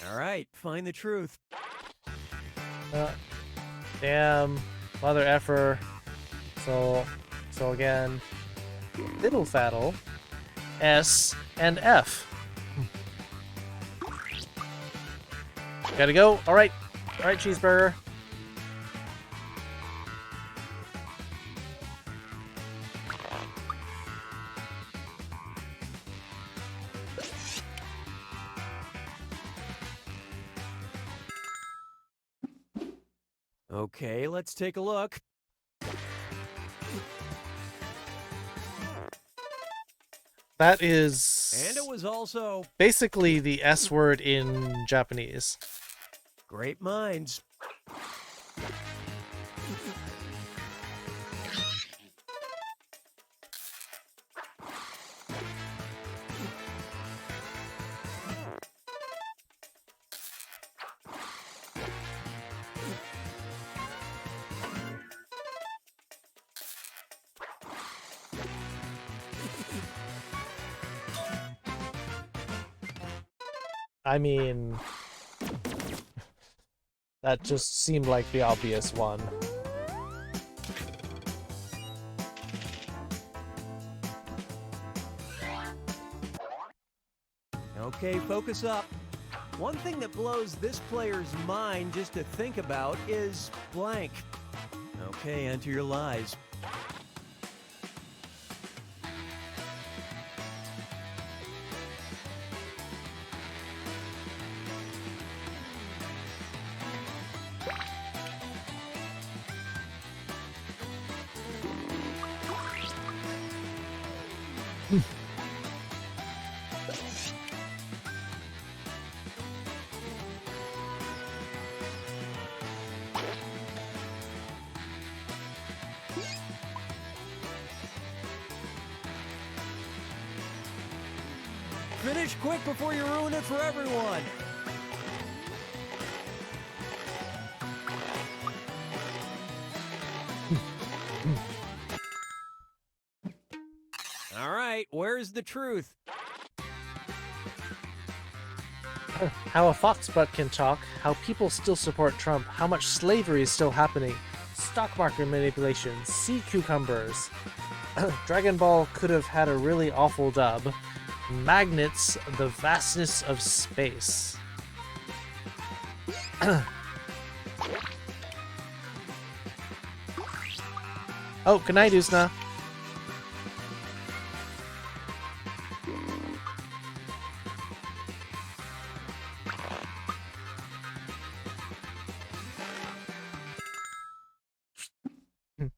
S8: All right, find the truth.
S1: Damn, mother effer. So again, fiddle faddle, S and F. Gotta go. All right, cheeseburger.
S8: Okay, let's take a look.
S1: That is
S8: And it was also
S1: basically the S word in Japanese.
S8: great minds.
S1: I mean, that just seemed like the obvious one.
S8: Okay, focus up. One thing that blows this player's mind just to think about is blank. Okay, enter your lies. Finish quick before you ruin it for everyone. All right, where's the truth?
S1: How a fox butt can talk, how people still support Trump, how much slavery is still happening, stock market manipulation, sea cucumbers. Dragon Ball could have had a really awful dub. Magnets, the vastness of space. Oh, good night, Usna.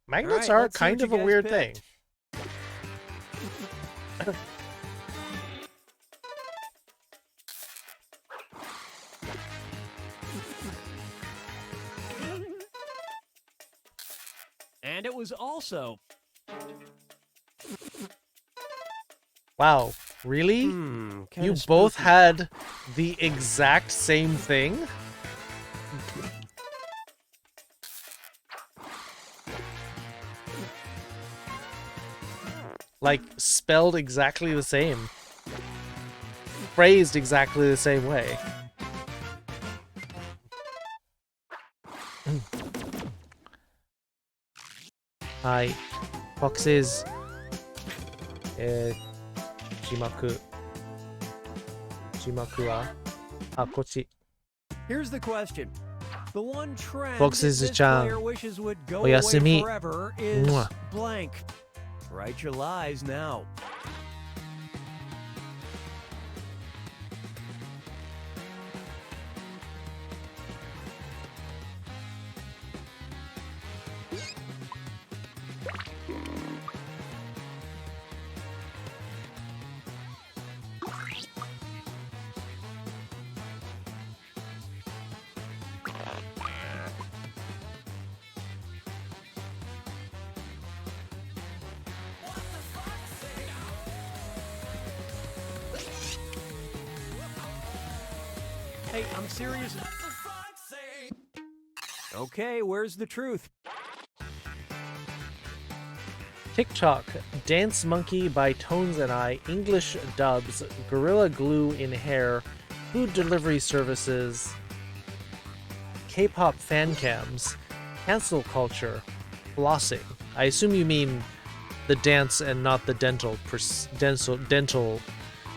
S1: Magnets
S8: All right,
S1: are
S8: let's see
S1: kind
S8: what
S1: of
S8: you
S1: a
S8: guys
S1: weird
S8: picked.
S1: thing.
S8: And it was also
S1: Wow, really?
S8: kinda
S1: You both
S8: spooky.
S1: had the exact same thing? Like, spelled exactly the same. Phrased exactly the same way. Hi. Foxes. Jimaku. Jimaku wa? Ah, kochi.
S8: Here's the question. The one trend
S1: Foxes
S8: this
S1: chan.
S8: player wishes would go
S1: Oyasumi.
S8: away forever is
S1: Mwah.
S8: blank. Write your lies now. Hey, I'm serious. Okay, where's the truth?
S1: TikTok. Dance Monkey by Tones and I. English dubs. Gorilla Glue in hair. Food delivery services. K-pop fan cams. Cancel culture. Flossing. I assume you mean the dance and not the dental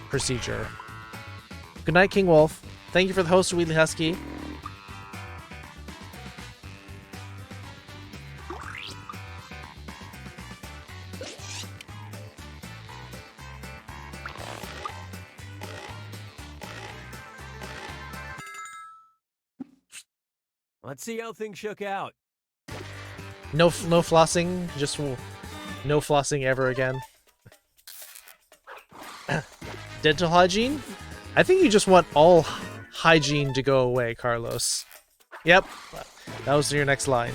S1: procedure. Good night, King Wolf. Thank you for the host, Wheatley Husky.
S8: Let's see how things shook out.
S1: No flossing. Just no flossing ever again. Dental hygiene? I think you just want all hygiene to go away, Carlos. Yep, that was your next line.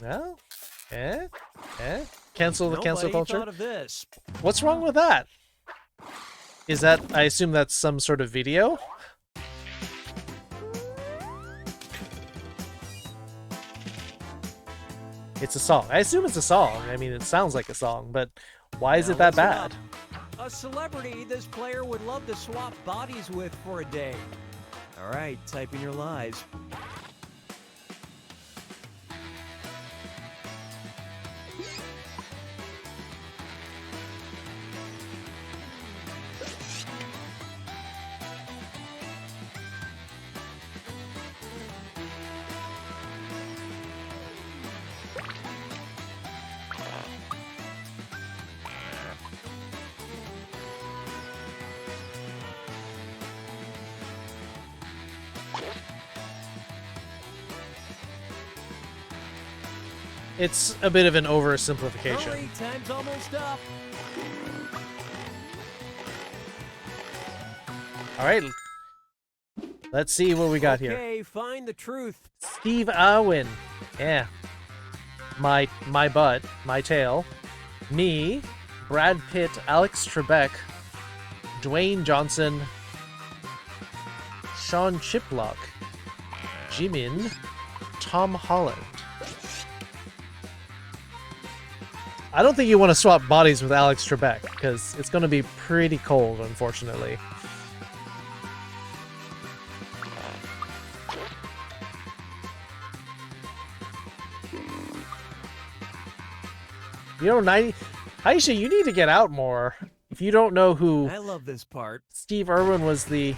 S1: Well, cancel the cancel
S8: Nobody
S1: culture.
S8: thought of this.
S1: What's wrong with that? Is that, I assume that's some sort of video? It's a song. I assume it's a song. I mean, it sounds like a song, but why is
S8: Now
S1: it that
S8: listen
S1: bad?
S8: up. A celebrity this player would love to swap bodies with for a day. All right, type in your lies.
S1: It's a bit of an oversimplification.
S8: Hurry, time's almost up.
S1: All right. Let's see what we got here.
S8: Okay, find the truth.
S1: Steve Irwin. Yeah. My butt, my tail. Me, Brad Pitt, Alex Trebek, Dwayne Johnson, Sean Chiplock, Jimin, Tom Holland. I don't think you want to swap bodies with Alex Trebek, because it's going to be pretty cold, unfortunately. You know, Aisha, you need to get out more. If you don't know who
S8: I love this part.
S1: Steve Irwin was, the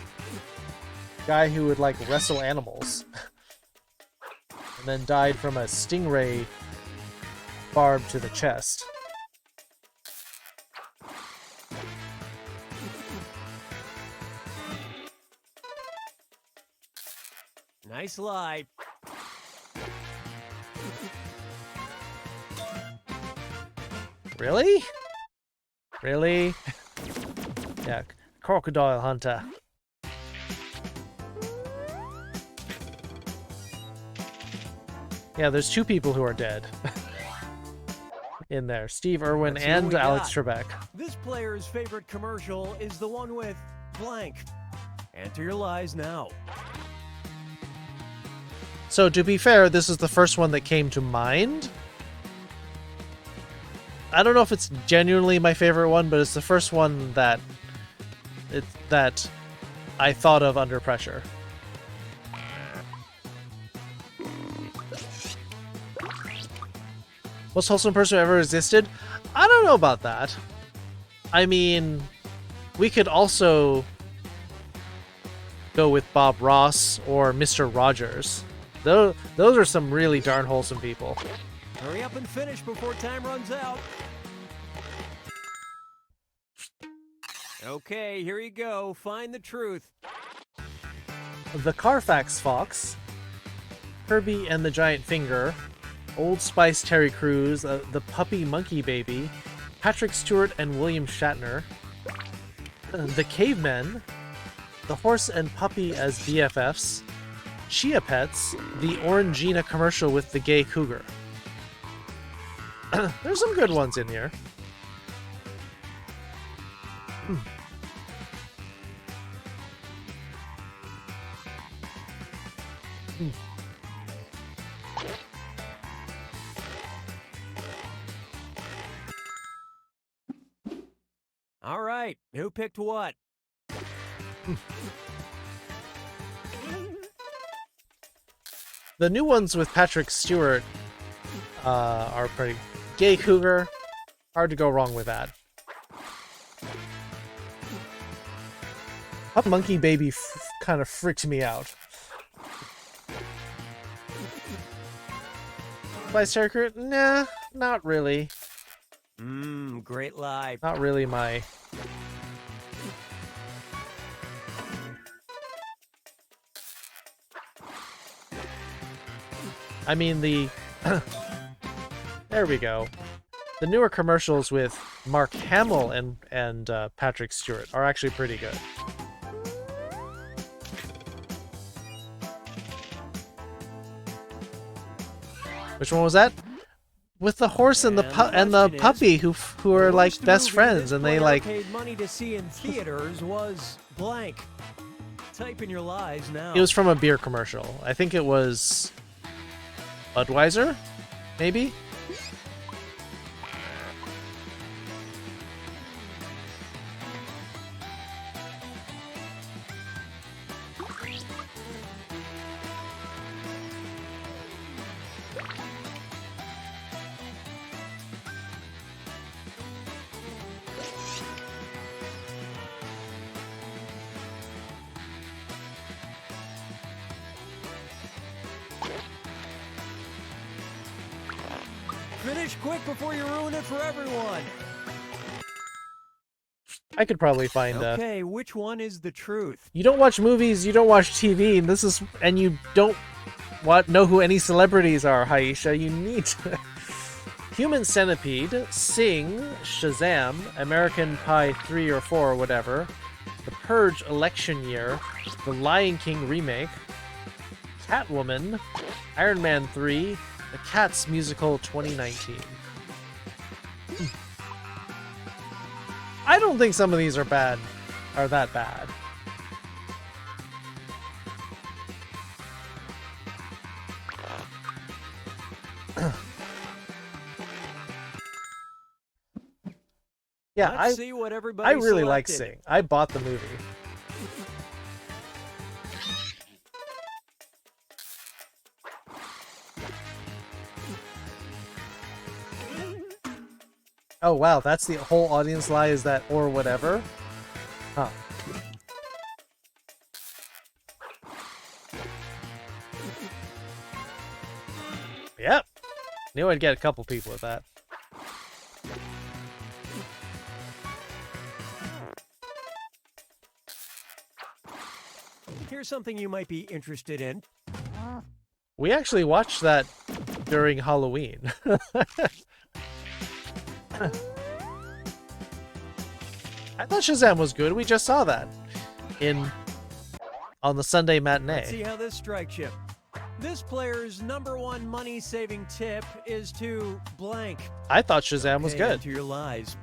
S1: guy who would, like, wrestle animals. And then died from a stingray barb to the chest.
S8: Nice lie.
S1: Really? Really? Yeah, Crocodile Hunter. Yeah, there's two people who are dead. In there. Steve Irwin
S8: Let's see what
S1: and
S8: we
S1: Alex
S8: got.
S1: Trebek.
S8: This player's favorite commercial is the one with blank. Enter your lies now.
S1: So to be fair, this is the first one that came to mind. I don't know if it's genuinely my favorite one, but it's the first one that I thought of under pressure. Most wholesome person who ever existed? I don't know about that. I mean, we could also go with Bob Ross or Mr. Rogers. Those are some really darn wholesome people.
S8: Hurry up and finish before time runs out. Okay, here you go. Find the truth.
S1: The Carfax Fox, Herbie and the Giant Finger, Old Spice Terry Crews, the Puppy Monkey Baby, Patrick Stewart and William Shatner, the Cavemen, the Horse and Puppy as BFFs, Chia Pets, the Orangina commercial with the gay cougar. There's some good ones in here.
S8: All right, who picked what?
S1: The new ones with Patrick Stewart are pretty... Gay cougar, hard to go wrong with that. Pup Monkey Baby kind of freaked me out. Spice Terry Crew? Nah, not really.
S8: Great lie.
S1: Not really my... I mean, the... There we go. The newer commercials with Mark Hamill and Patrick Stewart are actually pretty good. Which one was that? With the horse and the puppy who are like best friends, and they like
S8: paid money to see in theaters was blank. Type in your lies now.
S1: It was from a beer commercial. I think it was Budweiser, maybe.
S8: Finish quick before you ruin it for everyone.
S1: I could probably find
S8: Okay, which one is the truth?
S1: You don't watch movies, you don't watch TV, and you don't know who any celebrities are, Haisha. You need to... Human Centipede, Sing, Shazam, American Pie 3 or 4 or whatever, The Purge Election Year, The Lion King Remake, Catwoman, Iron Man 3, The Cats Musical 2019. I don't think some of these are that bad. Yeah,
S8: Let's see what everybody
S1: I really like
S8: selected.
S1: Sing. I bought the movie. Oh wow, that's the whole audience lie, is that or whatever? Huh. Yep. Knew I'd get a couple people with that.
S8: Here's something you might be interested in.
S1: We actually watched that during Halloween. I thought Shazam was good. We just saw that on the Sunday matinee.
S8: Let's see how this strikes you. This player's #1 money-saving tip is to blank.
S1: I thought Shazam was good.
S8: Enter your lies.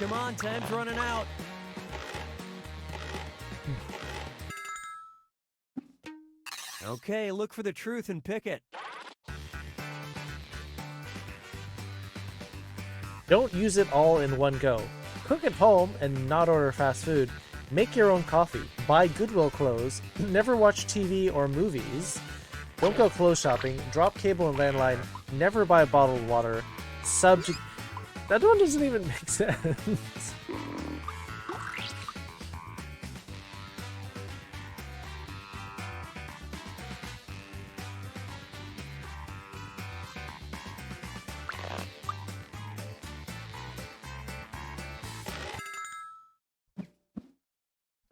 S8: Come on, time's running out. Okay, look for the truth and pick it.
S1: Don't use it all in one go. Cook at home and not order fast food. Make your own coffee. Buy Goodwill clothes. Never watch TV or movies. Don't go clothes shopping. Drop cable and landline. Never buy bottled water. Subject... That one doesn't even make sense.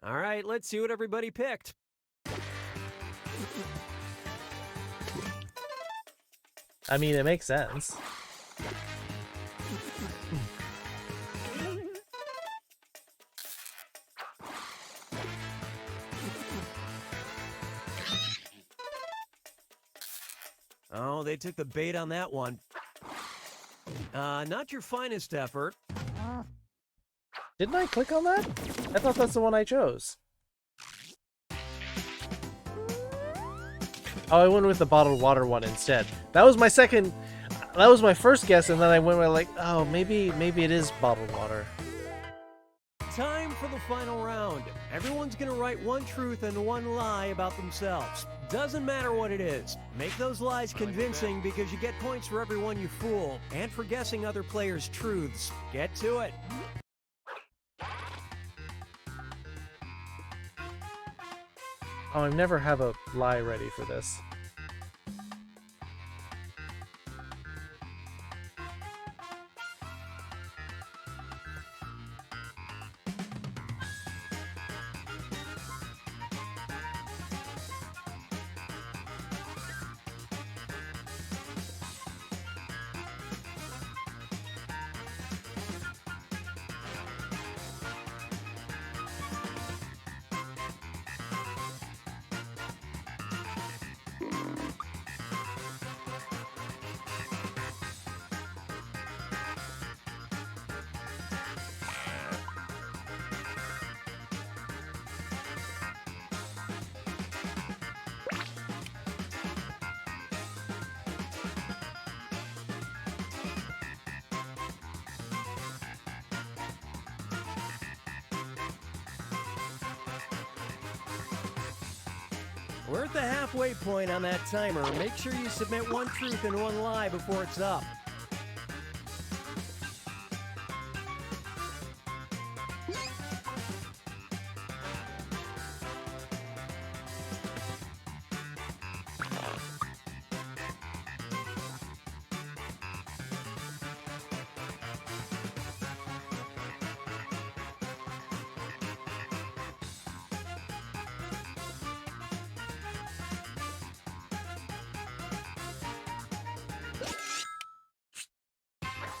S8: All right, let's see what everybody picked.
S1: I mean, it makes sense.
S8: Oh, they took the bait on that one. Not your finest effort.
S1: Didn't I click on that? I thought that's the one I chose. Oh, I went with the bottled water one instead. That was my second... That was my first guess, and then I went with like, oh, maybe it is bottled water.
S8: Time for the final round. Everyone's gonna write one truth and one lie about themselves. Doesn't matter what it is. Make those lies convincing because you get points for everyone you fool, and for guessing other players' truths. Get to it.
S1: Oh, I never have a lie ready for this.
S8: We're at the halfway point on that timer. Make sure you submit one truth and one lie before it's up.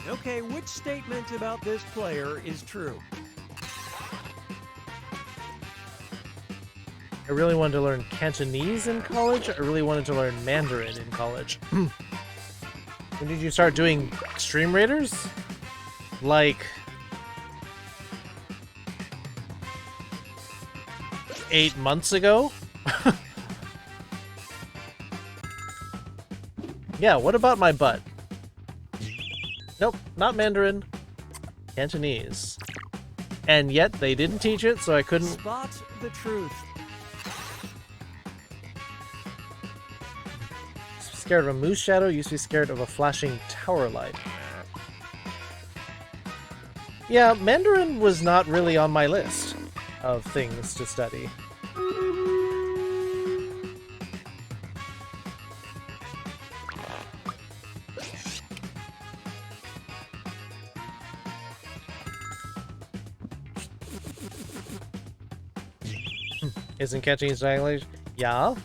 S8: Okay, which statement about this player is true?
S1: I really wanted to learn Cantonese in college. I really wanted to learn Mandarin in college. When did you start doing Stream Raiders? Like... 8 months ago? Yeah, what about my butt? Nope, not Mandarin. Cantonese. And yet, they didn't teach it, so I couldn't...
S8: Spot the truth.
S1: Scared of a moose shadow, used to be scared of a flashing tower light. Yeah, Mandarin was not really on my list of things to study. Isn't Cantonese language? Yeah.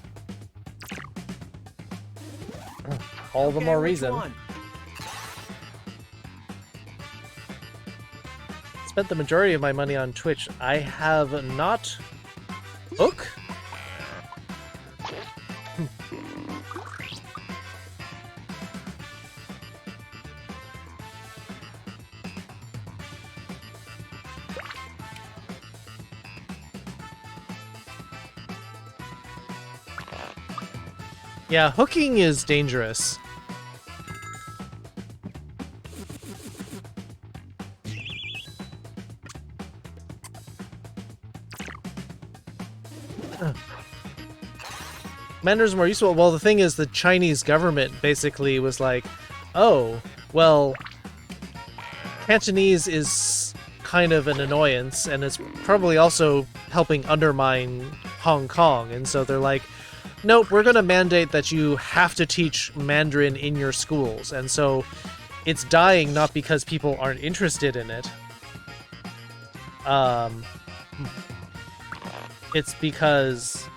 S1: All the more reason. Spent the majority of my money on Twitch. I have not... Hook? Yeah, hooking is dangerous. Mandarin's more useful. Well, the thing is, the Chinese government basically was like, oh, well, Cantonese is kind of an annoyance, and it's probably also helping undermine Hong Kong, and so they're like, nope, we're going to mandate that you have to teach Mandarin in your schools, and so it's dying not because people aren't interested in it. It's because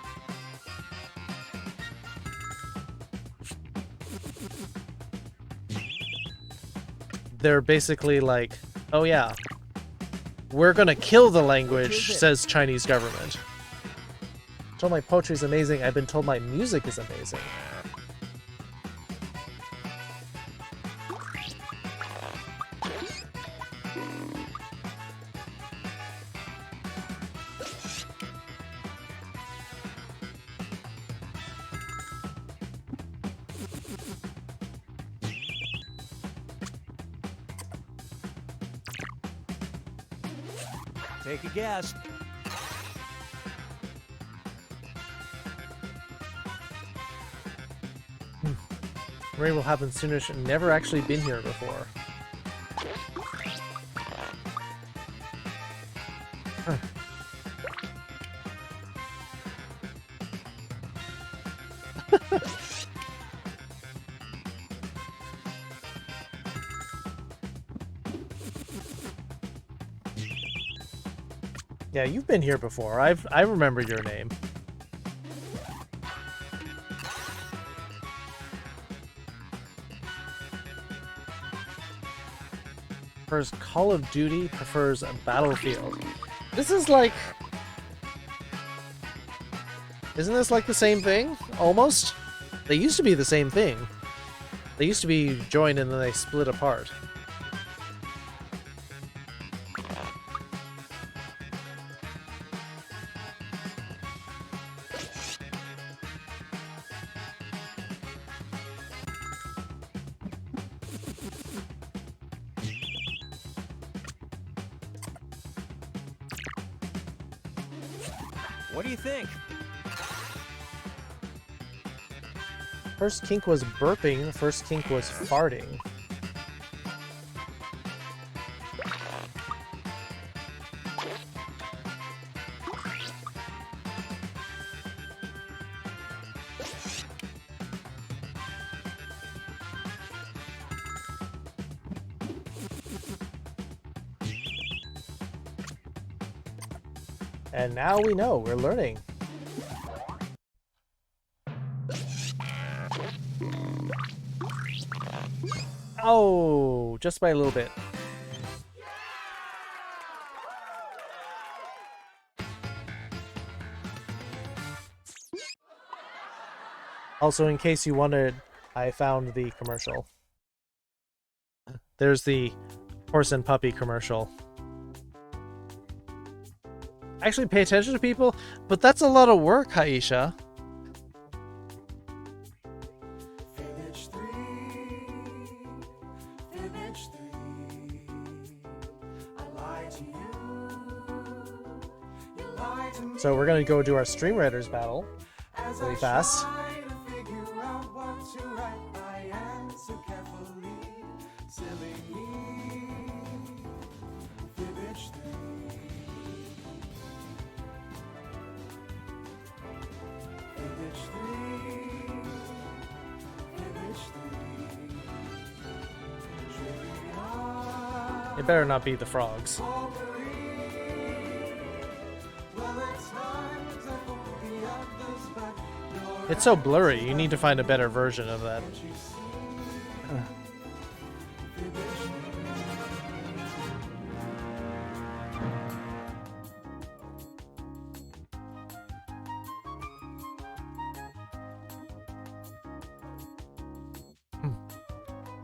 S1: they're basically like, oh yeah, we're gonna kill the language, says Chinese government. Told my poetry is amazing. I've been told my music is amazing.
S8: Take a guess.
S1: Rain will happen soonish. Never actually been here before. Huh. Yeah, you've been here before. I remember your name. Prefers Call of Duty, prefers Battlefield. This is like... Isn't this like the same thing? Almost? They used to be the same thing. They used to be joined and then they split apart.
S8: What do you think?
S1: First kink was burping, first kink was farting. And now we know, we're learning. Oh, just by a little bit. Also, in case you wondered, I found the commercial. There's the horse and puppy commercial. Actually pay attention to people, but that's a lot of work, Haisha. So we're gonna go do our Stream Raiders battle really fast. It better not be the frogs. It's so blurry, you need to find a better version of that.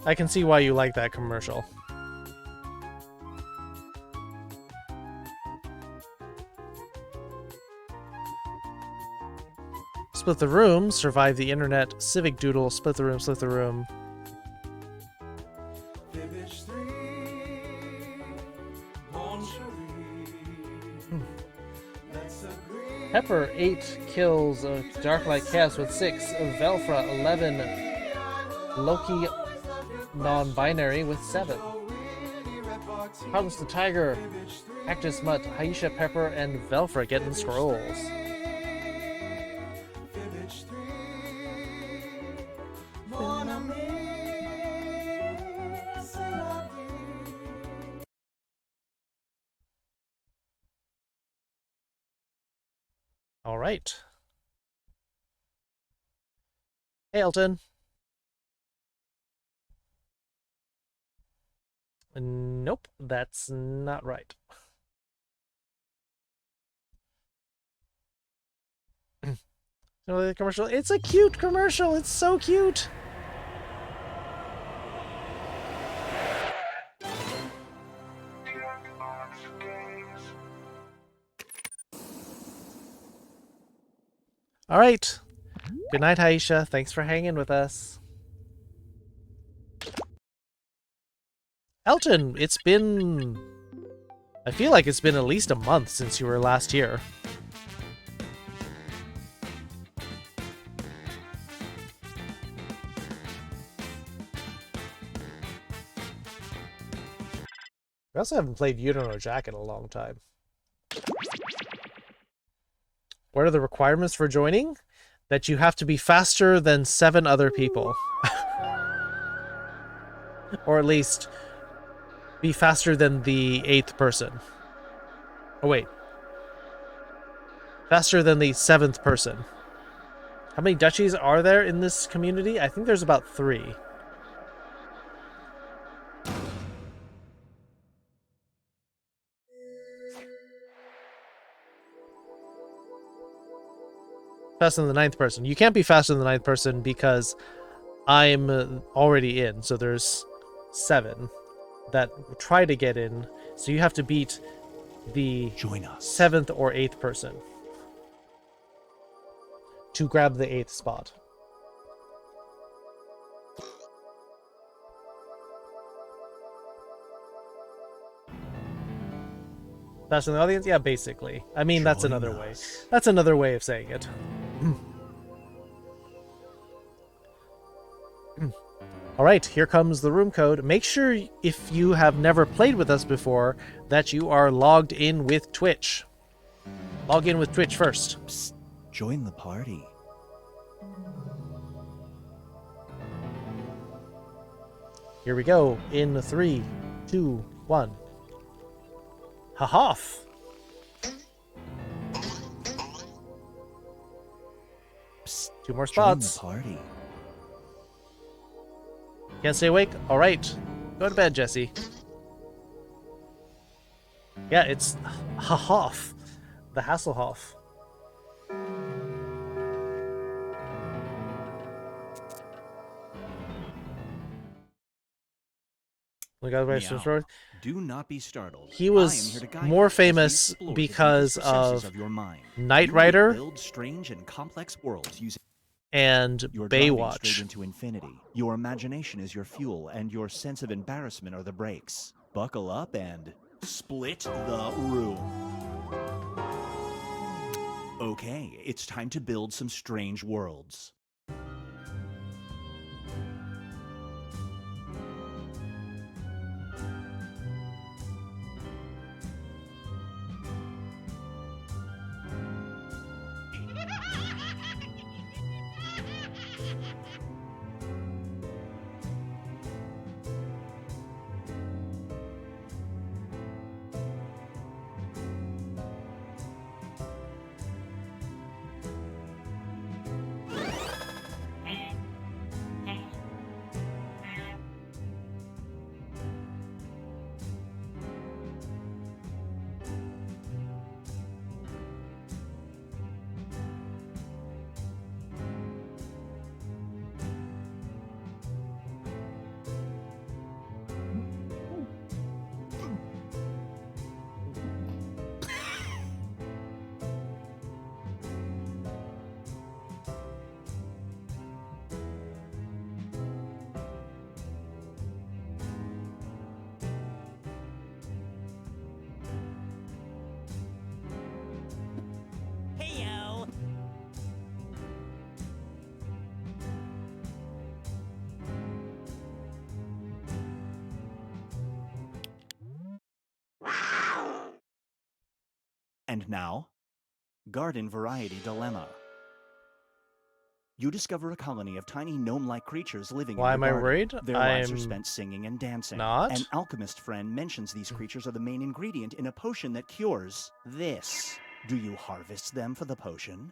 S1: I can see why you like that commercial. Split the room. Survive the internet. Civic doodle. Split the room. Split the room. Pepper 8 kills of Dark Light Chaos with 6. Velfra 11. Loki non-binary with 7. Problems the Tiger. Cactus Mutt, Haisha Pepper, and Velfra getting scrolls. All right. Hey, Elton. Nope, that's not right. No, the commercial. It's a cute commercial. It's so cute. All right. Good night, Haisha. Thanks for hanging with us. Elton, it's been... I feel like it's been at least a month since you were last here. I also haven't played You Don't Know Jack in a long time. What are the requirements for joining? That you have to be faster than 7 other people. Or at least be faster than the 8th person. Oh wait. Faster than the 7th person. How many duchies are there in this community? I think there's about 3. Faster than the 9th person. You can't be faster than the 9th person because I'm already in. So there's 7 that try to get in. So you have to beat the 7th or 8th person to grab the 8th spot. Faster than the audience? Yeah, basically. I mean, that's another way. That's another way of saying it. All right, here comes the room code. Make sure, if you have never played with us before, that you are logged in with Twitch. Log in with Twitch first.
S9: Psst, join the party.
S1: Here we go. In 3, 2, 1. Ha-ha! 2 more spots.
S9: Join the party.
S1: Can't stay awake? Alright. Go to bed, Jesse. Yeah, it's Hahoff. The Hasselhoff.
S9: Do not be startled.
S1: He was more famous because of Knight Rider
S9: build strange and complex worlds using
S1: and Baywatch.
S9: Straight into infinity. Your imagination is your fuel, and your sense of embarrassment are the brakes. Buckle up and split the room. Okay, it's time to build some strange worlds. And now, Garden Variety Dilemma. You discover a colony of tiny gnome-like creatures living
S1: Why
S9: in
S1: am
S9: your
S1: I
S9: garden.
S1: worried?
S9: Their lives are
S1: I'm
S9: spent singing and dancing.
S1: not.
S9: An alchemist friend mentions these creatures are the main ingredient in a potion that cures this. Do you harvest them for the potion?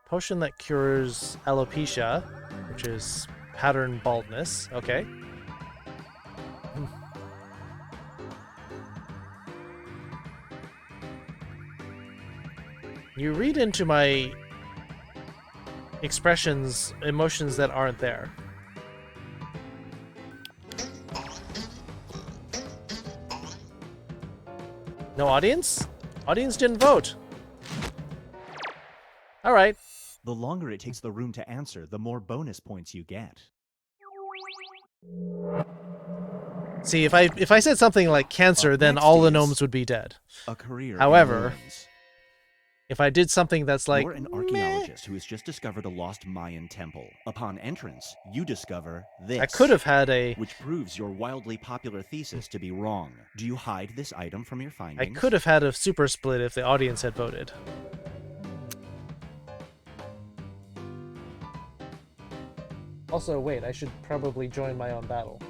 S1: Potion that cures alopecia, which is pattern baldness. Okay. You read into my expressions emotions that aren't there. No audience? Audience didn't vote. All right.
S9: The longer it takes the room to answer, the more bonus points you get.
S1: See, if I said something like cancer, then
S9: next
S1: all the
S9: is
S1: gnomes would be dead.
S9: A career in
S1: However,
S9: ruins.
S1: if I did something that's like,
S9: You're an archaeologist who has just discovered a lost Mayan temple. Upon entrance, you discover this.
S1: I could have had a.
S9: Which proves your wildly popular thesis to be wrong. Do you hide this item from your
S1: I
S9: findings?
S1: could have had a super split if the audience had voted. Also, wait, I should probably join my own battle.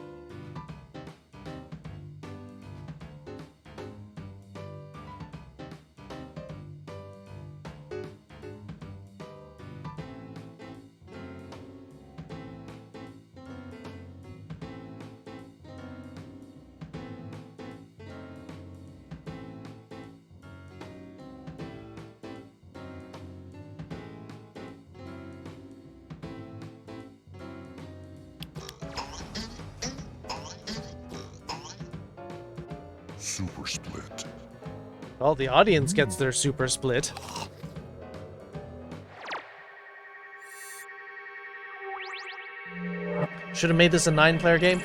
S7: Super split.
S1: Well, the audience gets their super split. Should have made this a 9-player game.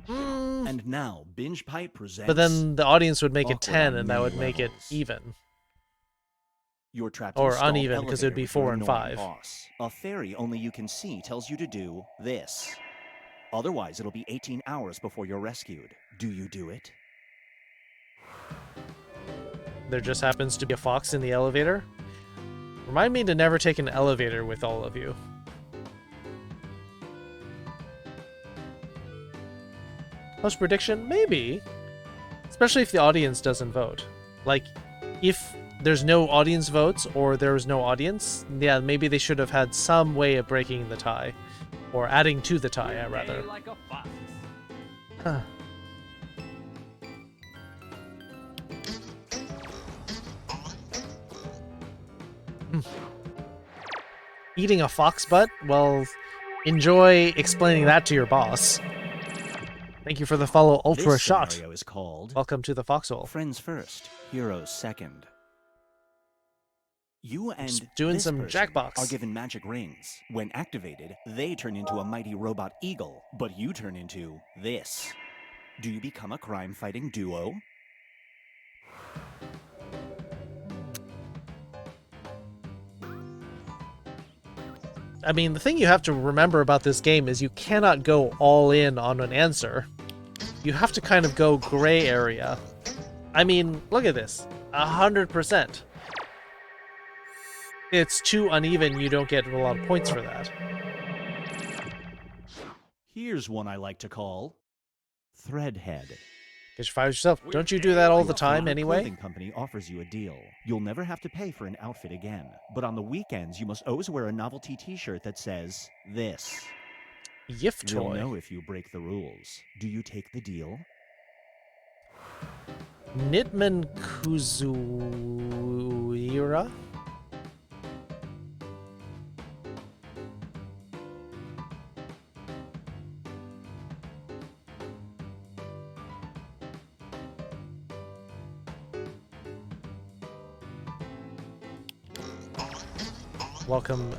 S9: And now, Binge Pipe presents...
S1: But then the audience would make it
S9: Awkward
S1: 10,
S9: on
S1: and that
S9: many
S1: would make it
S9: levels.
S1: even.
S9: You're trapped in
S1: Or
S9: a stalled
S1: uneven, 'cause it'd be
S9: elevator with your
S1: 4 and
S9: annoying
S1: 5.
S9: boss. A fairy only you can see tells you to do this. Otherwise, it'll be 18 hours before you're rescued. Do you do it?
S1: There just happens to be a fox in the elevator. Remind me to never take an elevator with all of you. Post prediction? Maybe. Especially if the audience doesn't vote. Like, if there's no audience votes or there's no audience, yeah, maybe they should have had some way of breaking the tie. Or adding to the tie, rather.
S4: Like a fox.
S1: Huh. Eating a fox butt? Well, enjoy explaining that to your boss. Thank you for the follow, Ultra
S9: This
S1: Shot.
S9: scenario is called
S1: Welcome to the foxhole.
S9: Friends First, Heroes Second. You and
S1: Just doing
S9: this
S1: some
S9: person
S1: Jackbox.
S9: are given magic rings. When activated, they turn into a mighty robot eagle, but you turn into this. Do you become a crime-fighting duo?
S1: I mean, the thing you have to remember about this game is you cannot go all in on an answer. You have to kind of go gray area. I mean, look at this. 100%. It's too uneven, you don't get a lot of points for that.
S9: Here's one I like to call Threadhead.
S1: Get your fires yourself. Don't you do that all the
S9: A
S1: time
S9: favorite
S1: anyway?
S9: clothing company offers you a deal. You'll never have to pay for an outfit again. But on the weekends, you must always wear a novelty t-shirt that says this.
S1: Yif
S9: They'll know
S1: toy.
S9: if you break the rules. Do you take the deal?
S1: Nitman Kuzuira? Welcome.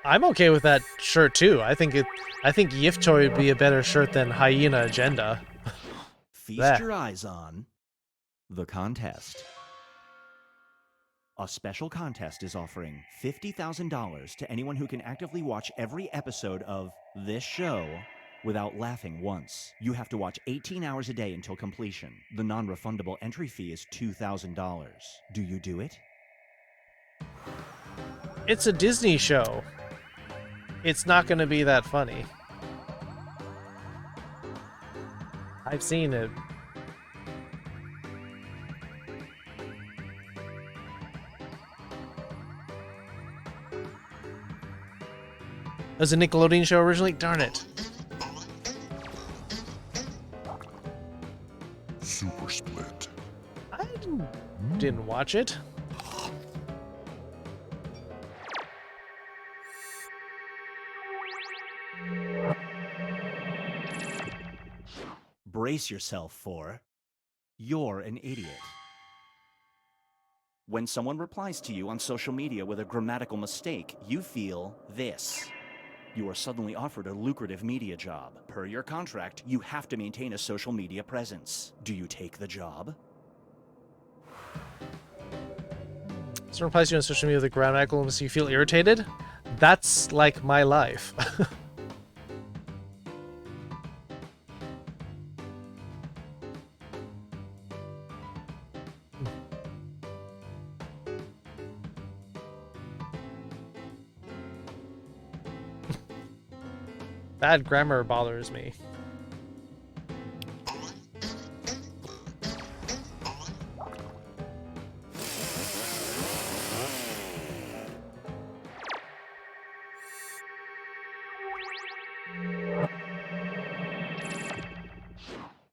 S1: I'm okay with that shirt too. I think Yif Toy would be a better shirt than Hyena Agenda.
S9: Feast
S1: That.
S9: your eyes on the contest. A special contest is offering $50,000 to anyone who can actively watch every episode of this show without laughing once. You have to watch 18 hours a day until completion. The non-refundable entry fee is $2,000. Do you do it?
S1: It's a Disney show. It's not going to be that funny. I've seen it. It was a Nickelodeon show originally? Darn it.
S7: Super Split.
S1: I didn't watch it.
S9: Brace yourself for you're an idiot. When someone replies to you on social media with a grammatical mistake, you feel this. You are suddenly offered a lucrative media job. Per your contract, you have to maintain a social media presence. Do you take the job?
S1: Someone replies to you on social media with a grammatical mistake, you feel irritated? That's like my life. Bad grammar bothers me.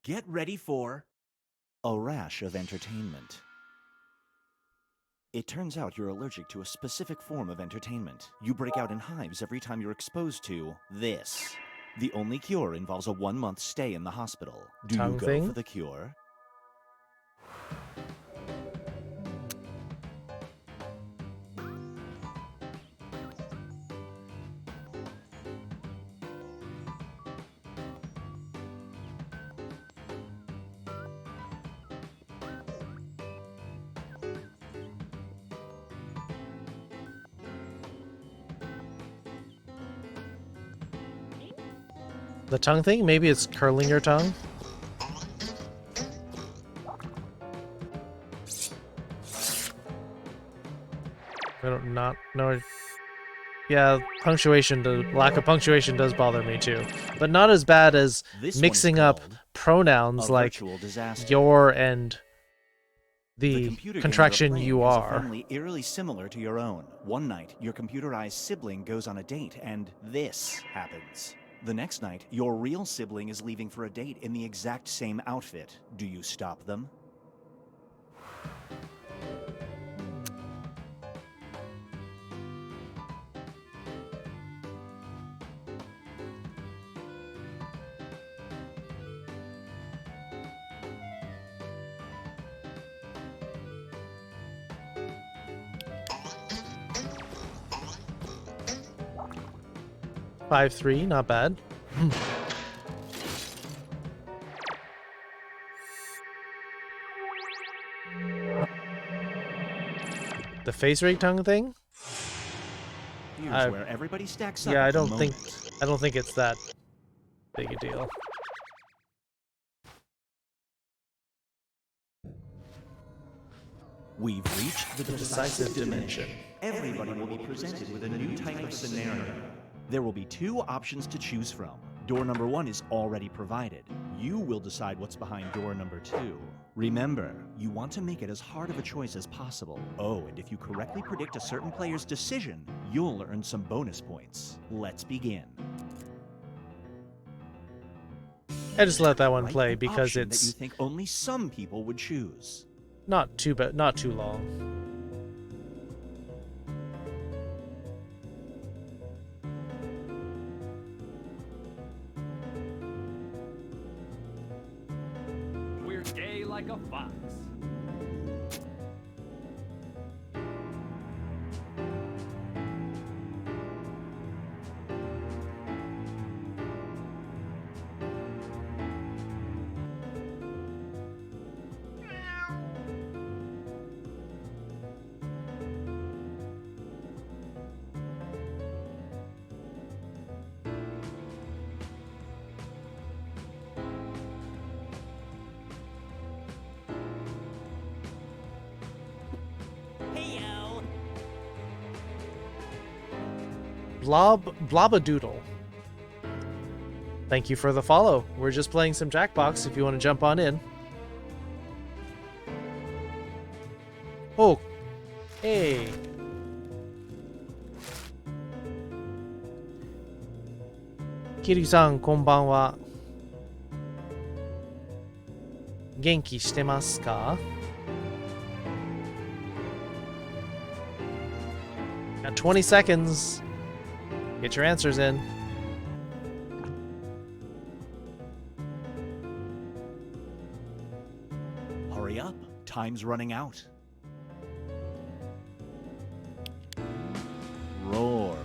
S9: Get ready for a rash of entertainment. It turns out you're allergic to a specific form of entertainment. You break out in hives every time you're exposed to this. The only cure involves a 1-month stay in the hospital. Do you go for the cure?
S1: The tongue thing? Maybe it's curling your tongue? I don't not know. Yeah, punctuation, lack of punctuation does bother me too. But not as bad as mixing up pronouns like your and the contraction you are.
S9: Family eerily similar to your own. One night, your computerized sibling goes on a date and this happens. The next night, your real sibling is leaving for a date in the exact same outfit. Do you stop them?
S1: Five 3, not bad. The face rate tongue thing?
S9: Here's where everybody stacks up.
S1: Yeah, I don't think it's that big a deal.
S9: We've reached the decisive dimension. Everybody will be presented with a new type of scenario. There will be 2 options to choose from. Door number 1 is already provided. You will decide what's behind door number 2. Remember, you want to make it as hard of a choice as possible. Oh, and if you correctly predict a certain player's decision, you'll earn some bonus points. Let's begin.
S1: I just let that one play because
S9: Option
S1: it's
S9: that you think only some people would choose.
S1: not too long.
S4: We're gay like a fox.
S1: Blobadoodle. Thank you for the follow. We're just playing some Jackbox if you want to jump on in. Oh, hey. Kiri-san, konbanwa. Genki shitemasu ka? Got 20 seconds. Get your answers in.
S9: Hurry up. Time's running out. Roar.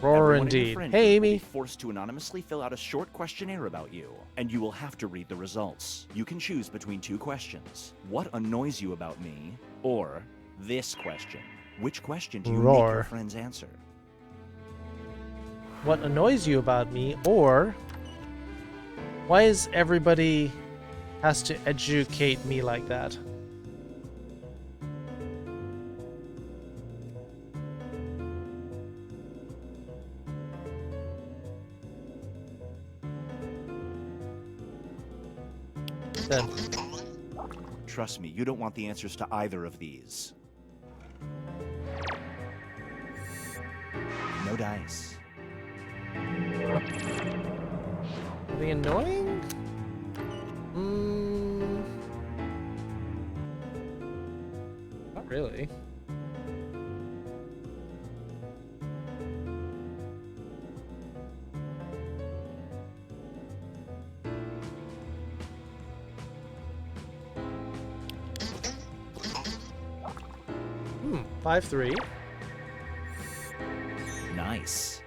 S1: Roar
S9: Everyone in your
S1: indeed.
S9: friend
S1: Hey,
S9: group will
S1: Amy.
S9: be forced to anonymously fill out a short questionnaire about you, and you will have to read the results. You can choose between two questions. What annoys you about me? Or this question. Which question do you make your friends answer?
S1: What annoys you about me? Or why is everybody has to educate me like that? Then.
S9: Trust me, you don't want the answers to either of these. No dice.
S1: Are they annoying? Not really. Hmm, 5-3.
S9: Nice.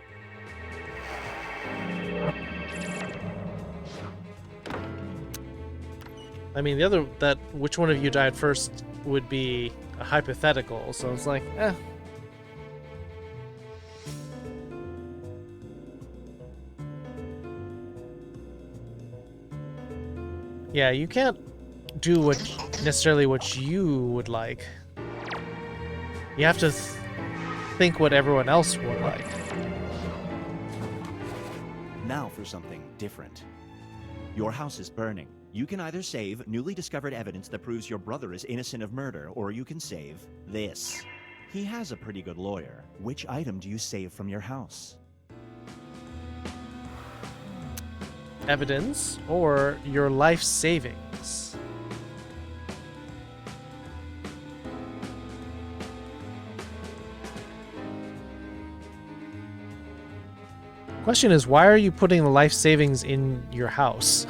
S1: I mean, the other, that which one of you died first would be a hypothetical, so it's like, eh. Yeah, you can't do what necessarily what you would like. You have to think what everyone else would like.
S9: Now for something different. Your house is burning. You can either save newly discovered evidence that proves your brother is innocent of murder, or you can save this. He has a pretty good lawyer. Which item do you save from your house?
S1: Evidence or your life savings. Question is, why are you putting the life savings in your house?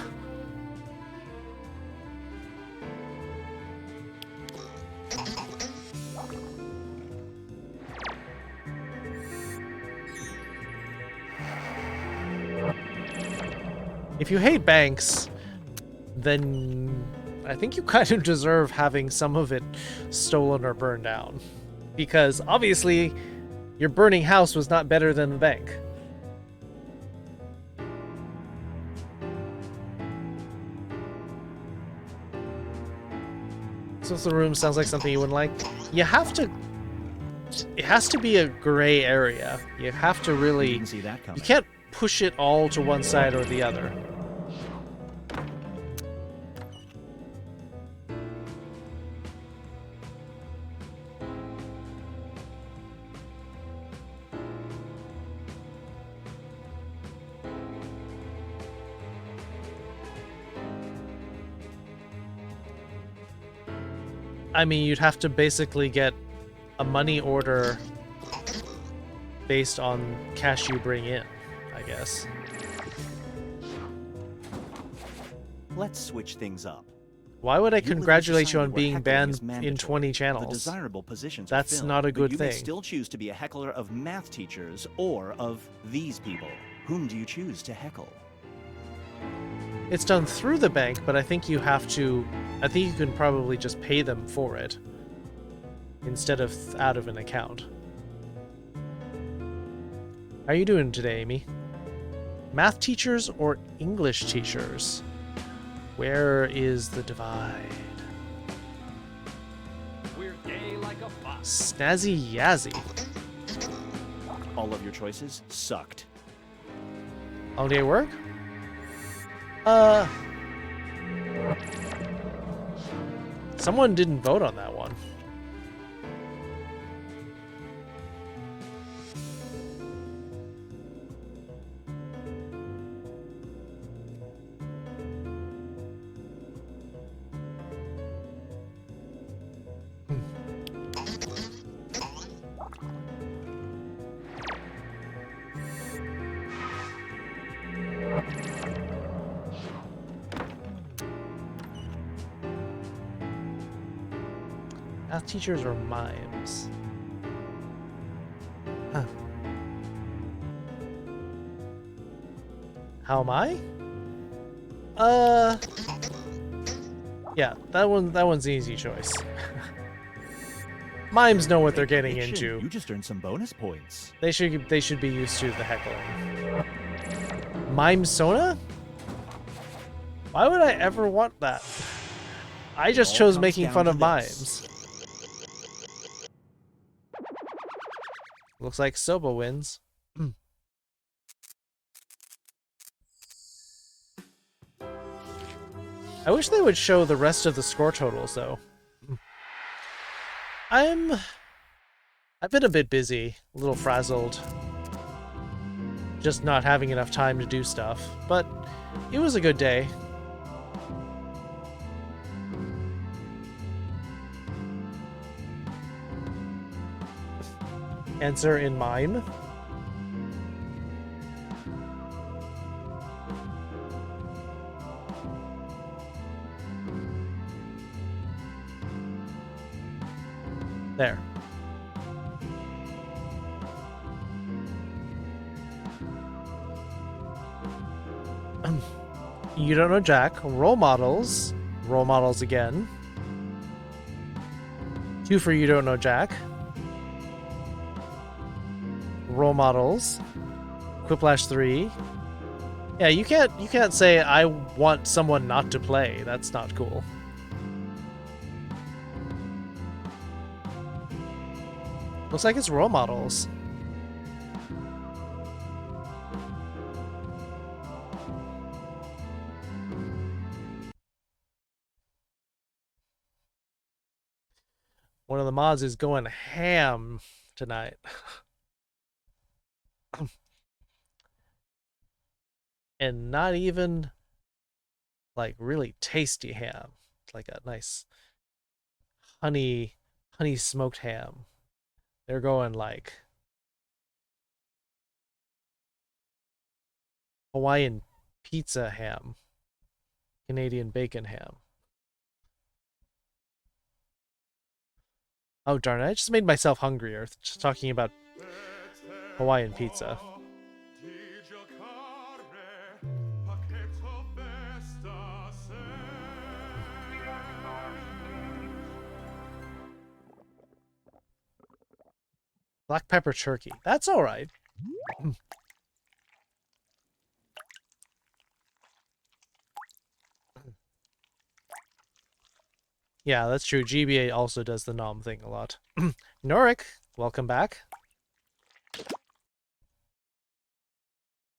S1: If you hate banks, then I think you kind of deserve having some of it stolen or burned down. Because obviously, your burning house was not better than the bank. So if the room sounds like something you wouldn't like, you have to... It has to be a gray area. You have to really...
S9: Didn't see that coming.
S1: You can't push it all to one side or the other. I mean, you'd have to basically get a money order based on cash you bring in, I guess.
S9: Let's switch things up.
S1: Why would I
S9: You live in a
S1: congratulate you on
S9: society where
S1: being
S9: heckling
S1: banned
S9: is
S1: in
S9: mandatory.
S1: 20
S9: The
S1: channels?
S9: desirable positions
S1: That's
S9: are filled,
S1: not a good
S9: but you may
S1: thing.
S9: still choose to be a heckler of math teachers or of these people. Whom do you choose to heckle?
S1: It's done through the bank, but I think you have to... I think you can probably just pay them for it instead of out of an account. How are you doing today, Amy? Math teachers or English teachers? Where is the divide?
S4: We're gay like a fox.
S1: Snazzy Yazzy.
S9: All of your choices sucked.
S1: Long day at work? Someone didn't vote on that one. Math teachers are mimes. Huh. How am I? Yeah, that one's an easy choice. Mimes know what they're getting into.
S9: You just earned some bonus points.
S1: They should be used to the heckling. Mime Sona? Why would I ever want that? I just chose making fun of mimes. Looks like Soba wins. I wish they would show the rest of the score totals, though. I've been a bit busy, a little frazzled. Just not having enough time to do stuff, but it was a good day. Answer in mime. There. You don't know Jack. Role models. Role models again. 2 for You Don't Know Jack. Role models. Quiplash 3. Yeah, you can't say I want someone not to play. That's not cool. Looks like it's role models. One of the mods is going ham tonight. And not even like really tasty ham. It's like a nice honey smoked ham. They're going like Hawaiian pizza ham, Canadian bacon ham. Oh darn it, I just made myself hungrier just talking about Hawaiian pizza. Black pepper turkey. That's all right. Yeah, that's true. GBA also does the nom thing a lot. Norik, welcome back.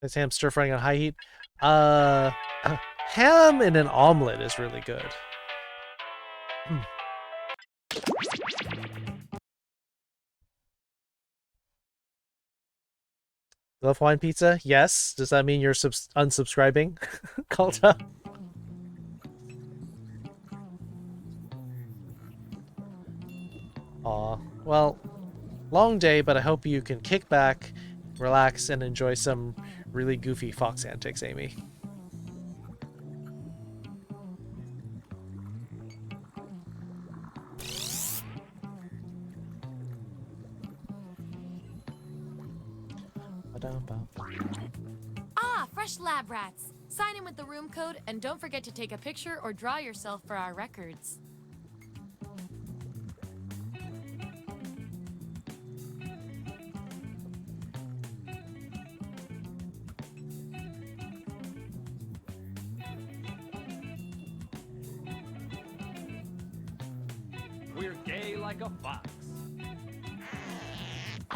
S1: This ham stir frying on high heat. Ham in an omelet is really good. Love Hawaiian pizza? Yes. Does that mean you're unsubscribing? Kalta? Aw. Well, long day, but I hope you can kick back, relax, and enjoy some really goofy fox antics, Amy.
S10: Ah, fresh lab rats. Sign in with the room code and don't forget to take a picture or draw yourself for our records.
S4: We're gay like a fox.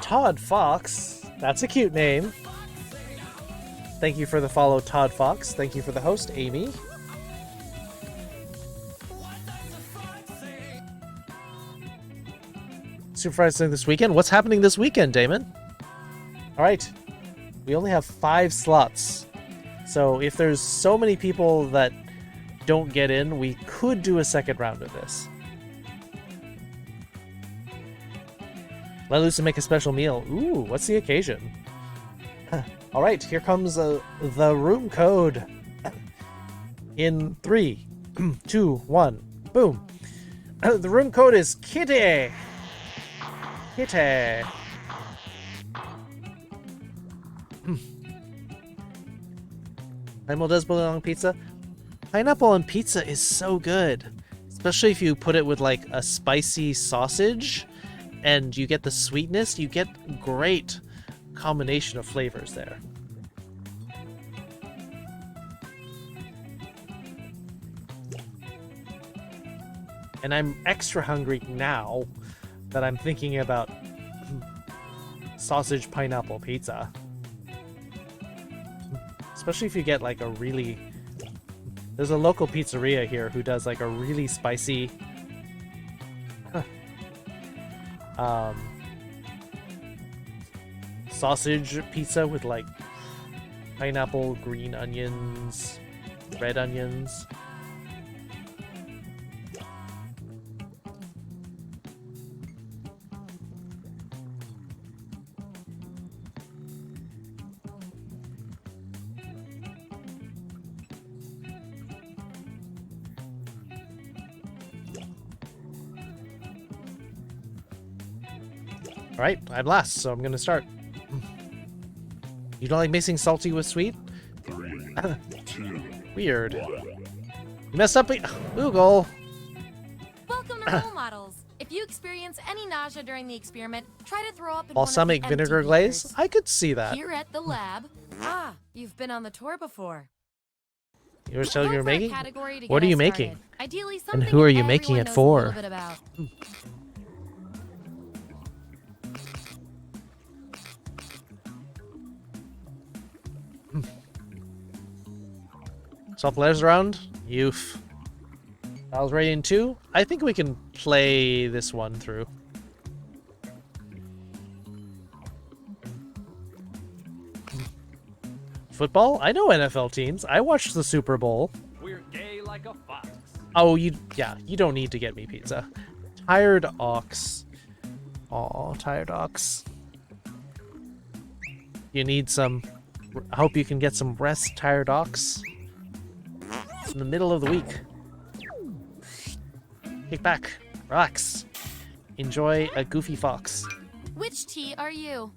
S1: Todd Fox? That's a cute name. Thank you for the follow, Todd Fox. Thank you for the host, Amy. Super Friday this weekend. What's happening this weekend, Damon? All right. We only have 5 slots. So if there's so many people that don't get in, we could do a second round of this. Let loose and make a special meal. Ooh, what's the occasion? All right, here comes the room code. In 3, 2, 1, boom. The room code is Kitty. Kitty. Pineapple does belong on pizza. Pineapple on pizza is so good, especially if you put it with like a spicy sausage and you get the sweetness. You get great combination of flavors there. And I'm extra hungry now that I'm thinking about sausage pineapple pizza. Especially if you get like a really... There's a local pizzeria here who does like a really spicy sausage pizza with like pineapple, green onions, red onions. Alright, I'm last, so I'm gonna start. You don't like mixing salty with sweet?
S7: 3, 2,
S1: Weird. You messed up. Google.
S10: Welcome to Role Models. If you experience any nausea during the experiment, try to throw up in
S1: Balsamic
S10: one of the
S1: vinegar
S10: empty
S1: glaze?
S10: beakers.
S1: I could see that.
S10: Here at the lab. Ah, you've been on the tour before.
S1: You were telling you were
S10: Go for a
S1: making?
S10: category to
S1: What
S10: get
S1: are you
S10: us
S1: making?
S10: started. Ideally,
S1: And
S10: something
S1: who are you making
S10: everyone
S1: it
S10: knows a little
S1: for?
S10: bit about.
S1: Swap letters around? Youth. Battles ready in 2? I think we can play this one through. Football? I know NFL teams. I watched the Super Bowl.
S4: We're gay like a fox.
S1: Oh, you don't need to get me pizza. Tired ox. Aw, tired ox. You need some... I hope you can get some rest, tired ox. It's in the middle of the week. Kick back. Relax. Enjoy a goofy fox.
S10: Which T are you?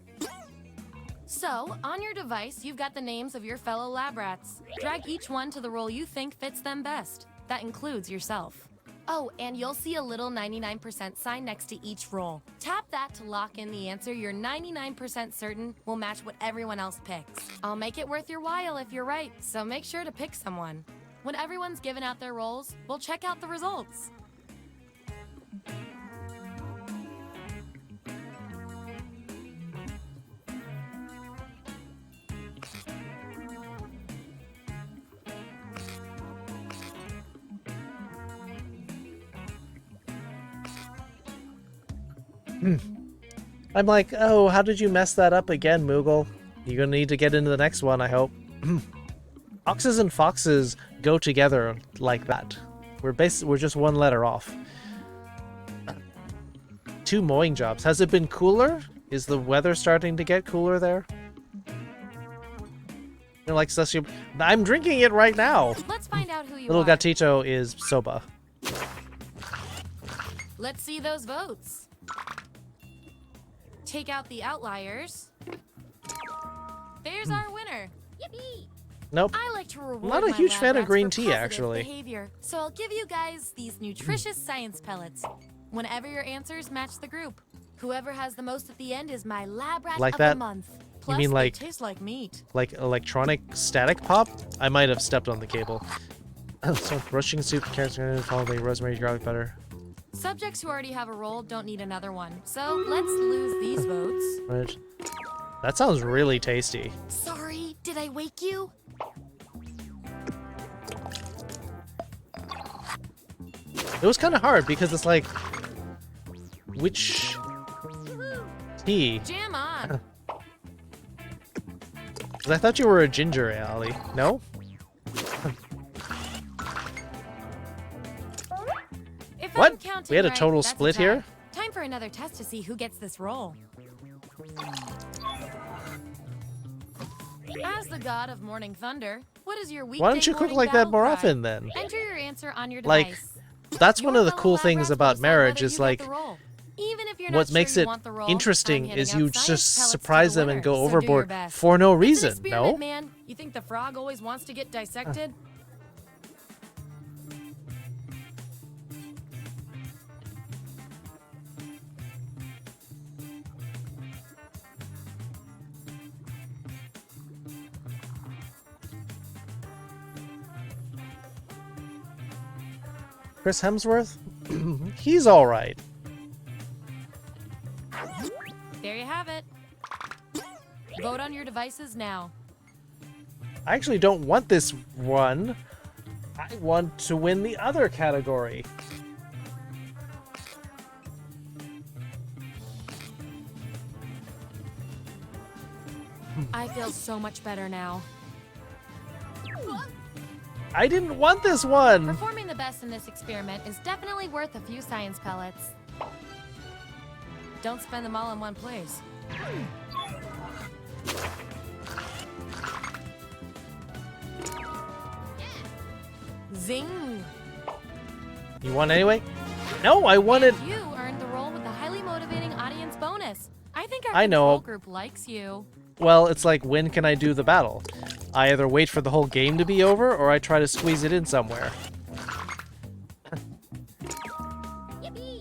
S10: So, on your device, you've got the names of your fellow lab rats. Drag each one to the role you think fits them best. That includes yourself. Oh, and you'll see a little 99% sign next to each role. Tap that to lock in the answer you're 99% certain will match what everyone else picks. I'll make it worth your while if you're right, so make sure to pick someone. When everyone's given out their roles, we'll check out the results.
S1: I'm like, oh, how did you mess that up again, Moogle? You're gonna need to get into the next one, I hope. Oxes and foxes go together like that. We're just one letter off. 2 mowing jobs. Has it been cooler? Is the weather starting to get cooler there? You know, like Celestial... I'm drinking it right now!
S10: Let's find out who you
S1: Little
S10: are.
S1: Gatito is soba.
S10: Let's see those votes. Take out the outliers. There's our winner. Yippee!
S1: Nope.
S10: I like to reward
S1: Not a
S10: my
S1: huge
S10: lab
S1: fan of
S10: rats
S1: green
S10: for
S1: tea,
S10: positive
S1: actually.
S10: Behavior, so I'll give you guys these nutritious science pellets. Whenever your answers match the group, whoever has the most at the end is my lab rat
S1: Like
S10: of
S1: that?
S10: the month. Plus,
S1: mean like-
S10: they taste like meat.
S1: Like electronic static pop? I might have stepped on the cable. So, roasting soup, carrots, followed by rosemary, garlic butter.
S10: Subjects who already have a role don't need another one, so let's lose these votes.
S1: Right. That sounds really tasty.
S10: Sorry, did I wake you?
S1: It was kind of hard because it's like, which tea?
S10: Jam on.
S1: 'Cause I thought you were a ginger, Allie. No?
S10: If
S1: What?
S10: I'm counting
S1: We had a
S10: right,
S1: total
S10: that's
S1: split
S10: tie.
S1: here?
S10: Time for another test to see who gets this role. As the god of morning thunder, what is your weekday
S1: Why don't you cook
S10: morning
S1: like that
S10: battle
S1: more
S10: cry?
S1: often then?
S10: Enter your answer on your
S1: Like,
S10: device.
S1: that's one
S10: Your
S1: of the
S10: fellow
S1: cool
S10: lab
S1: things
S10: rats will
S1: about
S10: decide
S1: marriage
S10: whether
S1: is
S10: you get
S1: like,
S10: the role. Even if you're
S1: what
S10: not sure
S1: makes
S10: you
S1: it
S10: want the role,
S1: interesting
S10: I'm
S1: is
S10: handing
S1: you
S10: out science
S1: just
S10: pellets to
S1: surprise
S10: the
S1: them and
S10: winner,
S1: go
S10: so do your
S1: overboard
S10: best.
S1: for no
S10: It's an
S1: reason,
S10: experiment,
S1: no?
S10: man. You think the frog always wants to get dissected?
S1: Chris Hemsworth? He's alright.
S10: There you have it. Vote on your devices now.
S1: I actually don't want this one. I want to win the other category.
S10: I feel so much better now.
S1: I didn't want this one!
S10: Performing the best in this experiment is definitely worth a few science pellets. Don't spend them all in one place. Zing!
S1: You won anyway? No, I wanted...
S10: And you earned the role with the highly motivating audience bonus. I think our
S1: I know.
S10: control group likes you.
S1: Well, it's like, when can I do the battle? I either wait for the whole game to be over, or I try to squeeze it in somewhere.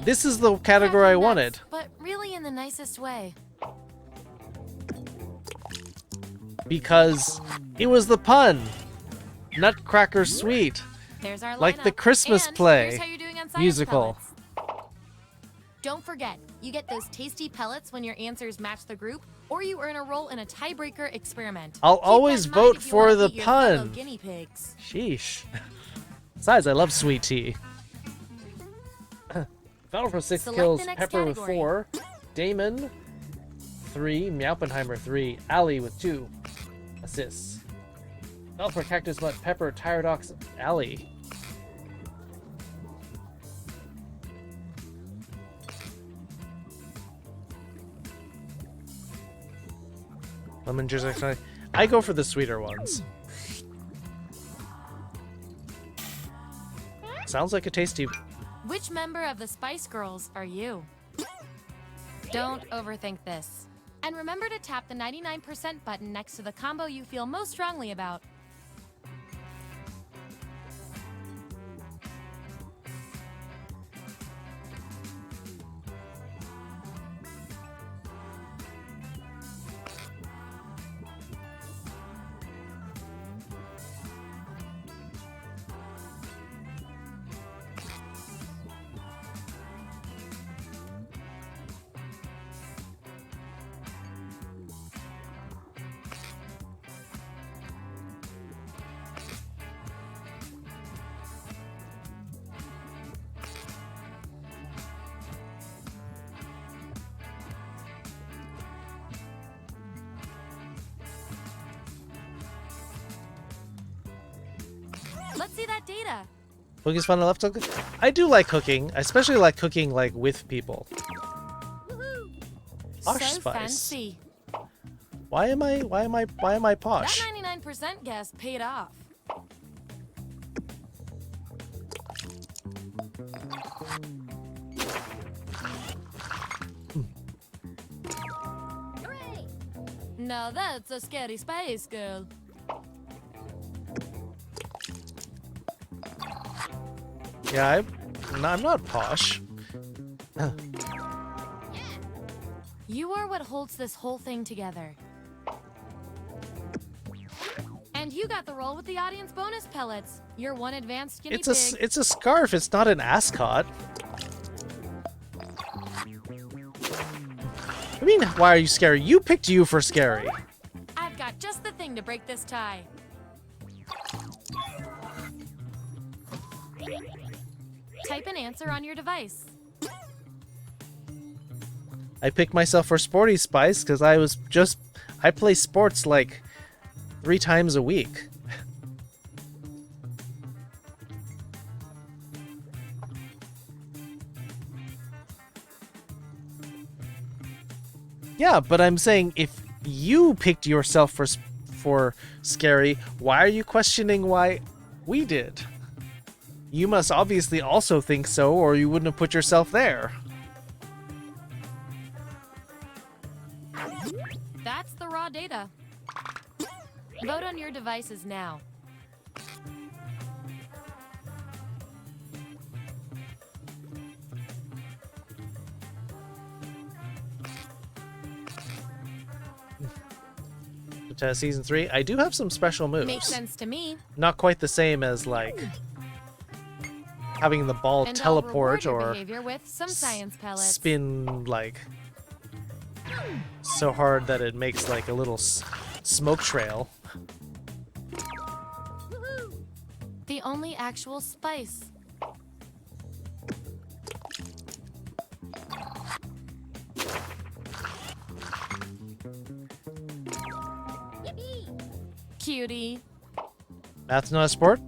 S1: This is the category I
S10: Cracking
S1: wanted.
S10: nuts, but really in the nicest way.
S1: Because it was the pun. Nutcracker Sweet.
S10: There's our
S1: Like the
S10: lineup.
S1: Christmas
S10: And
S1: play.
S10: here's how you're doing on science
S1: Musical.
S10: pellets. Don't forget, you get those tasty pellets when your answers match the group, or you earn a role in a tiebreaker experiment.
S1: I'll
S10: Keep
S1: always
S10: that in mind
S1: vote
S10: if you
S1: for
S10: wanna
S1: the
S10: beat your fellow
S1: pun.
S10: Guinea pigs.
S1: Sheesh. Besides, I love sweet tea. Battle for 6
S10: Select
S1: kills,
S10: the next
S1: Pepper with
S10: category.
S1: 4, Damon 3, Meowpenheimer 3, Allie with 2 assists. Battle for Cactus Mutt, Pepper, Tyrodox, Allie. Lemon juice, I go for the sweeter ones. Sounds like a tasty.
S10: Which member of the Spice Girls are you? Don't overthink this. And remember to tap the 99% button next to the combo you feel most strongly about. Let's see that data.
S1: Cooking's fun. I love cooking. I do like cooking. I especially like cooking like with people. Posh
S10: So
S1: spice.
S10: fancy.
S1: Why am I posh?
S10: That 99% guess paid off. Now that's a scary spice girl.
S1: Yeah, I'm not posh.
S10: You are what holds this whole thing together. And you got the role with the audience bonus pellets. You're one advanced guinea pig.
S1: It's a scarf. It's not an ascot. Maybe do you mean, why are you scary? You picked you for scary.
S10: I've got just the thing to break this tie. Type an answer on your device.
S1: I picked myself for Sporty Spice because I play sports like 3 times a week. Yeah, but I'm saying if you picked yourself for scary, why are you questioning why we did? You must obviously also think so, or you wouldn't have put yourself there.
S10: That's the raw data. Vote on your devices now.
S1: Season 3, I do have some special moves.
S10: Makes sense to me.
S1: Not quite the same as like having the ball
S10: And
S1: teleport
S10: I'll reward your
S1: or
S10: behavior with some science pellets.
S1: spin like so hard that it makes like a little smoke trail.
S10: The only actual spice. Cutie.
S1: Math's not a sport?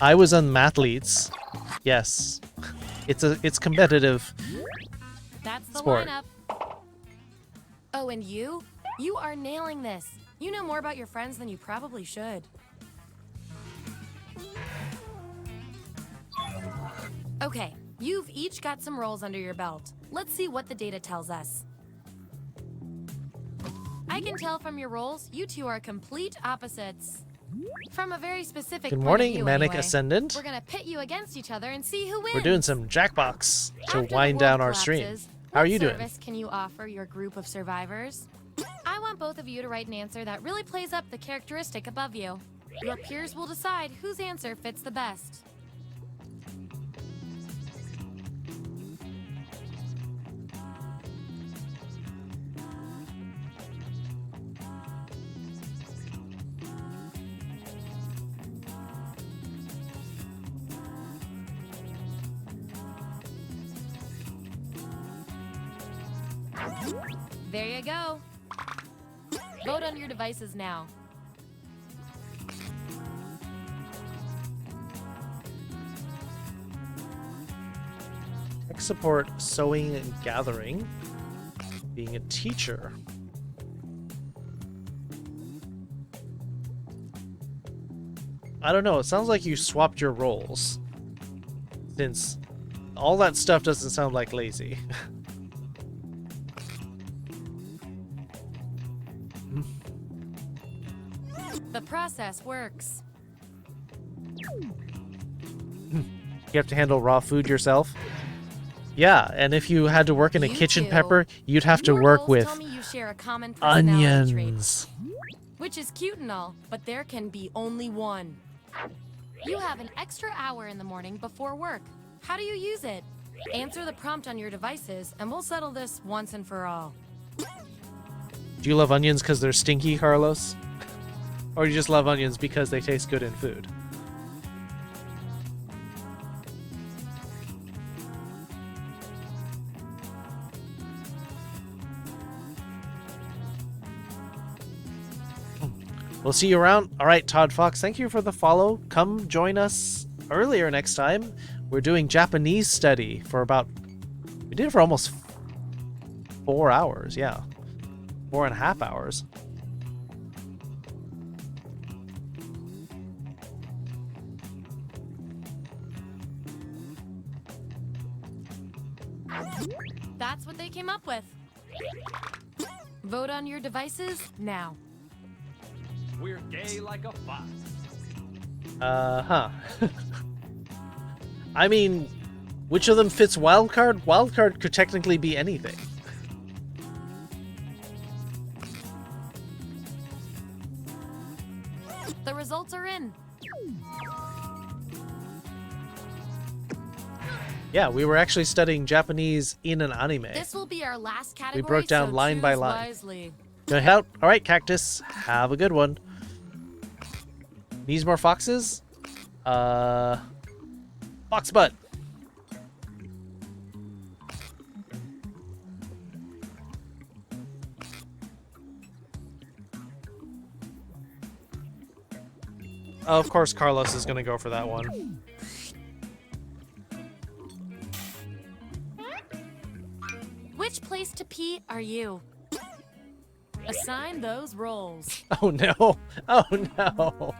S1: I was on Mathletes. Yes. It's competitive.
S10: That's the
S1: sport.
S10: lineup. Oh, and you? You are nailing this. You know more about your friends than you probably should. Okay, you've each got some roles under your belt. Let's see what the data tells us. I can tell from your roles, you two are complete opposites. From a very specific
S1: Good
S10: point
S1: morning,
S10: of view,
S1: Manic
S10: anyway.
S1: Ascendant.
S10: We're gonna pit you against each other and see who wins.
S1: We're doing some Jackbox to
S10: After the
S1: wind down
S10: world
S1: our stream.
S10: collapses,
S1: How are
S10: what
S1: you doing?
S10: service can you offer your group of survivors? I want both of you to write an answer that really plays up the characteristic above you. Your peers will decide whose answer fits the best. There you go. Vote on your devices now.
S1: Tech support, sewing and gathering, being a teacher. I don't know, it sounds like you swapped your roles. Since all that stuff doesn't sound like lazy.
S10: The process works.
S1: You have to handle raw food yourself? Yeah, and if you had to work in a
S10: You
S1: kitchen
S10: two.
S1: pepper, you'd have to
S10: Your
S1: work
S10: roles
S1: with
S10: tell me you share a common personality trait,
S1: onions.
S10: which is cute and all, but there can be only one. You have an extra hour in the morning before work. How do you use it? Answer the prompt on your devices, and we'll settle this once and for all.
S1: Do you love onions because they're stinky, Carlos? Or do you just love onions because they taste good in food? We'll see you around. All right, Todd Fox, thank you for the follow. Come join us earlier next time. We're doing Japanese study for about... We did it for almost 4 hours, yeah. 4.5 hours.
S10: That's what they came up with. Vote on your devices now.
S4: We're gay like a fox.
S1: Huh. I mean, which of them fits wildcard? Wildcard could technically be anything.
S10: The results are in.
S1: Yeah, we were actually studying Japanese in an anime.
S10: This will be our last category.
S1: We broke down
S10: so
S1: line by
S10: choose
S1: line.
S10: wisely.
S1: Gonna help. All right, Cactus. Have a good one. Needs more foxes? Fox butt. Of course, Carlos is gonna go for that one.
S10: Which place to pee are you? Assign those roles.
S1: Oh no! Oh no!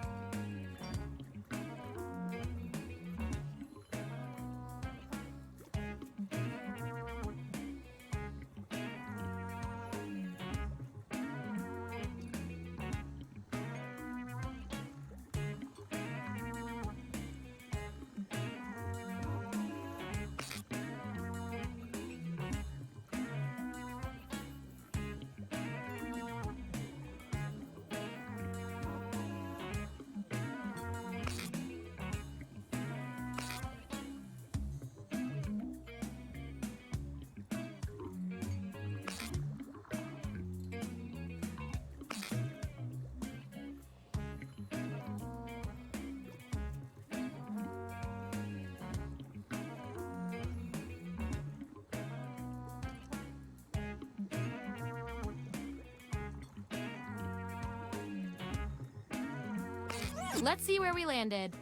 S10: Let's see where we landed.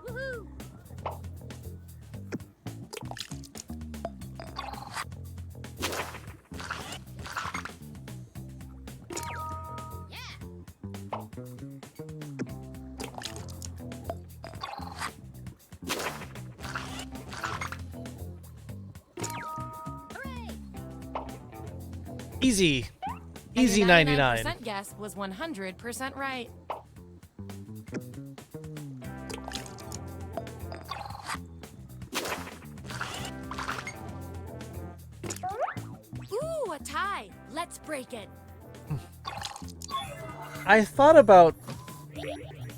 S10: Woohoo!
S1: Easy.
S10: And
S1: Easy
S10: your
S1: 99.
S10: 99% guess was 100% right. Ooh, a tie. Let's break it.
S1: I thought about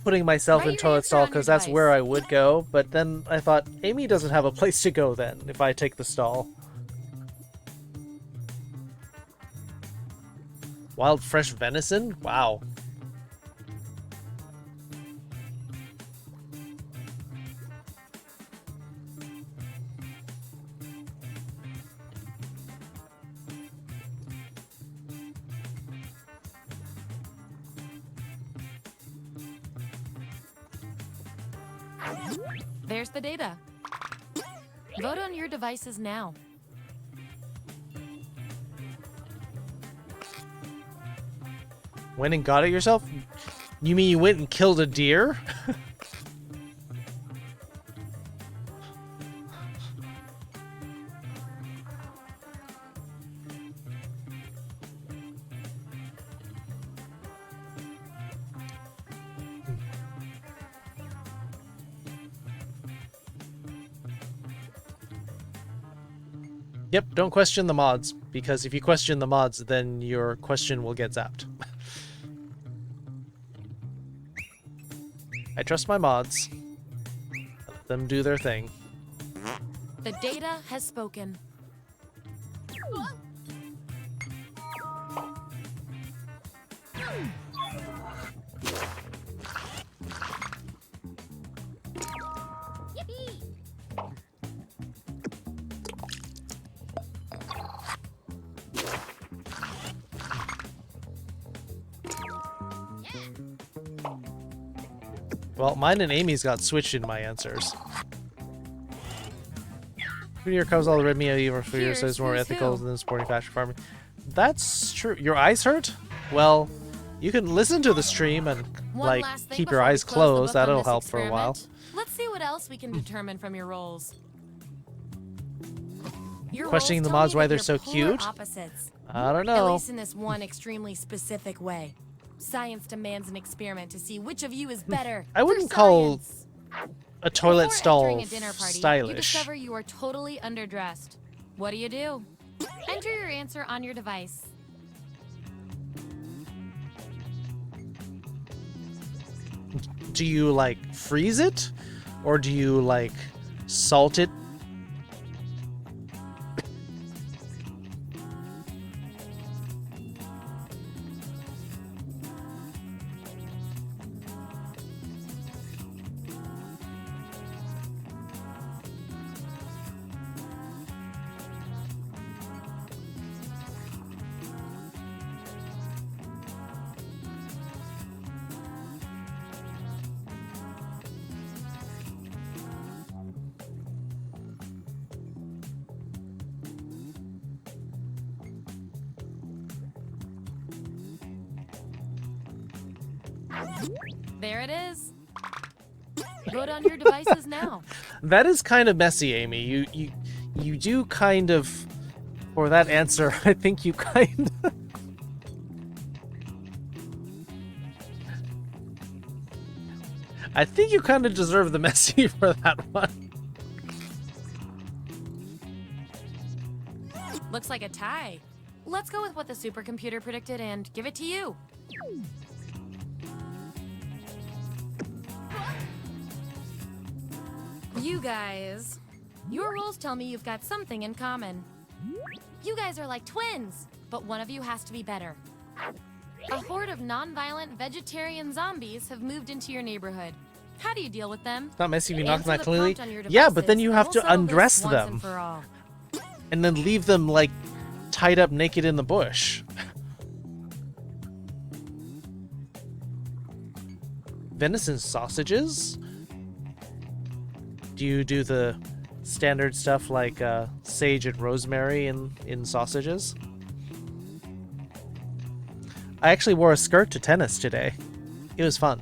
S1: putting myself
S10: Write
S1: in
S10: your
S1: toilet
S10: answer
S1: stall
S10: on your
S1: because that's
S10: device.
S1: where I would go, but then I thought Amy doesn't have a place to go then if I take the stall. Wild fresh venison? Wow.
S10: There's the data. Vote on your devices now.
S1: Went and got it yourself? You mean you went and killed a deer? Yep, don't question the mods, because if you question the mods, then your question will get zapped. I trust my mods. Let them do their thing.
S10: The data has spoken.
S1: Well, mine and Amy's got switched in my answers. Here comes all the red meat even for your so it's more
S10: Here's
S1: ethical
S10: who.
S1: than sporting fashion farming. That's true. Your eyes hurt? Well, you can listen to the stream and
S10: One
S1: like
S10: last thing
S1: keep your
S10: before we
S1: eyes
S10: close the
S1: closed.
S10: book on
S1: That'll
S10: this
S1: help for a while.
S10: experiment. Let's see what else we can determine from your roles. Your
S1: Questioning
S10: roles
S1: the
S10: tell
S1: mods
S10: me
S1: why
S10: that
S1: they're
S10: you're
S1: so
S10: polar
S1: cute?
S10: Opposites.
S1: I don't
S10: At
S1: know.
S10: least in this one extremely specific way. Science demands an experiment to see which of you is better.
S1: I wouldn't
S10: for
S1: call
S10: science.
S1: a toilet
S10: Before
S1: stall
S10: entering a dinner party, you
S1: stylish.
S10: discover you are totally underdressed. What do you do? Enter your answer on your device.
S1: Do you like freeze it, or do you like salt it?
S10: There it is. Vote on your devices now.
S1: That is kind of messy, Amy. You do kind of, for that answer, I think you kind of... I think you kind of deserve the messy for that one.
S10: Looks like a tie. Let's go with what the supercomputer predicted and give it to you. You guys, your rules tell me you've got something in common. You guys are like twins, but one of you has to be better. A horde of non-violent vegetarian zombies have moved into your neighborhood. How do you deal with them?
S1: It's not messy if you knock them
S10: Answer
S1: out
S10: the
S1: clearly.
S10: prompt on your
S1: Yeah, but then
S10: devices,
S1: you
S10: and
S1: have
S10: we'll
S1: to
S10: settle this
S1: undress
S10: once
S1: them.
S10: and for all.
S1: And then leave them, like, tied up naked in the bush. Venison sausages? Do you do the standard stuff like sage and rosemary in sausages? I actually wore a skirt to tennis today. It was fun.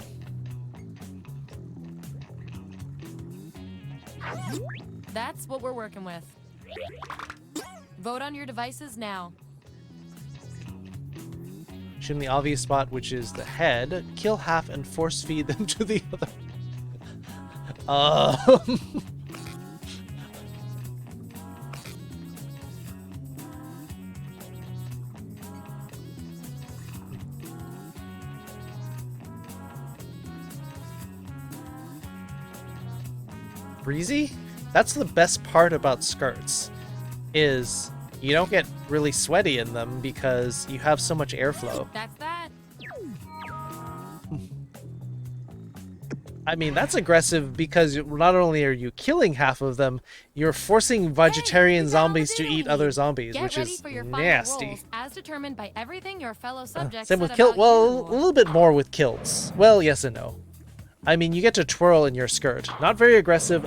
S10: That's what we're working with. Vote on your devices now.
S1: Shoot in the obvious spot, which is the head. Kill half and force feed them to the other. Breezy? That's the best part about skirts, is you don't get really sweaty in them because you have so much airflow.
S10: That's that.
S1: I mean, that's aggressive because not only are you killing half of them, you're forcing vegetarian zombies to eat other zombies,
S10: Get
S1: which
S10: ready
S1: is
S10: for your final
S1: nasty.
S10: rolls, as determined by everything your fellow subjects
S1: Same
S10: said
S1: with kilt.
S10: about
S1: Well,
S10: you.
S1: a little bit more with kilts. Well, yes and no. I mean, you get to twirl in your skirt. Not very aggressive,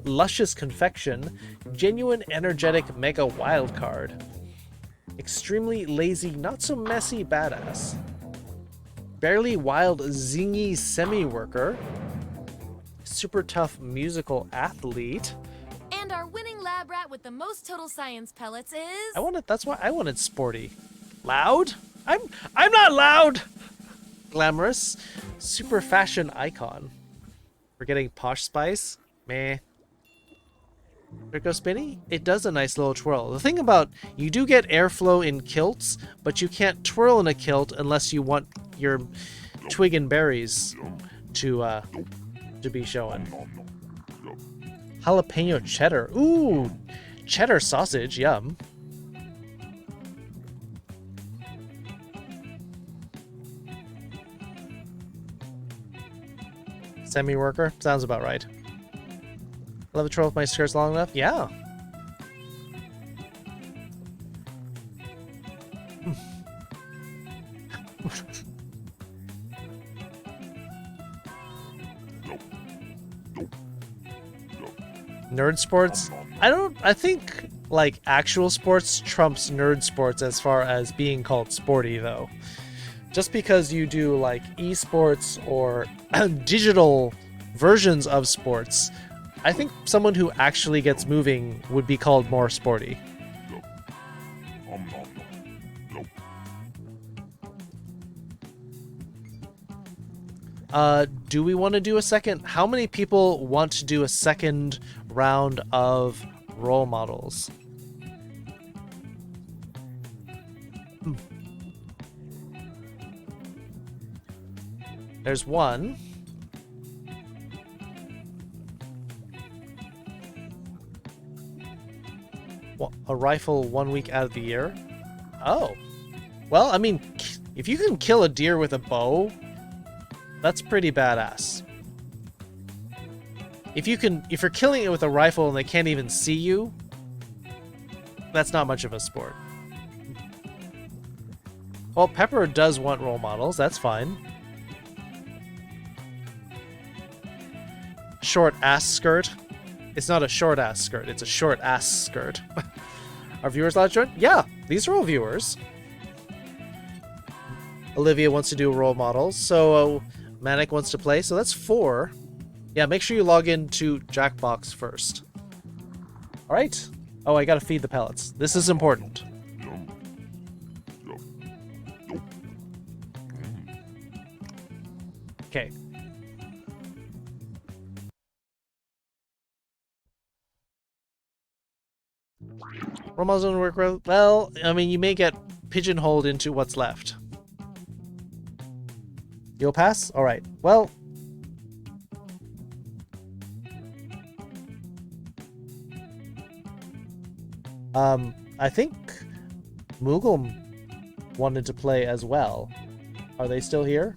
S1: luscious confection, genuine energetic mega wild card. Extremely lazy, not so messy badass. Barely wild zingy semi-worker. Super tough musical athlete.
S10: And our winning lab rat with the most total science pellets is...
S1: That's why I wanted sporty. Loud? I'm not loud! Glamorous. Super fashion icon. We're getting Posh Spice. Meh. Rico Spinny? It does a nice little twirl. The thing about, you do get airflow in kilts, but you can't twirl in a kilt unless you want your twig and berries to be showing. Jalapeno cheddar. Ooh! Cheddar sausage, yum. Semi-worker? Sounds about right. Love a twirl with my skirts long enough? Yeah. Nerd sports? I think, like, actual sports trumps nerd sports as far as being called sporty, though. Just because you do, like, esports or digital versions of sports, I think someone who actually gets moving would be called more sporty. Do we want to do a second? How many people want to do a second round of role models? There's one. A rifle 1 week out of the year? Oh. Well, I mean, if you can kill a deer with a bow, that's pretty badass. If you're killing it with a rifle and they can't even see you, that's not much of a sport. Well, Pepper does want role models, that's fine. Short ass skirt. It's not a short ass skirt, it's a short ass skirt. Are viewers allowed to join? Yeah, these are all viewers. Olivia wants to do role models, so Manic wants to play, so that's 4. Yeah, make sure you log into Jackbox first. Alright. Oh, I gotta feed the pellets. This is important. Okay. Role models don't work well. I mean, you may get pigeonholed into what's left. You'll pass? Alright. Well... I think Moogle wanted to play as well. Are they still here?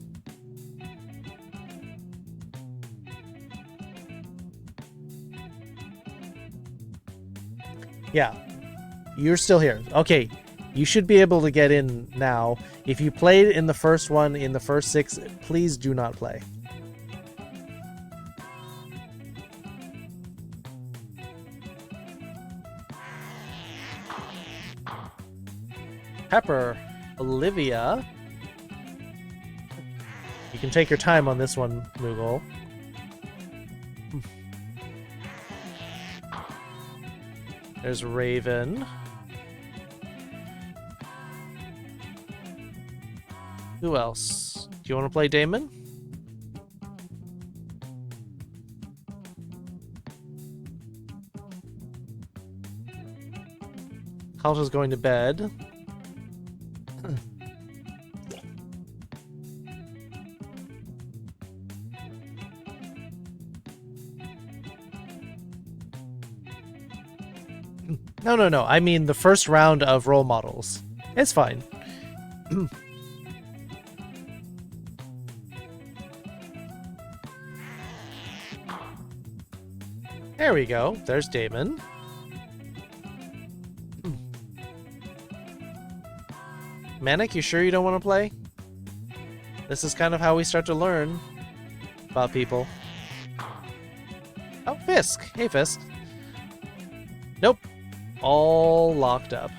S1: Yeah. You're still here. Okay. You should be able to get in now. If you played in the first one, in the first 6, please do not play. Pepper, Olivia. You can take your time on this one, Moogle. There's Raven. Who else? Do you want to play Damon? Halta's going to bed. No. I mean the first round of role models. It's fine. There we go. There's Damon. Manic, you sure you don't want to play? This is kind of how we start to learn about people. Oh, Fisk. Hey, Fisk. Nope. All locked up.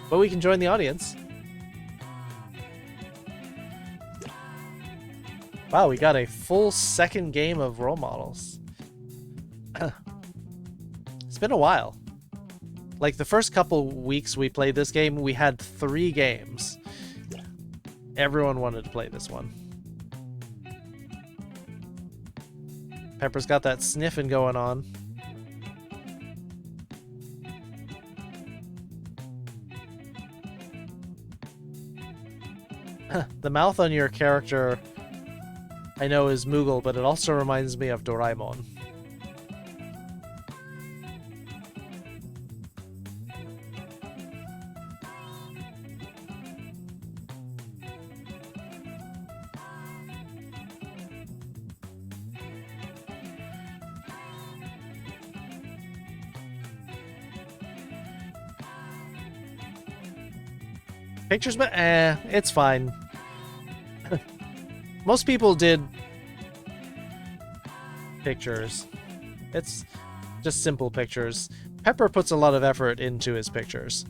S1: But we can join the audience. Wow, we got a full second game of role models. It's been a while. Like, the first couple weeks we played this game, we had 3 games. Everyone wanted to play this one. Pepper's got that sniffing going on. The mouth on your character, I know, is Moogle, but it also reminds me of Doraemon. Pictures, but it's fine. Most people did pictures. It's just simple pictures. Pepper puts a lot of effort into his pictures.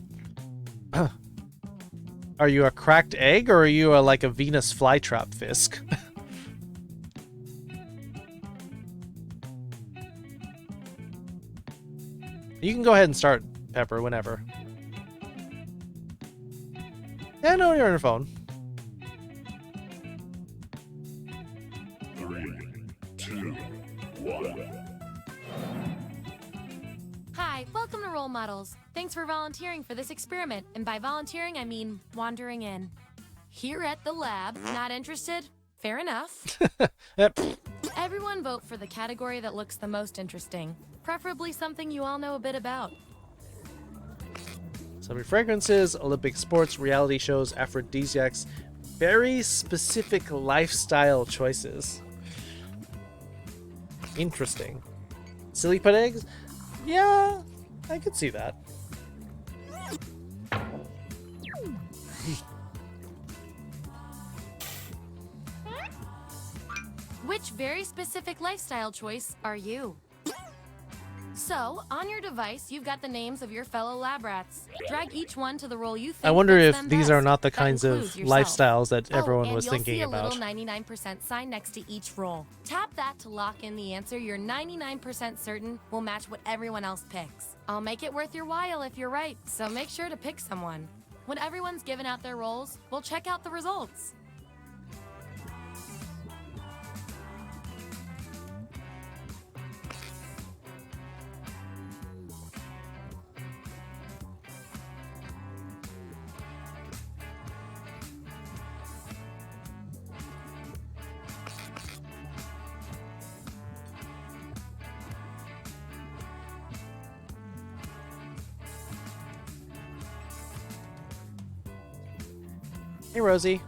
S1: Are you a cracked egg, or are you like a Venus flytrap, Fisk? You can go ahead and start, Pepper, whenever. Yeah, no, you're on your phone.
S7: 3, 2, 1.
S10: Hi, welcome to Role Models. Thanks for volunteering for this experiment. And by volunteering, I mean wandering in. Here at the lab, not interested? Fair enough. Everyone vote for the category that looks the most interesting. Preferably something you all know a bit about.
S1: Summer fragrances, Olympic sports, reality shows, aphrodisiacs, very specific lifestyle choices. Interesting. Silly put eggs? Yeah, I could see that.
S10: Which very specific lifestyle choice are you? So, on your device, you've got the names of your fellow lab rats. Drag each one to the role you think
S1: I wonder
S10: fits
S1: if
S10: them
S1: these
S10: best.
S1: are not the
S10: That
S1: kinds of
S10: includes yourself.
S1: lifestyles that everyone was
S10: and
S1: thinking
S10: you'll see
S1: about.
S10: a little 99% sign next to each role. Tap that to lock in the answer you're 99% certain will match what everyone else picks. I'll make it worth your while if you're right, so make sure to pick someone. When everyone's given out their roles, we'll check out the results.
S1: Hey, Rosie.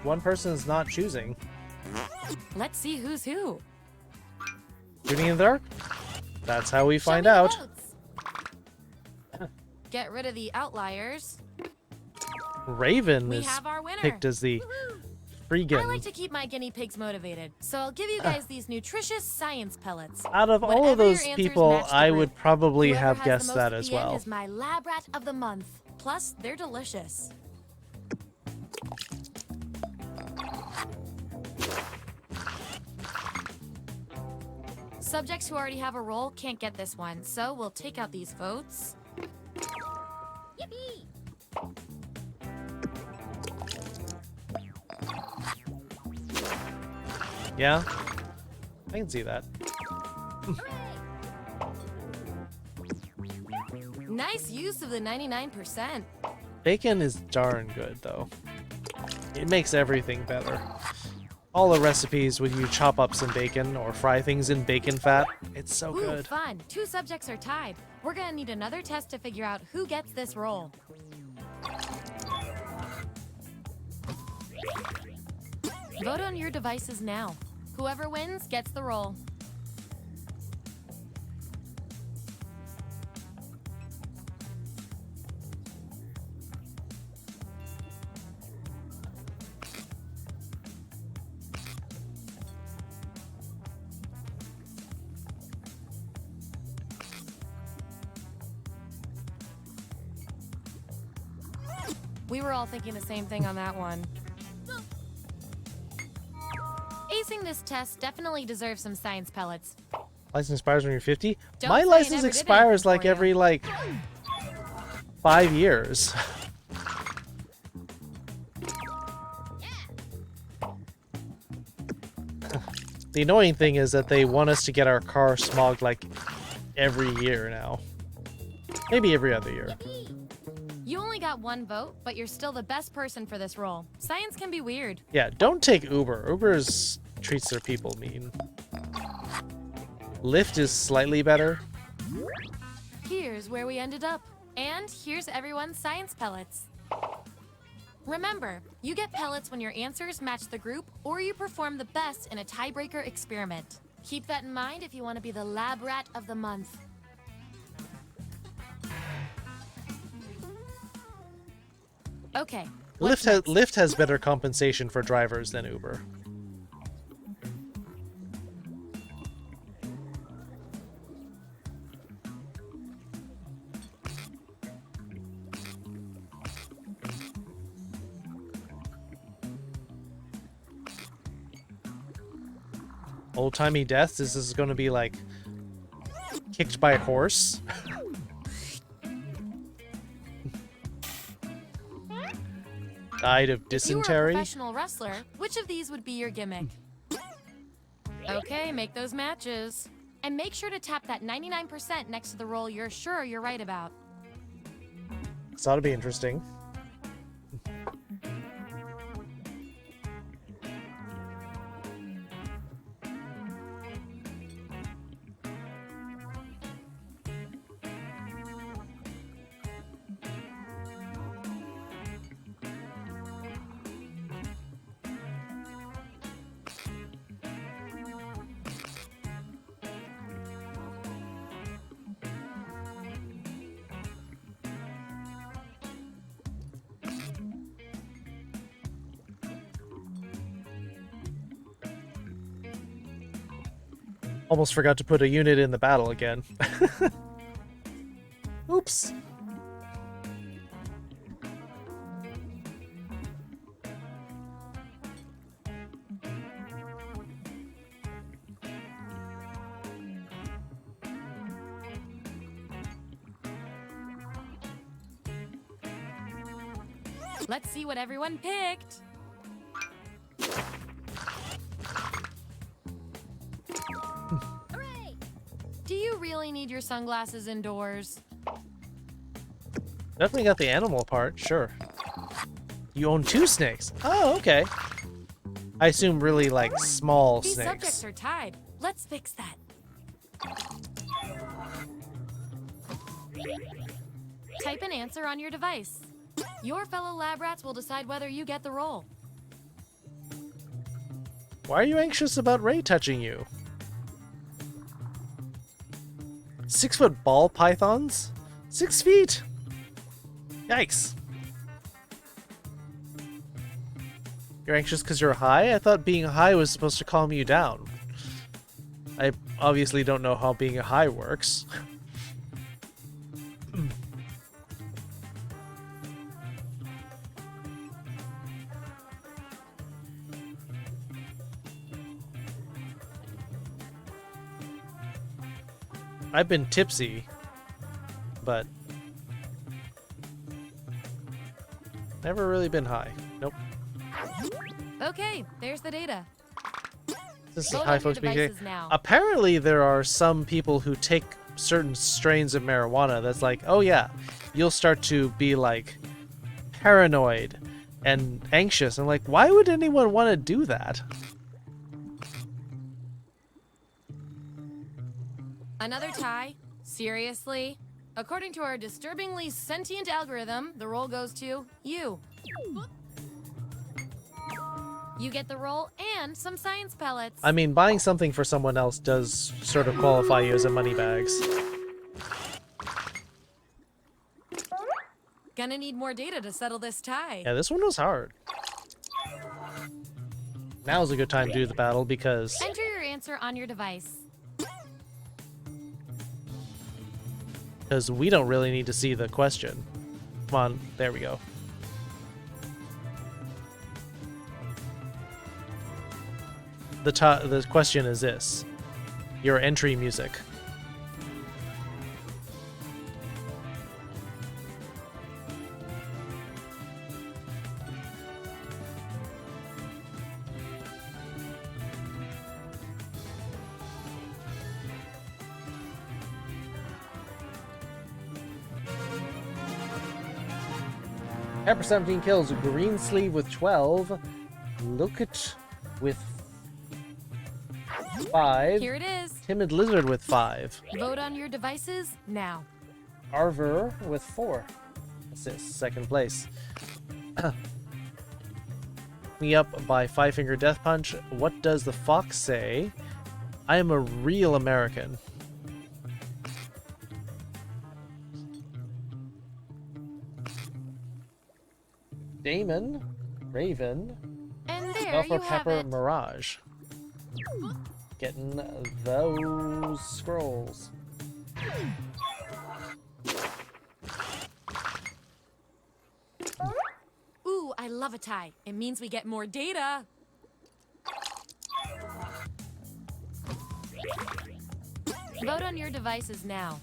S1: One person is not choosing.
S10: Let's see who's who.
S1: Shooting in the dark? That's how we
S10: Show
S1: find
S10: me the
S1: out.
S10: votes. Get rid of the outliers.
S1: Raven
S10: We
S1: is
S10: have our winner.
S1: picked as the
S10: I
S1: freegan.
S10: like to keep my guinea pigs motivated, so I'll give you guys these nutritious science pellets.
S1: Out of all
S10: Whatever
S1: of those
S10: your answers
S1: people,
S10: match the
S1: I
S10: group.
S1: would probably
S10: Whoever
S1: have
S10: has the
S1: guessed
S10: most
S1: that
S10: at
S1: as
S10: the end
S1: well.
S10: is my lab rat of the month. Plus, they're delicious. Subjects who already have a role can't get this one, so we'll take out these votes. Yippee!
S1: Yeah, I can see that.
S10: Nice use of the 99%.
S1: Bacon is darn good, though. It makes everything better. All the recipes when you chop up some bacon or fry things in bacon fat, it's so
S10: Ooh,
S1: good.
S10: fun. 2 subjects are tied. We're gonna need another test to figure out who gets this role. Vote on your devices now. Whoever wins gets the role. We were all thinking the same thing on that one. Acing this test definitely deserves some science pellets.
S1: License expires when you're 50?
S10: Don't
S1: My
S10: say I
S1: license
S10: never did
S1: expires
S10: anything
S1: like
S10: for you.
S1: every, 5 years. The annoying thing is that they want us to get our car smogged like every year now. Maybe every other year.
S10: You only got 1 vote, but you're still the best person for this role. Science can be weird.
S1: Yeah, don't take Uber. Uber's treats their people mean. Lyft is slightly better.
S10: Here's where we ended up. And here's everyone's science pellets. Remember, you get pellets when your answers match the group or you perform the best in a tiebreaker experiment. Keep that in mind if you want to be the lab rat of the month. Okay.
S1: Lyft has better compensation for drivers than Uber. Old-timey deaths. This is going to be like kicked by a horse. Died of
S10: If you were a
S1: dysentery.
S10: professional wrestler, which of these would be your gimmick? Okay, make those matches. And make sure to tap that 99% next to the roll you're sure you're right about.
S1: This ought to be interesting. Almost forgot to put a unit in the battle again. Oops.
S10: Let's see what everyone picked. Do you really need your sunglasses indoors?
S1: Definitely got the animal part, sure. You own 2 snakes. Oh, okay. I assume really like small
S10: These
S1: snakes.
S10: subjects are tied. Let's fix that. Type an answer on your device. Your fellow lab rats will decide whether you get the role.
S1: Why are you anxious about Ray touching you? 6-foot ball pythons? 6 feet! Yikes. You're anxious because you're high? I thought being high was supposed to calm you down. I obviously don't know how being high works. I've been tipsy, but never really been high. Nope.
S10: Okay, there's the data.
S1: This is
S10: Vote
S1: high
S10: on your
S1: folks being gay.
S10: devices now.
S1: Apparently, there are some people who take certain strains of marijuana that's like, oh yeah, you'll start to be like paranoid and anxious. And like, why would anyone want to do that?
S10: Another tie? Seriously? According to our disturbingly sentient algorithm, the roll goes to you. You get the roll and some science pellets.
S1: I mean, buying something for someone else does sort of qualify you as a moneybags.
S10: Gonna need more data to settle this tie.
S1: Yeah, this one was hard. Now's a good time to do the battle because
S10: Enter your answer on your device.
S1: we don't really need to see the question. Come on, there we go. The question is this: your entry music. Pepper 17 kills, Green Sleeve with 12, Look It with 5,
S10: Here it is.
S1: Timid Lizard with 5,
S10: Vote on your devices now.
S1: Arver with 4. Assists, second place. Me up by Five Finger Death Punch. What does the fox say? I am a real American. Damon, Raven,
S10: And there
S1: Alpha
S10: you have
S1: Pepper
S10: it.
S1: Mirage. Getting those scrolls.
S10: Ooh, I love a tie. It means we get more data. Vote on your devices now.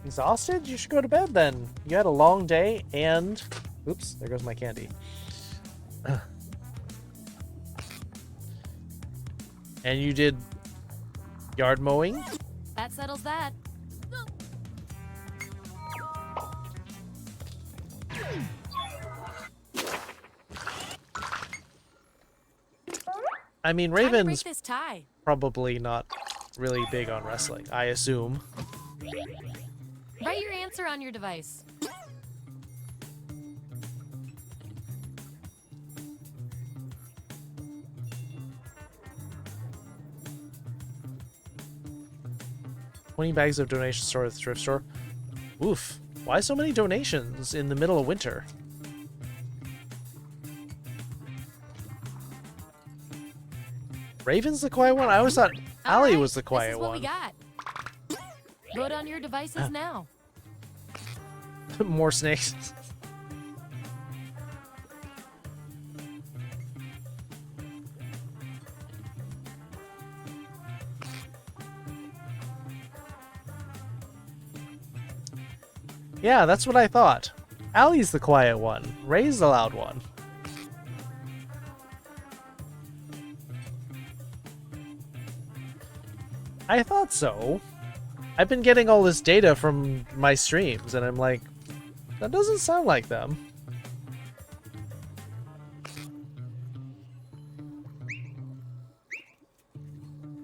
S1: Exhausted? You should go to bed then. You had a long day and... Oops, there goes my candy. And you did yard mowing?
S10: That settles that.
S1: I mean,
S10: Time to break
S1: Raven's
S10: this tie.
S1: probably not really big on wrestling, I assume.
S10: Write your answer on your device. $20 bags of donations stored at the thrift store.
S1: Oof. Why so many donations in the middle of winter? Raven's the quiet one? I always thought Allie was the quiet
S10: this is what
S1: one.
S10: we got. Vote on your devices now.
S1: More snakes. Yeah, that's what I thought. Allie's the quiet one. Ray's the loud one. I thought so. I've been getting all this data from my streams, and I'm like, that doesn't sound like them.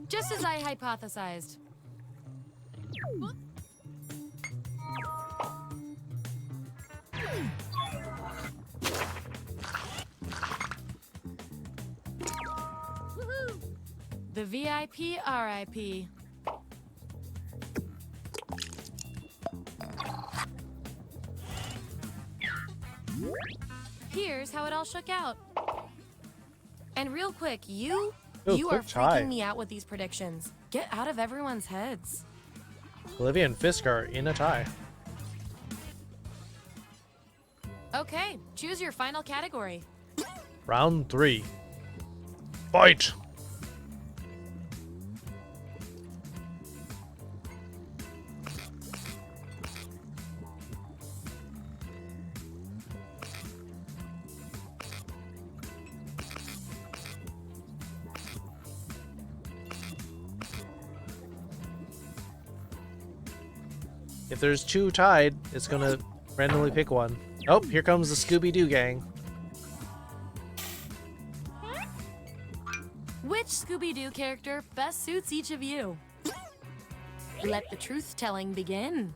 S10: Just as I hypothesized. The VIP RIP. Here's how it all shook out. And real quick, you
S1: Ooh,
S10: are
S1: quick tie.
S10: freaking me out with these predictions. Get out of everyone's heads.
S1: Olivia and Fisk are in a tie.
S10: Okay, choose your final category.
S1: Round 3. Fight! If there's 2 tied, it's gonna randomly pick one. Oh, here comes the Scooby-Doo gang.
S10: Which Scooby-Doo character best suits each of you? Let the truth-telling begin.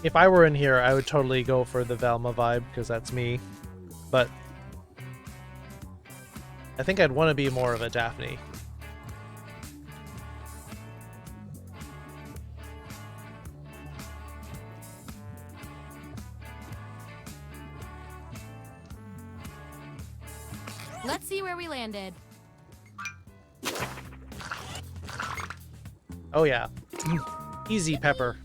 S1: If I were in here, I would totally go for the Velma vibe, because that's me. But I think I'd want to be more of a Daphne.
S10: Let's see where we landed.
S1: Oh yeah. Easy Pepper.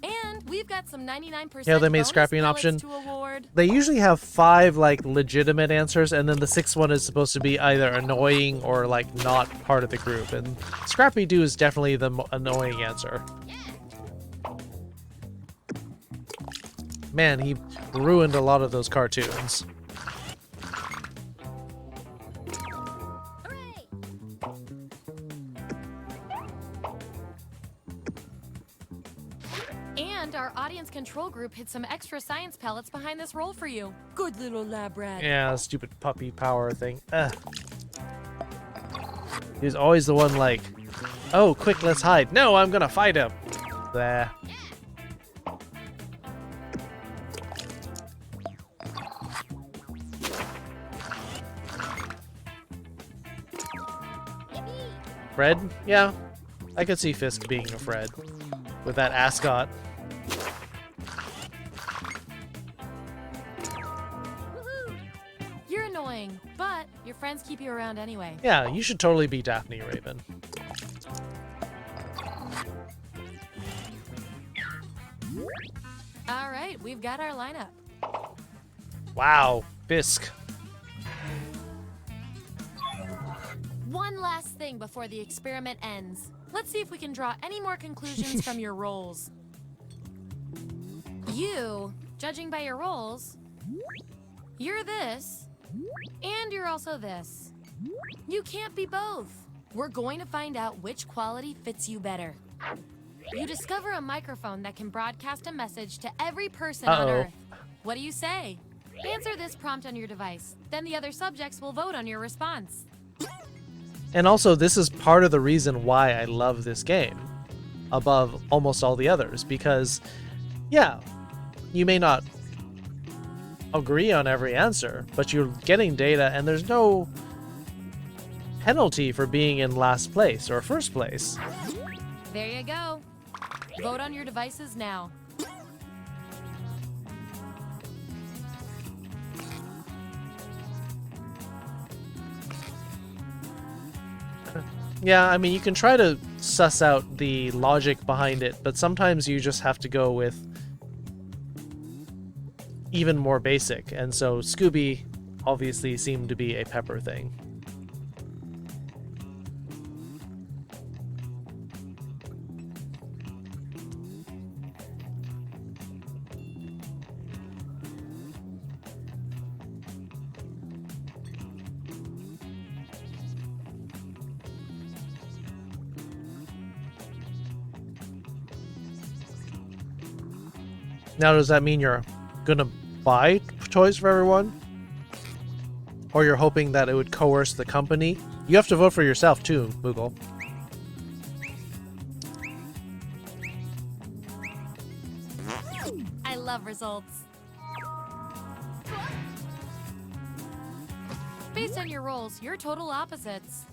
S10: And we've got some 99%
S1: Yeah, they made
S10: bonus
S1: Scrappy an
S10: pellets
S1: option.
S10: to award.
S1: They usually have 5 like legitimate answers, and then the 6th one is supposed to be either annoying or like not part of the group. And Scrappy Doo is definitely the annoying answer. Man, he ruined a lot of those cartoons.
S10: And our audience control group hid some extra science pellets behind this roll for you. Good little lab rat.
S1: Yeah, stupid puppy power thing. Ugh. He was always the one like, oh, quick, let's hide. No, I'm gonna fight him. Blah. Fred? Yeah, I could see Fisk being a Fred with that ascot.
S10: You're annoying, but your friends keep you around anyway.
S1: Yeah, you should totally be Daphne Raven.
S10: All right, we've got our lineup.
S1: Wow, Fisk.
S10: One last thing before the experiment ends. Let's see if we can draw any more conclusions from your roles. You, judging by your roles, you're this, and you're also this. You can't be both. We're going to find out which quality fits you better. You discover a microphone that can broadcast a message to every person on Earth. What do you say? Answer this prompt on your device. Then the other subjects will vote on your response.
S1: And also, this is part of the reason why I love this game above almost all the others, because, yeah, you may not agree on every answer, but you're getting data and there's no penalty for being in last place or first place.
S10: There you go. Vote on your devices now.
S1: Yeah, I mean, you can try to suss out the logic behind it, but sometimes you just have to go with even more basic, and so Scooby obviously seemed to be a Pepper thing. Now, does that mean you're gonna buy toys for everyone? Or you're hoping that it would coerce the company? You have to vote for yourself too, Moogle.
S10: I love results. Based on your roles, you're total opposites.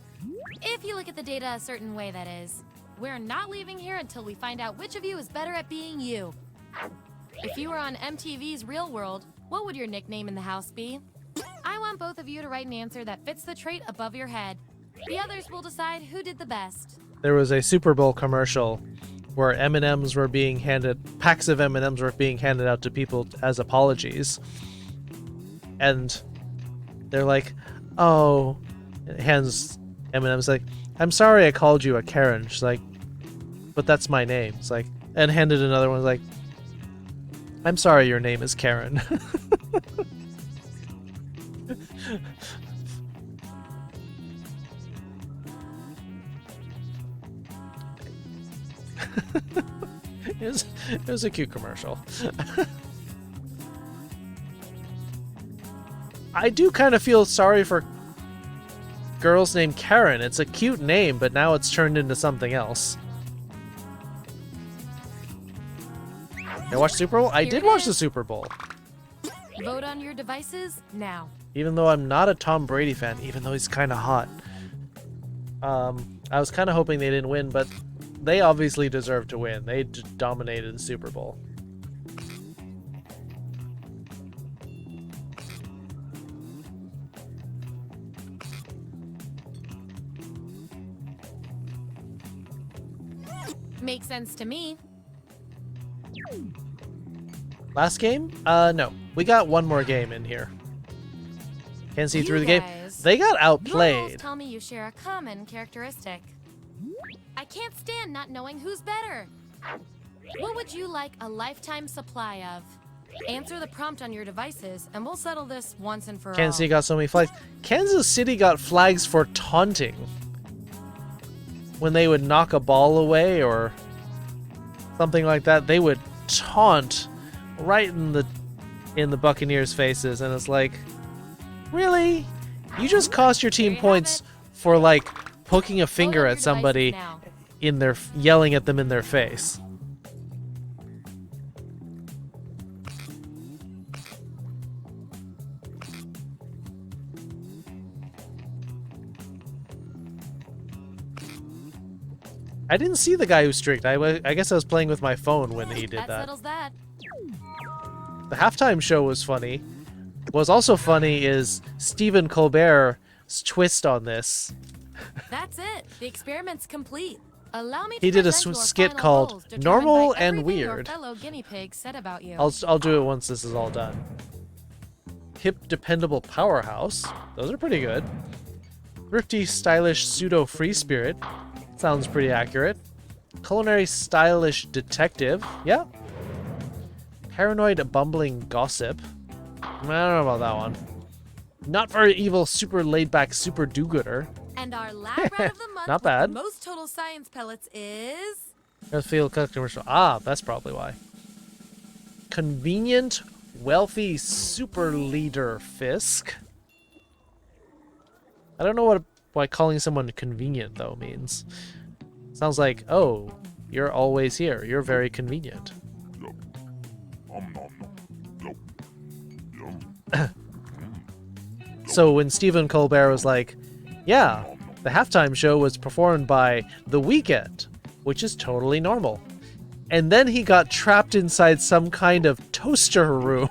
S10: If you look at the data a certain way, that is. We're not leaving here until we find out which of you is better at being you. If you were on MTV's Real World, what would your nickname in the house be? I want both of you to write an answer that fits the trait above your head. The others will decide who did the best.
S1: There was a Super Bowl commercial where M&Ms were being handed, packs of M&Ms were being handed out to people as apologies. And they're like, oh, hands M&M's like, I'm sorry I called you a Karen. She's like, but that's my name. It's like, and handed another one, like, I'm sorry your name is Karen. It was a cute commercial. I do kind of feel sorry for girls named Karen. It's a cute name, but now it's turned into something else. I watched Super Bowl? I did watch the Super Bowl.
S10: Vote on your devices now.
S1: Even though I'm not a Tom Brady fan, even though he's kind of hot. I was kind of hoping they didn't win, but they obviously deserve to win. They dominated the Super Bowl.
S10: Makes sense to me.
S1: Last game? No. We got one more game in here. Can't see through the game. They got
S10: Your roles
S1: outplayed.
S10: tell me you share a common characteristic. I can't stand not knowing who's better. What would you like a lifetime supply of? Answer the prompt on your devices, and we'll settle this once and for all.
S1: Kansas City got so many flags. Kansas City got flags for taunting. When they would knock a ball away or something like that, they would taunt right in the Buccaneers' faces, and it's like, really? You just cost your team points for like poking a finger at somebody in their yelling at them in their face. I didn't see the guy who streaked. I guess I was playing with my phone when he did
S10: That
S1: that.
S10: settles that.
S1: The halftime show was funny. What's also funny is Stephen Colbert's twist on this.
S10: That's it. The experiment's complete. Allow me to
S1: He did a
S10: present your
S1: skit
S10: final
S1: called
S10: goals determined
S1: Normal
S10: by
S1: and
S10: everything your
S1: Weird.
S10: fellow guinea pigs said about you.
S1: I'll do it once this is all done. Hip, dependable powerhouse. Those are pretty good. Thrifty, stylish, pseudo free spirit. Sounds pretty accurate. Culinary, stylish detective. Yeah. Paranoid, bumbling gossip. I don't know about that one. Not very evil, super laid-back, super do-gooder.
S10: And our lab rat of the month
S1: Not
S10: with
S1: bad.
S10: the most total science pellets is...
S1: Field commercial. Ah, that's probably why. Convenient, wealthy super leader Fisk. I don't know what calling someone convenient though means. Sounds like, oh, you're always here. You're very convenient. So when Stephen Colbert was like, yeah, the halftime show was performed by The Weeknd, which is totally normal. And then he got trapped inside some kind of toaster room,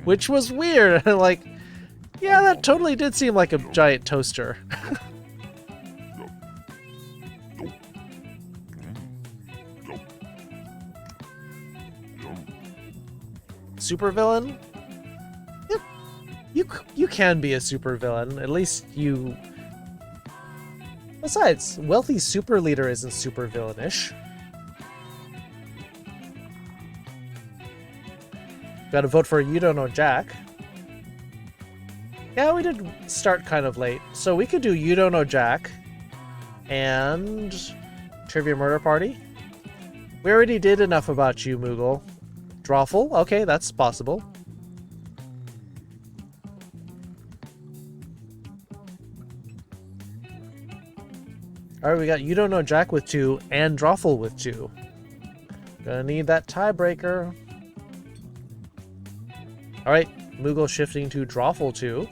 S1: which was weird. And like, yeah, that totally did seem like a giant toaster. Supervillain? You can be a supervillain. At least you... Besides, wealthy super leader isn't super villainish. Gotta vote for You Don't Know Jack. Yeah, we did start kind of late. So we could do You Don't Know Jack and Trivia Murder Party. We already did enough about you, Moogle. Drawful? Okay, that's possible. Alright, we got You Don't Know Jack with 2 and Drawful with 2. Gonna need that tiebreaker. Alright, Moogle shifting to Drawful 2.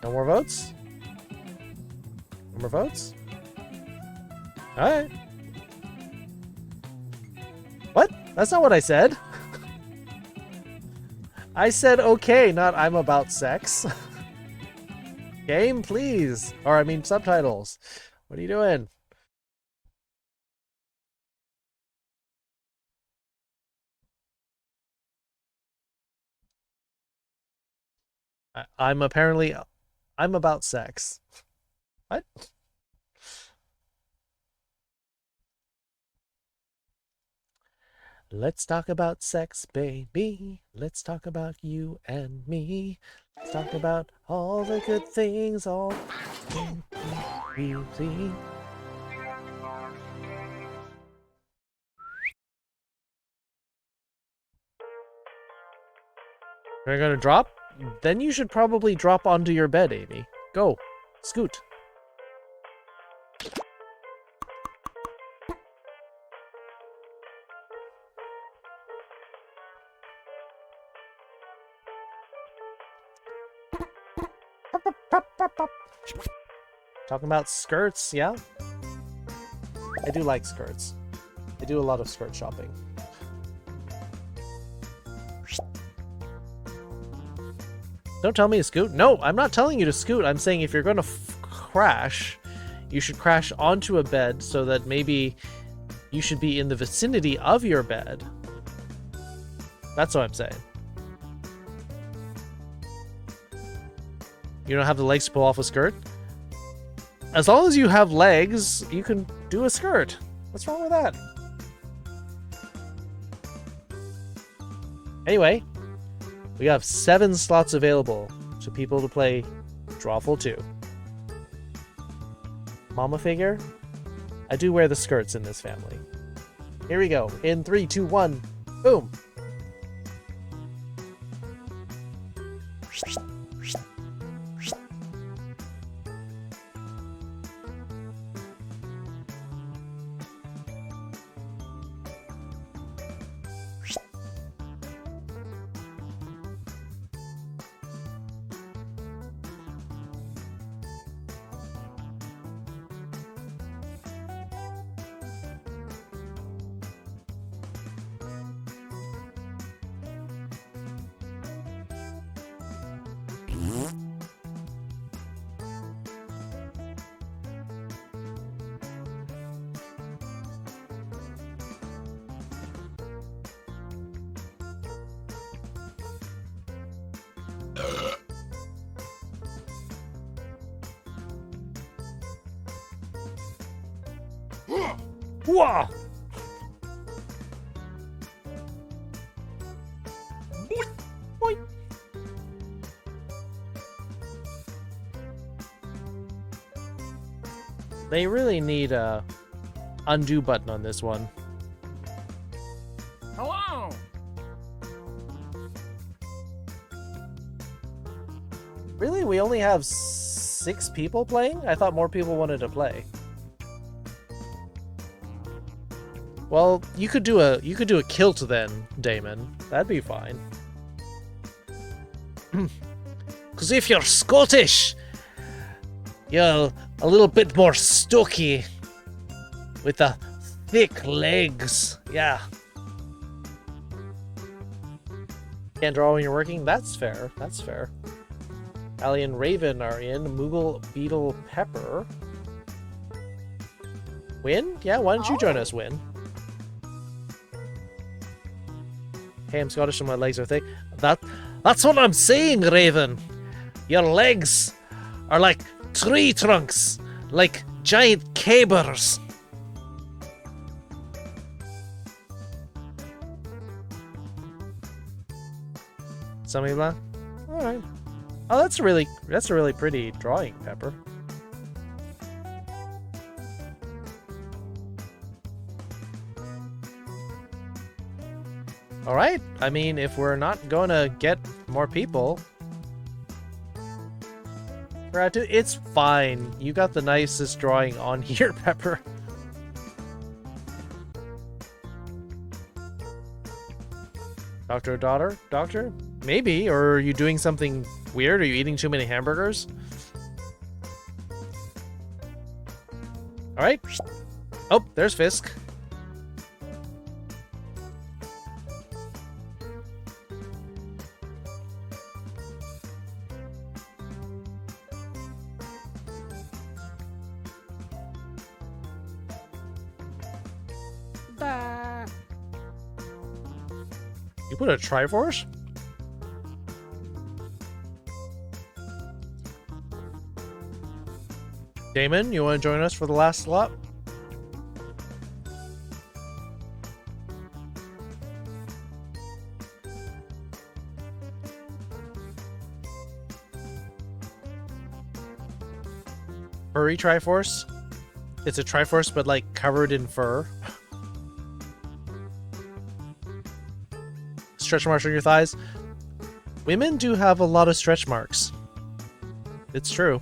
S1: No more votes? No more votes? Alright. What? That's not what I said. I said okay, not I'm about sex. Game, please. Or, I mean, subtitles. What are you doing? I'm about sex. What? Let's talk about sex, baby. Let's talk about you and me. Let's talk about all the good things, all beauty. You're gonna drop? Then you should probably drop onto your bed, Amy. Go. Scoot. Talking about skirts, yeah? I do like skirts. I do a lot of skirt shopping. Don't tell me to scoot. No, I'm not telling you to scoot. I'm saying if you're going to crash, you should crash onto a bed so that maybe you should be in the vicinity of your bed. That's what I'm saying. You don't have the legs to pull off a skirt? As long as you have legs, you can do a skirt. What's wrong with that? Anyway, we have 7 slots available to people to play Drawful 2. Mama figure? I do wear the skirts in this family. Here we go. In 3, 2, 1. Boom! Whoa! Boing. They really need a undo button on this one.
S4: Hello!
S1: Really? We only have 6 people playing? I thought more people wanted to play. Well, you could do a kilt then, Damon. That'd be fine. Cause if you're Scottish, you're a little bit more stocky with the thick legs. Yeah. Can't draw when you're working? That's fair. That's fair. Allie and Raven are in. Moogle, Beetle, Pepper. Win? Yeah, why don't you join us, Win? Hey, I'm Scottish and my legs are thick. That's what I'm saying, Raven. Your legs are like tree trunks, like giant cabers. Something like that? Alright. Oh, that's a really pretty drawing, Pepper. Alright, I mean, if we're not going to get more people, it's fine. You got the nicest drawing on here, Pepper. Doctor or daughter? Doctor? Maybe, or are you doing something weird? Are you eating too many hamburgers? Alright. Oh, there's Fisk. You put a Triforce? Damon, you want to join us for the last slot? Furry Triforce? It's a Triforce, but like covered in fur. Stretch marks on your thighs. Women do have a lot of stretch marks. It's true.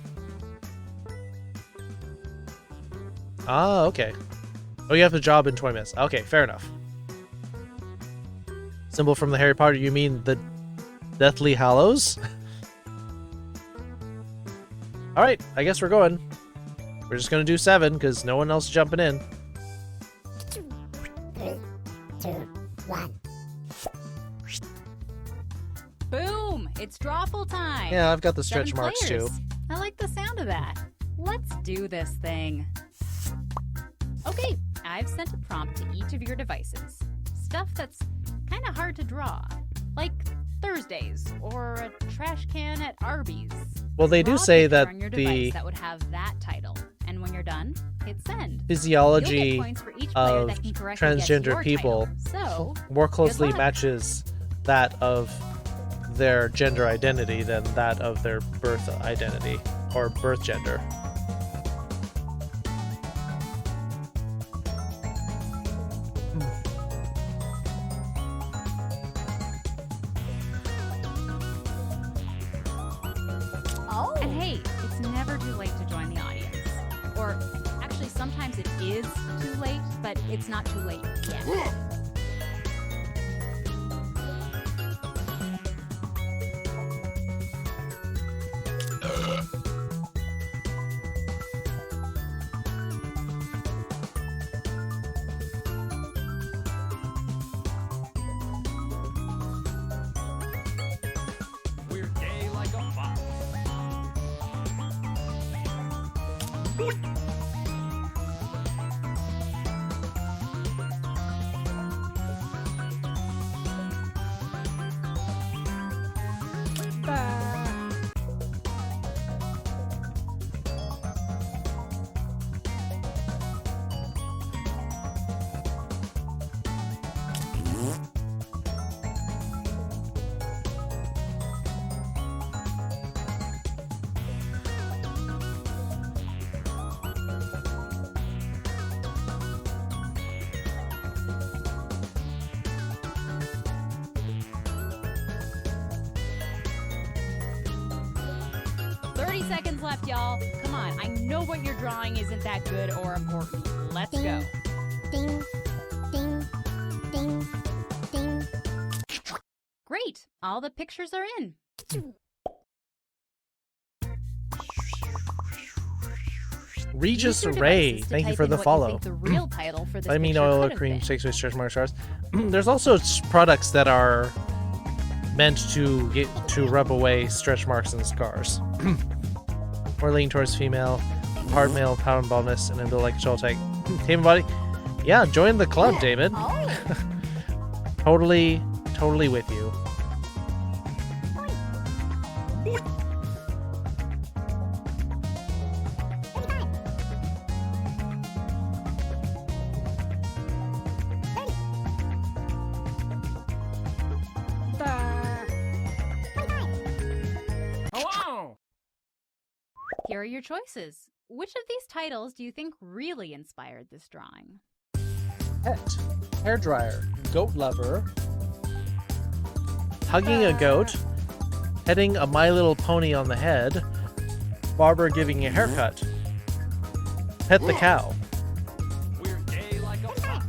S1: Ah, okay. Oh, you have a job in 20 minutes. Okay, fair enough. Symbol from the Harry Potter, you mean the Deathly Hallows? Alright, I guess we're going. We're just gonna do 7, because no one else is jumping in.
S11: 3, 2, 1.
S6: Boom! It's drawful time.
S1: Yeah, I've got the stretch
S6: 7
S1: marks
S6: players.
S1: too.
S6: I like the sound of that. Let's do this thing. Okay, I've sent a prompt to each of your devices. Stuff that's kind of hard to draw, like Thursdays or a trash can at Arby's.
S1: Well, they
S6: Draw
S1: do
S6: a
S1: say
S6: picture
S1: that
S6: on your
S1: the
S6: device that would have that title, and when you're done, hit send.
S1: physiology
S6: You'll get points for each player
S1: of
S6: that can correctly guess
S1: transgender
S6: your
S1: people
S6: title. So,
S1: more closely
S6: good luck.
S1: matches that of their gender identity than that of their birth identity or birth gender.
S6: Oh. And hey, it's never too late to join the audience. Or actually, sometimes it is too late, but it's not too late yet.
S4: We're gay like a fox.
S6: Seconds left, y'all. Come on, I know what you're drawing isn't that good or important. Let's go.
S11: Ding, ding, ding, ding.
S6: Great, all the pictures are in.
S1: Regis
S6: Use your
S1: Ray,
S6: devices to
S1: thank you
S6: type
S1: for
S6: in
S1: the
S6: what you
S1: follow.
S6: think the real title for this
S1: I mean,
S6: picture
S1: oil
S6: could have
S1: cream
S6: been.
S1: shakes with stretch marks stars. There's also products that are meant to get to rub away stretch marks and scars. More leaning towards female, hard male, power and baldness, and intellectual type. Tame body. Yeah, join the club, David. Totally with you.
S6: Here are your choices. Which of these titles do you think really inspired this drawing?
S1: Pet, hairdryer, goat lover, hugging a goat, petting a My Little Pony on the head, barber giving a haircut, pet the cow.
S4: We're gay like a fox.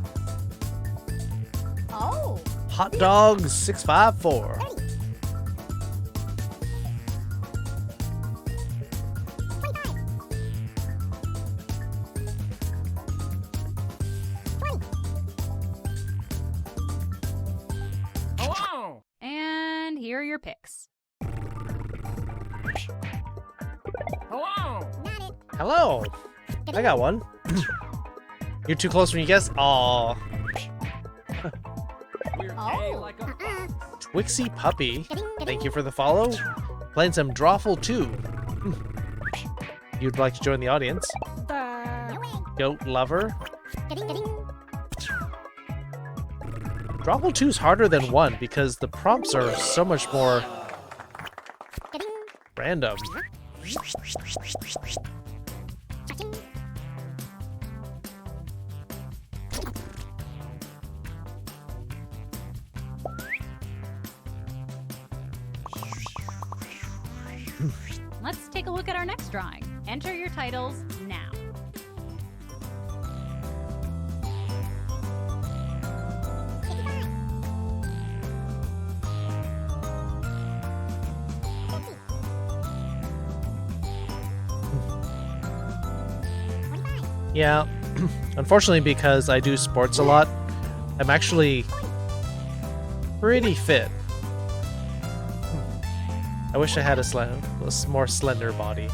S11: Oh.
S1: Hot dogs 654.
S4: Hello.
S6: And here are your picks.
S4: Hello.
S1: Hello. I got one. You're too close when you guess. Aw.
S4: We're gay like a fox.
S1: Twixie Puppy. Thank you for the follow. Playing some Drawful 2. You'd like to join the audience. Goat Lover. Drawful 2 is harder than 1 because the prompts are so much more random.
S6: Let's take a look at our next drawing. Enter your titles now.
S1: Yeah, unfortunately because I do sports a lot, I'm actually pretty fit. I wish I had a more slender body.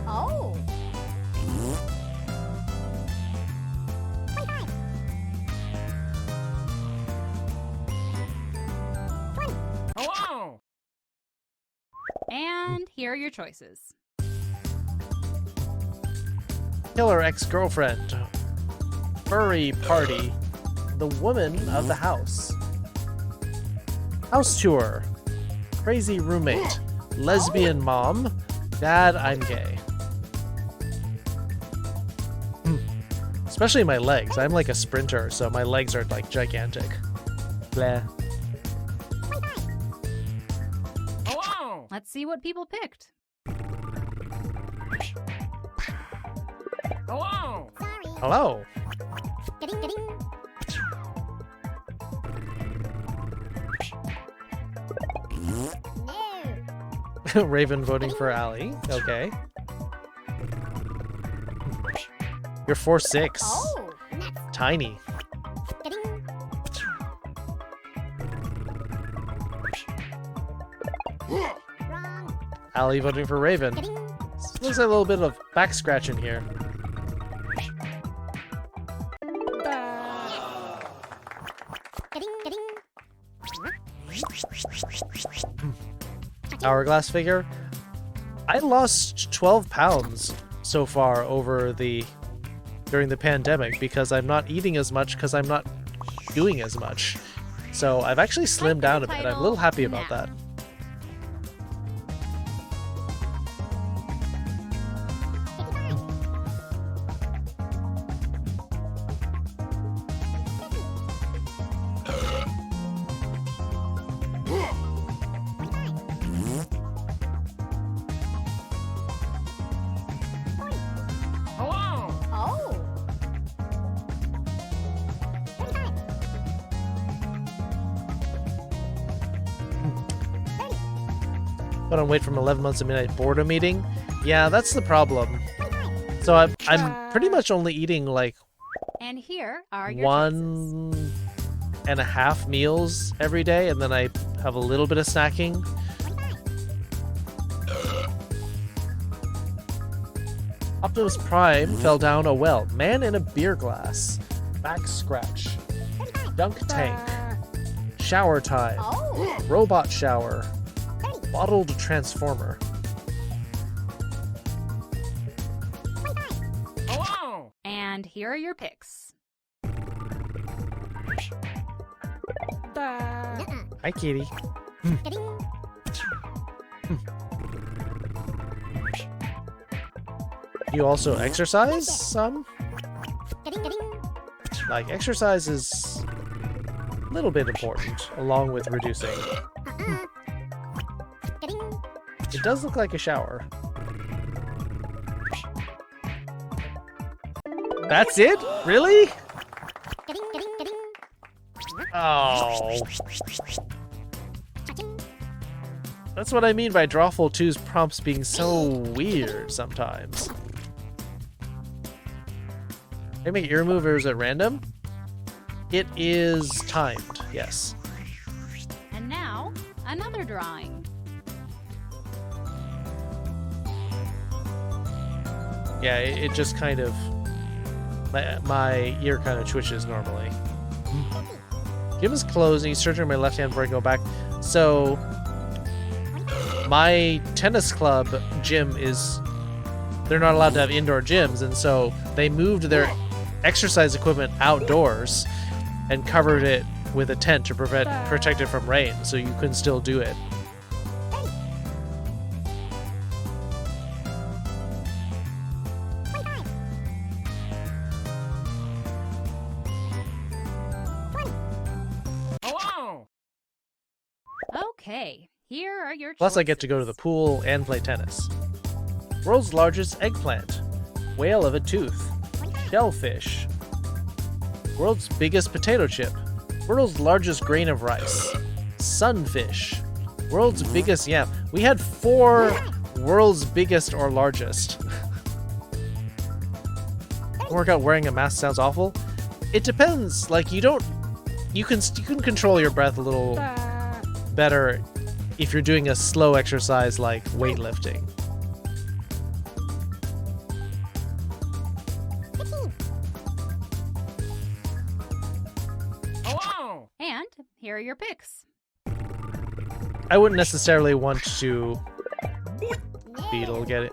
S11: Oh.
S4: Hello.
S6: And here are your choices.
S1: Killer ex-girlfriend. Furry party. The woman of the house. House tour. Crazy roommate. Lesbian mom. Dad, I'm gay. Especially my legs. I'm like a sprinter, so my legs are like gigantic. Blah.
S4: Hello.
S6: Let's see what people picked.
S4: Hello.
S1: Hello. Raven voting for Allie. Okay. You're 4'6".
S11: Oh.
S1: Tiny. Ali voting for Raven. Looks like a little bit of back scratching here. Hourglass figure. I lost 12 pounds so far during the pandemic because I'm not eating as much because I'm not doing as much. So I've actually slimmed down a bit. I'm a little happy about that. But on wait from 11 months to midnight boredom eating. Yeah, that's the problem. So I'm pretty much only eating like
S6: And here are your
S1: 1.5 meals every day, and then I have a little bit of snacking. Optimus Prime fell down a well. Man in a beer glass. Back scratch. Dunk tank. Shower time. Robot shower. Bottled transformer.
S6: And here are your picks.
S1: Hi, kitty. You also exercise some? Like, exercise is a little bit important, along with reducing. It does look like a shower. That's it? Really? Oh. That's what I mean by Drawful 2's prompts being so weird sometimes. They make ear movers at random? It is timed, yes.
S6: And now, another drawing.
S1: Yeah, it just kind of... My ear kind of twitches normally. Gym is closed and he's searching my left hand before I go back. So... my tennis club gym is... they're not allowed to have indoor gyms, and so they moved their exercise equipment outdoors and covered it with a tent to protect it from rain, so you can still do it.
S6: Okay, here are your
S1: Plus I get to go to the pool and play tennis. World's largest eggplant. Whale of a tooth. Shellfish. World's biggest potato chip. World's largest grain of rice. Sunfish. World's biggest yam. We had 4 world's biggest or largest. Work out wearing a mask sounds awful. It depends. Like, you can control your breath a little better if you're doing a slow exercise like weightlifting.
S6: And here are your picks.
S1: I wouldn't necessarily want to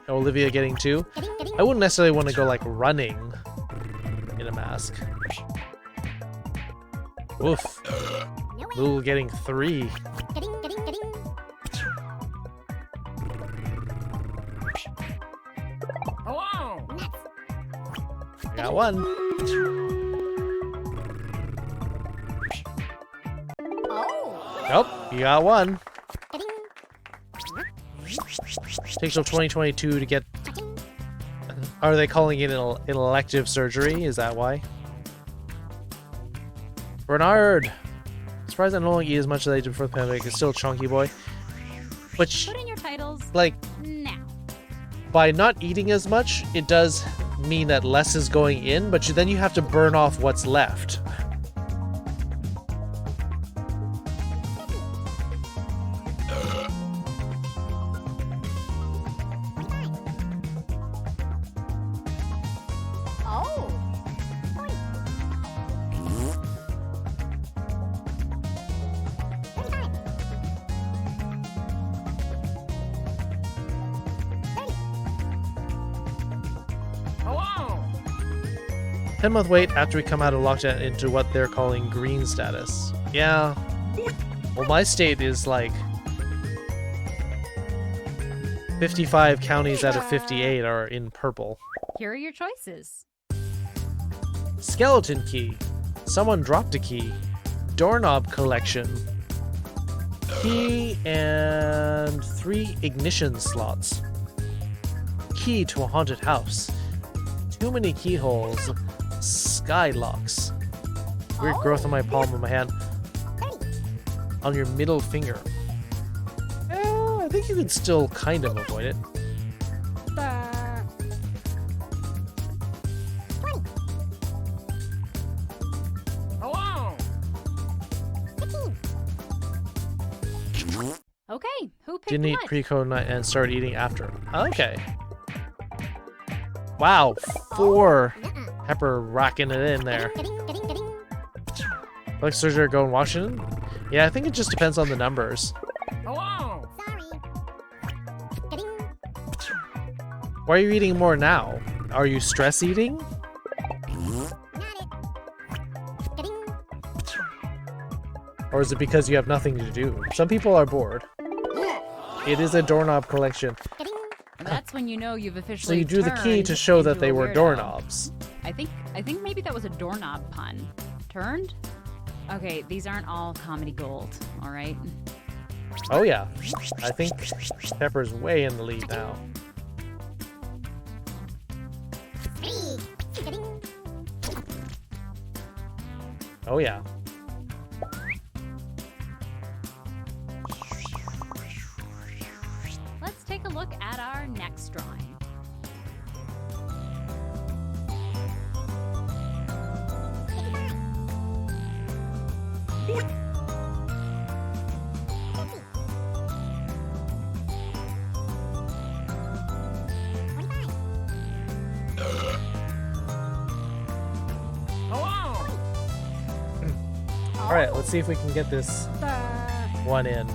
S1: Olivia getting 2. I wouldn't necessarily want to go like running in a mask. Oof. Lul getting 3. I got 1. Nope, you got 1. Takes till 2022 to get... Are they calling it an elective surgery? Is that why? Bernard! Surprised I no longer eat as much as I did before the pandemic. It's still a chunky boy. Which,
S6: Put in your titles
S1: like,
S6: now.
S1: by not eating as much, it does mean that less is going in, but then you have to burn off what's left.
S11: Oh.
S4: Hello!
S1: 10-month wait after we come out of lockdown into what they're calling green status. Yeah. Well, my state is like 55 counties out of 58 are in purple.
S6: Here are your choices.
S1: Skeleton key. Someone dropped a key. Doorknob collection. Key and 3 ignition slots. Key to a haunted house. Too many keyholes. Skylocks. Weird growth on my palm of my hand. On your middle finger. I think you can still kind of avoid it.
S4: Hello!
S6: Okay, who picked
S1: Didn't eat
S6: what?
S1: pre-code night and started eating after. Okay. Wow, 4 Pepper rocking it in there. Like surgery go in Washington? Yeah, I think it just depends on the numbers.
S4: Hello!
S1: Why are you eating more now? Are you stress eating? Or is it because you have nothing to do? Some people are bored. It is a doorknob collection.
S6: That's when you know you've
S1: So
S6: officially
S1: you drew the key
S6: turned
S1: to show that
S6: into
S1: they
S6: a
S1: were
S6: weirdo.
S1: doorknobs.
S6: I think maybe that was a doorknob pun. Turned? Okay, these aren't all comedy gold, all right?
S1: Oh yeah. I think Pepper's way in the lead now. Oh yeah.
S6: Let's take a look at our next drawing.
S4: Hello!
S1: Alright, let's see if we can get this one in.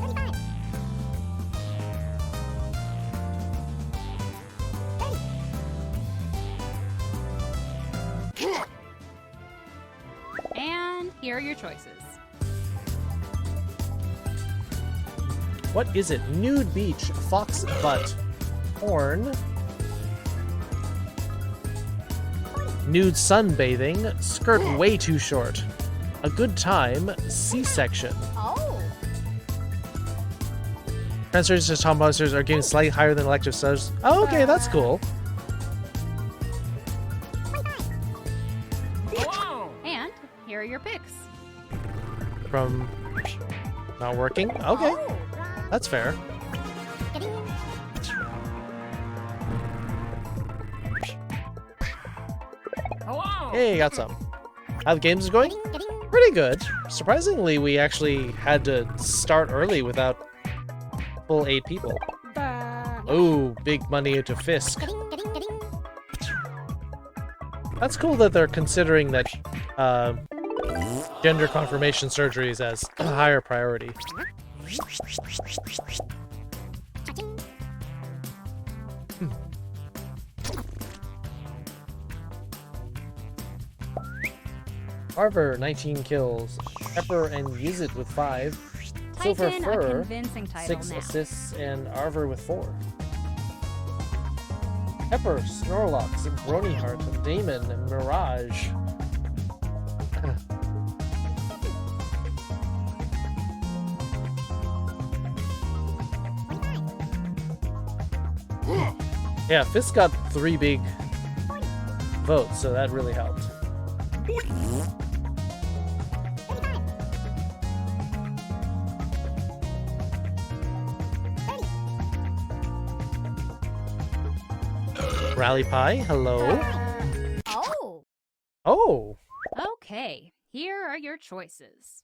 S6: And here are your choices.
S1: What is it? Nude beach, fox butt, horn, nude sunbathing, skirt way too short, a good time, C-section.
S11: Oh.
S1: Transfers to Tom Monsters are getting slightly higher than elective subs. Oh, okay, that's cool.
S4: Hello!
S6: And here are your picks.
S1: From not working? Okay, that's fair.
S4: Hello!
S1: Hey, got some. How the games is going? Pretty good. Surprisingly, we actually had to start early without full 8 people. Ooh, big money into Fisk. That's cool that they're considering that gender confirmation surgeries as a higher priority. Arver, 19 kills. Pepper and Yizit with 5. Silver
S6: Type in a
S1: Fur,
S6: convincing title
S1: 6
S6: now.
S1: assists, and Arver with 4. Pepper, Snorlax, Bronyheart, Damon, and Mirage. Yeah, Fisk got 3 big votes, so that really helped. Rally Pie, hello.
S11: Oh.
S1: Oh,
S6: Okay, here are your choices.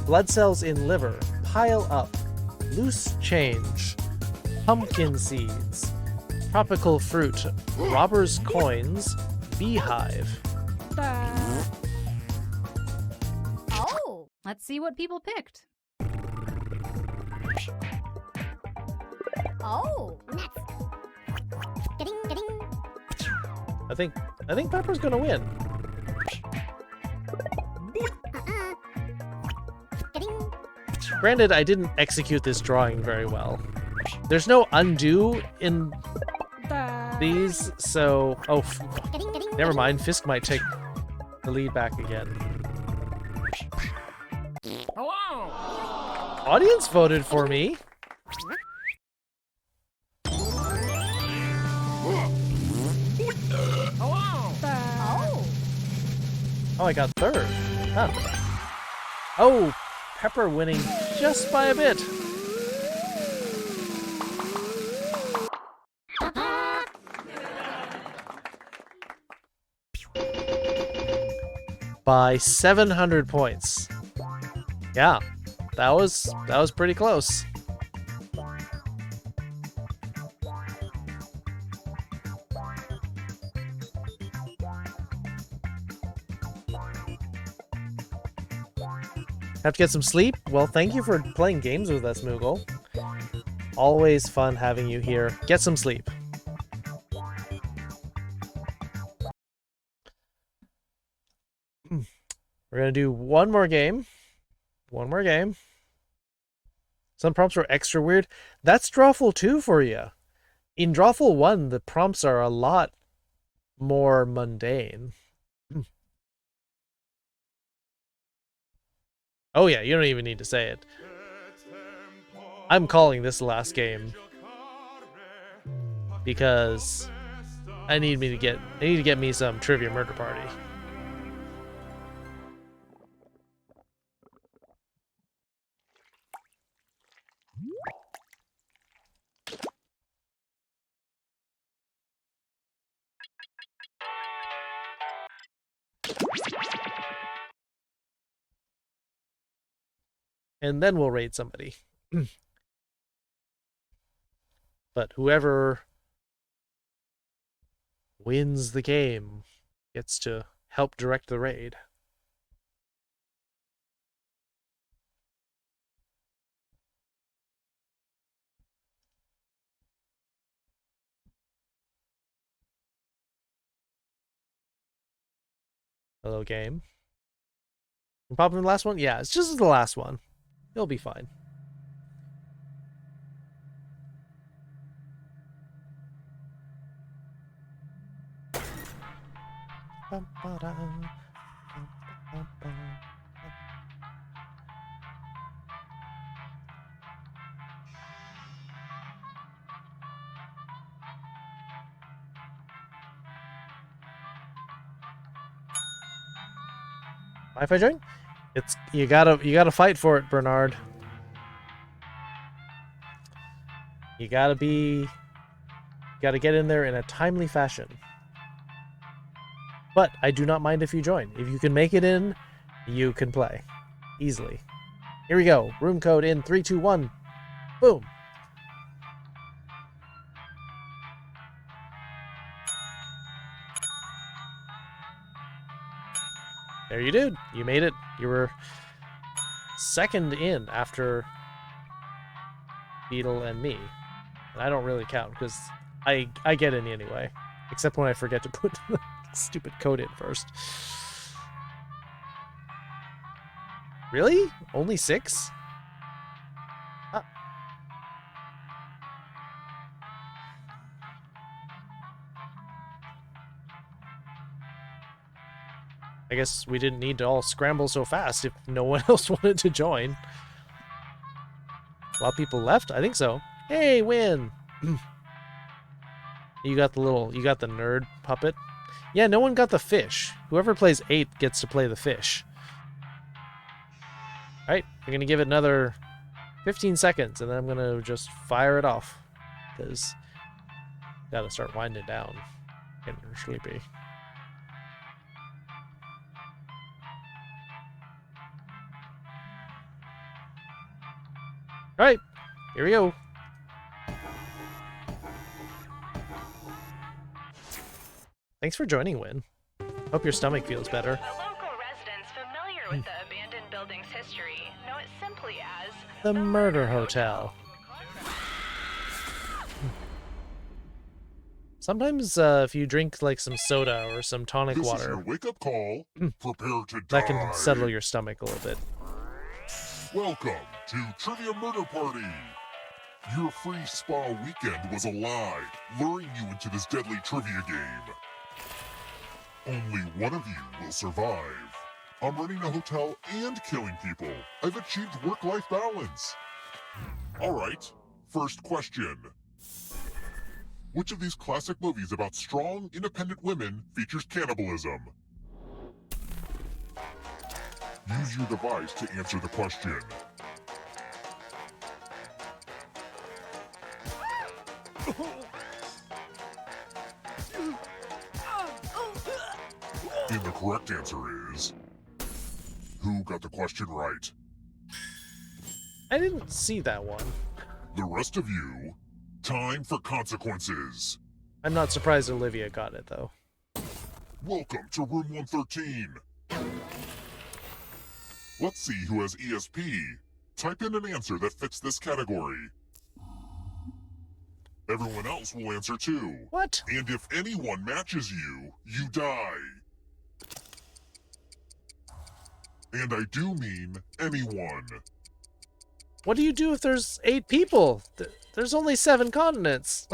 S1: blood cells in liver, pile up, loose change, pumpkin seeds, tropical fruit, robber's coins, beehive.
S11: Oh.
S6: Let's see what people picked.
S11: Oh. Nuts. Getting.
S1: I think Pepper's gonna win.
S11: Getting.
S1: Granted, I didn't execute this drawing very well. There's no undo in these, so... Oh, never mind. Fisk might take the lead back again.
S4: Hello!
S1: Audience voted for me.
S4: Hello!
S11: Oh.
S1: Oh, I got third. Huh. Oh, Pepper winning just by a bit. By 700 points. Yeah, that was pretty close. Have to get some sleep? Well, thank you for playing games with us, Moogle. Always fun having you here. Get some sleep. We're gonna do one more game. One more game. Some prompts were extra weird. That's Drawful 2 for you. In Drawful 1, the prompts are a lot more mundane. Oh yeah, you don't even need to say it. I'm calling this the last game because I need to get me some Trivia Murder Party. And then we'll raid somebody. But whoever wins the game gets to help direct the raid. Hello, game. You pop in the last one? Yeah, it's just the last one. It'll be fine. If I join? It's you gotta fight for it, Bernard. You gotta get in there in a timely fashion. But I do not mind if you join. If you can make it in, you can play easily. Here we go. Room code in 3, 2, 1. Boom. There you did. You made it. You were second in after Beetle and me. And I don't really count because I get in anyway. Except when I forget to put the stupid code in first. Really? Only 6? I guess we didn't need to all scramble so fast if no one else wanted to join. A lot of people left? I think so. Hey, win! You got the nerd puppet. Yeah, no one got the fish. Whoever plays 8 gets to play the fish. Alright, we're gonna give it another 15 seconds and then I'm gonna just fire it off. Because gotta start winding down. Getting sleepy. Alright, here we go. Thanks for joining, Win. Hope your stomach feels better.
S12: The local residents familiar with the abandoned building's history know it simply as
S1: The Murder Hotel. Sometimes if you drink like some soda or some tonic
S7: This is
S1: water,
S7: your wake-up call. Prepare to die.
S1: that can settle your stomach a little bit.
S7: Welcome to Trivia Murder Party. Your free spa weekend was a lie, luring you into this deadly trivia game. Only one of you will survive. I'm running a hotel and killing people. I've achieved work-life balance. All right, first question. Which of these classic movies about strong, independent women features cannibalism? Use your device to answer the question. And the correct answer is... Who got the question right?
S1: I didn't see that one.
S7: The rest of you, time for consequences.
S1: I'm not surprised Olivia got it, though.
S7: Welcome to room 113. Let's see who has ESP. Type in an answer that fits this category. Everyone else will answer too.
S1: What?
S7: And if anyone matches you, you die. And I do mean anyone.
S1: What do you do if there's 8 people? There's only 7 continents.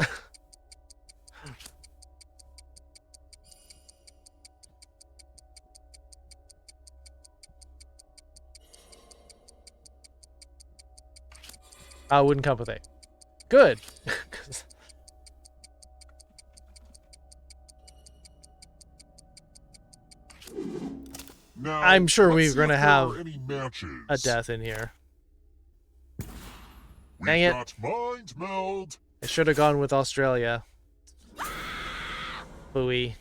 S1: I wouldn't come with 8. Good.
S7: Now,
S1: I'm sure
S7: let's
S1: we're
S7: see
S1: going to
S7: if there
S1: have
S7: are any matches.
S1: a death in here.
S7: We've
S1: Dang it.
S7: got mind meld.
S1: I should have gone with Australia. Booey.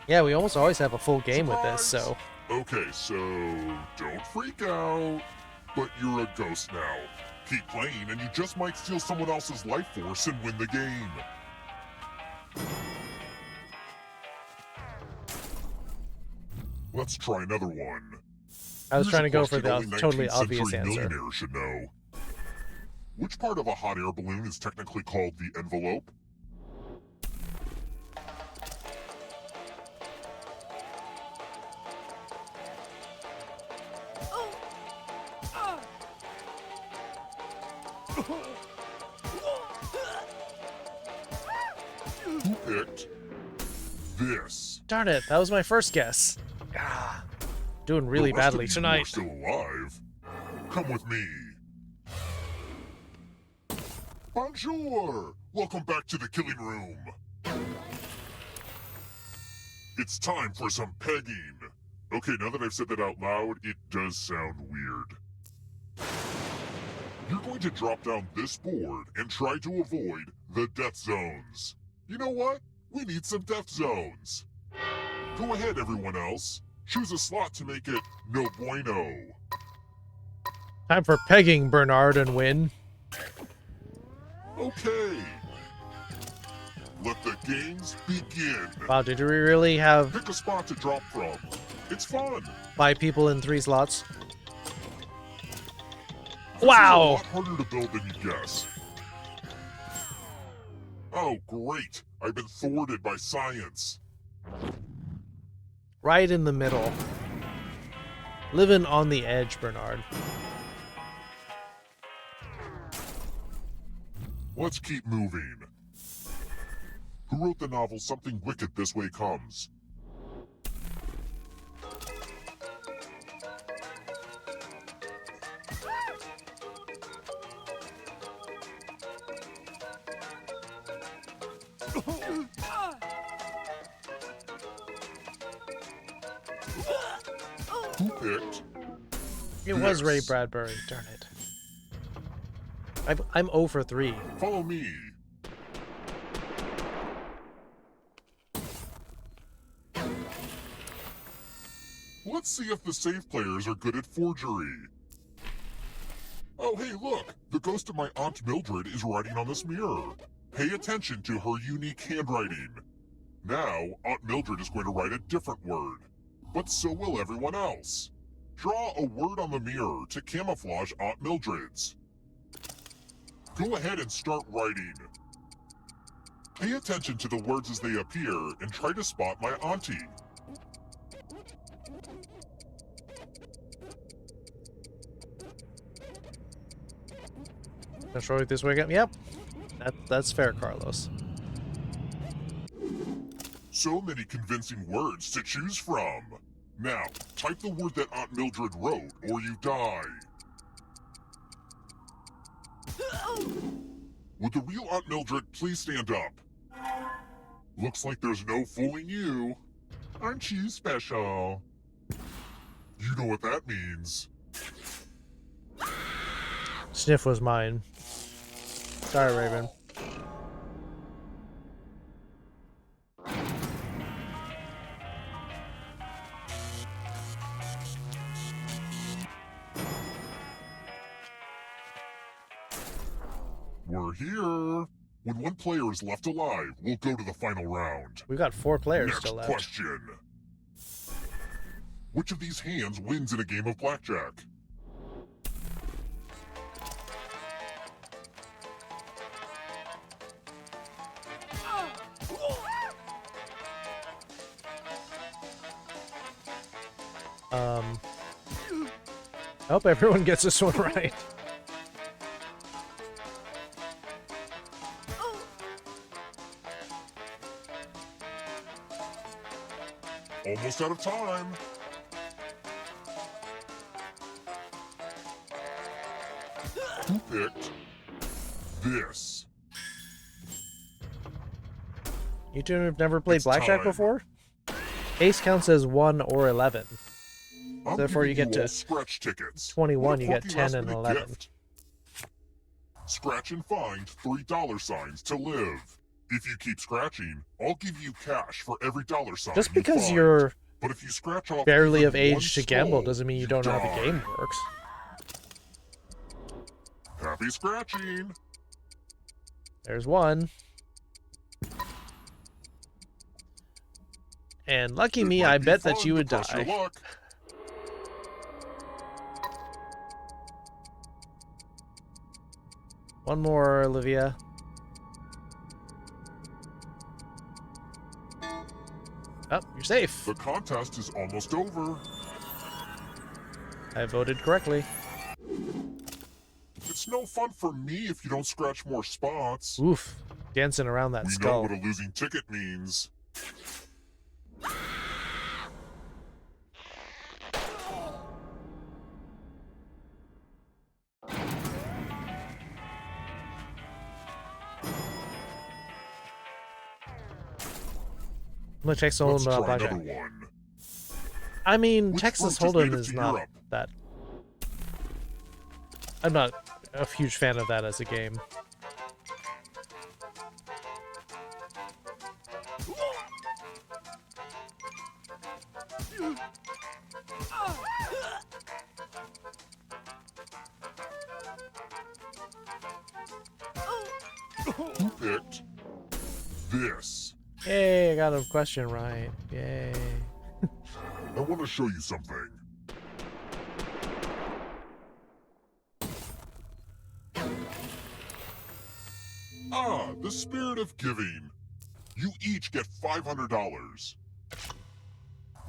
S1: Yeah, we almost always have a full game with this, so...
S7: Okay, so don't freak out. But you're a ghost now. Keep playing and you just might steal someone else's life force and win the game. Let's try another one.
S1: I was
S7: Here's
S1: trying
S7: a
S1: to go for
S7: question
S1: the
S7: only
S1: totally
S7: 19th
S1: obvious
S7: century
S1: answer.
S7: millionaires should know. Which part of a hot air balloon is technically called the envelope? Who picked this?
S1: Darn it, that was my first guess. Ah, doing really
S7: The rest of
S1: badly
S7: you
S1: tonight.
S7: are still alive. Come with me. Bonjour! Welcome back to the killing room. It's time for some pegging. Okay, now that I've said that out loud, it does sound weird. You're going to drop down this board and try to avoid the death zones. You know what? We need some death zones. Go ahead, everyone else. Choose a slot to make it no bueno.
S1: Time for pegging, Bernard, and win.
S7: Okay. Let the games begin.
S1: Wow, did we really have
S7: Pick a spot to drop from. It's fun.
S1: 5 people in 3 slots?
S7: It's a
S1: Wow!
S7: lot harder to build than you guess. Oh, great. I've been thwarted by science.
S1: Right in the middle. Living on the edge, Bernard.
S7: Let's keep moving. Who wrote the novel Something Wicked This Way Comes? Who picked?
S1: It was Ray
S7: Yes.
S1: Bradbury, darn it. I'm 0 for 3.
S7: Follow me. Let's see if the safe players are good at forgery. Oh, hey, look! The ghost of my Aunt Mildred is writing on this mirror. Pay attention to her unique handwriting. Now, Aunt Mildred is going to write a different word. But so will everyone else. Draw a word on the mirror to camouflage Aunt Mildred's. Go ahead and start writing. Pay attention to the words as they appear and try to spot my auntie.
S1: Let's roll it this way again. Yep. That's fair, Carlos.
S7: So many convincing words to choose from. Now, type the word that Aunt Mildred wrote, or you die. Would the real Aunt Mildred please stand up? Looks like there's no fooling you. Aren't you special? You know what that means.
S1: Sniff was mine. Sorry, Raven.
S7: We're here. When one player is left alive, we'll go to the final round.
S1: We've got 4 players
S7: Next
S1: still left.
S7: question. Which of these hands wins in a game of blackjack?
S1: I hope everyone gets this one right.
S7: Almost out of time. Who picked this?
S1: You two have never played
S7: It's
S1: blackjack
S7: time.
S1: before? Ace counts as 1 or 11.
S7: I'm
S1: Therefore, you
S7: giving
S1: get
S7: all
S1: to
S7: scratch tickets.
S1: 21,
S7: What a
S1: you get
S7: quirky
S1: 10 and
S7: last-minute
S1: 11.
S7: gift. Scratch and find $3 to live. If you keep scratching, I'll give you cash for every $sign.
S1: Just
S7: you
S1: because
S7: find.
S1: you're
S7: But if you scratch off
S1: barely
S7: even
S1: of age
S7: one
S1: to gamble
S7: skull,
S1: doesn't mean you don't know how the
S7: die.
S1: game works.
S7: Happy scratching.
S1: There's 1. And lucky me, I bet that you would
S7: Press your
S1: die.
S7: luck.
S1: One more, Olivia. Oh, you're safe.
S7: The contest is almost over.
S1: I voted correctly.
S7: It's no fun for me if you don't scratch more spots.
S1: Oof. Dancing around that
S7: We know
S1: skull.
S7: what a losing ticket means.
S1: I'm gonna Texas
S7: Let's
S1: Hold'em
S7: try
S1: blackjack.
S7: another one.
S1: I mean,
S7: Which
S1: Texas
S7: fruit is
S1: Hold'em
S7: native
S1: is
S7: to
S1: not
S7: Europe?
S1: that. I'm not a huge fan of that as a game.
S7: Who picked this?
S1: Yay, I got a question right. Yay.
S7: I want to show you something. Ah, the spirit of giving. You each get $500.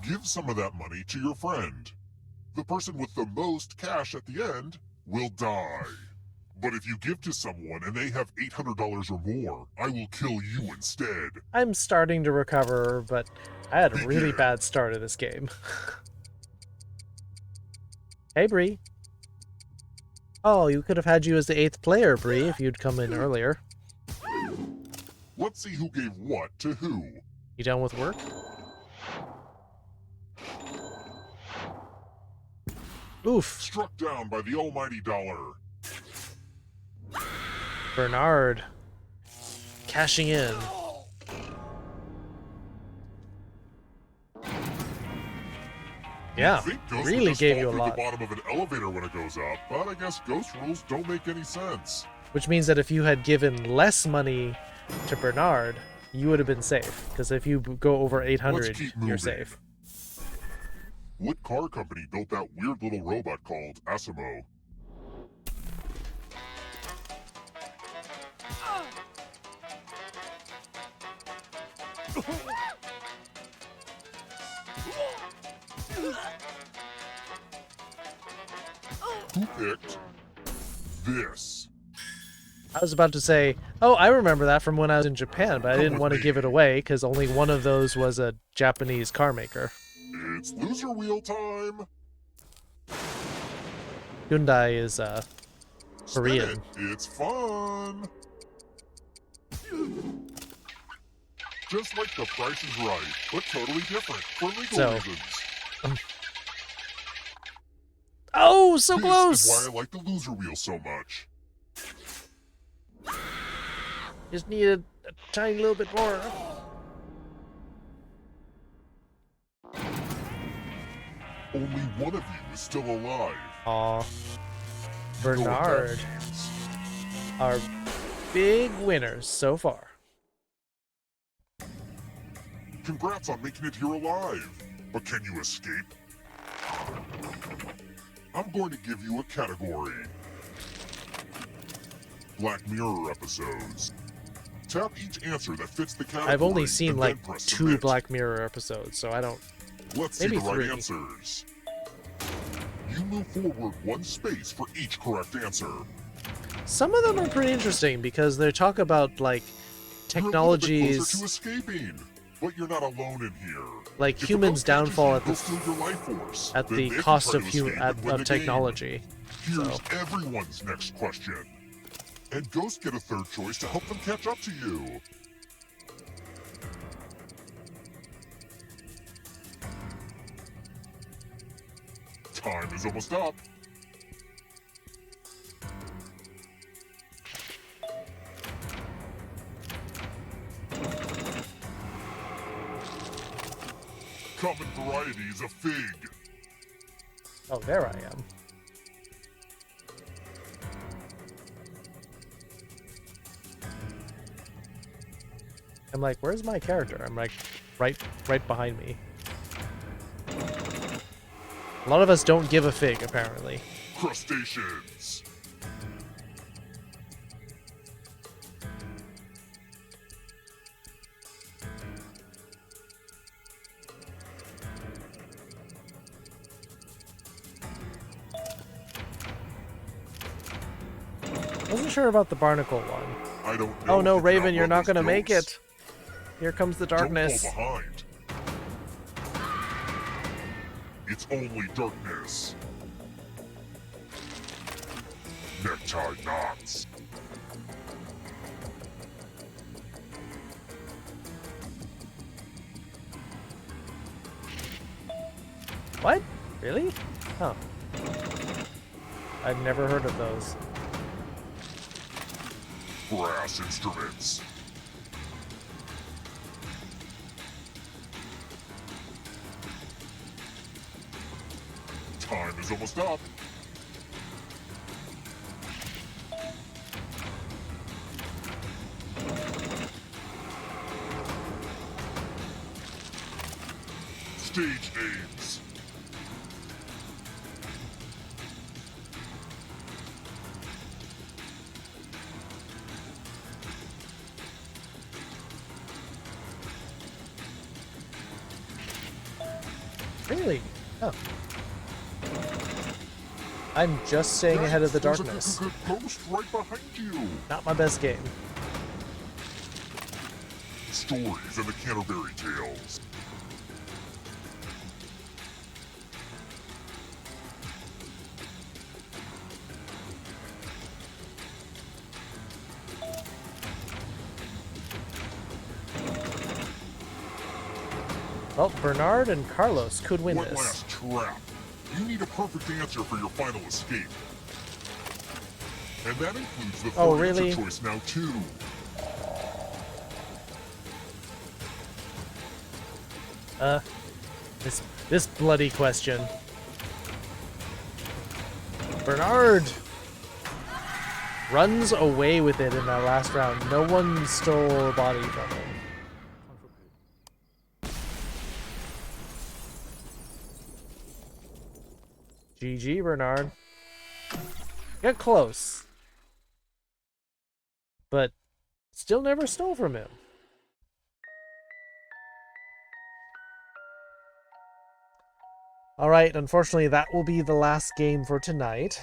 S7: Give some of that money to your friend. The person with the most cash at the end will die. But if you give to someone and they have $800 or more, I will kill you instead.
S1: I'm starting to recover, but I had a really bad start of this game. Hey, Bree. Oh, you could have had you as the 8th player, Bree, if you'd come in earlier.
S7: Let's see who gave what to who.
S1: You done with work? Oof.
S7: Struck down by the almighty dollar.
S1: Bernard. Cashing in. Yeah,
S7: You'd think Ghost would
S1: really
S7: just
S1: gave
S7: fall
S1: you a
S7: through
S1: lot.
S7: the bottom of an elevator when it goes up, but I guess Ghost rules don't make any sense.
S1: Which means that if you had given less money to Bernard, you would have been safe. Because if you go over 800,
S7: keep
S1: you're
S7: moving.
S1: safe.
S7: What car company built that weird little robot called Asimo? Who picked this?
S1: I was about to say, oh, I remember that from when I was in Japan, but I didn't want to give it away because only one of those was a Japanese car maker.
S7: It's loser wheel time.
S1: Hyundai is
S7: Spin
S1: Korean.
S7: it. It's fun. Just like The Price is Right, but totally different for legal reasons.
S1: Oh, so
S7: This
S1: close!
S7: is why I like the loser wheel so much.
S1: Just needed a tiny little bit more.
S7: Only one of you is still alive.
S1: Aw.
S7: You know what that
S1: Bernard.
S7: means.
S1: Our big winners so far.
S7: Congrats on making it here alive. But can you escape? I'm going to give you a category. Black Mirror episodes. Tap each answer that fits the category.
S1: I've only seen
S7: and
S1: like
S7: then press
S1: 2
S7: submit.
S1: Black Mirror episodes, so I don't.
S7: Let's
S1: maybe
S7: see the right
S1: 3.
S7: answers. You move forward 1 space for each correct answer.
S1: Some of them are pretty interesting because they talk about like
S7: You're a little bit
S1: technologies,
S7: closer to escaping, but you're not alone in here.
S1: like
S7: If the
S1: humans'
S7: ghost catches
S1: downfall
S7: you,
S1: at
S7: they'll
S1: the
S7: steal your life force.
S1: at
S7: Then
S1: the
S7: they can
S1: cost
S7: try
S1: of
S7: to escape and win
S1: of
S7: the game.
S1: technology.
S7: Here's
S1: So.
S7: everyone's next question. And ghosts get a third choice to help them catch up to you. Time is almost up. Common variety is a fig.
S1: Oh, there I am. I'm like, where's my character? I'm like, right behind me. A lot of us don't give a fig, apparently.
S7: Crustaceans.
S1: Wasn't sure about the barnacle one.
S7: I don't know.
S1: Oh no,
S7: if you can
S1: Raven, you're
S7: outrun
S1: not
S7: these
S1: gonna make
S7: ghosts.
S1: it. Here comes the darkness.
S7: Don't fall behind. It's only darkness. Necktie knots.
S1: What? Really? Huh. I've never heard of those.
S7: Brass instruments. Time is almost up. Stage names.
S1: Really? Oh. I'm just staying ahead of the
S7: There's
S1: darkness.
S7: a ghost right behind you.
S1: Not my best game.
S7: Stories and the Canterbury Tales.
S1: Well, Bernard and Carlos could win
S7: One
S1: this.
S7: last trap. You need a perfect answer for your final escape. And that includes the
S1: Oh,
S7: third
S1: really?
S7: answer choice now, too.
S1: This This bloody question. Bernard runs away with it in that last round. No one stole a body from him. GG, Bernard. Get close. But still never stole from him. Alright, unfortunately that will be the last game for tonight.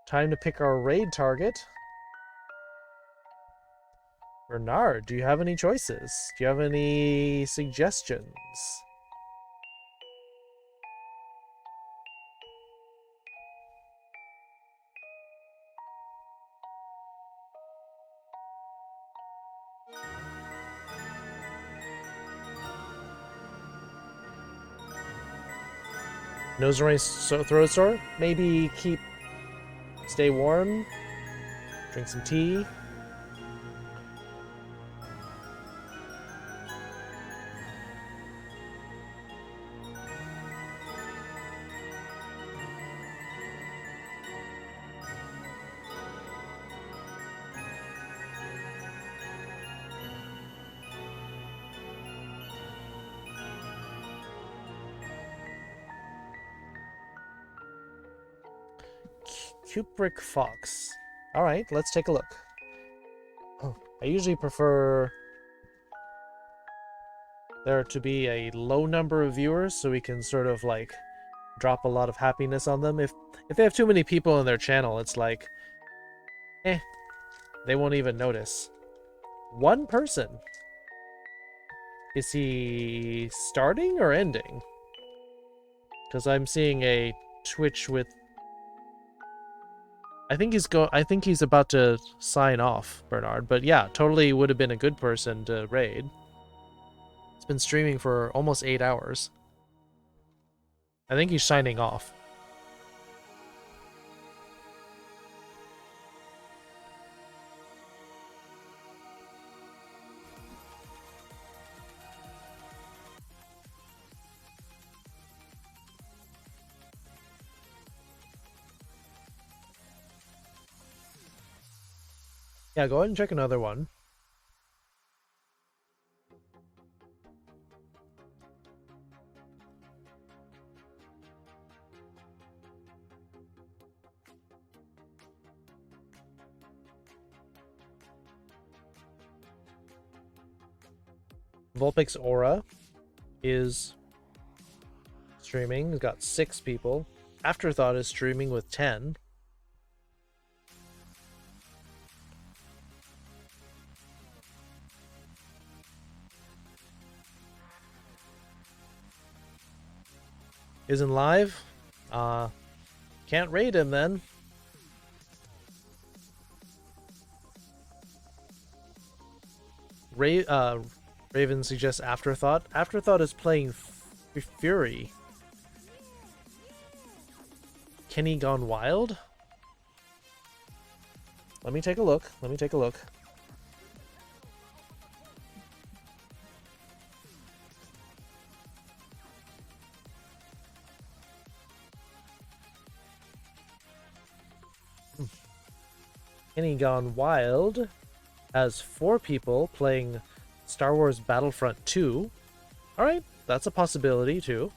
S1: Time to pick our raid target. Bernard, do you have any choices? Do you have any suggestions? Nose ring, throat sore? Maybe stay warm, drink some tea. Kubrick Fox. Alright, let's take a look. Oh, I usually prefer there to be a low number of viewers so we can sort of like drop a lot of happiness on them. If they have too many people on their channel, it's like, they won't even notice. One person. Is he starting or ending? Because I'm seeing a Twitch with I think he's about to sign off, Bernard. But yeah, totally would have been a good person to raid. It's been streaming for almost 8 hours. I think he's signing off. Yeah, go ahead and check another one. Vulpix Aura is streaming. He's got 6 people. Afterthought is streaming with 10. Isn't live? Can't raid him then. Raven suggests Afterthought. Afterthought is playing Fury. Kenny Gone Wild? Let me take a look. Kenny Gone Wild has 4 people playing Star Wars Battlefront 2. Alright, that's a possibility too.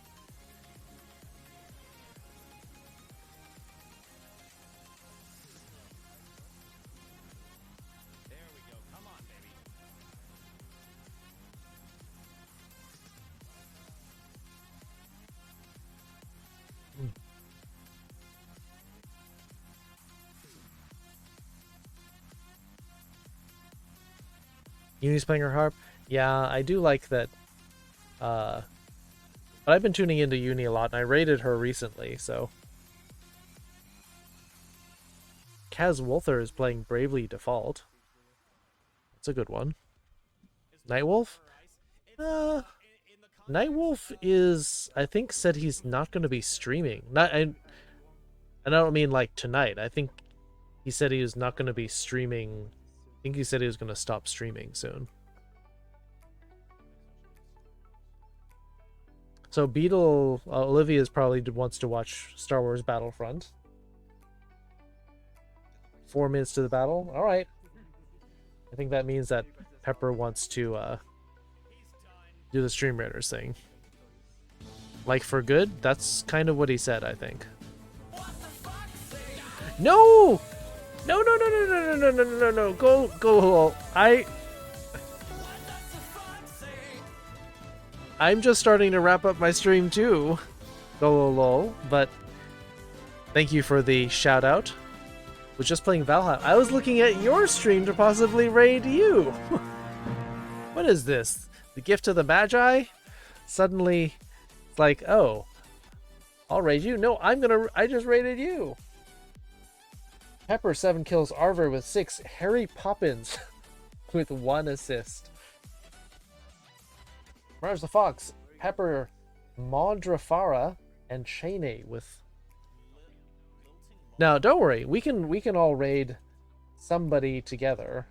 S4: There we go. Come on, baby.
S1: Uni's playing her harp. Yeah, I do like that. But I've been tuning into Uni a lot, and I rated her recently, so. Kaz Wolther is playing Bravely Default. That's a good one. Nightwolf? Nightwolf is, I think, said he's not going to be streaming. I And I don't mean like tonight. I think he said he was not going to be streaming. I think he said he was going to stop streaming soon. So Beetle, Olivia's probably wants to watch Star Wars Battlefront. 4 minutes to the battle. All right. I think that means that Pepper wants to do the Stream Raiders thing. Like for good? That's kind of what he said, I think. No! No, no, no, no, no, no, no, no, no, no. Go. I'm just starting to wrap up my stream too. Go lol, but thank you for the shout out. Was just playing Valheim. I was looking at your stream to possibly raid you. What is this? The gift of the Magi? Suddenly, it's like, oh, I'll raid you. No, I just raided you. Pepper 7 kills Arver with 6. Harry Poppins with 1 assist. Mirage the Fox, Pepper, Maudrafara, and Cheney with. Now, don't worry, we can all raid somebody together.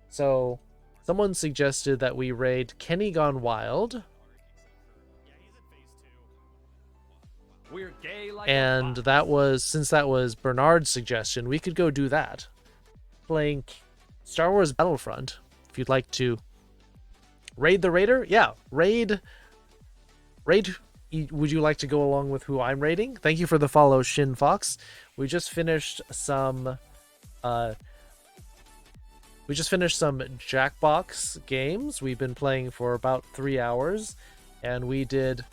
S1: So, someone suggested that we raid Kenny Gone Wild.
S4: We're gay like
S1: And that was, since that was Bernard's suggestion, we could go do that. Playing Star Wars Battlefront, if you'd like to raid the raider. Yeah, raid. Would you like to go along with who I'm raiding? Thank you for the follow, Shin Fox. We just finished some Jackbox games. We've been playing for about 3 hours, and we did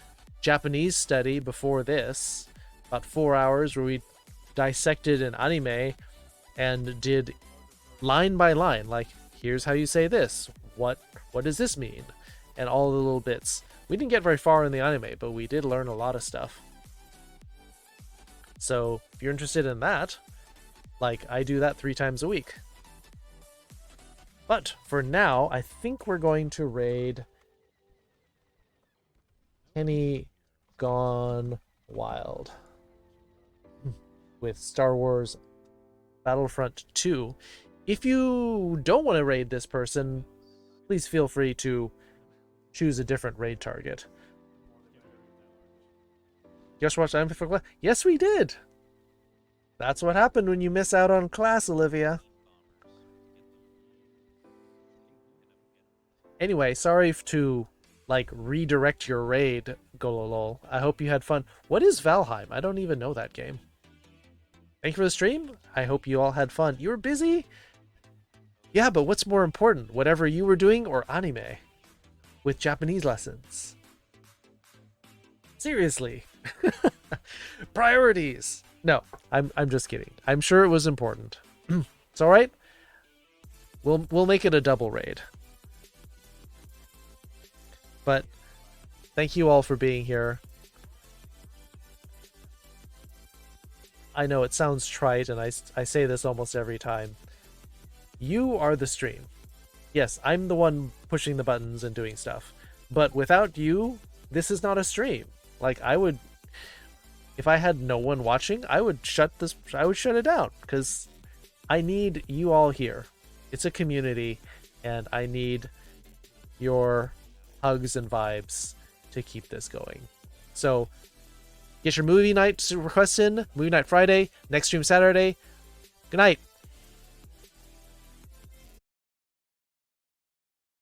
S1: Japanese study before this, about 4 hours, where we dissected an anime and did line by line, like, here's how you say this, what does this mean, and all the little bits. We didn't get very far in the anime, but we did learn a lot of stuff. So if you're interested in that, like, I do that 3 times a week. But for now, I think we're going to raid Kenny Gone Wild with Star Wars Battlefront 2. If you don't want to raid this person, please feel free to choose a different raid target. Just watched Anime for class? Yes, we did. That's what happened when you miss out on class, Olivia. Anyway, sorry to like redirect your raid, Gololol. I hope you had fun. What is Valheim? I don't even know that game. Thank you for the stream. I hope you all had fun. You were busy? Yeah, but what's more important? Whatever you were doing or anime? With Japanese lessons. Seriously. Priorities. No, I'm just kidding. I'm sure it was important. It's all right. We'll make it a double raid. But thank you all for being here. I know it sounds trite, and I say this almost every time. You are the stream. Yes, I'm the one pushing the buttons and doing stuff. But without you, this is not a stream. Like, I would, if I had no one watching, I would shut it down, because I need you all here. It's a community, and I need your hugs and vibes to keep this going. So get your movie night requests in. Movie night Friday, next stream Saturday. Good night.